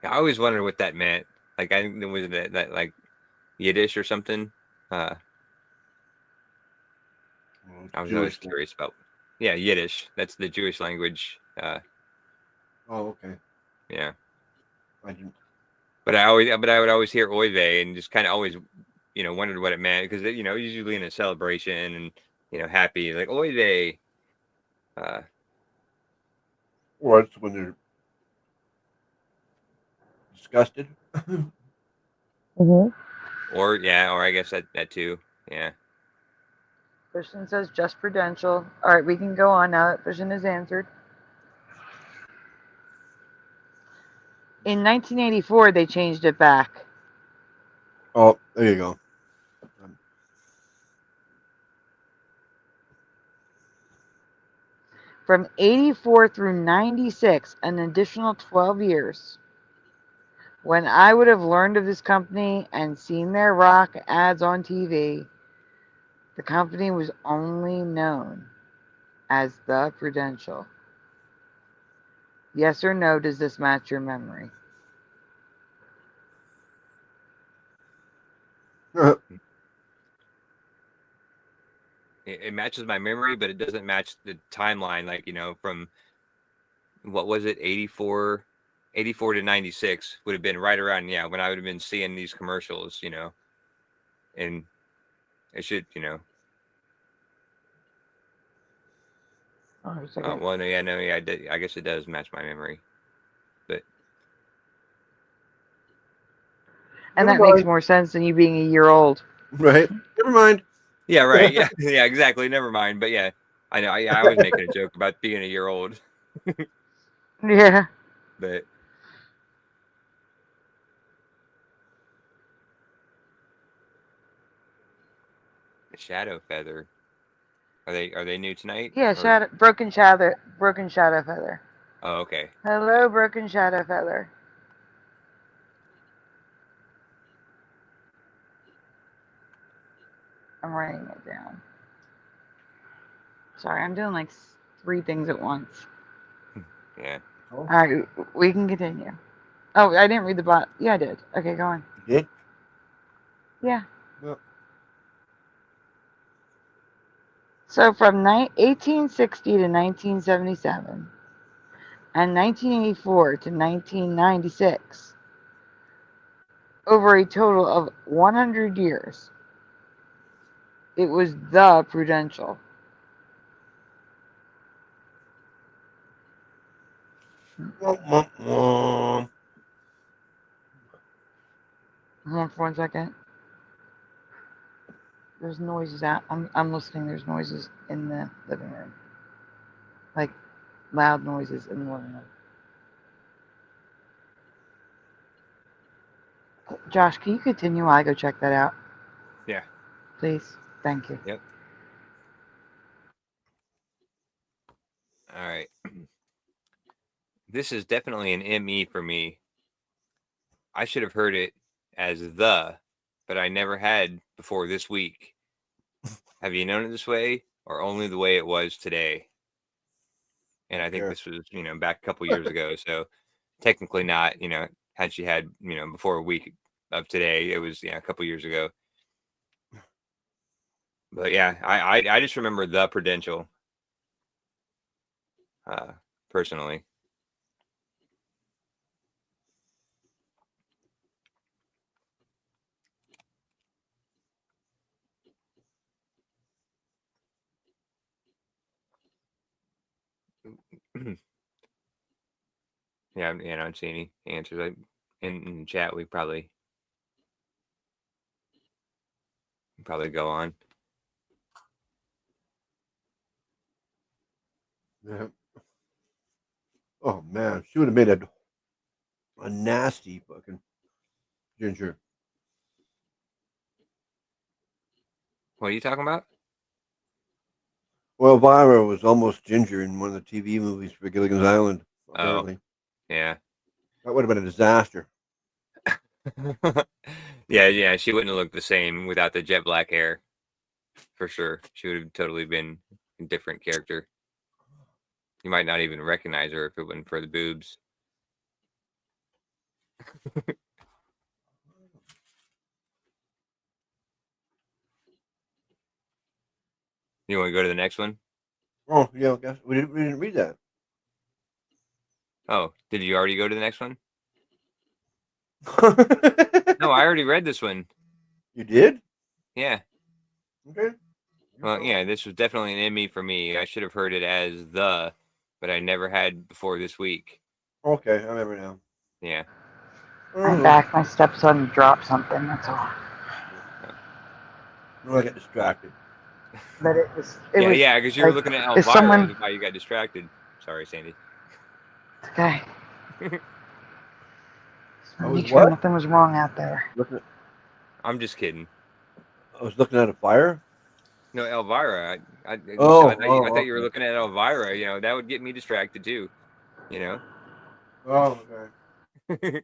always wondered what that meant. Like, I think there was that like Yiddish or something. I was always curious about. Yeah, Yiddish. That's the Jewish language. Oh, okay. Yeah. I didn't. But I would always hear oy vey and just kind of always, wondered what it meant, because usually in a celebration and happy, like oy vey, Or it's when they're disgusted. Mm-hmm. Or I guess that too. Yeah. Christian says just prudential. All right, we can go on now that Christian has answered. In 1984, they changed it back. Oh, there you go. From 84 through 96, an additional 12 years. When I would have learned of this company and seen their rock ads on TV, the company was only known as the Prudential. Yes or no, does this match your memory? It matches my memory, but it doesn't match the timeline. Like, from what was it, 84 to 96 would have been right around, when I would have been seeing these commercials, and it should, Oh, well, no, I guess it does match my memory, but. And that makes more sense than you being a year old. Right. Never mind. Yeah, right. Yeah, yeah, exactly. Never mind. But yeah, I know. I was making a joke about being a year old. Yeah. But the shadow feather. Are they new tonight? Yeah, broken shadow feather. Oh, okay. Hello, broken shadow feather. I'm writing it down. Sorry, I'm doing like 3 things at once. Yeah. All right, we can continue. Oh, I didn't read the bot. Yeah, I did. Okay, go on. You did? Yeah. Well. So from 1860 to 1977 and 1984 to 1996, over a total of 100 years, it was the Prudential. Hold on for 1 second. There's noises out. I'm listening. There's noises in the living room. Like loud noises in the living room. Josh, can you continue while I go check that out? Yeah. Please. Thank you. Yep. All right. This is definitely an ME for me. I should have heard it as the, but I never had before this week. Have you known it this way, or only the way it was today? And I think this was, back a couple years ago. So technically not, had she had, before a week of today, it was, a couple years ago. But yeah, I just remember the Prudential, personally. Yeah, I don't see any answers. In chat, we probably go on. Yeah. Oh man, she would have made a nasty fucking ginger. What are you talking about? Well, Elvira was almost ginger in one of the TV movies for Gilligan's Island. Apparently. Oh, yeah. That would have been a disaster. Yeah, she wouldn't have looked the same without the jet black hair. For sure. She would have totally been a different character. You might not even recognize her if it wasn't for the boobs. You want to go to the next one? Oh, yeah, I guess we didn't read that. Oh, did you already go to the next one? No, I already read this one. You did? Yeah. Okay. Well, yeah, this was definitely an Emmy for me. I should have heard it as the, but I never had before this week. Okay, I remember now. Yeah. I'm back. My stepson dropped something. That's all. No, I get distracted. But it was. Yeah, because you were looking at Elvira. Someone... That's why you got distracted. Sorry, Sandy. Okay. Make sure what? nothing was wrong out there. I'm just kidding. I was looking at a fire. No, Elvira. I thought you were looking at Elvira. You know, that would get me distracted too. You know. Oh, okay.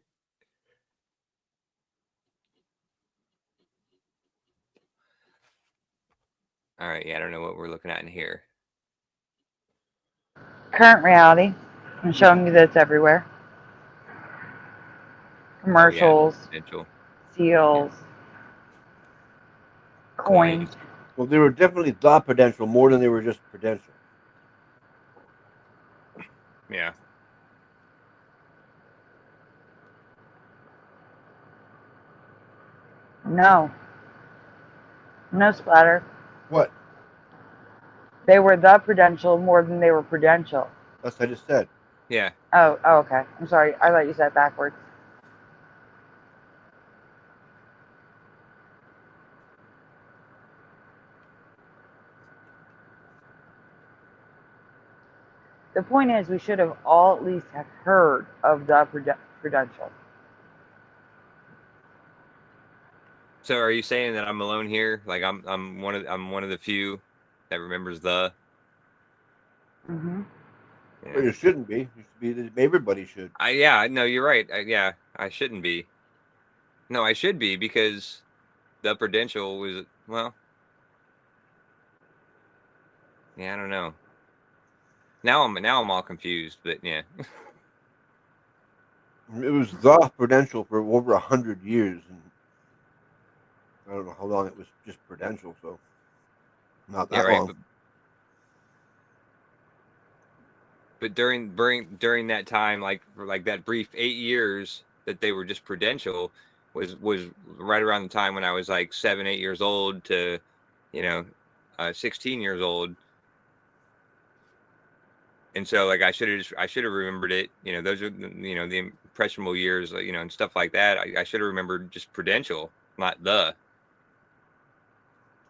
All right. Yeah, I don't know what we're looking at in here. Current reality. I'm showing you that it's everywhere. Commercials, seals, coins. Well, they were definitely the Prudential more than they were just Prudential. Yeah. No. No, Splatter. What? They were the Prudential more than they were Prudential. That's what I just said. Yeah. Oh, okay. I'm sorry. I thought you said backwards. The point is, we should have all at least have heard of the Prudential. So, are you saying that I'm alone here? Like I'm one of the few that remembers the. Mm-hmm. Yeah. Well, you shouldn't be. You should be. Everybody should. Yeah. No, you're right. Yeah, I shouldn't be. No, I should be because the Prudential was well. Yeah, I don't know. Now I'm all confused, but yeah. It was the Prudential for over 100 years, and I don't know how long it was just Prudential, so not that long. But during that time, like that brief 8 years that they were just Prudential, was right around the time when I was like 7, 8 years old to, 16 years old. And so, like, I should have remembered it. Those are the impressionable years, and stuff like that. I should have remembered just Prudential, not the.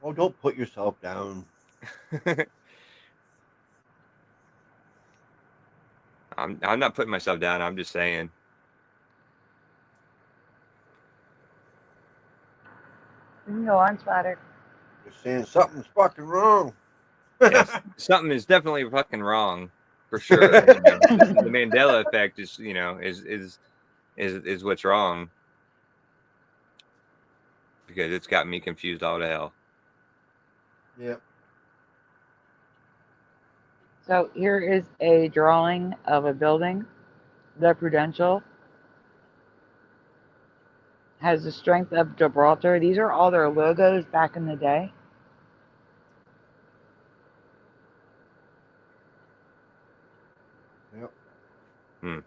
Oh, don't put yourself down. I'm not putting myself down. I'm just saying. You can go on, Splatter. You're saying something's fucking wrong. Yes, something is definitely fucking wrong. For sure. The Mandela effect is what's wrong, because it's got me confused all to hell. Yep. So here is a drawing of a building. The Prudential has the strength of Gibraltar. These are all their logos back in the day. Yep. Hmm.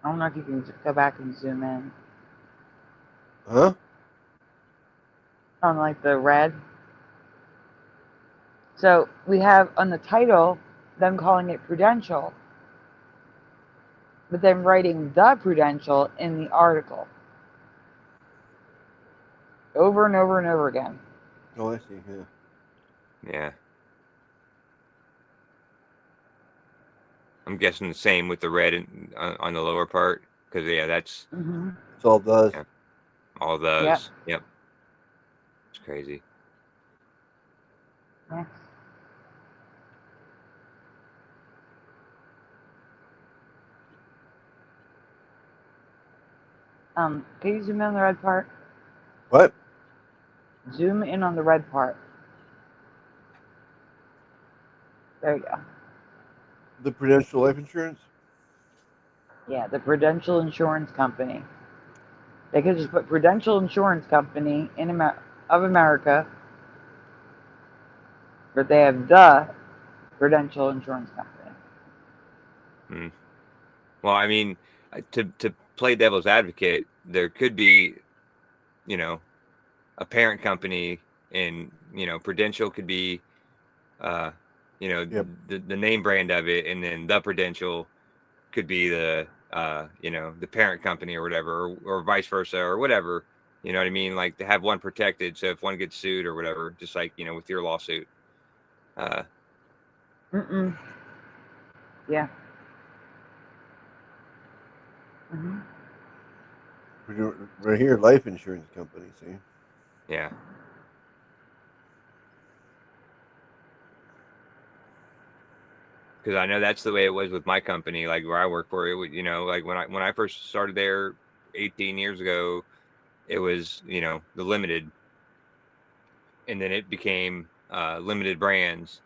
I don't know if you can go back and zoom in. Huh? On like the red. So we have on the title them calling it Prudential, but then writing the Prudential in the article. Over and over and over again. Oh, I see. Yeah. Yeah. I'm guessing the same with the red on the lower part, because that's. Mm-hmm. It's all those. Yeah. All those. Yep. It's crazy. Yeah. Can you zoom in on the red part? What? Zoom in on the red part. There you go. The Prudential Life Insurance? Yeah, the Prudential Insurance Company. They could just put Prudential Insurance Company of America, but they have the Prudential Insurance Company. Hmm. Well, I mean, to play devil's advocate, there could be, you know, a parent company, and Prudential could be, Yep. the name brand of it, and then the Prudential could be the the parent company or whatever, or vice versa, or whatever. You know what I mean? Like, to have one protected, so if one gets sued or whatever, just like with your lawsuit. Yeah. Mm-hmm. Right here, life insurance company. See. Yeah. Because I know that's the way it was with my company, like where I work for. It would, like when I first started there 18 years ago, it was the limited, and then it became limited brands,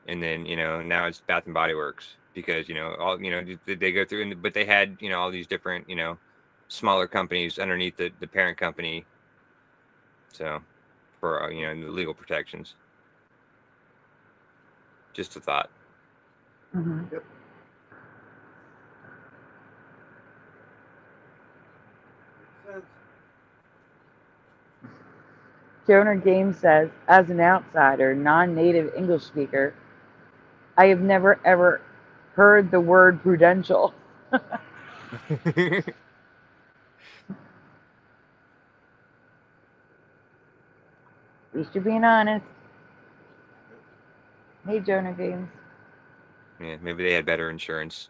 and then now it's Bath and Body Works, because all they go through, but they had all these different smaller companies underneath the parent company, so for the legal protections. Just a thought. Mm-hmm. Yep. Makes sense. Jonah Games says, as an outsider, non-native English speaker, I have never ever heard the word prudential. At least you're being honest. Hey, Jonah Games. Yeah, maybe they had better insurance.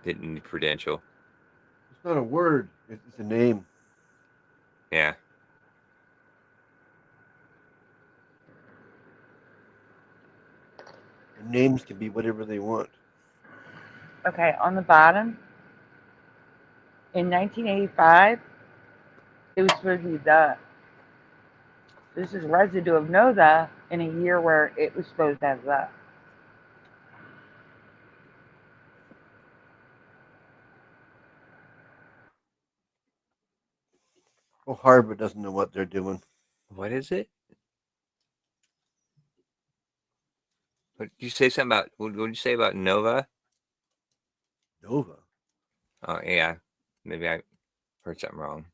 Didn't need Prudential. It's not a word. It's a name. Yeah. And names can be whatever they want. Okay, on the bottom, in 1985, it was supposed to be the. This is residue of no the in a year where it was supposed to have the. Oh, Harvard doesn't know what they're doing. What is it? What did you say something about? What did you say about Nova? Nova. Oh yeah, maybe I heard something wrong.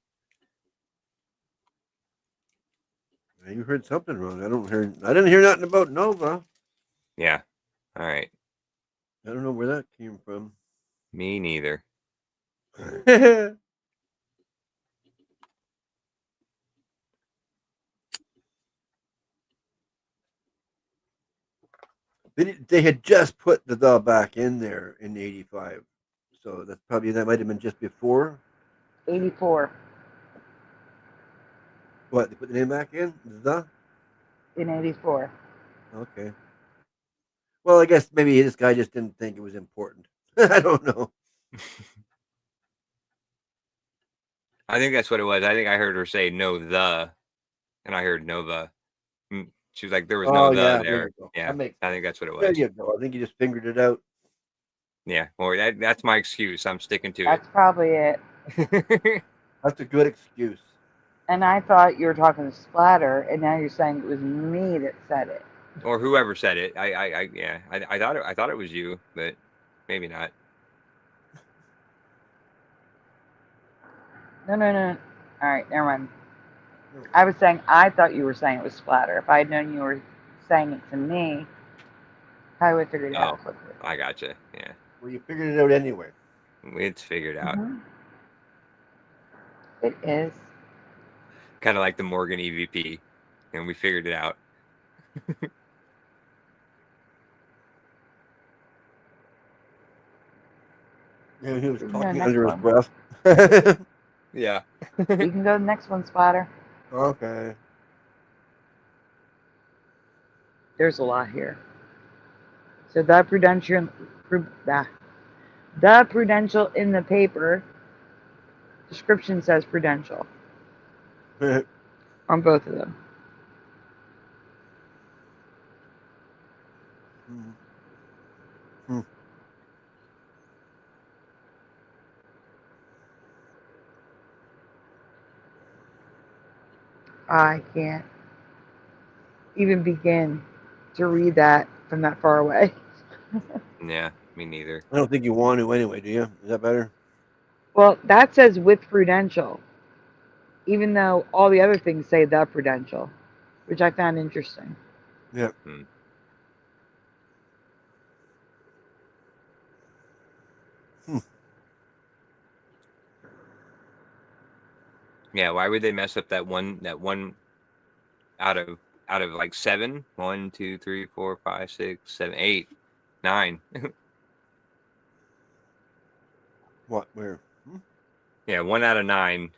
Yeah, you heard something wrong. I didn't hear nothing about Nova. Yeah. All right. I don't know where that came from. Me neither. They had just put the back in there in '85, so that might have been just before. 84 What, they put the name back in? The? in 84. Okay. Well, I guess maybe this guy just didn't think it was important. I don't know. I think that's what it was. I think I heard her say no the, and I heard Nova. She was like, there was no Oh, the yeah, there there. you go. Yeah. That makes I think that's what it There was. you go. I think you just fingered it out. Yeah. Well, that's my excuse. I'm sticking to That's probably it. it. That's a good excuse. And I thought you were talking to Splatter, and now you're saying it was me that said it. Or whoever said it. I thought it was you, but maybe not. No. All right, never mind. I was saying I thought you were saying it was Splatter. If I had known you were saying it to me, I would have figured it out quickly. I gotcha. Yeah. Well, you figured it out anyway. It's figured out. Mm-hmm. It is. Kind of like the Morgan EVP, and we figured it out. Yeah, he was We can go talking next under his one. breath. Yeah. We can go to the next one, Splatter. Okay. There's a lot here. So the prudential in the paper description says prudential on both of them. I can't even begin to read that from that far away. Yeah, me neither. I don't think you want to anyway, do you? Is that better? Well, that says with prudential, even though all the other things say the prudential, which I found interesting. Yeah. Hmm. Yeah, why would they mess up that one out of like 7? 1, 2, 3, 4, 5, 6, 7, 8, 9. What? Where? Yeah, 1 out of 9.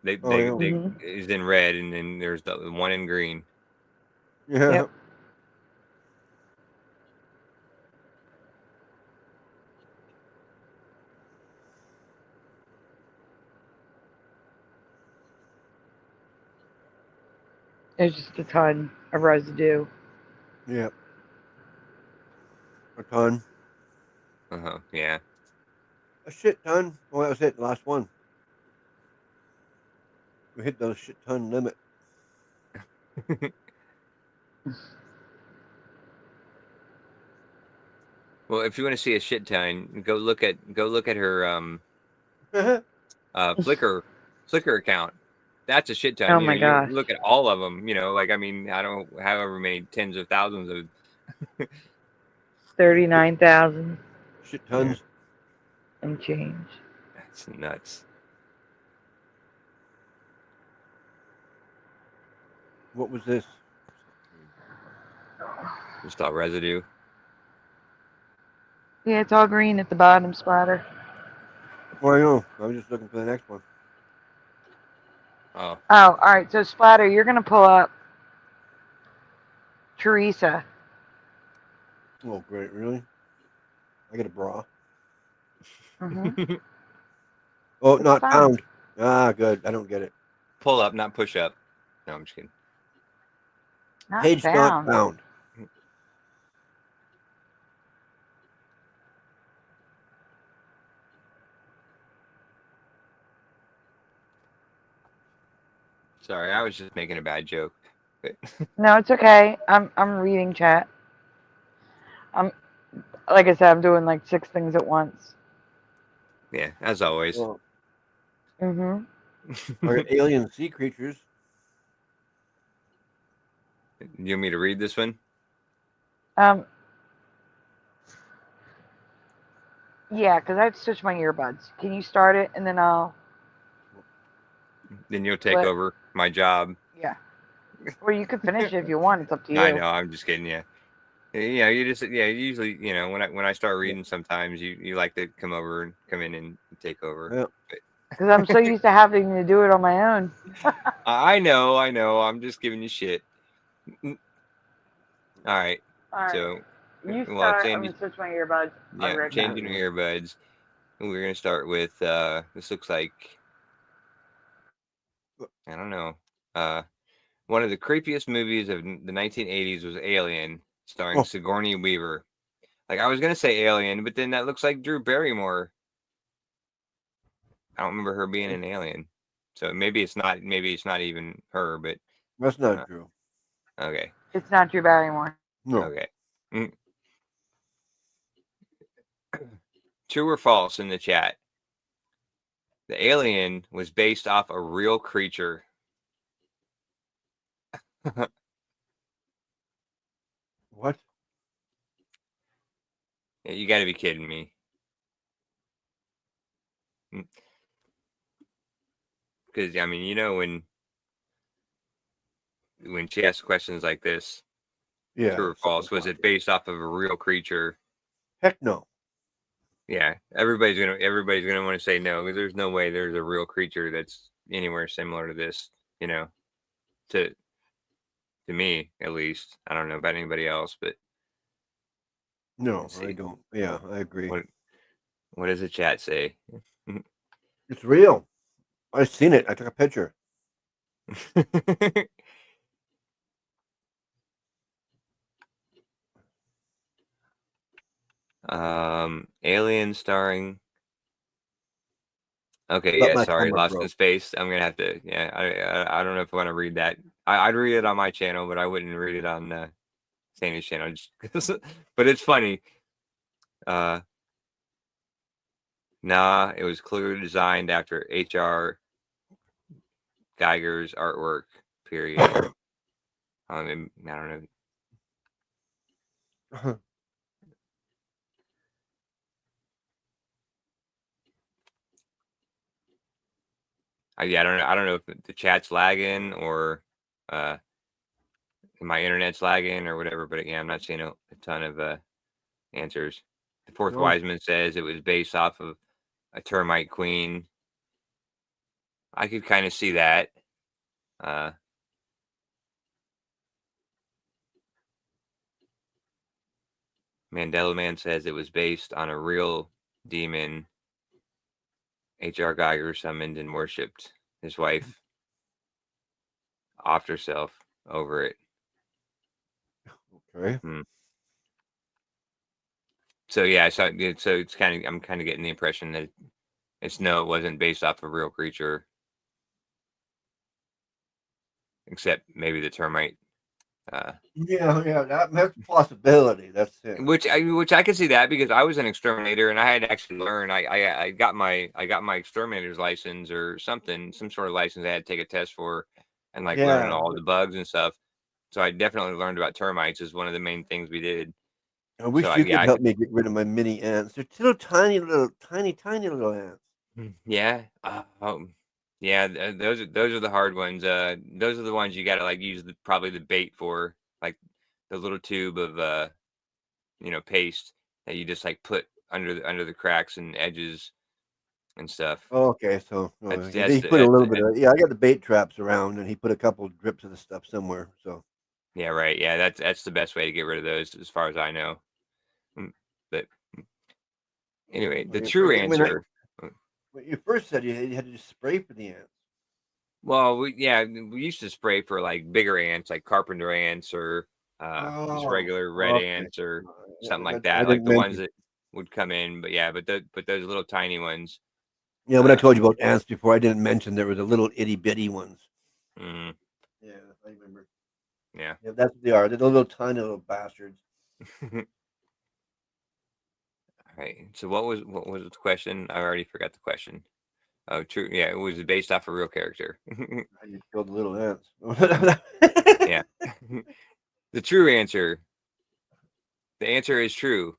They Oh, yeah. is in red, and then there's the one in green. Yeah. Yep. There's just a ton of residue. Yeah. A ton. Yeah. A shit ton. Oh, that was it. The last one. We hit the shit ton limit. Well, if you want to see a shit ton, go look at her Flickr account. That's a shit ton. Oh You my know, gosh. you look at all of them. You know, like, I mean, I don't know however many tens of thousands of 39,000 shit tons. and change. That's nuts. What was this? Just all residue. Yeah, it's all green at the bottom, Splatter. Well, I know. I was just looking for the next one. Oh. Oh, all right. So, Splatter, you're going to pull up Teresa. Oh, great. Really? I get a bra. Mm-hmm. Oh, It's not fun. pound. Ah, good. I don't get it. Pull up, not push up. No, I'm just kidding. Not Page not found. pound. Sorry, I was just making a bad joke. But No, it's okay. I'm reading chat. Like I said, I'm doing like 6 things at once. yeah, as always. Well, Mm-hmm. are alien sea creatures? You want me to read this one? Yeah, because I have to switch my earbuds. Can you start it and then I'll... Then you'll take What? over my job. Yeah. Or you can finish it if you want. It's up to you. I know. I'm just kidding. Yeah. Yeah. You just usually when I start reading, sometimes you like to come in and take over. Yeah. Because I'm so used to having to do it on my own. I know. I'm just giving you shit. All right. All right. So, You well, start. I'm going to switch my earbuds. I'll be right back. changing your earbuds. We're gonna start with this looks like, I don't know, one of the creepiest movies of the 1980s was Alien, starring Sigourney Weaver. Like, I was gonna say Alien, but then that looks like Drew Barrymore. I don't remember her being an alien, so maybe it's not even her. But That's not true. Okay. It's not Drew Barrymore. No. Okay. True or false in the chat? The alien was based off a real creature. What? Yeah, you got to be kidding me. Because, I mean, when she asks questions like this, Yeah. true or false, was it based off of a real creature? Heck no. Yeah, everybody's gonna want to say no, because there's no way there's a real creature that's anywhere similar to this. To me at least. I don't know about anybody else, but No, I don't. Yeah, I agree. What does the chat say? It's real. I've seen it. I took a picture. Alien starring Okay, But yeah, my sorry, camera Lost in broke. Space. I'm gonna have to. Yeah, I don't know if I want to read that. I'd read it on my channel, but I wouldn't read it on Sandy's channel. But it's funny. Nah, it was clearly designed after H.R. Geiger's artwork. Period. I don't know. Yeah, I don't know if the chat's lagging or my internet's lagging or whatever. But yeah, I'm not seeing a ton of answers. The Fourth No. Wiseman says it was based off of a termite queen. I could kind of see that. Mandela Man says it was based on a real demon H.R. Geiger summoned and worshipped. His wife offed herself over it. Okay. So yeah, so it's kind of, I'm kind of getting the impression that it wasn't based off a real creature, except maybe the termite. Yeah, that's a possibility. That's it. Which I can see that, because I was an exterminator and I had to actually learn. I got my exterminator's license or something, some sort of license I had to take a test for, and like learning all the bugs and stuff. So I definitely learned about termites as one of the main things we did. I wish So you could help me get rid of my mini ants. They're little tiny little ants. Yeah. Yeah. Those are the hard ones. Those are the ones you gotta like use probably the bait for, like the little tube of paste that you just like put under the cracks and edges and stuff. Oh, okay, so he put a that's little bit of I got the bait traps around, and he put a couple drips of the stuff somewhere. So yeah, right. Yeah, that's the best way to get rid of those, as far as I know. But anyway, the true answer. When you first said you had to just spray for the ants. Well, we used to spray for like bigger ants, like carpenter ants, or just regular red ants, or something like that, like the ones that would come in. But yeah, but those little tiny ones. Yeah, when I told you about ants before, I didn't mention there were the little itty bitty ones. Mm-hmm. Yeah, I remember. Yeah, that's what they are. They're the little tiny little bastards. All right. So what was the question? I already forgot the question. Oh, true. Yeah, it was based off a real character. You killed the little ants. Yeah. The true answer. The answer is true.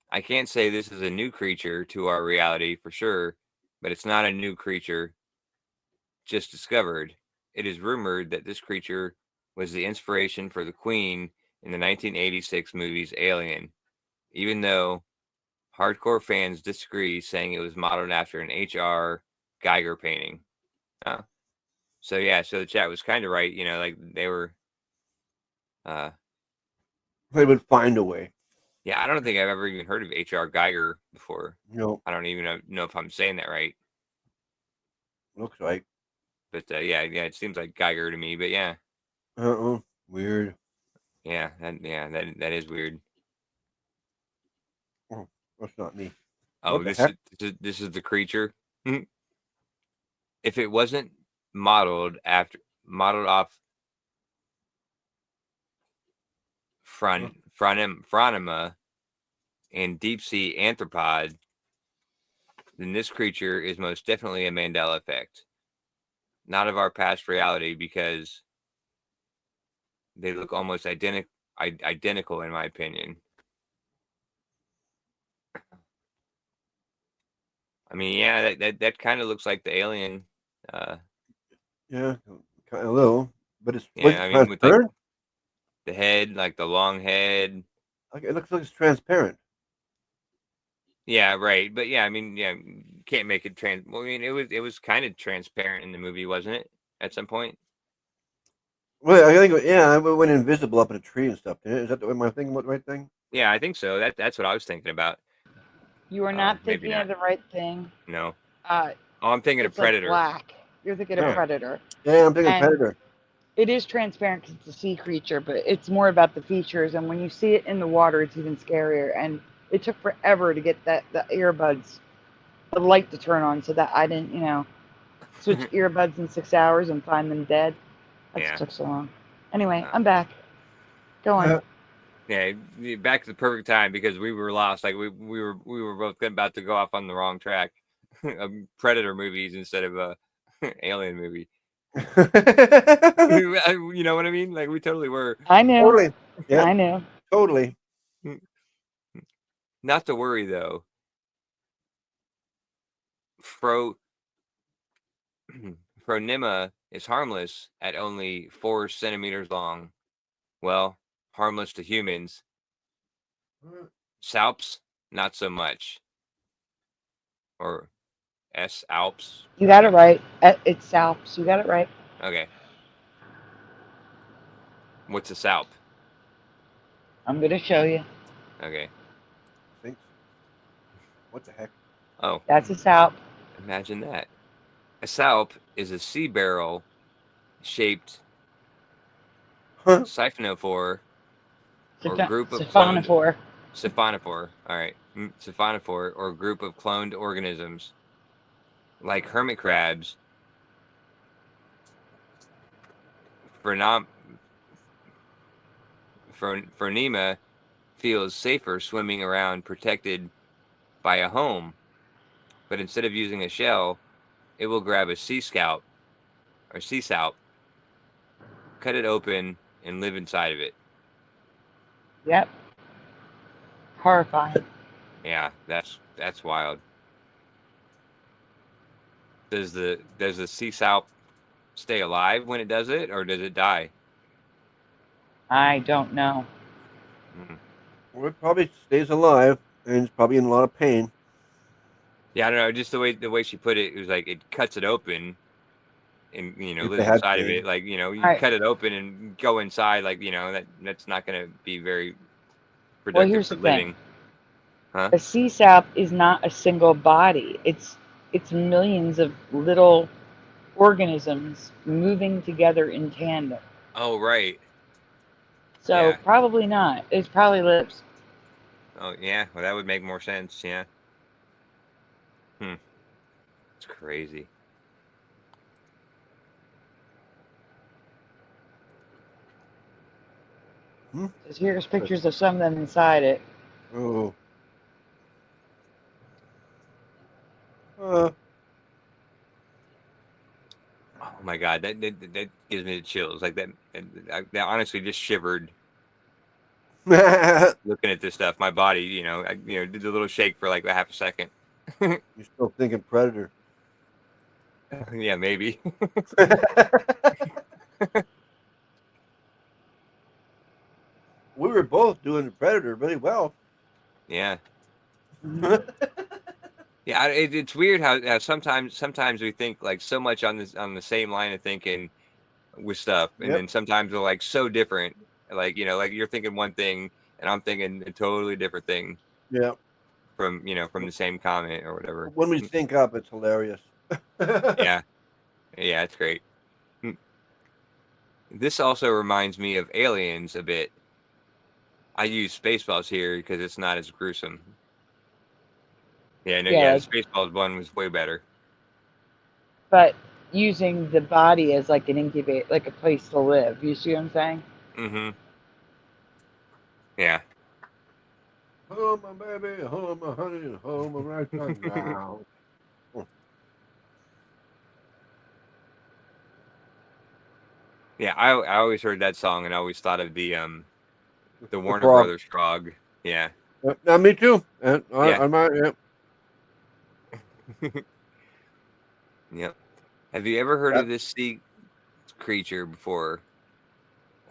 I can't say this is a new creature to our reality for sure, but it's not a new creature just discovered. It is rumored that this creature was the inspiration for the Queen in the 1986 movies Alien, even though hardcore fans disagree, saying it was modeled after an H.R. Geiger painting. So yeah, so the chat was kind of right. Like they were. They would find a way. Yeah, I don't think I've ever even heard of H.R. Geiger before. No, I don't even know if I'm saying that right. Looks like. But yeah, it seems like Geiger to me. But yeah. Weird. Yeah, that is weird. Oh, that's not me. Oh, this is the creature. If it wasn't modeled off Phronima and deep sea arthropod, then this creature is most definitely a Mandela effect, not of our past reality, because they look almost identical in my opinion. I mean, yeah, that kind of looks like the alien. Yeah, kind of a little, but it's I mean, with like the head, like the long head. Okay, it looks like it's transparent. Yeah, right. But yeah, I mean, yeah, can't make it well, I mean, it was kind of transparent in the movie, wasn't it? At some point. Well, I think I went invisible up in a tree and stuff. Is that am I thinking about the right thing? Yeah, I think so. That's what I was thinking about. You are not thinking of the right thing. No. I'm thinking of Predator. Black. You're thinking of Predator. Yeah, I'm thinking Predator. It is transparent because it's a sea creature, but it's more about the features. And when you see it in the water, it's even scarier. And it took forever to get the earbuds a light to turn on so that I didn't, switch earbuds in 6 hours and find them dead. That Yeah. took so long. Anyway, I'm back. Go on. Yeah, back to the perfect time because we were lost. Like we were both about to go off on the wrong track of Predator movies instead of a alien movie. You know what I mean? Like we totally were. I knew. Totally. Yeah. I knew. Totally. Not to worry though. Phronima is harmless at only 4 centimeters long. Well, harmless to humans. Salps, not so much. Or Alps. You got it right. It's Salps. You got it right. Okay. What's a Salp? I'm going to show you. Okay. Thanks. What the heck? Oh. That's a Salp. Imagine that. A Salp is a sea barrel shaped siphonophore or group of Siphonophore. Siphonophore. All right. Siphonophore or group of cloned organisms like hermit crabs. Phronima feels safer swimming around protected by a home, but instead of using a shell, it will grab a sea salp, cut it open, and live inside of it. Yep. Horrifying. Yeah, that's wild. Does the sea salp stay alive when it does it, or does it die? I don't know. Well, it probably stays alive and it's probably in a lot of pain. Yeah, I don't know. Just the way she put it was like it cuts it open, and If lives they had inside of pain. it. Like you Alright. cut it open and go inside. Like that's not going to be very productive here's for the thing. living. Huh? A sea salp is not a single body. It's millions of little organisms moving together in tandem. Oh right. So Yeah. probably not. It probably lives. Oh yeah. Well, that would make more sense. Yeah. It's crazy. Because here's pictures of some of them inside it. Oh. Oh my god, that gives me the chills. Like that honestly just shivered looking at this stuff. My body, I did a little shake for like a half a second. You're still thinking Predator. Yeah, maybe. We were both doing the Predator really well. Yeah. Yeah, it's weird how sometimes we think like so much on the same line of thinking with stuff, and then sometimes we're like so different. Like like you're thinking one thing, and I'm thinking a totally different thing. Yeah. From from the same comment or whatever. When we sync up, it's hilarious. Yeah, it's great. This also reminds me of Aliens a bit. I use Spaceballs here because it's not as gruesome. Yeah, no, Yeah. the Spaceballs one was way better. But using the body as like an incubate, like a place to live. You see what I'm saying? Mm-hmm. Yeah. Oh, my baby, oh, my honey, oh, my right now. Yeah, I always heard that song and I always thought of the Warner frog. Brothers frog. Yeah. Now, me too. Yeah. Yeah. Yep. Have you ever heard of this sea creature before?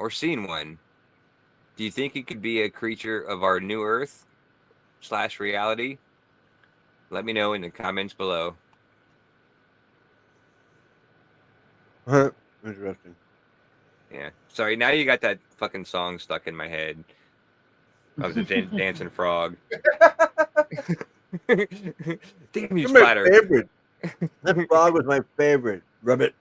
Or seen one? Do you think it could be a creature of our new Earth / reality? Let me know in the comments below. Interesting. Yeah. Sorry, now you got that fucking song stuck in my head of the dancing frog. Damn you, Splatter. My favorite. That frog was my favorite. Rub it.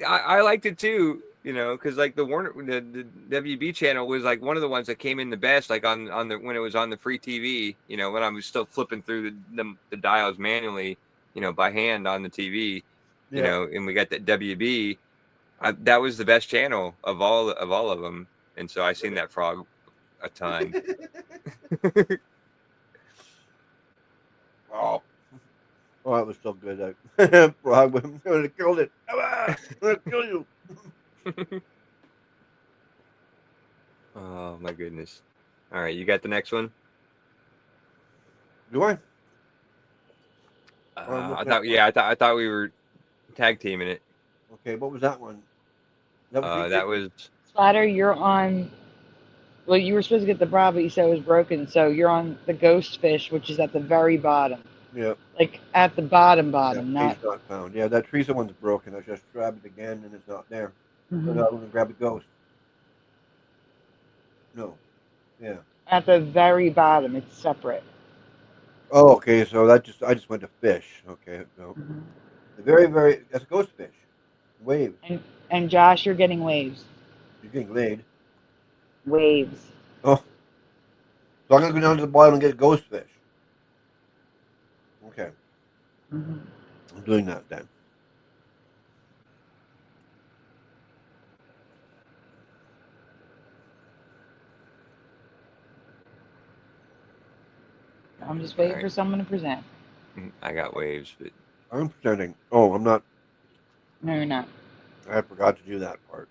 I liked it too, because like the WB channel was like one of the ones that came in the best, like on the when it was on the free TV, when I was still flipping through the dials manually by hand on the TV, Yeah. and we got that WB. That was the best channel of all of them, and so I seen that frog a ton. Oh, that was so good. That frog would have killed it. I'm gonna kill you. Oh my goodness! All right, you got the next one. Do I? I thought we were tag teaming it. Okay, what was that one? That was Splatter, you're on. Well, you were supposed to get the bra, but you said it was broken, so you're on the ghost fish, which is at the very bottom. Yeah. Like at the bottom, Not found. Yeah, that Teresa one's broken. I just grabbed it again and it's not there. Mhm. So now I'm gonna grab the ghost. No. Yeah. At the very bottom, it's separate. Oh, okay. So I just went to fish. Okay. No. Mhm. The very that's a ghost fish. Wave. And Josh, you're getting waves. You're getting laid. Waves. Oh. So I'm gonna go down to the bottom and get ghost fish. Okay. Mhm. I'm doing that then. I'm just waiting Alright. for someone to present. I got waves, but I'm presenting. Oh, I'm not. No, you're not. I forgot to do that part.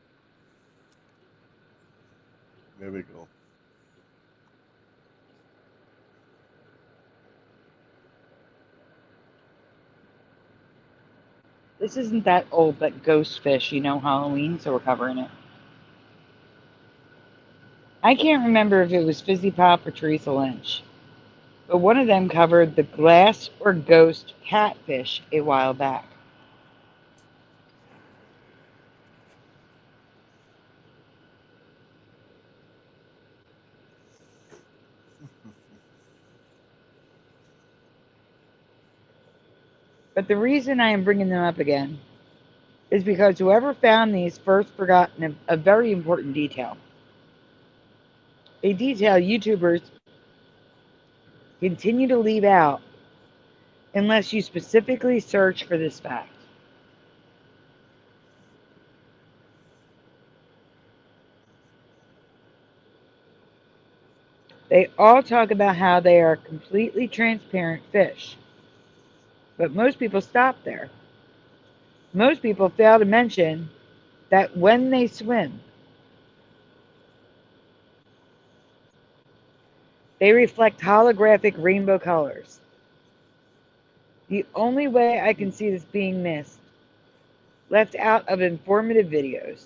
There we go. This isn't that old, but ghost fish, Halloween, so we're covering it. I can't remember if it was Fizzy Pop or Teresa Lynch, but one of them covered the glass or ghost catfish a while back. But the reason I am bringing them up again is because whoever found these first forgot a very important detail. A detail YouTubers continue to leave out unless you specifically search for this fact. They all talk about how they are completely transparent fish. But most people stop there. Most people fail to mention that when they swim, they reflect holographic rainbow colors. The only way I can see this being missed, left out of informative videos,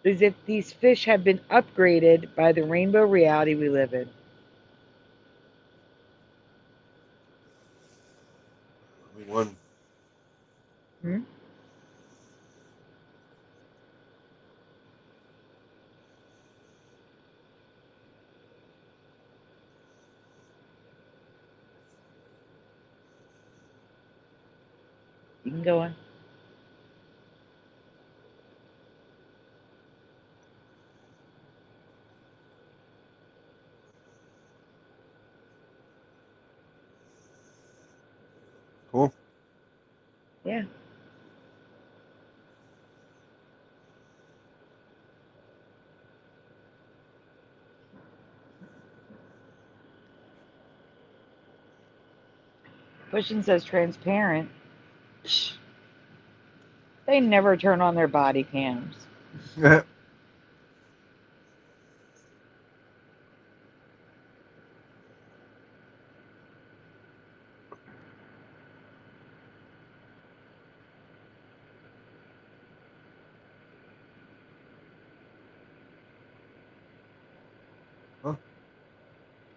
is if these fish have been upgraded by the rainbow reality we live in. One. Hmm? You can go on. Cool. Yeah. Pushin says transparent. They never turn on their body cams. Huh?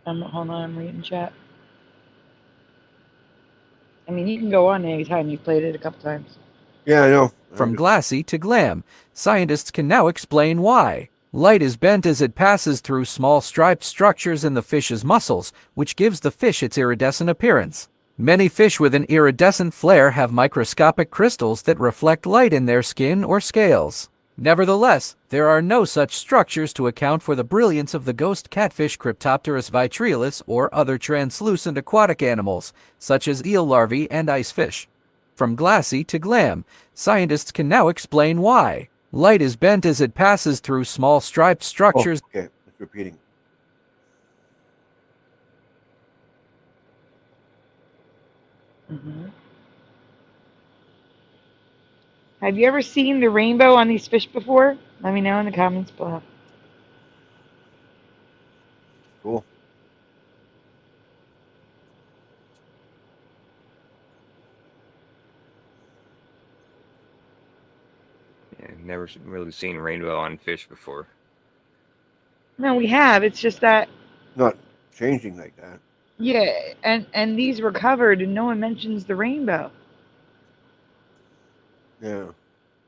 Hold on, I'm reading chat. I mean, you can go on anytime. You've played it a couple times. Yeah, I know. From glassy to glam, scientists can now explain why. Light is bent as it passes through small striped structures in the fish's muscles, which gives the fish its iridescent appearance. Many fish with an iridescent flare have microscopic crystals that reflect light in their skin or scales. Nevertheless, there are no such structures to account for the brilliance of the ghost catfish Cryptopterus vitriolus or other translucent aquatic animals, such as eel larvae and icefish. From glassy to glam, scientists can now explain why. Light is bent as it passes through small striped structures. Oh, okay, it's repeating. Have you ever seen the rainbow on these fish before? Let me know in the comments below. Cool. Yeah, I've never really seen rainbow on fish before. No, we have. It's just that, Not changing like that. yeah, and these were covered and no one mentions the rainbow. Yeah.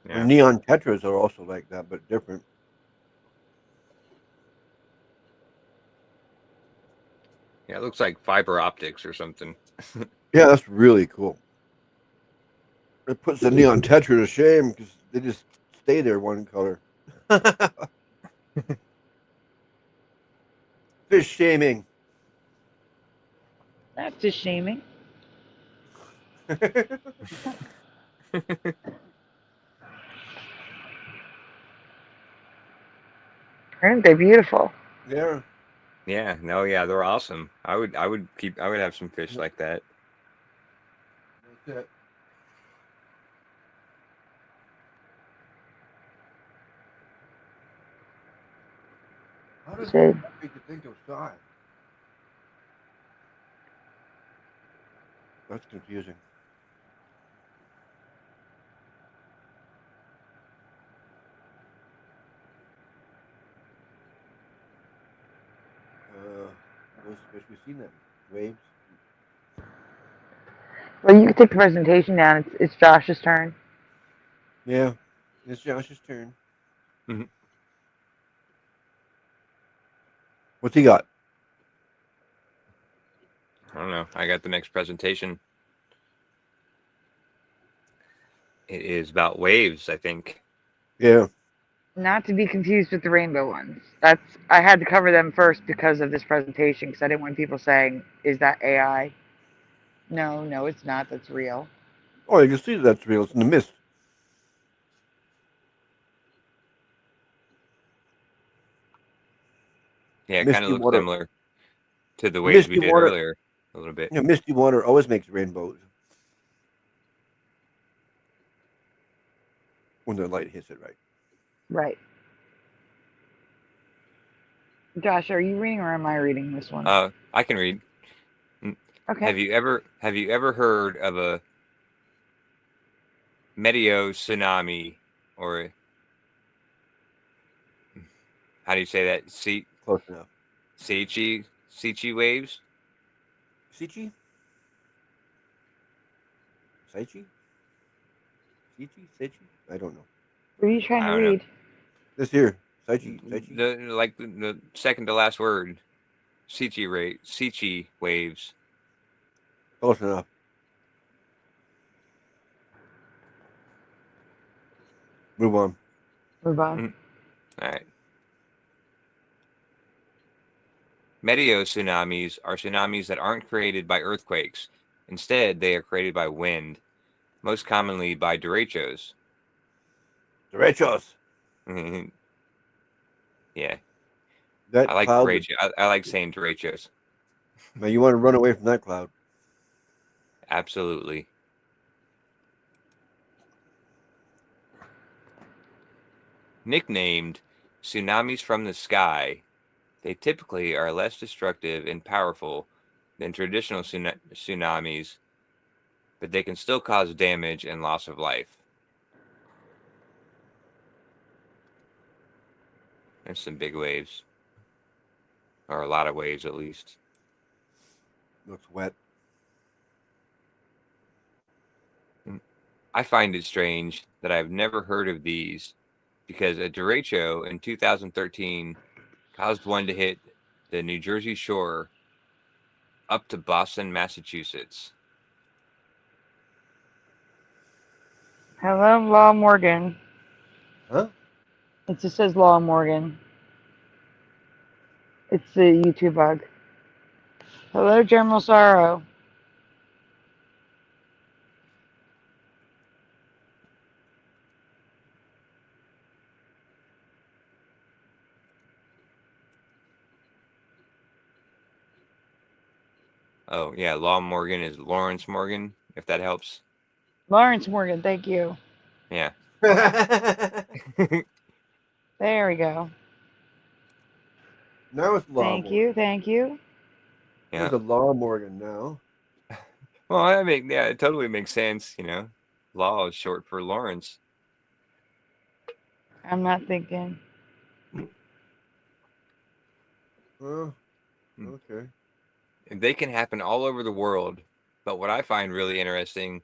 Yeah. And neon tetras are also like that, but different. Yeah, it looks like fiber optics or something. Yeah, that's really cool. It puts the neon tetra to shame because they just stay there one color. Fish shaming. That's just shaming. Aren't they beautiful? Yeah. Yeah, no, yeah, they're awesome. I would have some fish like that. That's it. How does Shade. that make you think of size? That's confusing. Those fish we've seen them. Waves. Well, you can take the presentation down. It's Josh's turn. Yeah. It's Josh's turn. Mhm. What's he got? I don't know. I got the next presentation. It is about waves, I think. Yeah. Not to be confused with the rainbow ones. I had to cover them first because of this presentation because I didn't want people saying, "Is that AI?" No, it's not. That's real. Oh, you can see that's real. It's in the mist. Yeah, it Misty kind of looks water. similar to the waves we Misty did water. earlier a little bit. Yeah, misty water always makes rainbows when the light hits it right. Right. Josh, are you reading or am I reading this one? I can read. Okay. Have you ever heard of a meteor tsunami, or how do you say that? Close enough. Sichi waves? Sichi? Saichi? Sichi? Saichi? I don't know. What are you trying I to don't know. read? This here. Saichi. Saichi? The second to last word. Sichi waves. Close enough. Move on. Move on. All right. Meteor tsunamis are tsunamis that aren't created by earthquakes. Instead, they are created by wind, most commonly by derechos. Derechos. Yeah. That I like cloud. derecho. I like saying derechos. Man, you want to run away from that cloud. Absolutely. Nicknamed tsunamis from the sky, they typically are less destructive and powerful than traditional tsunamis, but they can still cause damage and loss of life. There's some big waves, or a lot of waves at least. Looks wet. I find it strange that I've never heard of these because a derecho in 2013 caused one to hit the New Jersey shore up to Boston, Massachusetts. Hello, Law Morgan. Huh? It just says Law Morgan. It's the YouTube bug. Hello, General Sorrow. Oh yeah, Law Morgan is Lawrence Morgan, if that helps. Lawrence Morgan, thank you. Yeah. There we go. Now it's Law Thank Morgan. you, thank you. Yeah. There's a Law Morgan now. Well, I mean, yeah, it totally makes sense, you know. Law is short for Lawrence. I'm not thinking. Oh, okay. And they can happen all over the world, but what I find really interesting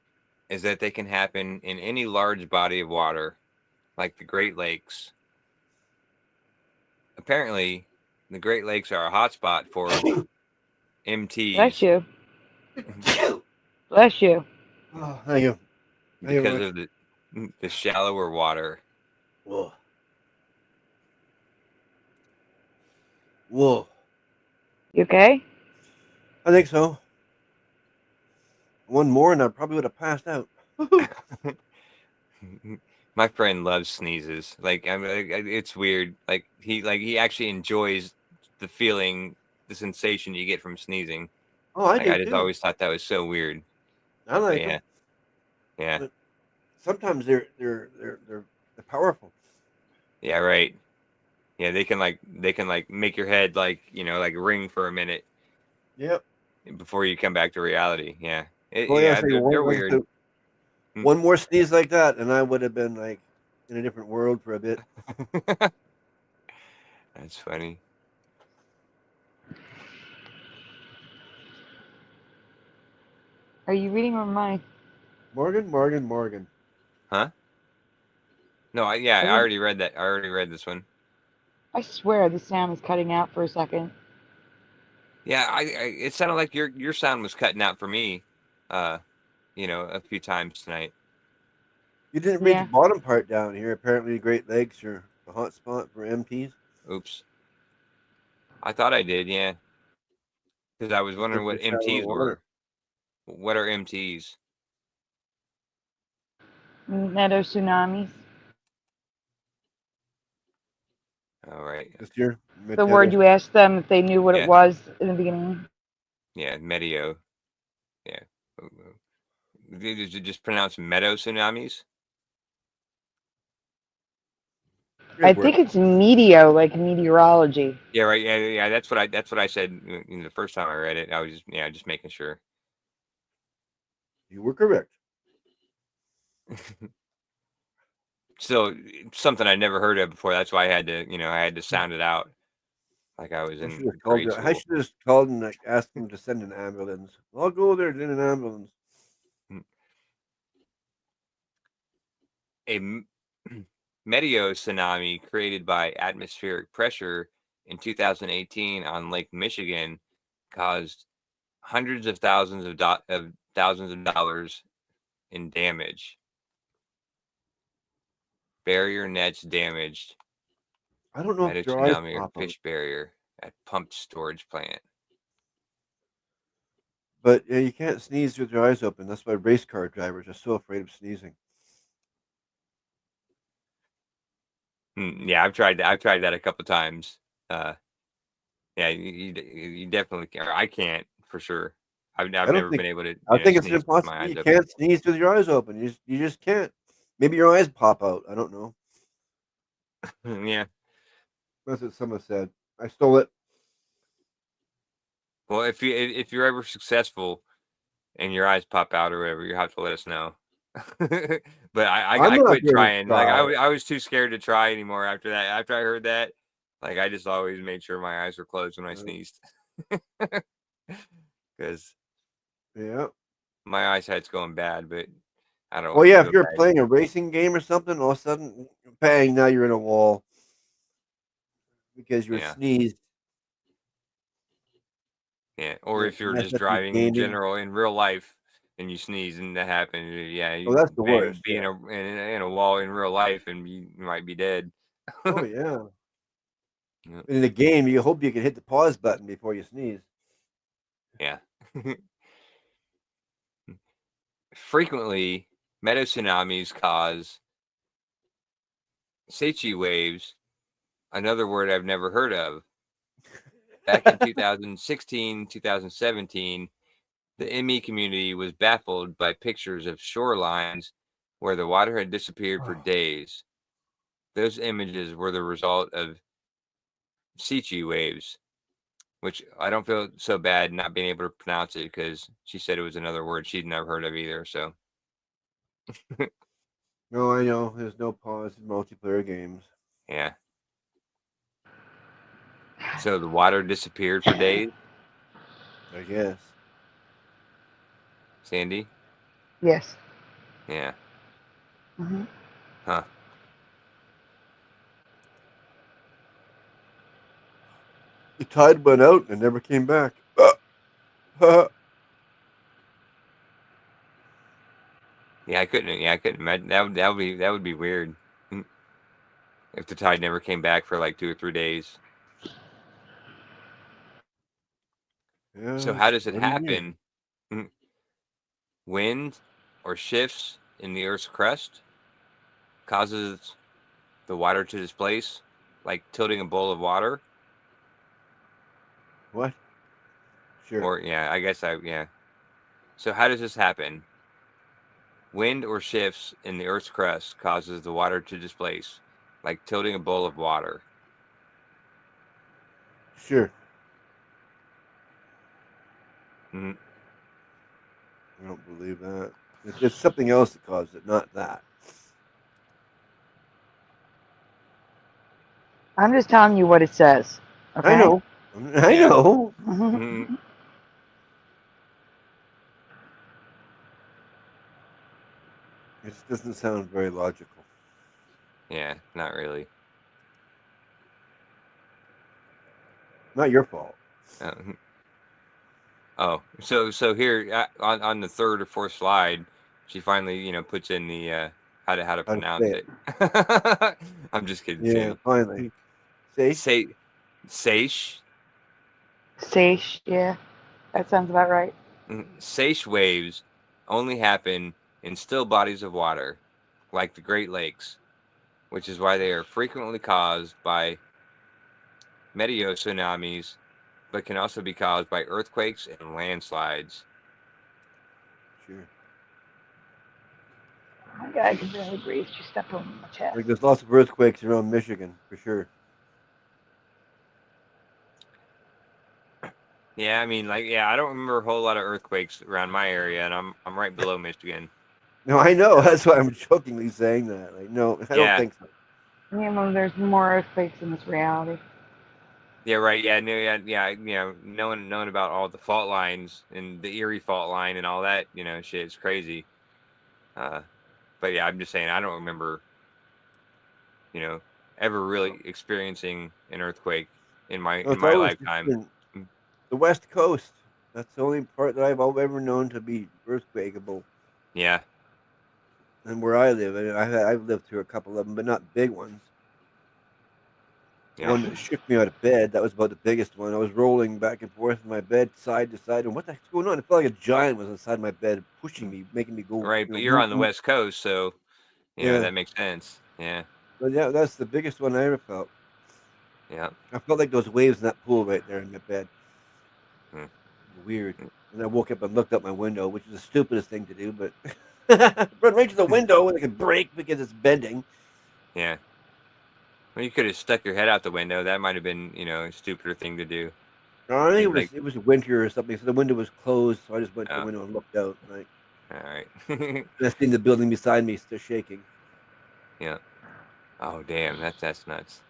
is that they can happen in any large body of water, like the Great Lakes. Apparently, the Great Lakes are a hotspot for MTs. Bless you. Bless you. Oh, thank you. Because of the shallower water. Whoa. Whoa. You okay? I think so. One more and I probably would have passed out. My friend loves sneezes. Like, I mean, it's weird. Like he actually enjoys the feeling, the sensation you get from sneezing. Oh, I do I just too. always thought that was so weird. I like yeah, them. yeah, But sometimes they're powerful. yeah. Right. Yeah, they can make your head like ring for a minute. Yep. Before you come back to reality. Yeah. Well, yeah, so they're weird. One more sneeze like that, and I would have been like in a different world for a bit. That's funny. Are you reading or am I? Morgan. Huh? No, I already read that. I already read this one. I swear the sound was cutting out for a second. Yeah, it sounded like your sound was cutting out for me, a few times tonight. You didn't read the bottom part down here. Apparently, the Great Lakes are a hot spot for MPs. Oops. I thought I did, yeah. Because I was wondering what MTs were. What are MTs? Meadow tsunamis. All right. The word you asked them if they knew what it was in the beginning. Yeah, medio. Yeah. Did you just pronounce meadow tsunamis? I think it's meteo, like meteorology. Yeah, right. Yeah. That's what I said the first time I read it. I was just making sure. You were correct. So something I never heard of before. That's why I had to sound it out. Like I was in grade school. I should have just called and asked them to send an ambulance. I'll go there in an ambulance. A meteor tsunami created by atmospheric pressure in 2018 on Lake Michigan caused hundreds of thousands of dollars in damage. Barrier nets damaged. I don't know if your eyes tsunami or fish barrier at pumped storage plant. But yeah, you can't sneeze with your eyes open. That's why race car drivers are so afraid of sneezing. Yeah, I've tried that a couple times. Yeah, you definitely can. I can't for sure. I've never been able to. I think it's impossible. You can't sneeze with your eyes open. You just can't. Maybe your eyes pop out. I don't know. Yeah. That's what someone said. I stole it. Well, if you're ever successful and your eyes pop out or whatever, you have to let us know. But I quit trying. Like I was too scared to try anymore after that. After I heard that, like I just always made sure my eyes were closed when I sneezed. Because my eyesight's going bad, but I don't. Well, yeah, if you're playing a racing game or something, all of a sudden, bang! Now you're in a wall because you're sneezed. Yeah, or if you're just driving in general in real life and you sneeze and that happens, yeah, that's the worst. Be in a wall in real life and you might be dead. Oh yeah. Yep. In the game, you hope you can hit the pause button before you sneeze. Yeah. Frequently, meadow tsunamis cause Seichi waves, another word I've never heard of. Back in 2016, 2017, the ME community was baffled by pictures of shorelines where the water had disappeared for days. Those images were the result of Seichi waves, which I don't feel so bad not being able to pronounce it because she said it was another word she'd never heard of either. So, No, I know. There's no pause in multiplayer games. yeah. So the water disappeared for days, I guess. Sandy? Yes. Yeah. Hmm. Huh. The tide went out and never came back. Yeah, I couldn't imagine that would be weird. If the tide never came back for like 2 or 3 days. Yeah, So how does it what do you mean? happen? Wind or shifts in the Earth's crust causes the water to displace, like tilting a bowl of water. What? Sure. Or yeah. So how does this happen? Wind or shifts in the Earth's crust causes the water to displace, like tilting a bowl of water. Sure. Mm-hmm. I don't believe that. It's something else that caused it, not that. I'm just telling you what it says. Okay? I know. I Yeah. know. Mm-hmm. It just doesn't sound very logical. Yeah, not really. Not your fault. Oh, so here on the third or fourth slide, she finally puts in the how to pronounce say it. I'm just kidding. Yeah, Sandy. finally. See? Seiche. Seiche, yeah. That sounds about right. Seiche waves only happen in still bodies of water, like the Great Lakes, which is why they are frequently caused by meteor tsunamis, but can also be caused by earthquakes and landslides. Sure. My God, I can barely breathe. She stepped on my chest. Like there's lots of earthquakes around Michigan, for sure. Yeah, I mean, I don't remember a whole lot of earthquakes around my area, and I'm right below Michigan. No, I know. So, That's why I'm jokingly saying that. Like, no, I don't think so. Yeah, well, there's more earthquakes in this reality. yeah, right. Yeah, no, yeah. Knowing about all the fault lines and the Erie fault line and all that, shit, it's crazy. But yeah, I'm just saying, I don't remember, ever really experiencing an earthquake in my No, it's my always lifetime. been the West Coast. That's the only part that I've ever known to be earthquakeable. Yeah. And where I live, I mean, I've lived through a couple of them, but not big ones. Yeah. One that shook me out of bed. That was about the biggest one. I was rolling back and forth in my bed, side to side, and what the heck's going on? It felt like a giant was inside my bed, pushing me, making me go. Right, but you're on the West Coast, so Yeah. that makes sense. Yeah. But yeah, that's the biggest one I ever felt. Yeah. I felt like those waves in that pool right there in my bed. Hmm. Weird. And I woke up and looked out my window, which is the stupidest thing to do, but run right to the window and it could break because it's bending. Yeah. Well, you could have stuck your head out the window. That might have been, a stupider thing to do. No, I think Like- it was winter or something, so the window was closed, so I just went to Oh. the window and looked out. Like, All right. and I seen the building beside me still shaking. Yeah. Oh, damn. That's nuts.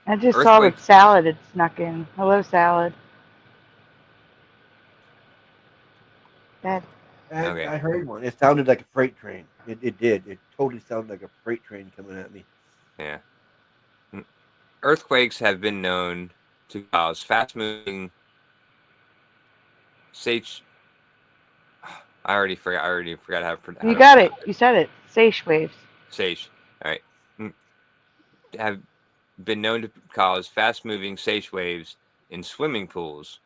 I just saw Earthquakes. that Salad had snuck in. Hello, Salad. That Okay. I heard one. It sounded like a freight train. It did. It totally sounded like a freight train coming at me. Yeah. Earthquakes have been known to cause fast-moving I already forgot how to you got it. You said it. Seiche waves. Sage. All right. have been known to cause fast-moving sage waves in swimming pools.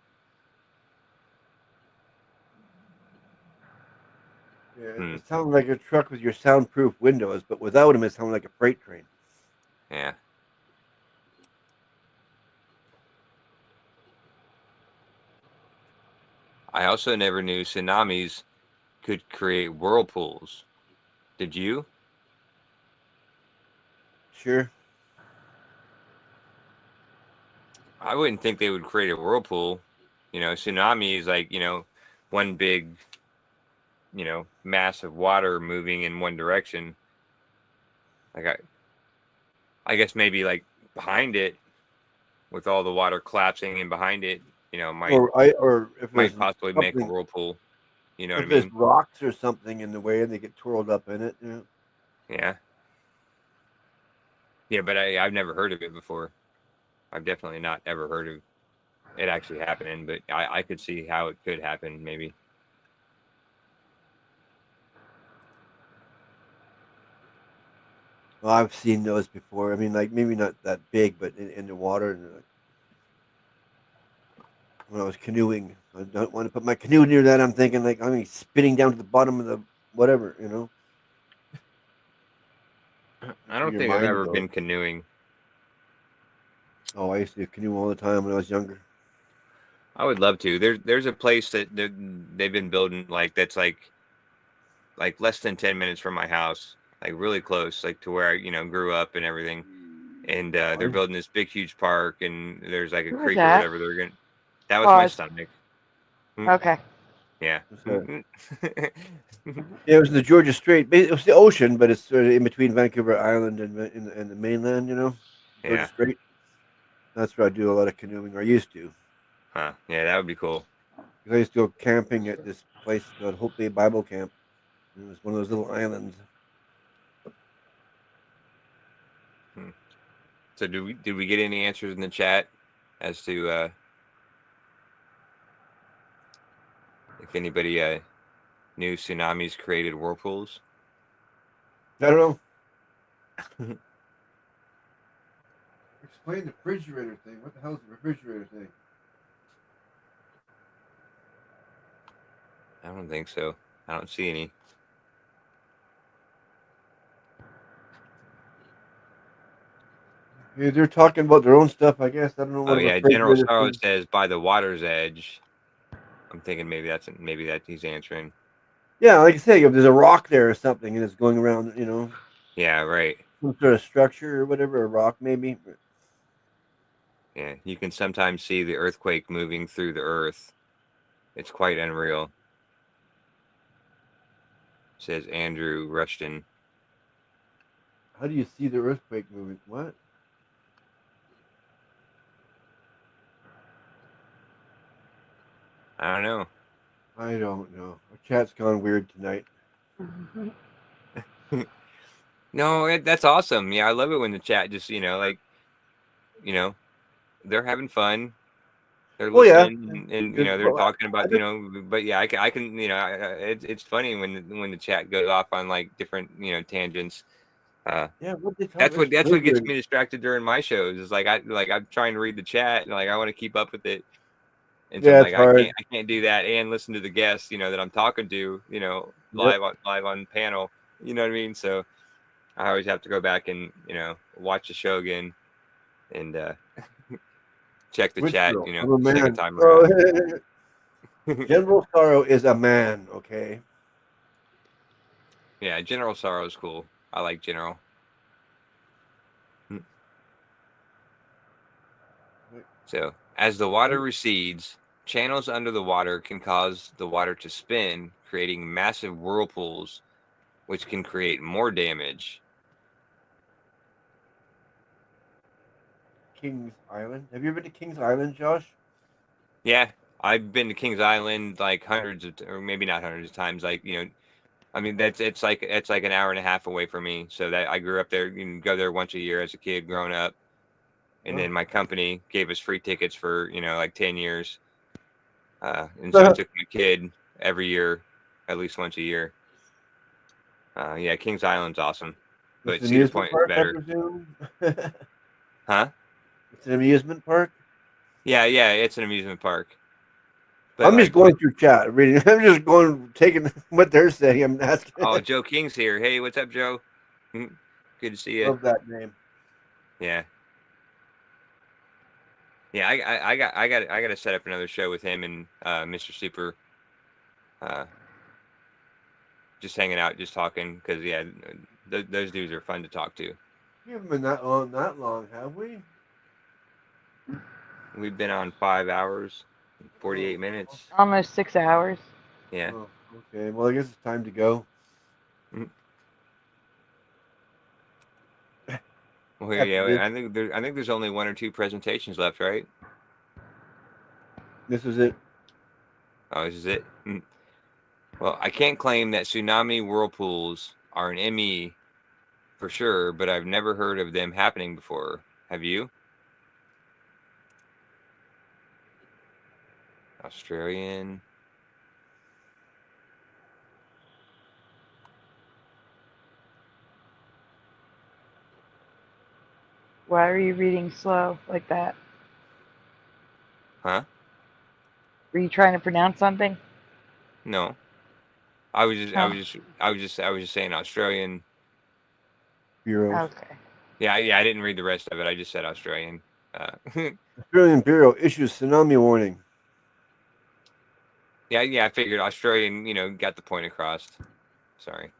Yeah, it sounds like a truck with your soundproof windows, but without them, it sounds like a freight train. Yeah. I also never knew tsunamis could create whirlpools. Did you? Sure. I wouldn't think they would create a whirlpool. You know, tsunami is like, you know, one big, you know, mass of water moving in one direction. Like I guess maybe like behind it, with all the water collapsing in behind it, you know, might possibly make a whirlpool. You know what I mean? There's rocks or something in the way and they get twirled up in it. Yeah. Yeah. Yeah, but I've never heard of it before. I've definitely not ever heard of it actually happening, but I could see how it could happen, maybe. Well, I've seen those before. I mean, like maybe not that big, but in the water. And when I was canoeing, I don't want to put my canoe near that. I'm thinking like I'm spinning down to the bottom of the whatever, you know. I don't think I've ever been canoeing. Oh, I used to canoe all the time when I was younger. I would love to. There's a place that they've been building that's like less than 10 minutes from my house, like really close, like to where I grew up and everything. And they're building this big huge park, and there's like a creek or whatever they're going. That was my stomach. Okay. Yeah. Yeah, it was the Georgia Strait. It was the ocean, but it's sort of in between Vancouver Island and the mainland, you know. Georgia Strait. That's where I do a lot of canoeing, or used to. Huh. Yeah, that would be cool. I used to go camping at this place called Hope Bay Bible Camp. It was one of those little islands. So did we get any answers in the chat as to if anybody knew tsunamis created whirlpools? I don't know. Explain the refrigerator thing. What the hell is the refrigerator thing? I don't think so. I don't see any. Yeah, they're talking about their own stuff, I guess. I don't know what. Oh yeah, General Sorrow says by the water's edge. I'm thinking maybe that he's answering. Yeah, like I say, if there's a rock there or something and it's going around, you know. Yeah, right. Some sort of structure or whatever, a rock maybe. Yeah, you can sometimes see the earthquake moving through the earth. It's quite unreal. Says Andrew Rushton. How do you see the earthquake moving? What? I don't know. I don't know. Our chat's gone weird tonight. No, that's awesome. Yeah, I love it when the chat just, they're having fun. They're listening, and they're talking about, but yeah, I can, it's funny when the chat goes off on like different, tangents. Yeah, that's what gets me distracted during my shows. Is I'm trying to read the chat, and I want to keep up with it. And so I can't do that and listen to the guests, that I'm talking to, live on panel. You know what I mean? So I always have to go back and watch the show again and check the chat. Second time around. General Sorrow is a man, okay? Yeah, General Sorrow is cool. I like General. So, as the water recedes, channels under the water can cause the water to spin, creating massive whirlpools, which can create more damage. Kings Island. Have you ever been to Kings Island, Josh? Yeah, I've been to Kings Island like hundreds of, or maybe not hundreds of times. Like, I mean, it's like an hour and a half away from me. So that I grew up there. You can go there once a year as a kid growing up. And then my company gave us free tickets for, like 10 years. And so I took my kid every year, at least once a year. Yeah, Kings Island's awesome. but It's an Cedar amusement Point is park, I better. presume. Huh? It's an amusement park. Yeah, it's an amusement park. But I'm just like, going through chat, reading. I'm just taking what they're saying. I'm asking. oh, Joe King's here. Hey, what's up, Joe? Good to see you. Love that name. Yeah. Yeah, I got to set up another show with him and Mr. Super. Just hanging out, just talking, because yeah, those dudes are fun to talk to. We haven't been that long, have we? We've been on 5 hours, 48 minutes. Almost 6 hours. Yeah. Oh, okay. Well, I guess it's time to go. Well, yeah, I think there's only 1 or 2 presentations left, right? This is it. Oh, this is it. Well, I can't claim that tsunami whirlpools are an ME for sure, but I've never heard of them happening before. Have you? Australian. Why are you reading slow like that? Huh? Were you trying to pronounce something? No. I was just saying Australian. Bureau. Okay. Yeah, I didn't read the rest of it. I just said Australian. Australian Bureau issues tsunami warning. Yeah, I figured Australian, got the point across. Sorry.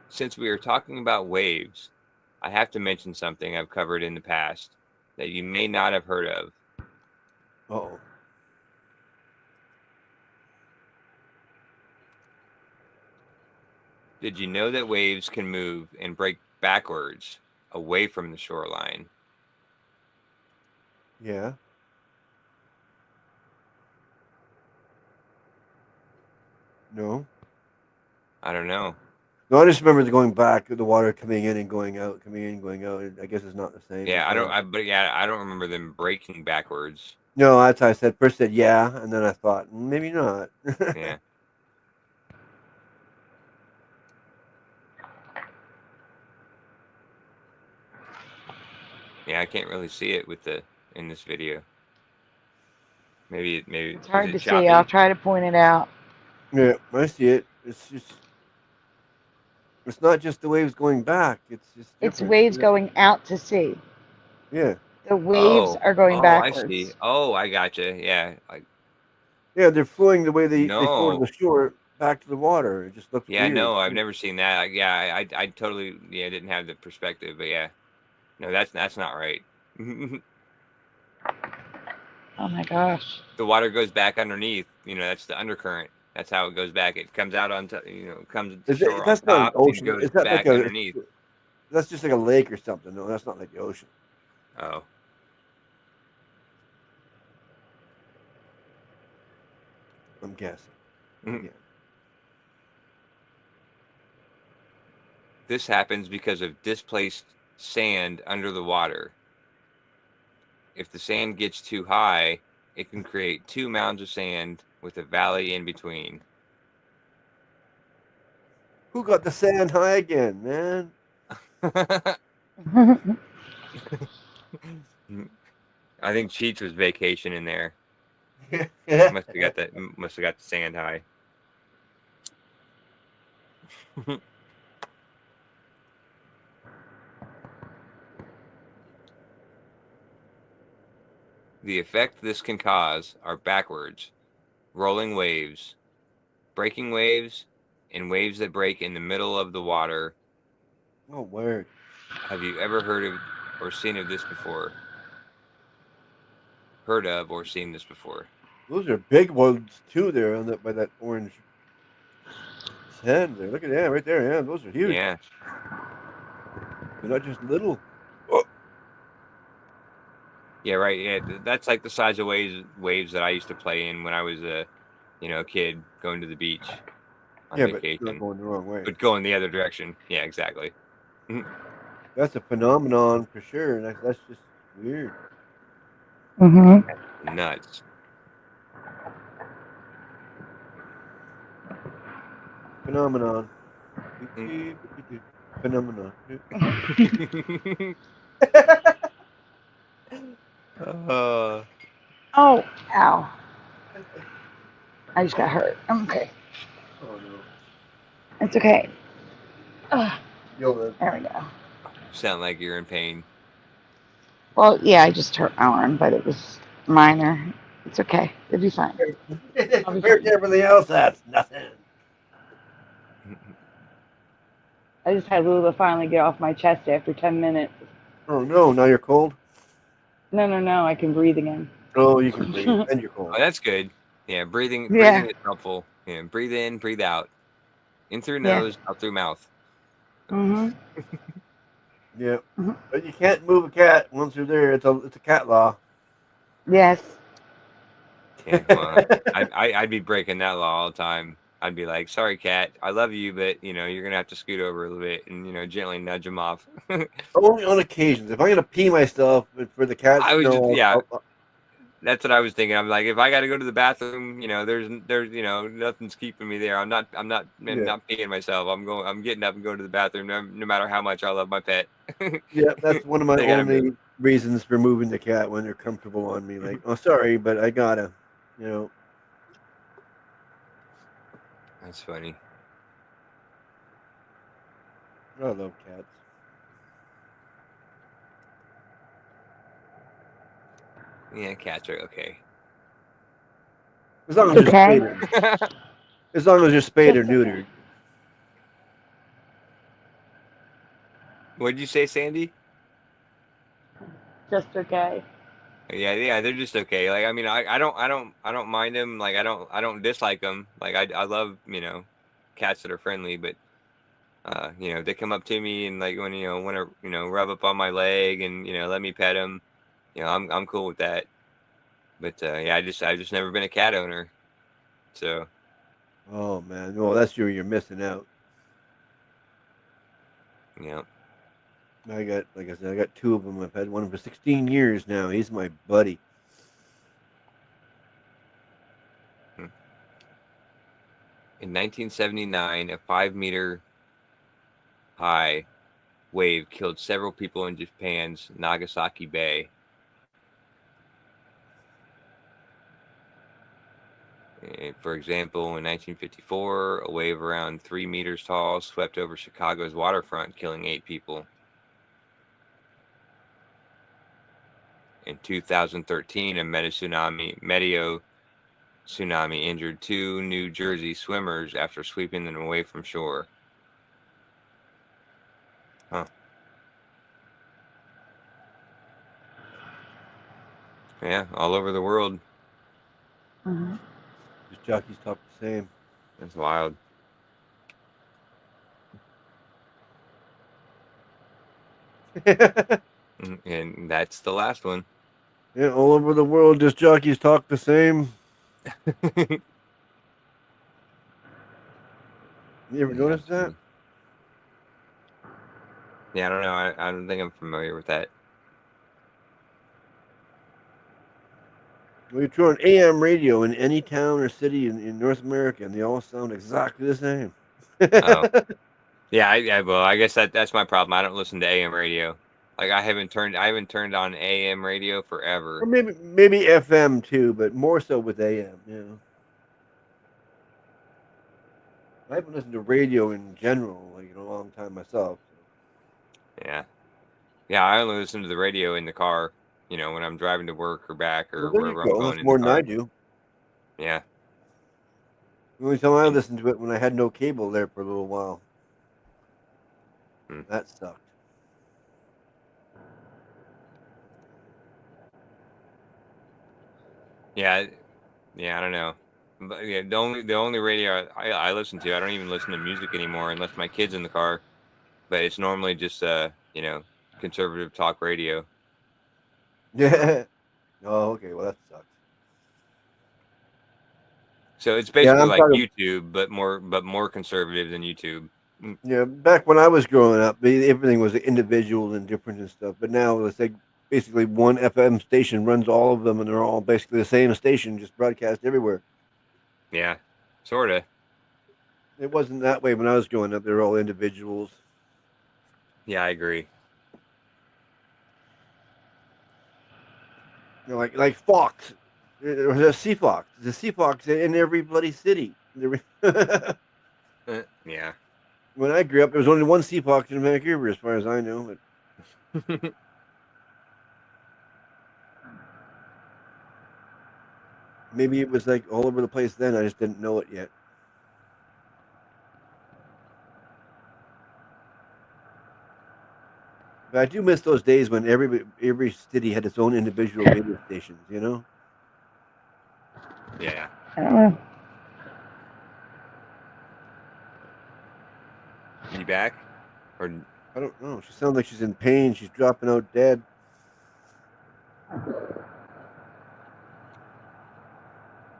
Since we are talking about waves, I have to mention something I've covered in the past that you may not have heard of. Uh-oh. Did you know that waves can move and break backwards away from the shoreline? Yeah. No. I don't know. No, I just remember going back, the water coming in and going out, coming in and going out. I guess it's not the same. Yeah, I don't remember them breaking backwards. No, that's how I said. First said yeah, and then I thought maybe not. Yeah. Yeah, I can't really see it in this video. Maybe It's hard to see. I'll try to point it out. Yeah, I see it. It's not just the waves going back. It's waves going out to sea. Yeah. The waves are going backwards. I see. Oh, I gotcha. Yeah. Yeah, they're flowing the way they flow to No. the shore back to the water. It just looks Yeah, weird. no, I've never seen that. Yeah, I totally didn't have the perspective, but yeah. No, that's not right. Oh my gosh. The water goes back underneath. That's the undercurrent. That's how it goes back. It comes out on comes to shore That's on not top an ocean. and goes Is that back like underneath. That's just like a lake or something. No, that's not like the ocean. Oh. I'm guessing. Mhm. Yeah. This happens because of displaced sand under the water. If the sand gets too high, it can create 2 mounds of sand with a valley in between. Who got the sand high again, man? I think Cheech was vacation in there. Must have got the sand high. The effect this can cause are backwards, rolling waves, breaking waves, and waves that break in the middle of the water. Oh, word. Have you ever heard of or seen of this before? Heard of or seen this before? Those are big ones too. There on by that orange sand there. Look at that right there. Yeah, those are huge. Yeah. They're not just little. Yeah, right. Yeah, that's like the size of waves that I used to play in when I was a kid going to the beach on vacation. But going the wrong way. But going the other direction. Yeah, exactly. That's a phenomenon for sure. That's just weird. Nuts. Phenomenon. Phenomenon. Oh, ow. I just got hurt. I'm okay. Oh no. It's okay. You'll live. There we go. Sound like you're in pain. Well, yeah, I just hurt my arm, but it was minor. It's okay. It'll be fine. Compared to everything else, that's nothing. I just had Lula finally get off my chest after 10 minutes. Oh no, now you're cold? No, I can breathe again. Oh, you can breathe, and you're cold. Oh, that's good. Yeah, breathing Yeah. is helpful. Yeah, breathe in, breathe out. In through Yeah. nose, out through mouth. Mm-hmm. Yeah, but you can't move a cat once you're there. It's a cat law. Yes. Yeah, well, I'd be breaking that law all the time. I'd be like, sorry, cat, I love you, but you're gonna have to scoot over a little bit and gently nudge him off. Only on occasions. If I'm gonna pee myself for the cats, I was no, just, that's what I was thinking. I'm like, if I got to go to the bathroom, there's nothing's keeping me there. I'm not peeing myself. I'm getting up and going to the bathroom no matter how much I love my pet. Yeah, that's one of my They gotta only move. reasons for moving the cat when they're comfortable on me. Like, oh, sorry, but I gotta, That's funny. I love cats. Yeah, cats are okay. As long as you're Okay. spayed. As long as you're spayed or neutered. What did you say, Sandy? Just okay. Yeah, they're just okay. Like, I mean, I don't mind them. Like, I don't dislike them. Like, I love cats that are friendly, but they come up to me and like when want to rub up on my leg and let me pet them. I'm cool with that. But yeah, I've just never been a cat owner. So. Oh man, well that's you're missing out. Yeah. I got, like I said, I got two of them. I've had one for 16 years now. He's my buddy. In 1979, a 5-meter high wave killed several people in Japan's Nagasaki Bay. For example, in 1954, a wave around 3 meters tall swept over Chicago's waterfront, killing 8 people. In 2013, a Meteo tsunami injured 2 New Jersey swimmers after sweeping them away from shore. Huh. Yeah, all over the world. Mm-hmm. Just jockeys talk the same. That's wild. And that's the last one. Yeah, all over the world, just jockeys talk the same. You ever noticed that? Yeah, I don't know. I don't think I'm familiar with that. Well, you turn on AM radio in any town or city in North America, and they all sound exactly the same. Oh. Yeah, well, I guess that's my problem. I don't listen to AM radio. Like I haven't turned on AM radio forever. Or maybe FM too, but more so with AM. Yeah. I haven't listened to radio in general like in a long time myself. Yeah, I only listen to the radio in the car. When I'm driving to work or back or wherever I'm going. That's more than I do. Yeah. The only time I listened to it when I had no cable there for a little while. That sucked. Yeah, I don't know. But yeah, the only radio I listen to, I don't even listen to music anymore unless my kid's in the car. But it's normally just conservative talk radio. Yeah. Oh, okay. Well, that sucks. So it's basically like YouTube, but more conservative than YouTube. Yeah, back when I was growing up, everything was individual and different and stuff. But now it's like basically one FM station runs all of them, and they're all basically the same station, just broadcast everywhere. Yeah, sort of. It wasn't that way when I was growing up. They were all individuals. Yeah, I agree. You know, like Fox. There was a Sea Fox. There's a Sea Fox in every bloody city. Yeah. When I grew up, there was only one Sea Fox in Vancouver, as far as I know. But maybe it was like all over the place then. I just didn't know it yet. But I do miss those days when every city had its own individual radio stations. You know. Yeah. I don't know. You back? Or I don't know. She sounds like she's in pain. She's dropping out dead.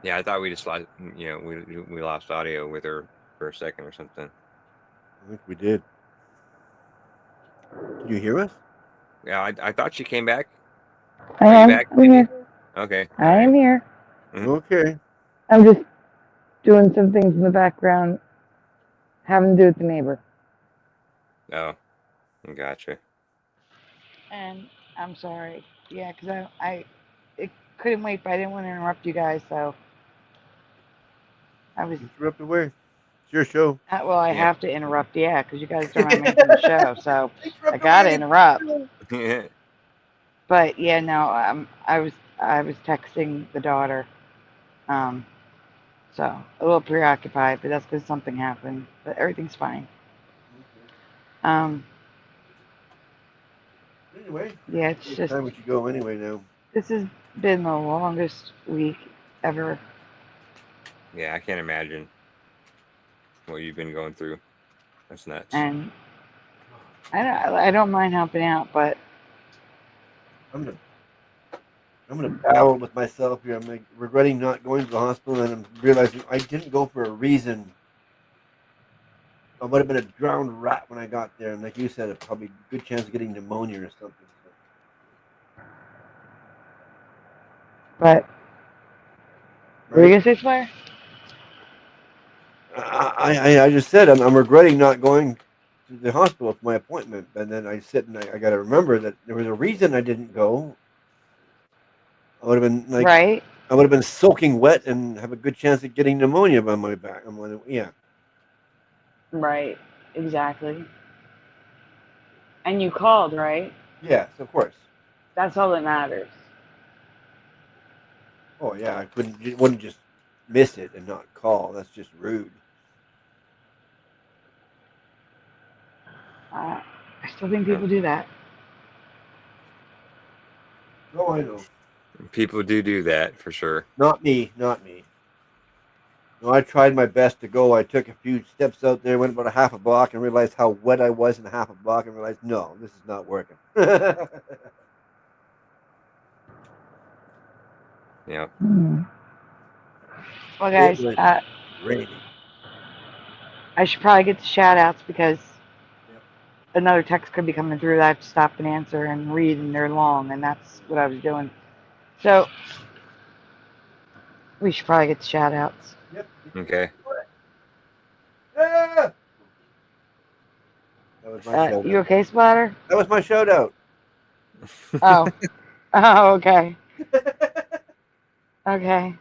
yeah, I thought we just lost. We lost audio with her for a second or something. I think we did. Can you hear us? Yeah, I thought she came back. I Are you am. back, I'm here. Okay. I am here. Okay. I'm just doing some things in the background, having to do with the neighbor. Oh, gotcha. And I'm sorry. Yeah, because it couldn't wait, but I didn't want to interrupt you guys, so I was. Interrupt away. It's your show. Well, I Yeah. have to interrupt, yeah, because you guys don't have making the show, so I gotta interrupt. But yeah, no, I was texting the daughter, so a little preoccupied, but that's because something happened. But everything's fine. Anyway. Yeah, it's just Time we should go anyway now. this has been the longest week ever. Yeah, I can't imagine what you've been going through. That's nuts. And I don't mind helping out, but I'm gonna battle with myself here. I'm like regretting not going to the hospital, and I'm realizing I didn't go for a reason. I would have been a drowned rat when I got there, and like you said, probably a good chance of getting pneumonia or something. what were you gonna say, Slayer? I just said I'm regretting not going to the hospital for my appointment, and then I sit and I got to remember that there was a reason I didn't go. I would have been like, Right? I would have been soaking wet and have a good chance of getting pneumonia on my back. I'm like, yeah. Right. Exactly. And you called, right? Yes, of course. That's all that matters. Oh yeah, I wouldn't just miss it and not call. That's just rude. I still think people do that. Oh, I know. People do that for sure. Not me. No, I tried my best to go. I took a few steps out there, went about a half a block, and realized how wet I was in a half a block, and realized, no, this is not working. Yeah. Well, guys, It was raining. I should probably get to shout outs because another text could be coming through that I have to stop and answer and read, and they're long, and that's what I was doing. So we should probably get to shout outs. Yep. Okay. Yeah! That was my shout You out. okay, Splatter? That was my shout out. Oh. Oh, okay. Okay.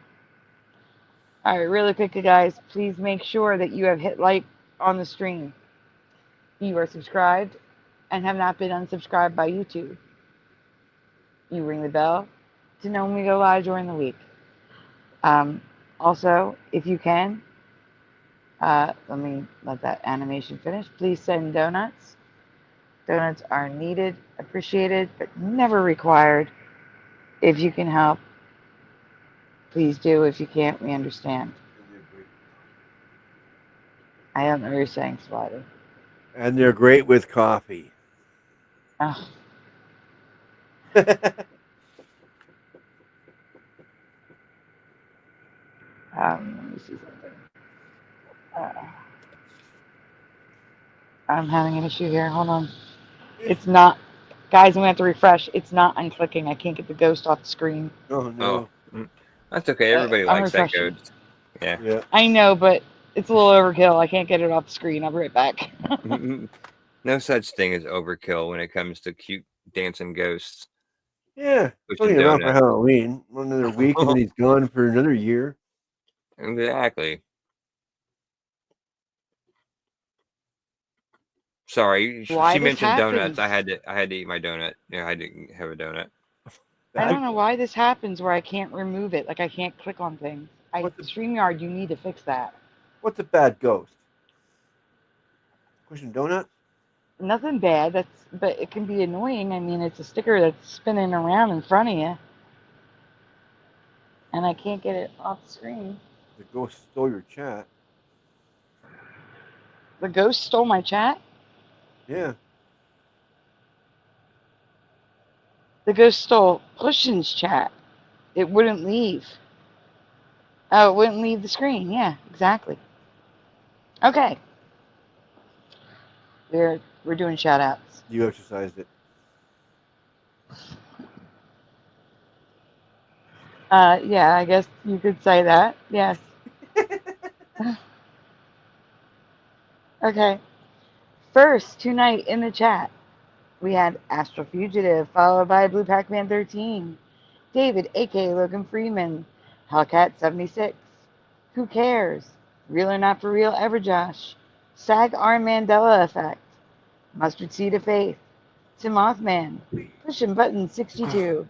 All right, really quickly, guys, please make sure that you have hit like on the stream. You are subscribed and have not been unsubscribed by YouTube. You ring the bell to know when we go live during the week. Also, if you can, let me let that animation finish. Please send donuts. Donuts are needed, appreciated, but never required. If you can help, please do. If you can't, we understand. I don't know what you're saying, Slider. And they're great with coffee. Oh. Let me see something. I'm having an issue here. Hold on. It's not. Guys, I'm going to have to refresh. It's not unclicking. I can't get the ghost off the screen. Oh, no. That's okay. Everybody I'm likes that refreshing. ghost. Yeah. Yeah. I know, but It's a little overkill. I can't get it off the screen. I'll be right back. No such thing as overkill when it comes to cute dancing ghosts. Yeah, Pushing only around for donuts. Halloween. Another week, and then he's gone for another year. Exactly. Sorry, Why she this mentioned donuts. happens? I had to eat my donut. Yeah, I didn't have a donut. I don't know why this happens where I can't remove it. Like I can't click on things. StreamYard, you need to fix that. What's a bad ghost? Pushing donuts? Nothing bad. But it can be annoying. I mean, it's a sticker that's spinning around in front of you, and I can't get it off the screen. The ghost stole your chat. The ghost stole my chat? Yeah. The ghost stole Pushing's chat. It wouldn't leave. Oh, it wouldn't leave the screen. Yeah, exactly. Okay. We're doing shout outs. You exercised it. Yeah, I guess you could say that. Yes. Okay. First, tonight in the chat, we had Astral Fugitive, followed by Blue Pac-Man 13, David, a.k.a. Logan Freeman, Hellcat 76, Who Cares, Real or Not For Real Ever Josh, Sag R Mandela Effect, Mustard Seed of Faith, Tim Mothman, Pushing Button 62,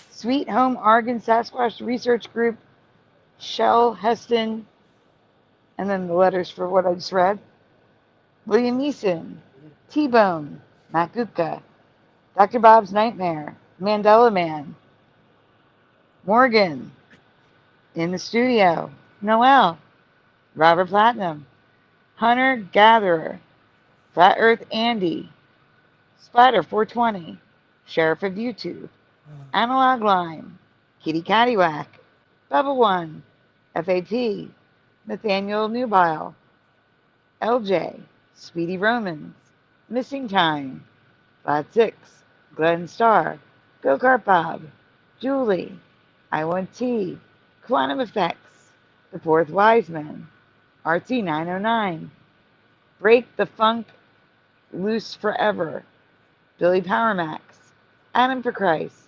Sweet Home Oregon Sasquatch Research Group, Shell Heston, and then the letters for what I just read, William Neeson, T-Bone, Matt Gupta, Dr. Bob's Nightmare, Mandela Man, Morgan, In the Studio, Noel, Robert Platinum, Hunter Gatherer, Flat Earth Andy, Splatter 420, Sheriff of YouTube, Analog Line, Kitty Cattywhack, Bubba One, FAP, Nathaniel Nubile, LJ, Speedy Romans, Missing Time, Flat 6, Glenn Starr, Go-Kart Bob, Julie, I Want T, Quantum Effects, The Fourth Wise Man, RT 909, Break the Funk, Loose Forever, Billy Powermax, Adam for Christ,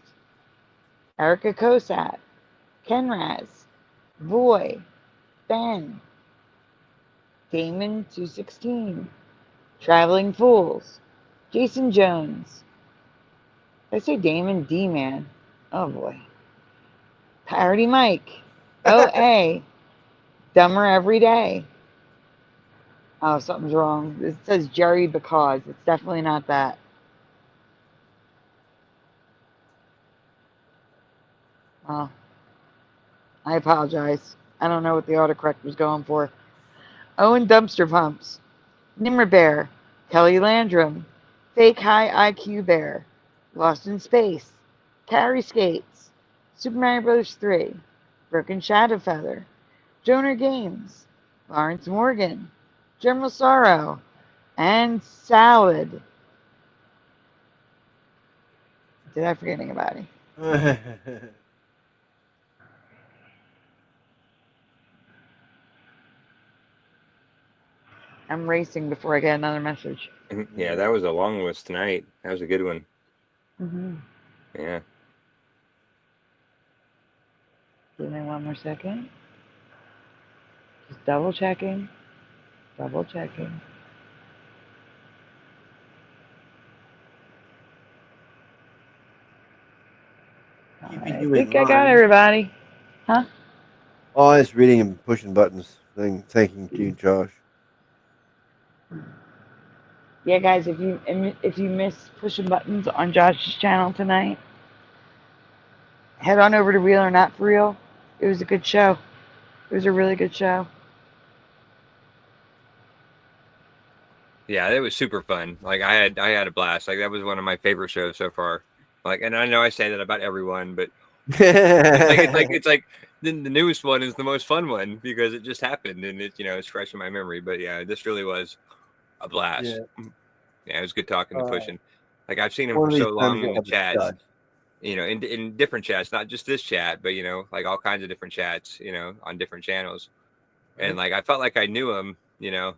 Erica Kosat, Ken Raz, Boy, Ben, Damon 216, Traveling Fools, Jason Jones. Did I say Damon D-Man? Oh boy. Parody Mike, OA, Dumber Every Day. Oh, something's wrong. It says Jerry Because. It's definitely not that. Oh, I apologize. I don't know what the autocorrect was going for. Owen Dumpster Pumps, Nimmer Bear, Kelly Landrum, Fake High IQ Bear, Lost in Space, Carrie Skates, Super Mario Bros. 3, Broken Shadow Feather, Joner Games, Lawrence Morgan, General Sorrow, and Salad. Did I forget anybody? I'm racing before I get another message. Yeah, that was a long list tonight. That was a good one. Mm-hmm. Yeah. Give me one more second. Just double checking. Double checking. I think I got everybody. Huh? Oh, I was reading and pushing buttons. Thanking you, Josh. Yeah, guys, if you miss pushing buttons on Josh's channel tonight, head on over to Real or Not For Real. It was a good show. It was a really good show. Yeah, it was super fun. Like I had a blast. Like that was one of my favorite shows so far. Like, and I know I say that about everyone, but it's like the newest one is the most fun one because it just happened and it's fresh in my memory. But yeah, this really was a blast. Yeah, it was good talking to Pushing. Like I've seen him for so long in the chats, in different chats, not just this chat, but like all kinds of different chats, on different channels. and like I felt like I knew him, you know,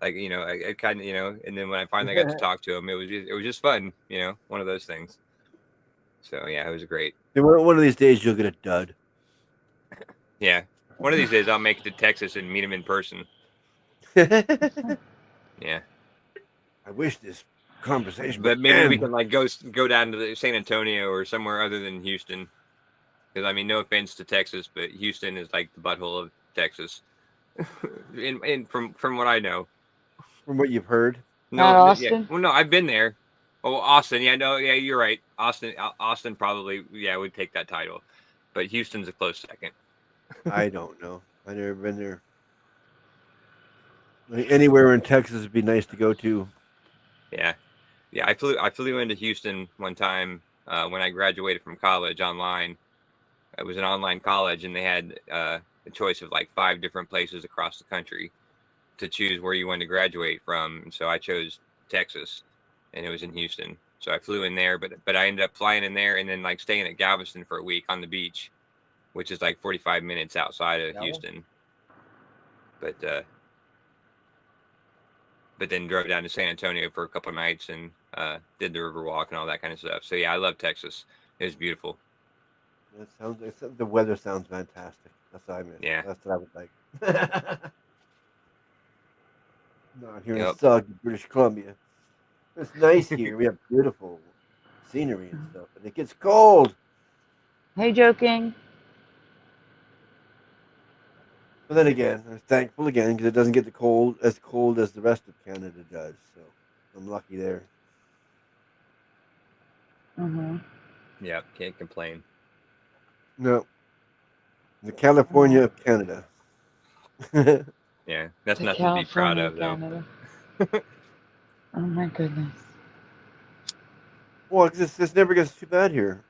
like I kind of and then when I finally got to talk to him, it was just fun, one of those things. So yeah, it was great. One of these days you'll get a dud. Yeah, one of these days I'll make it to Texas and meet him in person. Yeah. I wish this conversation. But maybe we can like go down to San Antonio or somewhere other than Houston. Because I mean, no offense to Texas, but Houston is like the butthole of Texas. and from what I know, from what you've heard. No, Austin. Yeah, well, no, I've been there. Oh, Austin. Yeah, no, yeah, you're right. Austin probably would take that title, but Houston's a close second. I don't know. I've never been there. Anywhere in Texas would be nice to go to. Yeah. I flew into Houston one time when I graduated from college online. It was an online college, and they had a choice of like 5 different places across the country to choose where you wanted to graduate from. And so I chose Texas, and it was in Houston. So I flew in there, but I ended up flying in there and then like staying at Galveston for a week on the beach, which is like 45 minutes outside of Houston. But then drove down to San Antonio for a couple of nights and did the Riverwalk and all that kind of stuff. So yeah, I love Texas. It was beautiful. The weather sounds fantastic. That's what I meant. Yeah. That's what I would like. Not here in soggy British Columbia. It's nice here. We have beautiful scenery and stuff, but it gets cold. Hey, joking. But then again, I'm thankful again because it doesn't get as cold as the rest of Canada does. So I'm lucky there. Mm-hmm. Yeah, can't complain. No. The California of Canada. Yeah, that's nothing to be proud of, though. Oh my goodness. Well, this never gets too bad here.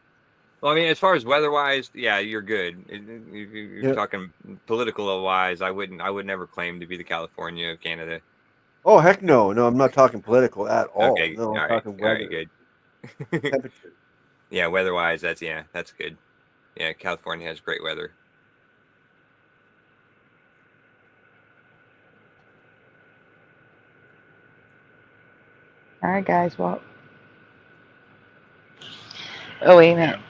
Well, I mean, as far as weather-wise, yeah, you're good. You're talking political-wise, I would never claim to be the California of Canada. Oh, heck no. No, I'm not talking political at all. Okay, no, I'm talking weather. All right, good. Temperature. Yeah, weather-wise, that's good. Yeah, California has great weather. All right, guys. Well. Oh, wait a minute.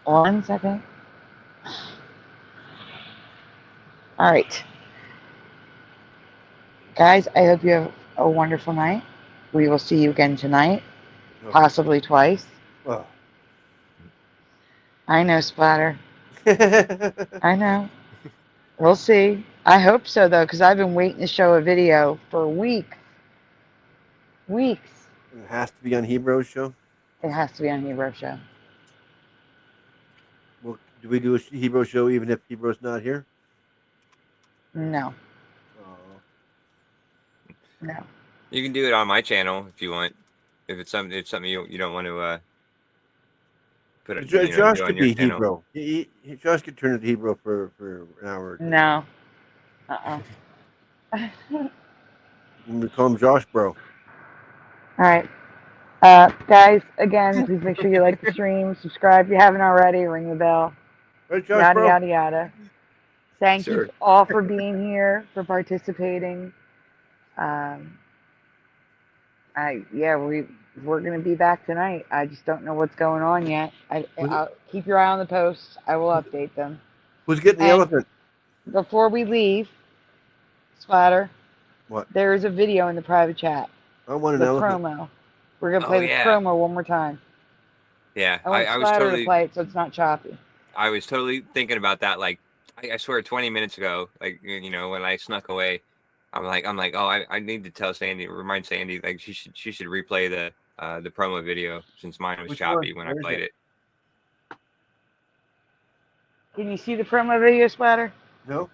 1 second. All right. Guys, I hope you have a wonderful night. We will see you again tonight, possibly twice. Oh. I know, Splatter. I know. We'll see. I hope so, though, because I've been waiting to show a video for weeks. Weeks. It has to be on Hebreo's show? It has to be on Hebreo's show. Well, do we do a Hebrew show even if Hebreo's not here? No. Oh. No. You can do it on my channel if you want. If it's something you don't want to put it. Josh could be Hebrew. Josh could turn it to Hebrew for an hour. No. We call him Josh, bro. All right. Guys, again, please make sure you like the stream, subscribe if you haven't already, ring the bell, Right, Josh, yada, bro? yada, yada. Thank you all for being here, for participating. We're going to be back tonight. I just don't know what's going on yet. I'll keep your eye on the posts. I will update them. Who's getting the elephant? Before we leave, Splatter, what? There is a video in the private chat. I want an the elephant. Promo. We're going to play the promo one more time. Yeah, I want Splatter to play it so it's not choppy. I was totally thinking about that. Like, I swear 20 minutes ago, like, when I snuck away, I'm like, oh, I need to tell Sandy, remind Sandy, like, she should replay the promo video since mine was choppy when I played it. Can you see the promo video, Splatter? No.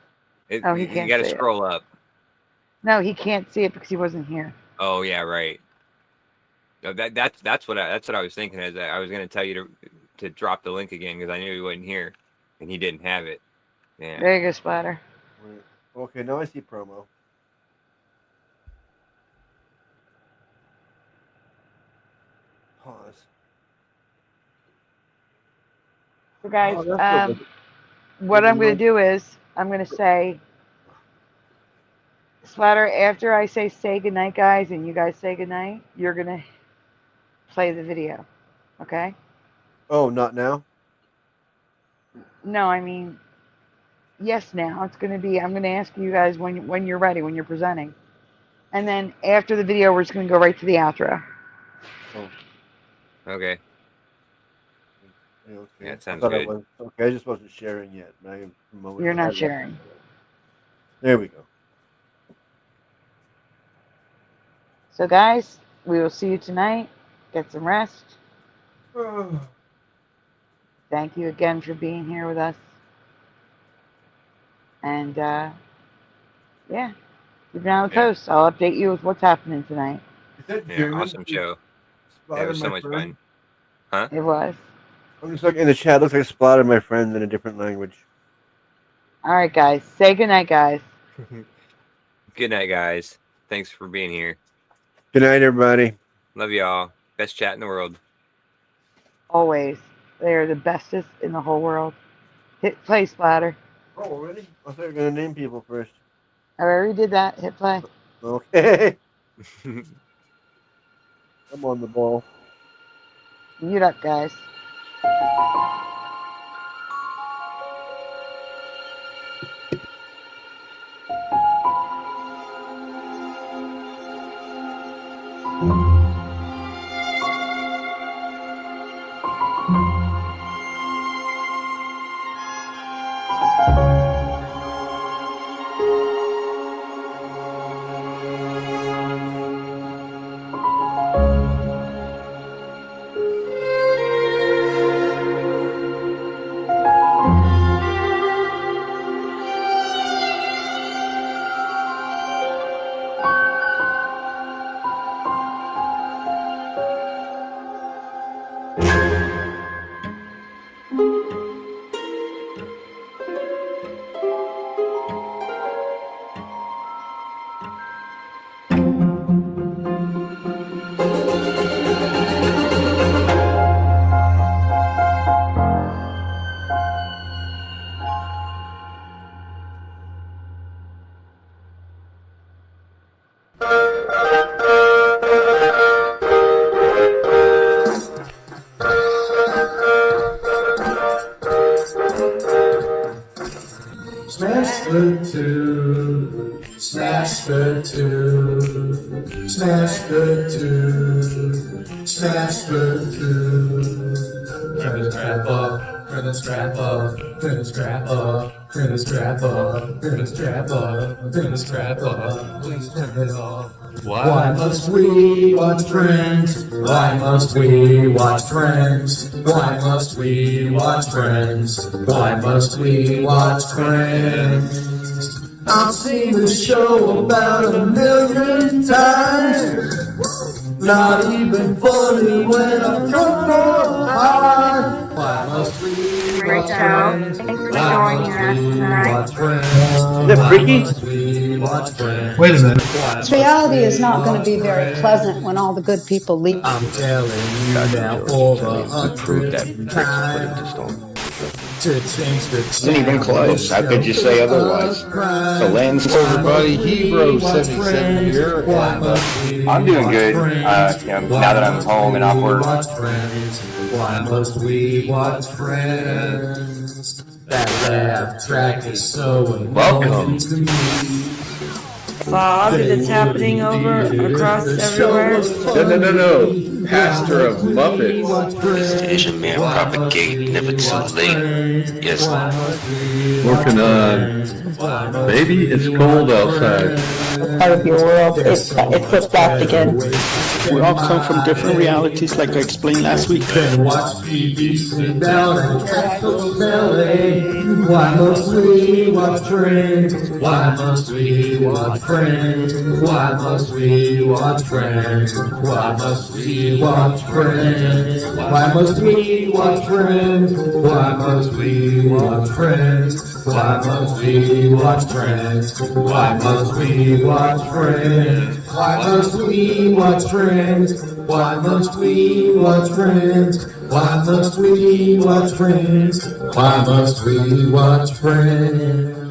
He can't. You got to scroll up. No, he can't see it because he wasn't here. Oh yeah, right. No, that's what I was thinking. Is that I was going to tell you to drop the link again because I knew he wasn't here, and he didn't have it. Yeah. There you go, Splatter. Okay, now I see promo. Pause. So guys, what I'm going to do is I'm going to say Splatter, after I say goodnight, guys, and you guys say goodnight, you're going to play the video. Okay? Oh, not now? No, I mean, yes, now. It's going to be, I'm going to ask you guys when you're ready, when you're presenting. And then after the video, we're just going to go right to the outro. Oh. Okay. Yeah, okay. Yeah, it sounds okay, good. I just wasn't sharing yet. You're not sharing. There we go. So, guys, we will see you tonight. Get some rest. Thank you again for being here with us. And, yeah, you've been on the coast. I'll update you with what's happening tonight. Yeah, awesome show. Yeah, it was so much fun. Huh? It was. I'm just looking in the chat. Looks like Splatter, my friend, in a different language. All right, guys. Say goodnight, guys. Good night, guys. Thanks for being here. Good night, everybody. Love y'all. Best chat in the world. Always. They are the bestest in the whole world. Hit play, Splatter. Oh, already? I thought you were going to name people first. I already did that. Hit play. Okay. I'm on the ball. Mute up, guys. Smash the tube, smash the tube, smash the tube, smash the tube. Turn the strap up, turn the strap up, turn the strap up, turn the strap up, turn the strap up, turn the strap up, please turn it off. Why must we watch Friends? Why must we watch Friends? Why must we watch Friends? Why must we watch Friends? I've seen this show about 1,000,000 times. Not even funny when I'm drunk or high. Why must we watch Friends? Thanks for joining us tonight. Is that freaky? Wait a minute. This reality is not going to be very pleasant when all the good people leave. I'm telling you now for the 100th time. To change the Isn't even close. How could you say otherwise? The land's everybody. Hero 77 here. I'm doing good. Now that I'm home and off work. Why must we watch Friends? That laugh track is so welcome to me. Fog that's happening over across everywhere. No. Pastor of Muppets. It's the Asian man propagate, never too late. Yes. Working on Baby It's Cold Outside. Part of your world, it flipped back again. We all come from different realities, like I explained last week. Watch TV, sit down and Castle's LA. Why must we watch Friends? Why must we watch Friends? Why must we watch Friends? Why must we watch Friends? Why must we watch Friends? Why must we watch Friends? Why must we watch Friends? Why must we watch Friends? Why must we watch Friends? Why must we watch Friends? Why must we watch Friends? Why must we watch Friends?